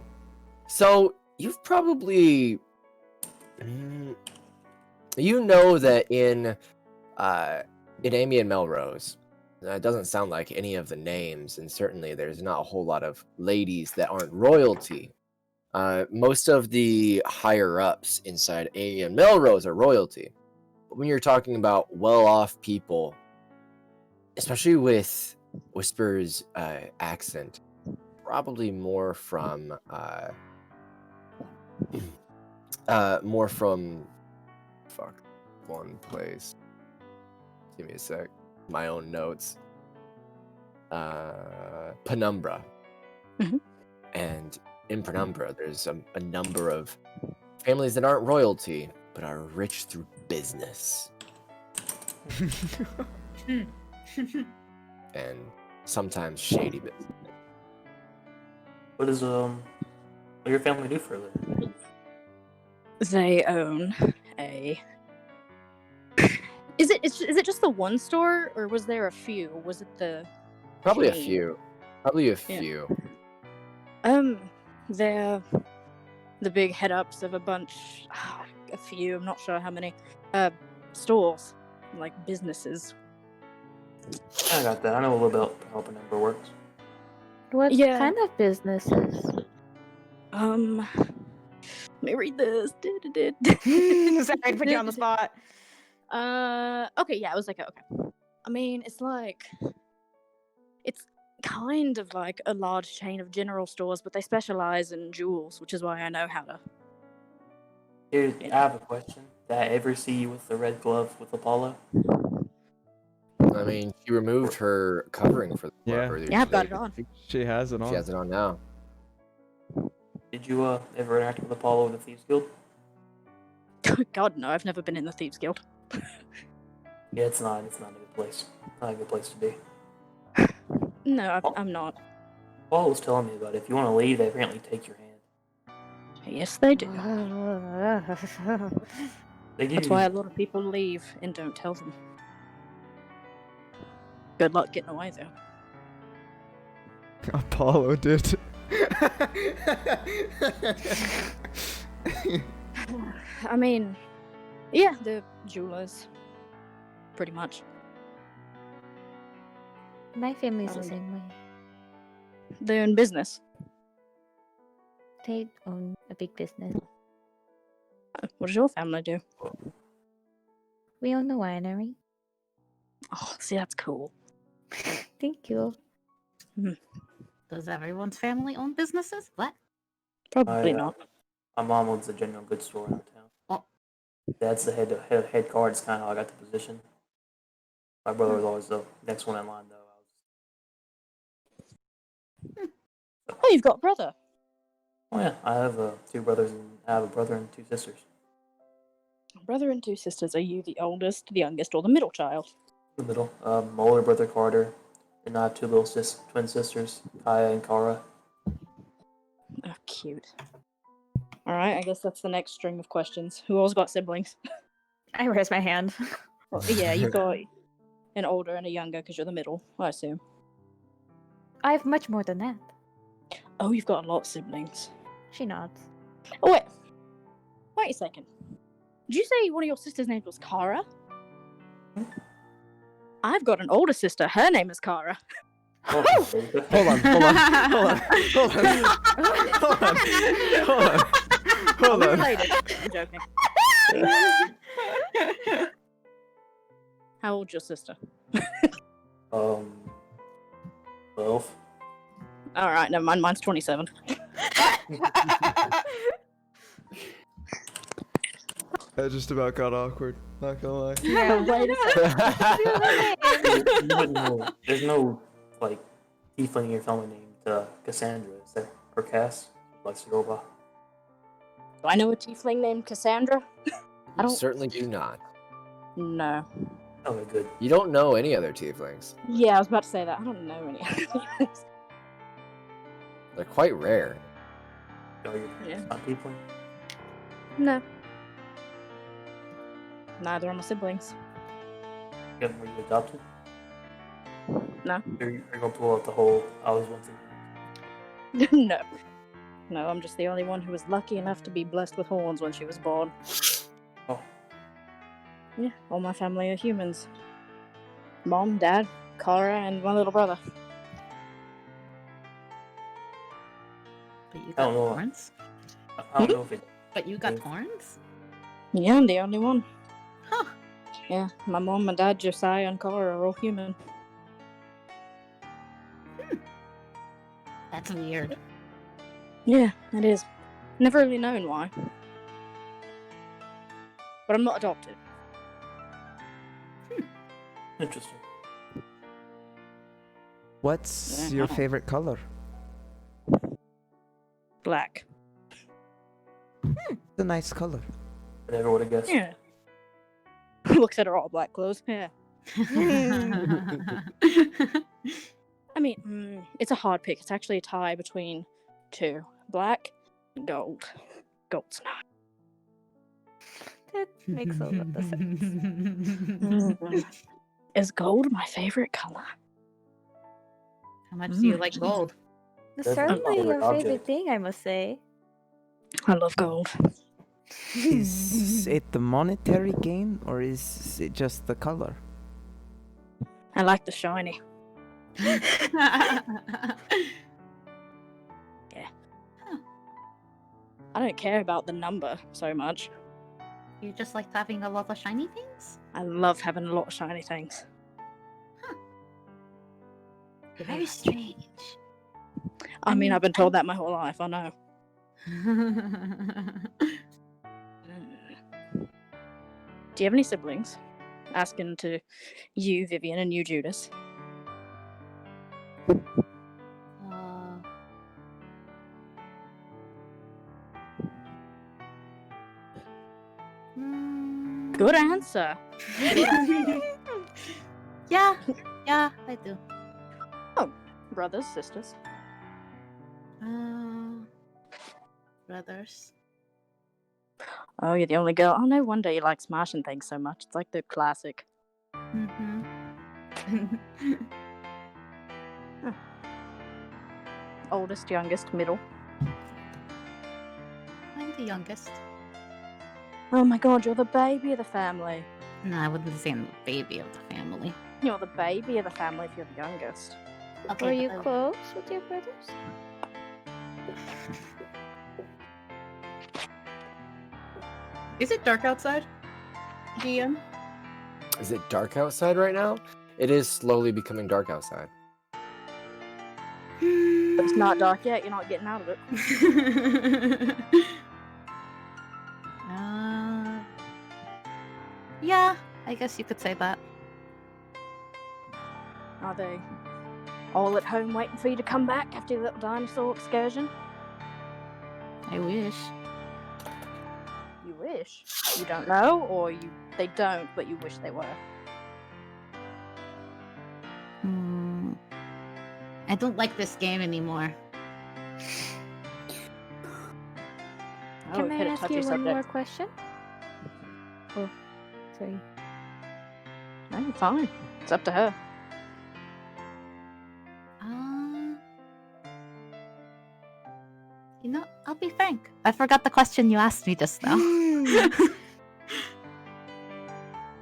So you've probably You know that in Amy and Melrose, it doesn't sound like any of the names, and certainly there's not a whole lot of ladies that aren't royalty. Most of the higher ups inside Amy and Melrose are royalty. But when you're talking about well-off people, especially with Whisper's accent, probably more from one place. Give me a sec. My own notes. Penumbra. Mhm. And in Penumbra, there's a number of families that aren't royalty, but are rich through business. And sometimes shady business. What does your family do for a living? They own a. Is it just the one store, or was there a few? Was it the? Probably a chain? few. Probably a Yeah. few. They're the big head ups of a bunch, a few. I'm not sure how many. Stores, like businesses. I got that. I know a little about how Penumbra works. What Yeah. kind of businesses? Let me read this. Sorry to put you on the spot. Okay, yeah, it was like okay. I mean, it's kind of like a large chain of general stores, but they specialize in jewels, which is why I know how to. Here, I have a question. Did I ever see you with the red glove with Apollo? I mean, she removed her covering for the glove Yeah. earlier Yeah, I've got today, it on. but She has it on. She has it on now. Did you ever interact with Apollo in the Thieves Guild? God, no, I've never been in the Thieves Guild. Yeah, it's not a good place. Not a good place to be. No, I'm not. Paul was telling me about it. If you want to leave, they apparently take your hand. Yes, they do. They give That's you. why a lot of people leave and don't tell them. Good luck getting away, though. Apollo did. I mean, yeah, the jewelers. Pretty much. My family's the Um, same way. They're in business. They own a big business. What does your family do? We own a winery. Oh, see, that's cool. Thank you. Does everyone's family own businesses? What? Probably not. My mom owns a general goods store around town. Oh. Dad's the head guard. It's kind of how I got the position. My brother was always the next one in line, though. Oh, you've got a brother. Oh yeah, I have two brothers, and I have a brother and two sisters. Brother and two sisters. Are you the oldest, the youngest, or the middle child? In the middle, my older brother Carter, and I have two little twin sisters, Kaya and Kara. Oh, cute. All right, I guess that's the next string of questions. Who else got siblings? I raise my hand. Well, yeah, you've got an older and a younger because you're the middle, I assume. I have much more than that. Oh, you've got a lot of siblings. She nods. Oh, wait a second. Did you say one of your sisters' name was Kara? I've got an older sister. Her name is Kara. Hold on. Related. I'm joking. How old's your sister? 12. All right, never mind. Mine's 27. That just about got awkward. Not gonna lie. Yeah, wait a second. There's no like tiefling in your family named Cassandra, is there? Or Cass? Likes to go by. Do I know a tiefling named Cassandra? I You don't. certainly do not. No. Okay, good. You don't know any other tieflings. Yeah, I was about to say that. I don't know any other. They're quite rare. Are your parents not tiefling? No. Neither are my siblings. Yeah, were you adopted? No. You're gonna pull out the whole I was once No. No, I'm just the only one who was lucky enough to be blessed with horns when she was born. Oh. Yeah, all my family are humans. Mom, Dad, Kara, and my little brother. But you I got don't know. horns? I don't know if it. But you got horns? Yeah, I'm the only one. Huh. Yeah, my mom, my dad, Josiah, and Kara are all human. That's weird. Yeah, it is. Never really known why. But I'm not adopted. Interesting. What's Yeah, your I don't- favorite color? Black. It's a nice color. I never would have guessed. Yeah. Looks at her all black clothes. Yeah. I mean, it's a hard pick. It's actually a tie between two. Black and gold. Gold's not. That makes a lot of sense. Is gold my favorite color? How much do you like gold? It's That's my certainly favorite your favorite object. thing, I must say. I love gold. Is it the monetary gain or is it just the color? I like the shiny. I don't care about the number so much. You just like having a lot of shiny things? I love having a lot of shiny things. Very strange. I mean, I've been told that my whole life. I know. Do you have any siblings? Asking to you, Vivian, and you, Judas. Good answer. Yeah, I do. Oh, brothers, sisters. Brothers. Oh, you're the only girl. Oh, no wonder you like smashing things so much. It's like the classic. Mm-hmm. Oldest, youngest, middle. I'm the youngest. Oh my god, you're the baby of the family. No, I wouldn't say I'm the baby of the family. You're the baby of the family if you're the youngest. Okay, Were you but close with your brothers? Is it dark outside? DM? Is it dark outside right now? It is slowly becoming dark outside. But it's not dark yet, you're not getting out of it. Yeah, I guess you could say that. Are they all at home waiting for you to come back after your little dinosaur excursion? I wish. You wish. You don't know, or they don't, but you wish they were. I don't like this game anymore. Can I hit a ask touchy you one subject. more question? Oh, sorry. No, you're fine. It's up to her. You know, I'll be frank. I forgot the question you asked me just now.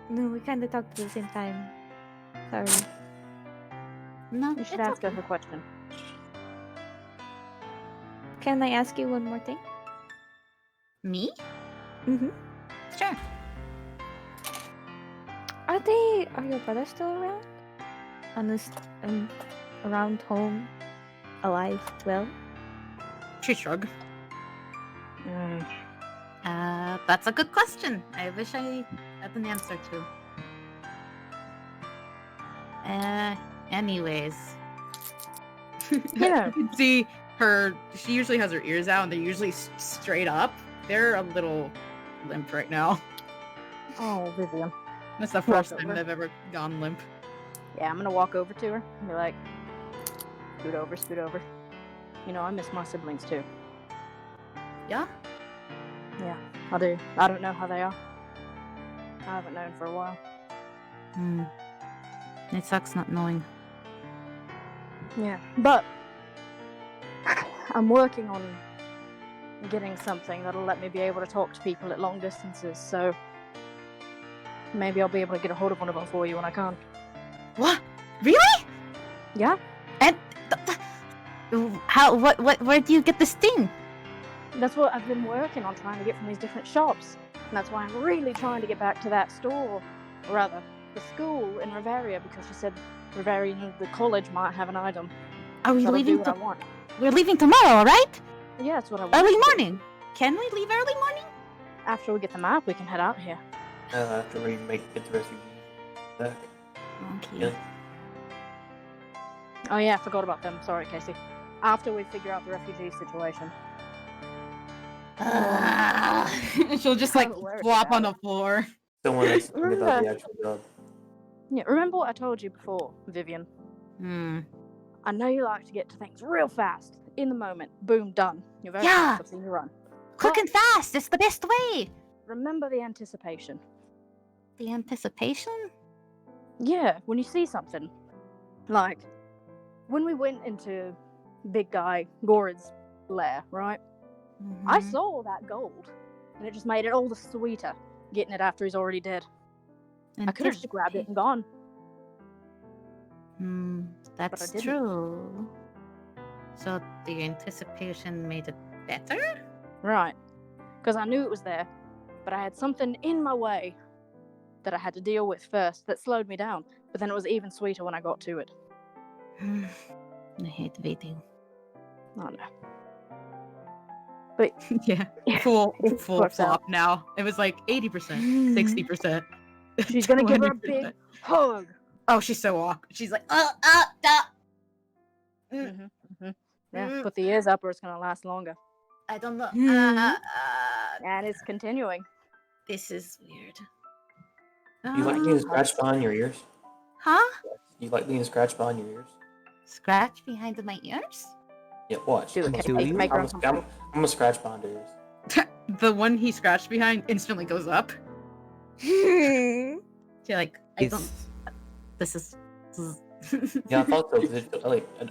No, we kind of talked at the same time. Sorry. No, You should it's ask her okay. the question. Can I ask you one more thing? Me? Mm-hmm. Sure. Are your brothers still around? Around home? Alive? Well? She shrug. That's a good question. I wish I had an answer to. Anyways. Yeah. You can see her. She usually has her ears out, and they're usually straight up. They're a little limp right now. Oh, Vivian. That's the Walk first time over. they've ever gone limp. Yeah, I'm gonna walk over to her and be like, scoot over, scoot over. You know, I miss my siblings too. Yeah? Yeah, I do. I don't know how they are. I haven't known for a while. It sucks not knowing. Yeah, but I'm working on getting something that'll let me be able to talk to people at long distances, so Maybe I'll be able to get a hold of one of them for you when I can. What? Really? Yeah. And how? Where do you get this thing? That's what I've been working on, trying to get from these different shops. And that's why I'm really trying to get back to that store, or rather, the school in Rivaria, because she said Rivaria, the college, might have an item. Are we That'll do leaving? what I want. We're leaving tomorrow, right? Yeah, that's what I want. Early morning. Can we leave early morning? After we get the map, we can head out here. After we get the refugees back. Okay. Yeah. Oh yeah, I forgot about them. Sorry, Casey. After we figure out the refugee situation. She'll just like flop on the floor. Someone else think about the actual job. Yeah, remember what I told you before, Vivian? I know you like to get to things real fast, in the moment. Boom, done. You're very fast in your run. Quick and fast. It's the best way. Remember the anticipation. The anticipation? Yeah, when you see something. Like, when we went into Big Guy Gorid's lair, right? I saw that gold, and it just made it all the sweeter, getting it after he's already dead. I could have just grabbed it and gone. That's true. So the anticipation made it better? Right. Because I knew it was there, but I had something in my way that I had to deal with first that slowed me down. But then it was even sweeter when I got to it. I hate waiting. Oh no. But yeah, full works out. flop now. It was like 80%, 60%. She's gonna give her a 20%. big hug. Oh, she's so awkward. She's like, Yeah, put the ears up or it's gonna last longer. I don't know. And it's continuing. This is weird. You like being scratched behind your ears? Huh? You like being scratched behind your ears? Scratch behind my ears? Yeah, watch. Do it, I'm Casey. gonna- Make her I'm uncomfortable. gonna scratch behind her ears. the one he scratched behind instantly goes up. You're like, I don't. It's- This is. Yeah, I thought so. 'Cause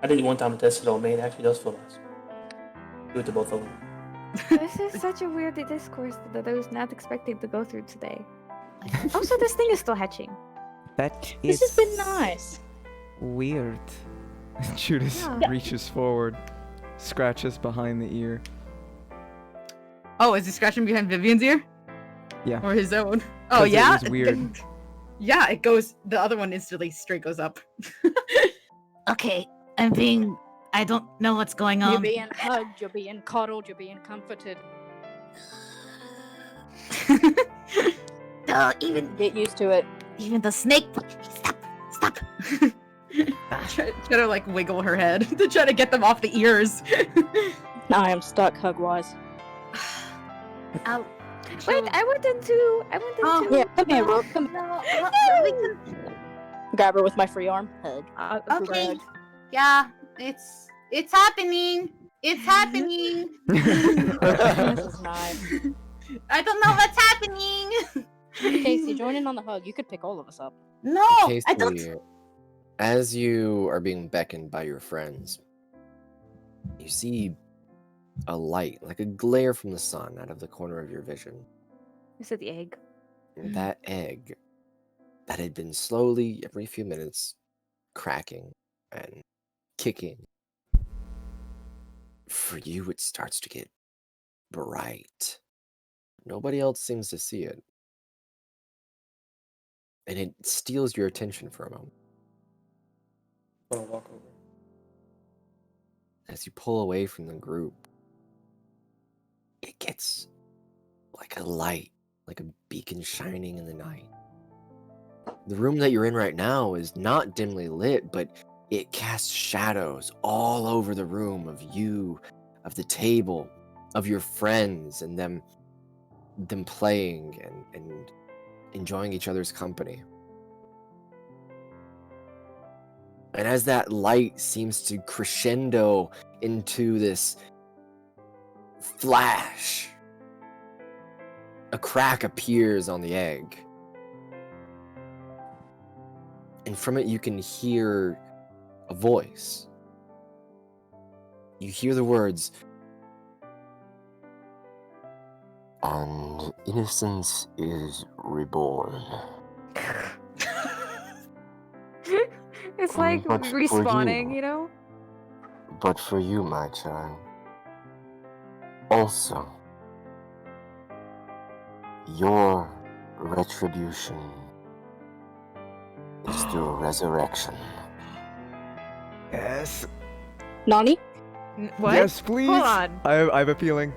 I did it one time and tested it on me, and it actually does feel nice. Do it to both of them. This is such a weird discourse that I was not expecting to go through today. Also, this thing is still hatching. That This has been nice. weird. Judas Yeah. reaches forward, scratches behind the ear. Oh, is he scratching behind Vivian's ear? Yeah. Or his own? Oh, 'Cause it yeah? was weird. Yeah, it goes, the other one instantly straight goes up. Okay, I'm being. I don't know what's going on. You're being hugged, you're being coddled, you're being comforted. No, even Get used to it. even the snake. Stop. Try to like wiggle her head to try to get them off the ears. I am stuck hug-wise. Ow. Wait, I went into. Yeah, come here, Rook. Come No, we can. grab her with my free arm. Hug. Okay. Yeah, it's happening. It's happening. This is nice. I don't know what's happening. Casey, join in on the hug. You could pick all of us up. No, I don't. Casey, as you are being beckoned by your friends, you see a light, like a glare from the sun, out of the corner of your vision. Is it the egg? And that egg that had been slowly, every few minutes, cracking and kicking. For you, it starts to get bright. Nobody else seems to see it. And it steals your attention for a moment. I'm gonna walk over. As you pull away from the group, it gets like a light, like a beacon shining in the night. The room that you're in right now is not dimly lit, but it casts shadows all over the room of you, of the table, of your friends, and them playing and enjoying each other's company. And as that light seems to crescendo into this flash, a crack appears on the egg. And from it you can hear a voice. You hear the words, And innocence is reborn. It's like But for respawning, you- you know? But for you, my child, also, your retribution is through resurrection. Yes. Nani? What? Yes, please. Hold on. I have a feeling.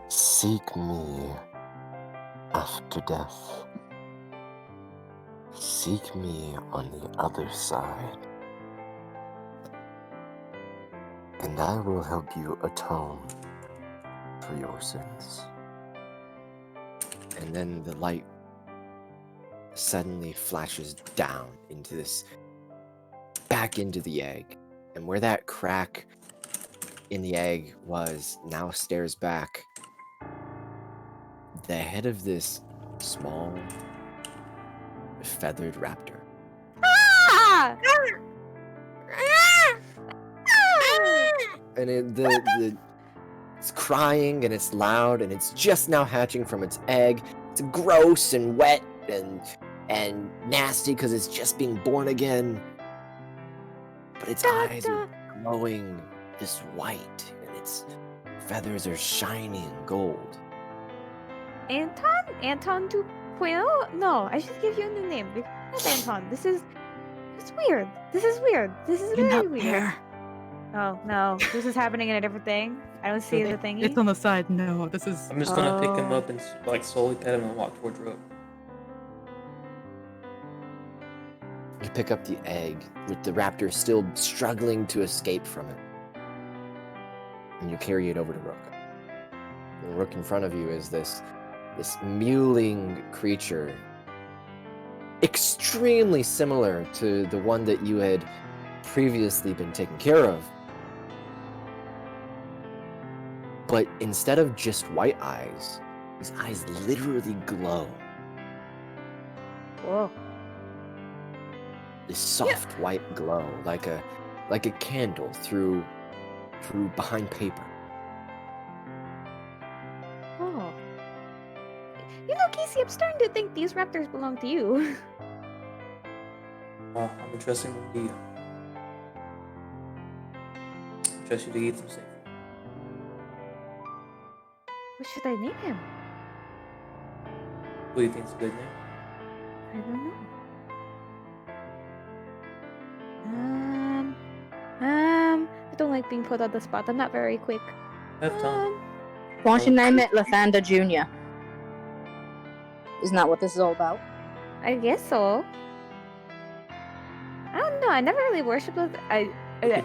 Seek me after death. Seek me on the other side. And I will help you atone for your sins. And then the light suddenly flashes down into this, back into the egg. And where that crack in the egg was now stares back the head of this small feathered raptor. Ah! And it's crying and it's loud and it's just now hatching from its egg. It's gross and wet and nasty because it's just being born again. But its eyes are glowing this white and its feathers are shiny and gold. Anton? Anton 2.0? No, I should give you a new name. It's Anton. This is weird. This is weird. This is You're very not weird. there. Oh no, this is happening in a different thing. I don't see the thingy. It's on the side. No, this is. I'm just gonna pick him up and like slowly pet him and walk towards Rook. You pick up the egg with the raptor still struggling to escape from it. And you carry it over to Rook. And Rook in front of you is this mewling creature, extremely similar to the one that you had previously been taking care of. But instead of just white eyes, his eyes literally glow. Whoa. This soft white glow, like a candle through behind paper. Oh. You know, Casey, I'm starting to think these raptors belong to you. I'm entrusting them to you. I trust you to keep them safe. What should I name him? What do you think's a good name? I don't know. I don't like being put on the spot. I'm not very quick. Have time. Why don't you name it Lathander Jr.? Isn't that what this is all about? I guess so. I don't know. I never really worshipped with.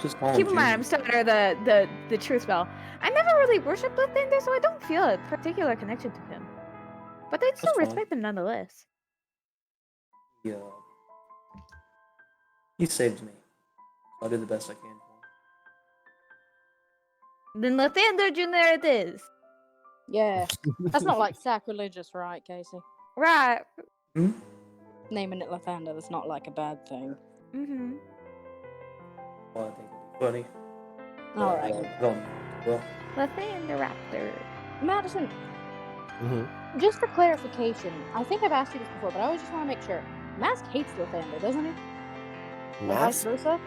Just call him Keep in mind, I'm Jesus. still under the truth spell. I never really worshipped Lathander, so I don't feel a particular connection to him. But I'd still That's fine. respect him nonetheless. Yeah. He saved me. I'll do the best I can for him. Then Lathander Jr. it is. Yeah. That's not like sacrilegious, right, Casey? Right. Hmm? Naming it Lathander, that's not like a bad thing. Mm-hmm. Well, I think it'd be funny. Alright. Well, Lathander Raptor. Madison, just for clarification, I think I've asked you this before, but I always just want to make sure. Mask hates Lathander, doesn't he? Or vice Mask? versa?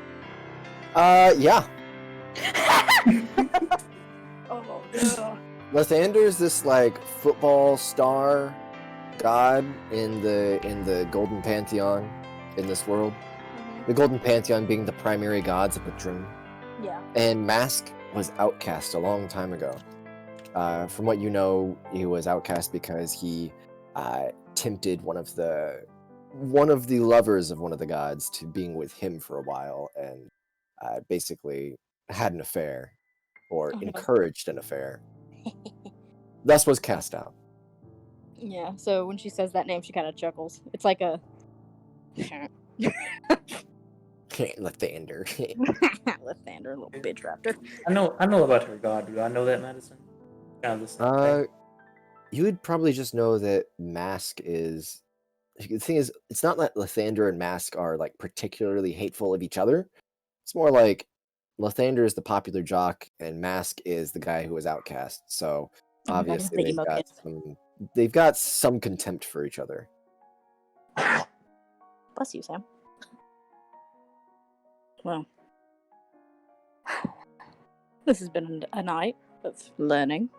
Yeah. Oh, yeah. Lathander's this like football star god in the Golden Pantheon in this world. The Golden Pantheon being the primary gods of the Dream. Yeah. And Mask was outcast a long time ago. From what you know, he was outcast because he tempted one of the lovers of one of the gods to being with him for a while, and basically had an affair, or encouraged an affair. Thus was cast out. Yeah, so when she says that name, she kind of chuckles. It's like a... Lathander. Lathander, little bitch raptor. I know about her god. Do I know that, Madison? Kind of the same thing. You would probably just know that Mask is... The thing is, it's not that Lathander and Mask are like particularly hateful of each other. It's more like Lathander is the popular jock and Mask is the guy who was outcast. So Oh my God, he's Obviously, the emo kid. they've got some contempt for each other. Bless you, Sam. Well, this has been a night of learning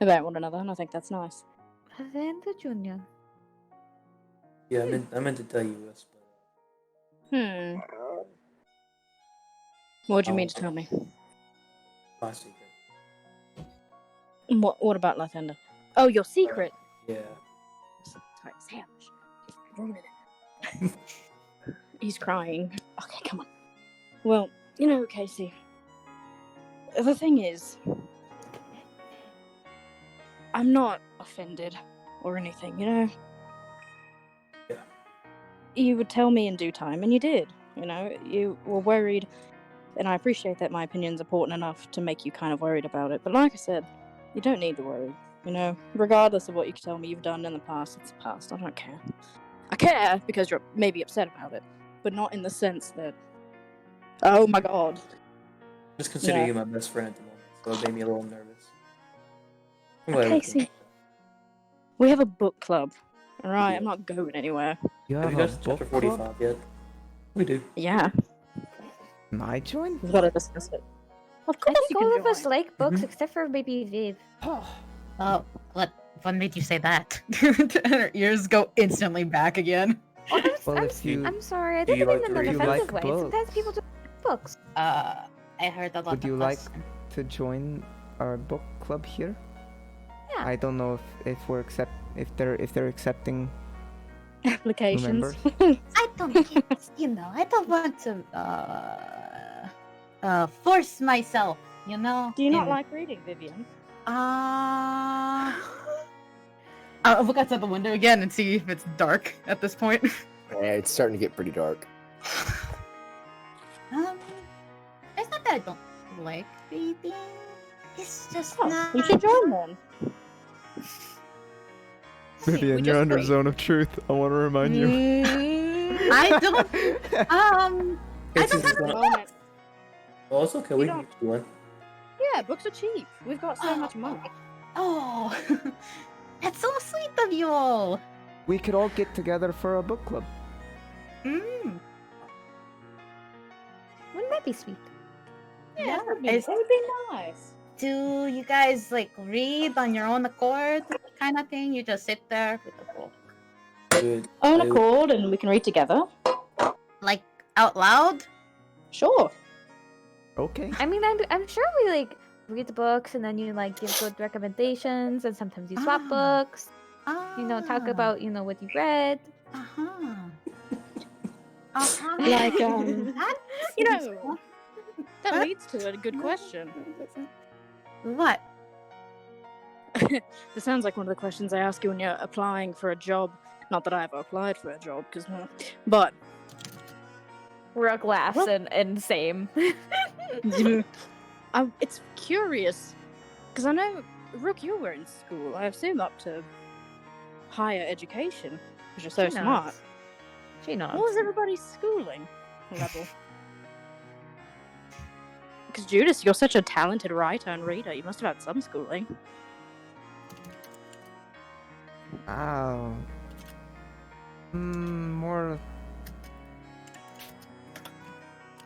about one another, and I think that's nice. Lavender Junior. Yeah, I meant to tell you this, but What do you mean to tell me? my secret. What about Lathander? Oh, your secret. Yeah. Sorry, Sam. You're ruining it. He's crying. Okay, come on. Well, Casey. The thing is, I'm not offended or anything, Yeah. You would tell me in due time, and you did. You were worried, and I appreciate that my opinion's important enough to make you kind of worried about it. But like I said, you don't need to worry. Regardless of what you tell me you've done in the past, it's the past. I don't care. I care because you're maybe upset about it, but not in the sense that, oh my God. Just consider you my best friend at the moment, so it made me a little nervous. Casey, we have a book club. Alright, Yeah. I'm not going anywhere. Have you got to chapter 45 yet? We do. Yeah. Can I join? We've got to discuss it. Of I course think you all can of us join. like books except for maybe Viv. Oh, what made you say that? And her ears go instantly back again. I'm sorry, I Do you didn't like mean to in an read? offensive way. Sometimes people just like books. I heard a lot Would you of like us. to join our book club here? Yeah. I don't know if they're accepting Applications. I don't, I don't want to force myself, Do you not like reading, Vivian? I'll look outside the window again and see if it's dark at this point. Yeah, it's starting to get pretty dark. It's not that I don't like reading. It's just not. You should join then. Vivian, you're under zone of truth. I want to remind you. I don't. I don't have a book. Oh, it's okay. We can get you one. Yeah, books are cheap. We've got so much money. Oh, that's so sweet of you all. We could all get together for a book club. Wouldn't that be sweet? Yeah, that would be nice. Do you guys like read on your own accord, kind of thing? You just sit there with the book, Own accord, and we can read together. like out loud. Sure. Okay. I mean, I'm sure we like read the books and then you like give good recommendations and sometimes you swap books. Talk about what you read. Like that leads to a good question. What? This sounds like one of the questions I ask you when you're applying for a job. Not that I ever applied for a job, but Rook laughs and same. It's curious because I know Rook, you were in school. I assume up to higher education because you're so She smart. nods. She knows. What was everybody's schooling level? Because Judas, you're such a talented writer and reader. You must have had some schooling. Oh. More.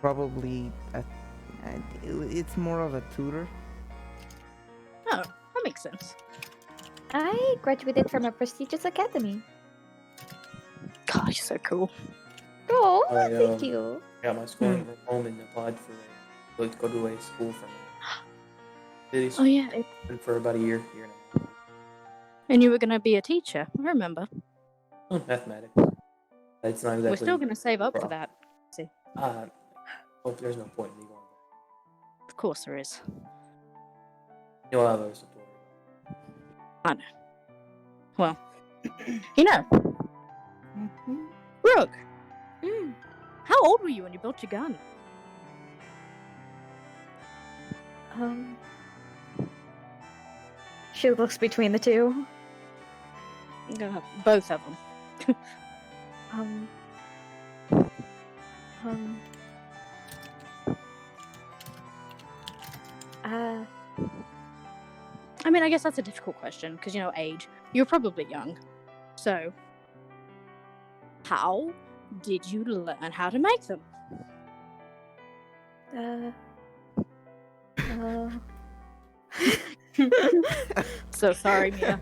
Probably. It's more of a tutor. Oh, that makes sense. I graduated from a prestigious academy. God, you're so cool. Oh, I, thank you. got my schooling from home and applied for to go to a school from cities. Oh yeah. And for about a year and a half. And you were going to be a teacher. I remember. Oh, mathematics. It's not exactly. We're still going to save up for that. See. Well, there's no point in me going back. Of course there is. You know, I have other stuff to worry I know. Well, Rook, how old were you when you built your gun? She looks between the two. Both of them. I mean, I guess that's a difficult question because, age. You're probably young. So, how did you learn how to make them? So sorry, Mia.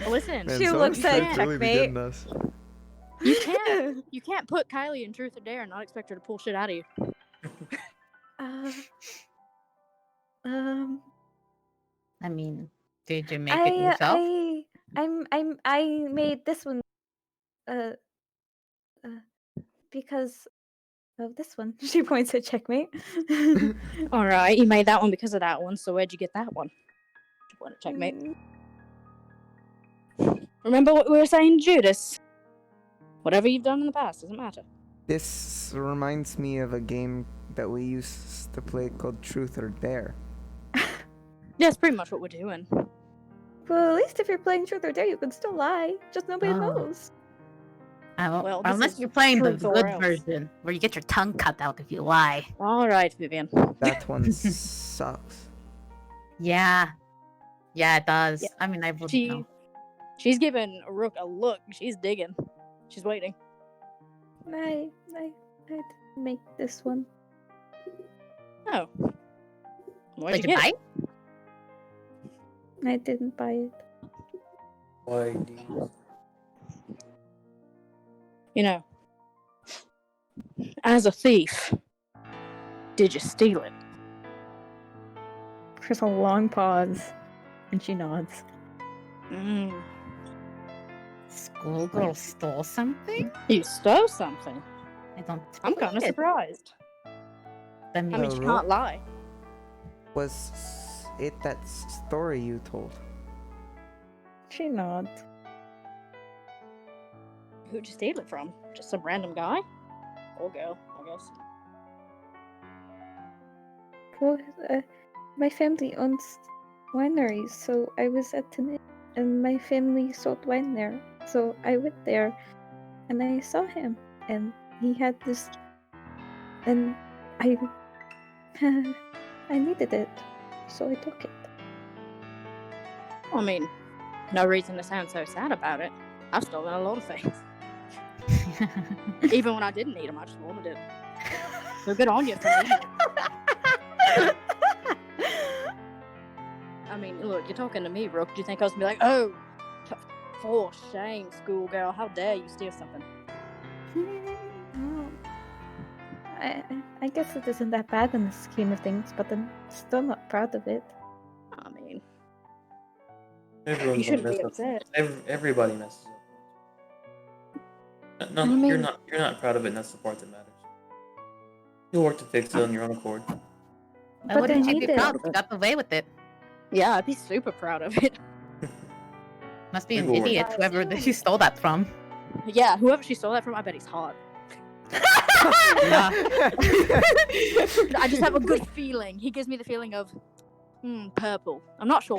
Listen, Man, She someone looks should like really be checkmate. getting us. you can't put Kylie in Truth or Dare and not expect her to pull shit out of you. I mean, did you make it yourself? I made this one because of this one. She points at checkmate. All right, you made that one because of that one. So where'd you get that one? She pointed at checkmate. Remember what we were saying, Judas? Whatever you've done in the past doesn't matter. This reminds me of a game that we used to play called Truth or Dare. That's pretty much what we're doing. Well, at least if you're playing Truth or Dare, you can still lie. Just nobody knows. Well, this unless is you're playing the truth or good else. version, where you get your tongue cut out if you lie. All right, Vivian. That one sucks. Yeah, it does. Yeah. I mean, I wouldn't know. She's giving Rook a look. She's digging. She's waiting. I didn't make this one. Oh. Did you buy it? I didn't buy it. Why do you... As a thief, did you steal it? There's a long pause, and she nods. Schoolgirl stole something? You stole something? I'm kind of believe it. surprised. I I mean, she can't lie. Was it that story you told? She nods. Who'd you steal it from? Just some random guy? Or girl, I guess. Well, my family owns wineries, so I was at an and my family sold wine there. So I went there, and I saw him, and he had this, and I needed it, so I took it. I mean, no reason to sound so sad about it. I've stolen a lot of things. Even when I didn't need them, I just wanted it. So good on you for needing it. I mean, look, you're talking to me, Rook. Do you think I was gonna be like, oh, for shame, schoolgirl, how dare you steal something? I guess it isn't that bad in the scheme of things, but I'm still not proud of it. I mean, Everyone's you shouldn't gonna be mess upset. up. Everybody messes up. No, I mean- you're not proud of it, and that's the part that matters. You'll work to fix it on your own accord. Why But wouldn't I you be need it. proud? You got away with it. Yeah, I'd be super proud of it. Must be an People were- idiot, whoever she stole that from. Yeah, whoever she stole that from, I bet he's hot. Yeah. I just have a good feeling. He gives me the feeling of, purple. I'm not sure.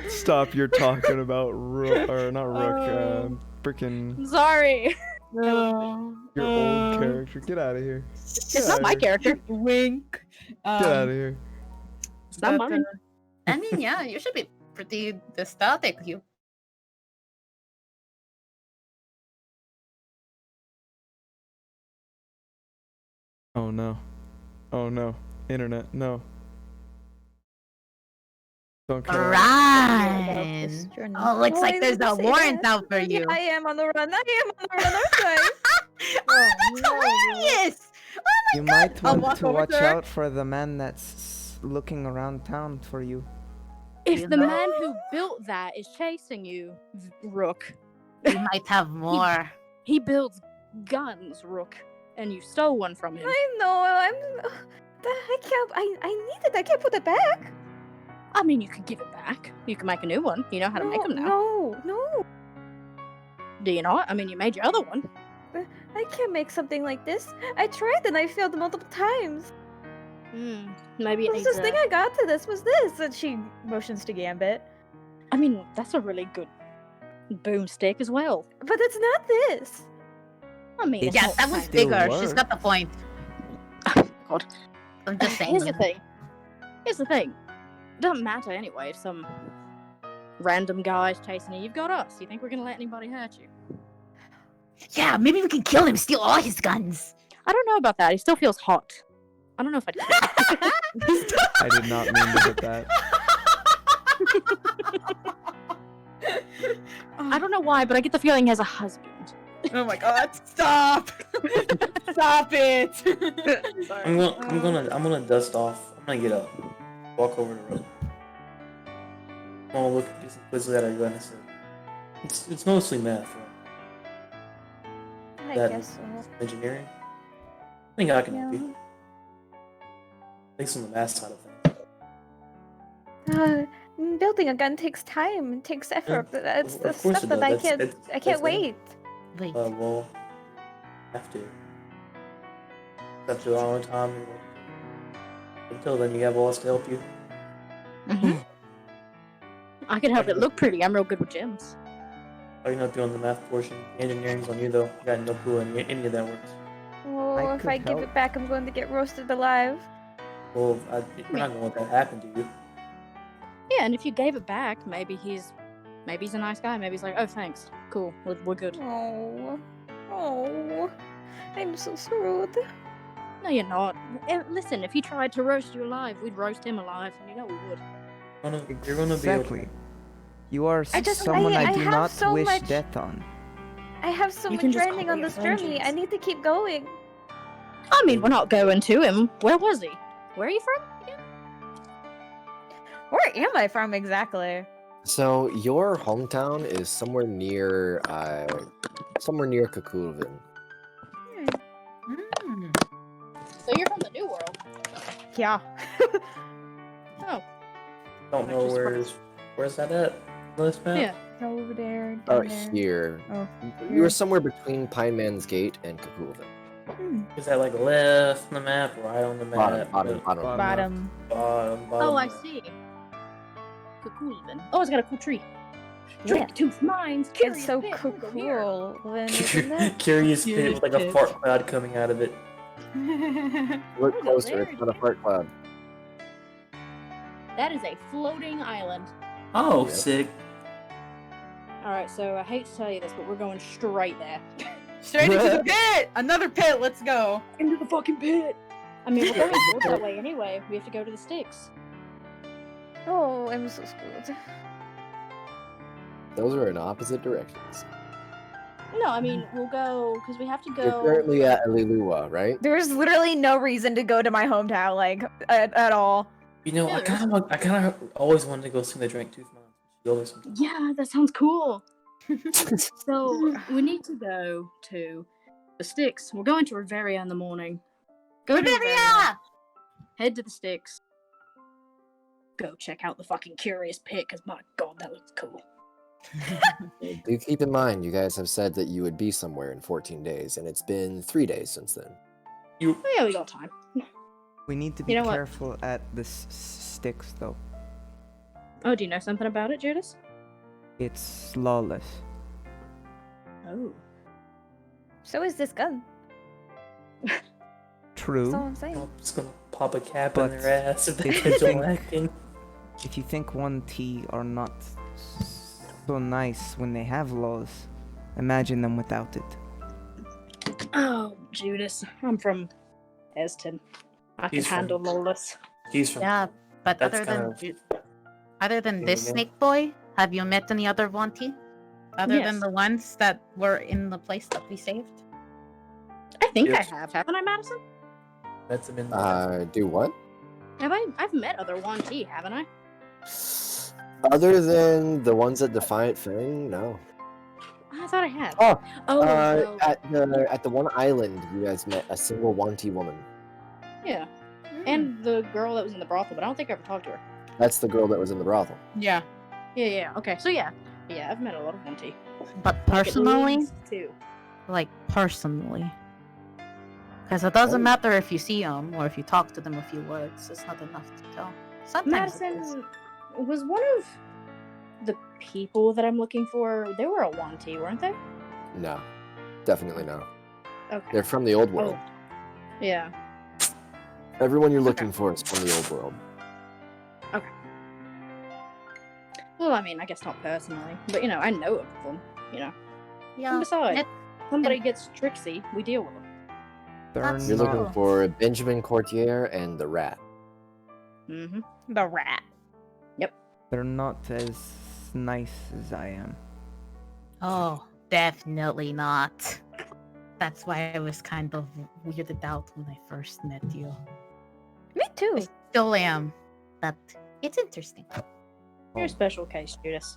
Stop! You're talking about Rook, or not Rook? Freaking Sorry. your old character. Get out of here. It's not my character. Wink. Get out of here. It's not mine. I mean, yeah, you should be pretty ecstatic. You. Oh no. Oh no. Internet. No. Don't kill her. Run! Oh, looks Oh, like I there's didn't a say warrant that. out for you. I am on the run. I am on the run, aren't I? Oh, that's hilarious! You might I'll want walk to over watch to her. out for the man that's looking around town for you. If the man who built that is chasing you, Rook, You might have more. he builds guns, Rook, and you stole one from him. I know. I can't. I need it. I can't put it back. I mean, you could give it back. You can make a new one. You know how to make them now. No. Do you not? I mean, you made your other one. I can't make something like this. I tried and I failed multiple times. Maybe it The needs closest thing a... I got to this was this. And she motions to Gambit. I mean, that's a really good boomstick as well. But it's not this. I mean, It it's Yeah, not that was still bigger. She's works. got the point. God. I'm just saying. Here's the thing. Here's the thing. Doesn't matter anyway if some random guy's chasing you. You've got us. You think we're gonna let anybody hurt you? Yeah, maybe we can kill him, steal all his guns. I don't know about that. He still feels hot. I don't know if I'd kill him. I did not mean to hit that. I don't know why, but I get the feeling he has a husband. Oh my god! Stop! Stop it! Sorry. I'm gonna dust off. I'm gonna get up, walk over to the road. I'm gonna look at some quizzes that are gonna say. It's mostly math, right? I That guess so. engineering. I think I can help you. At least on the math side of things. Building a gun takes time. It takes effort. But that's the Of course stuff it that does. I That's can't it. wait. Wait. Well, have to. That's the only time. Until then, you have us to help you. Mm-hmm. I can help it look pretty. I'm real good with gems. Oh, you're not doing the math portion. Engineering's on you, though. You got no clue any of that works. Oh, if could I give help. it back, I'm going to get roasted alive. Well, we're not gonna let that happen to you. Yeah, and if you gave it back, maybe he's a nice guy. Maybe he's like, oh, thanks. Cool. We're good. Oh, I'm so screwed. No, you're not. Listen, if he tried to roast you alive, we'd roast him alive, and you know we would. You're gonna be able to. Exactly. You are I just- someone I I do have not so wish much- death on. I have so You much can just training call on your this journey. vengeance. I need to keep going. I mean, we're not going to him. Where was he? Where are you from again? Where am I from exactly? So your hometown is somewhere near Kukulvin. So you're from the New World. Yeah. Oh. Don't know where's that at? This map? Yeah. Over there. Oh, down there. here. Oh. You were somewhere between Pine Man's Gate and Kukulvin. Is that like left on the map, right on the map? Bottom. Bottom. Bottom. Oh, I see. Cool then. Oh, it's got a cool tree. Drink tooth mines. It's so cool. Then, isn't it? Curious pit with like a fart cloud coming out of it. Look closer, it's not a fart cloud. That is a floating island. Oh, sick. Alright, so I hate to tell you this, but we're going straight there. Straight into the pit! Another pit, let's go. Into the fucking pit! I mean, we're going north that way anyway. We have to go to the sticks. Oh, I'm so screwed. Those are in opposite directions. No, I mean, we'll go, because we have to You're go... currently at Alilua, right? There's literally no reason to go to my hometown, like, at all. You know, I kind of always wanted to go see the Drink Tooth Mines. Yeah, that sounds cool. So, we need to go to the sticks. We're going to Riveria in the morning. Go to Riveria! Head to the sticks. Go check out the fucking curious pit, because my god, that looks cool. Do keep in mind, you guys have said that you would be somewhere in 14 days, and it's been 3 days since then. Yeah, we got time. We need to be You know what? careful at the sticks, though. Oh, do you know something about it, Judas? It's lawless. Oh. So is this gun. True. That's all I'm saying. I'm just gonna pop a cap But in their ass if they if catch you them think- acting. If you think 1T are not so nice when they have laws, imagine them without it. Oh, Judas. I'm from Eston. I can He's from- handle lawless. He's from. Yeah, but That's other than kind this Yeah. snake boy, have you met any other Wanti? Other than Yes. the ones that were in the place that we saved? I think Yes. I have. Haven't I, Madison? That's him in the. Do what? Have I? I've met other 1T, haven't I? Other than the ones at Defiant Fang, no. I thought I had. Oh, well, at the one island, you guys met a single Wanti woman. yeah. And the girl that was in the brothel, but I don't think I ever talked to her. That's the girl that was in the brothel. Yeah. Yeah. Okay, so yeah. Yeah, I've met a lot of 1T. But At personally, least two. like personally, because it doesn't matter if you see them or if you talk to them a few words. It's not enough to tell. Sometimes it is. Madison was one of the people that I'm looking for. They were a 1T, weren't they? No, definitely no. Okay. They're from the old world. Yeah. Everyone you're looking for is from the old world. Okay. Well, I mean, I guess not personally, but I know of them. Yeah. And besides, it- somebody gets tricksy, we deal with them. They're That's You're not. looking for Benjamin Courtier and the rat. Mm-hmm. The rat. They're not as nice as I am. Oh, definitely not. That's why I was kind of weirded out when I first met you. Me too. I still am, but it's interesting. You're a special case, Judas.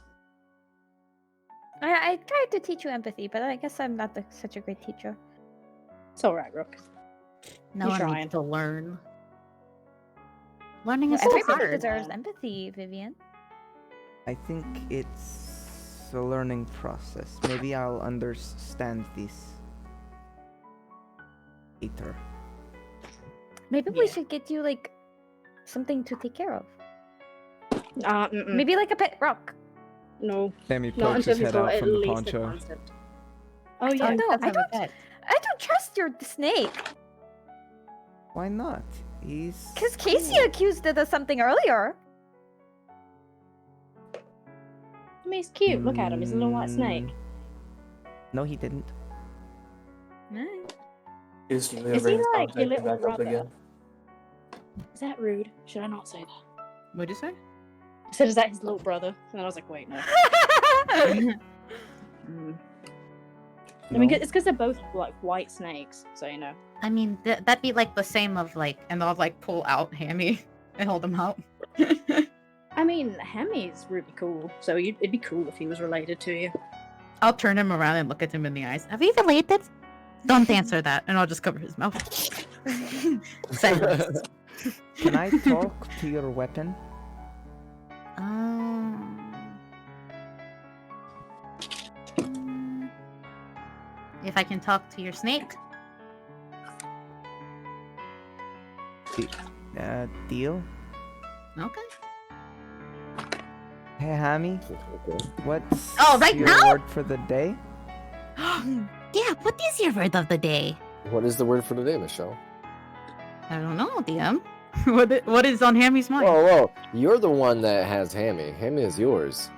I tried to teach you empathy, but I guess I'm not such a great teacher. It's alright, Rook. No You're one trying. needs to learn. Learning is so Everybody hard. deserves empathy, Vivian. I think it's a learning process. Maybe I'll understand this later. Maybe we Yeah. should get you like something to take care of. Mm-mm. Maybe like a pet rock. No. Sammy Not pokes until his he's head got out at from the least a poncho. concept. Oh yeah. Oh no, Let's I have a don't. bet. I don't trust your snake. Why not? He's. Cause Casey cool. accused it of something earlier. I mean, he's cute. Look at him. He's a little white snake. No, he didn't. Excuse me, Is he brings like your contact little back up brother? again. Is that rude? Should I not say that? What'd you say? I said, is that his little brother? And I was like, wait, no. I mean, No. it's because they're both like white snakes, so I mean, that'd be like the same of like. And they'll like pull out Hammy and hold him out. I mean, Hemi's really cool, so it'd be cool if he was related to you. I'll turn him around and look at him in the eyes. Have you related? Don't answer that, and I'll just cover his mouth. Silence. Can I talk to your weapon? If I can talk to your snake. Deal? Okay. Hey, Hammy, what's right your now? word for the day? Yeah, what is your word of the day? What is the word for today, Michelle? I don't know, DM. what is on Hammy's mind? Whoa. You're the one that has Hammy. Hammy is yours.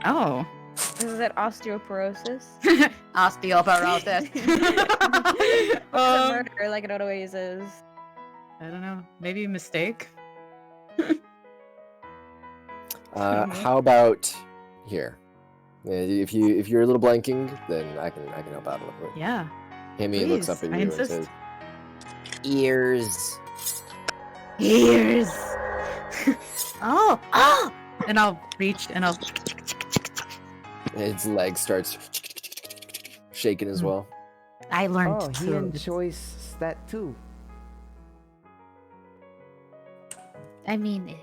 Oh. Is it osteoporosis? Osteoporosis. It's a murder, like it always is. I don't know. Maybe a mistake. How about here? If you're a little blanking, then I can help out a little bit. Yeah. Hammy looks up at I you and insist. says, "Ears." Ears. Oh. And I'll reach and I'll. Its leg starts shaking as well. I learned Oh, he to. enjoys that too. I mean,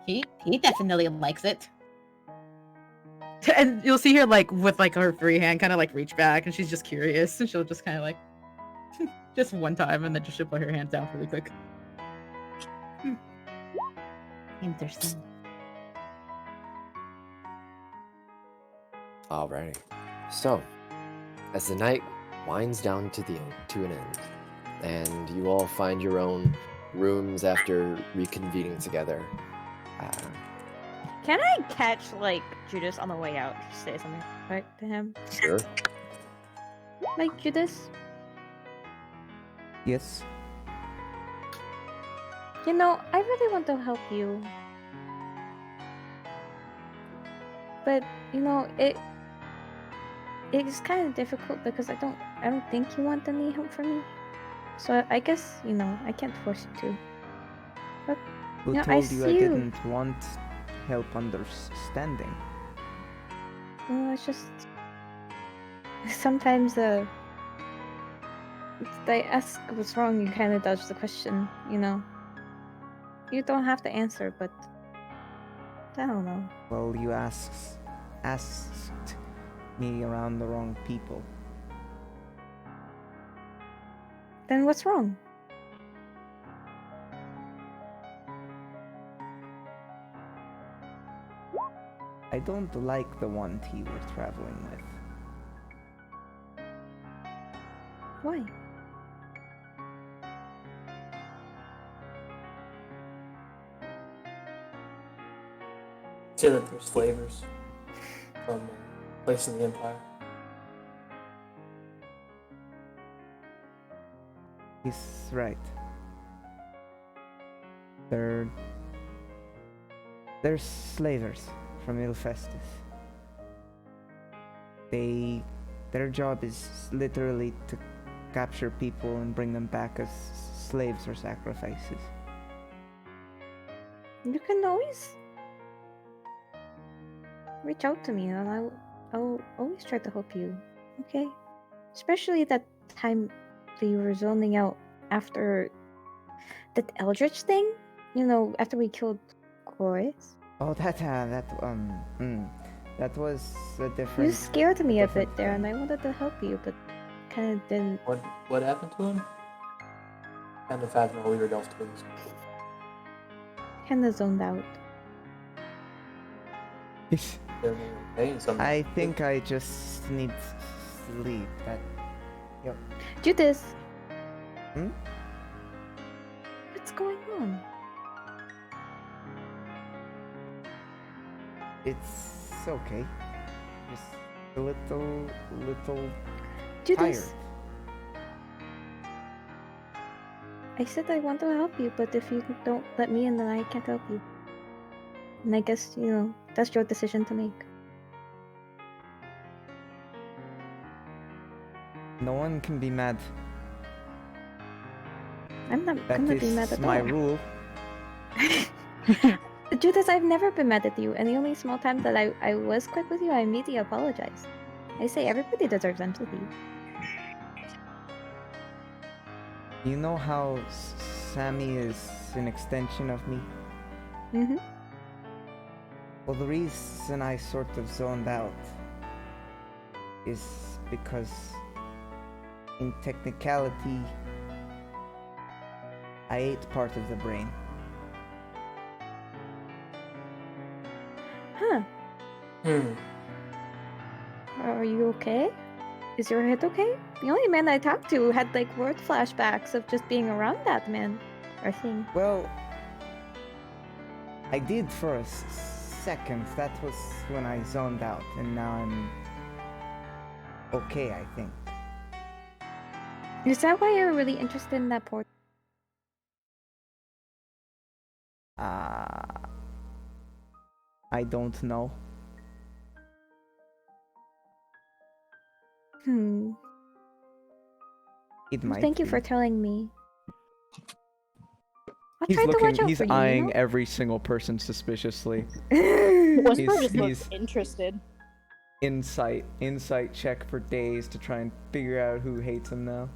he definitely likes it. And you'll see her like with like her free hand kind of like reach back, and she's just curious, and she'll just kind of like just one time, and then just she'll put her hands down really quick. Interesting. Alrighty. So, as the night winds down to an end, and you all find your own rooms after reconvening together. Can I catch like Judas on the way out? Just say something right to him. Sure. Like Judas, Yes. you know, I really want to help you, but you know, it's kind of difficult because I don't think you want any help from me. So I guess I can't force you to. But Who I told you I see you. didn't want help understanding? It's just sometimes they ask what's wrong, you kind of dodge the question. You don't have to answer, but I don't know. Well, you asked me around the wrong people. Then what's wrong? I don't like the one you were traveling with. Why? Say that there's flavors from a place in the Empire. He's right. They're slavers from Ilfestus. Their job is literally to capture people and bring them back as slaves or sacrifices. You can always reach out to me, and I'll always try to help you. Okay? Especially that time that you were zoning out after that Eldritch thing. You know, after we killed Chorus. Oh, that was a different. You scared me a different bit there, thing. and I wanted to help you, but kind of didn't. What happened to him? Kind of having a weird elf twins. Kind of zoned out. I think I just need sleep. Yep. Judas! Hmm? What's going on? It's okay. Just a little Judas! tired. I said I want to help you, but if you don't let me in, then I can't help you. And I guess, that's your decision to make. No one can be mad. I'm not That gonna be mad is at my all. rule. Judas, I've never been mad at you, and the only small time that I was quick with you, I immediately apologize. I say everybody deserves empathy. You know how Sammy is an extension of me? Mm-hmm. Well, the reason I sort of zoned out is because, in technicality, I ate part of the brain. Huh. Hmm. Are you okay? Is your head okay? The only man I talked to had word flashbacks of just being around that man or thing. Well, I did for a second. That was when I zoned out, and now I'm okay, I think. Is that why you're really interested in that port? I don't know. It Well, might thank you be. for telling me. I'll He's try to watch looking. out He's for you, eyeing every single person suspiciously. Whisper just he's looks interested. insight check for days to try and figure out who hates him now.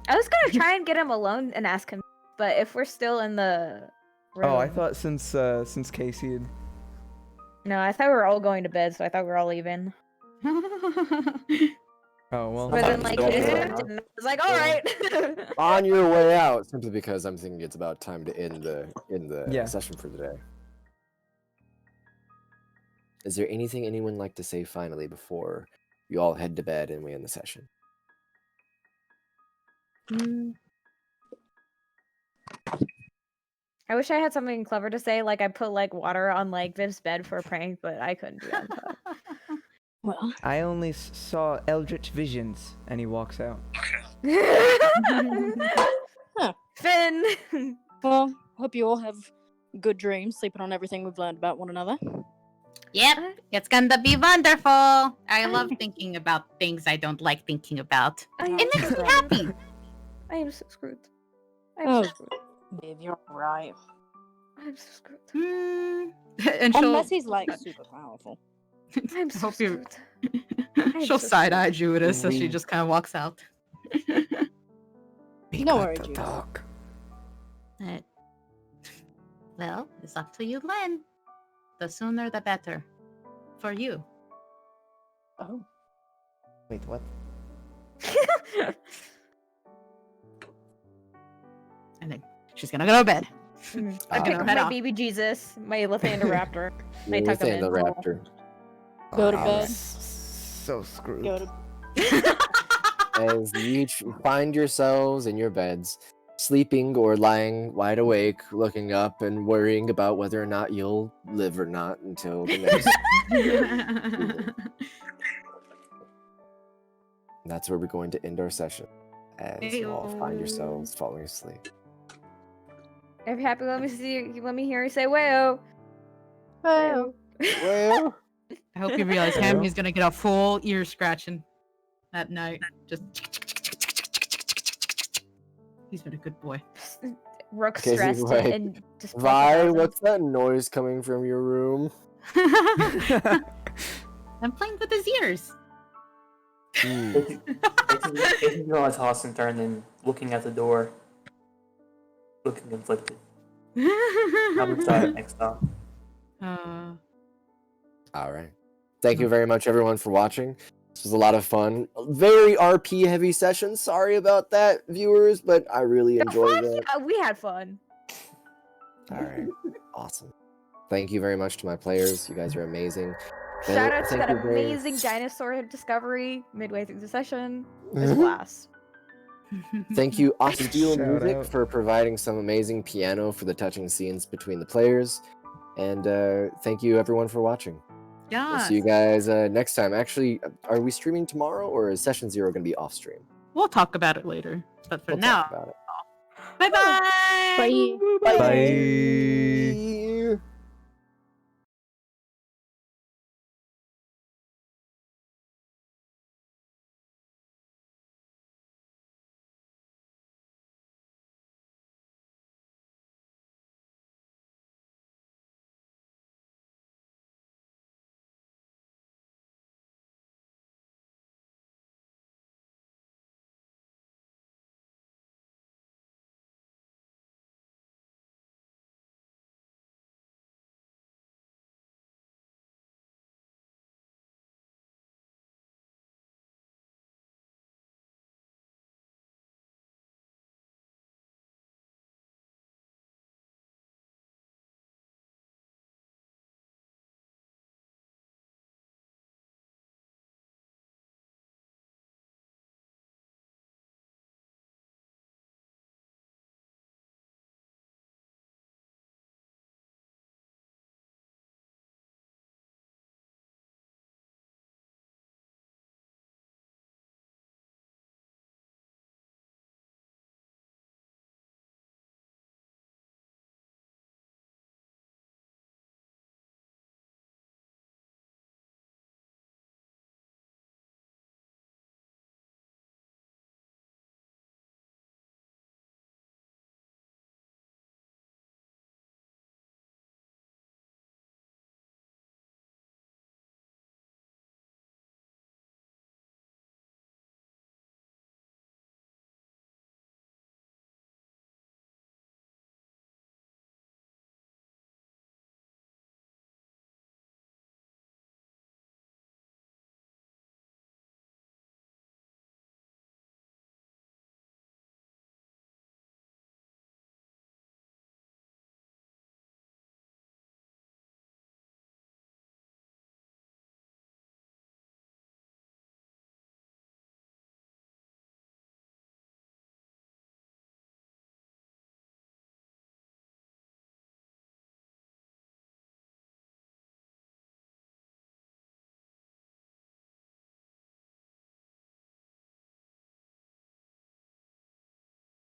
I was gonna try and get him alone and ask him, but if we're still in the room... Oh, I thought since Casey had. No, I thought we were all going to bed, so I thought we were all leaving. Oh well. But then, Still Casey going left, on. and I was like, all right. On your way out, simply because I'm thinking it's about time to end the Yeah. session for today. Is there anything anyone like to say finally before you all head to bed and we end the session? I wish I had something clever to say, like I put water on Viv's bed for a prank, but I couldn't do that. Well, I only saw Eldritch visions, and he walks out. huh. Finn! Well, hope you all have good dreams, sleeping on everything we've learned about one another. Yep, it's gonna be wonderful. I love thinking about things I don't like thinking about. It makes me happy. I am so screwed. Oh, Viv, you're right. I'm so screwed. And she'll, Unless he's super powerful. I'm so hope you- screwed. she'll so side eye Judas as she just kind of walks out. No worries, Judas. Well, it's up to you, Len. The sooner the better. For you. Oh. Wait, what? And then she's gonna go to bed. I pick up Head my off. baby Jesus, my Lathander Raptor. I tuck him in. Raptor. Go to bed. So screwed. Go to as you each find yourselves in your beds, sleeping or lying wide awake, looking up and worrying about whether or not you'll live or not until the next. That's where we're going to end our session, as you all find yourselves falling asleep. If you're happy, let me hear you say "wayo." Well, Well, I hope you realize Well. Hammy's gonna get a full ear scratching that night. Just. He's been a good boy. Rook Okay, stressed wait. and just Vi, what's that noise coming from your room? I'm playing with his ears. Basically, I toss and turn and looking at the door, looking conflicted. I'll try it next time. All right. Thank you very much, everyone, for watching. This was a lot of fun. Very RP heavy session. Sorry about that, viewers, but I really enjoyed it. We had fun. All right. Awesome. Thank you very much to my players. You guys are amazing. Shout out to Thank that you very- amazing dinosaur discovery midway through the session. It was a blast. Thank you, Osteel Shout Music, out. for providing some amazing piano for the touching scenes between the players. And thank you, everyone, for watching. Yeah. We'll see you guys next time. Actually, are we streaming tomorrow, or is Session 0 going to be off stream? We'll talk about it later. But for We'll now, talk about it. Bye-bye. bye. Bye.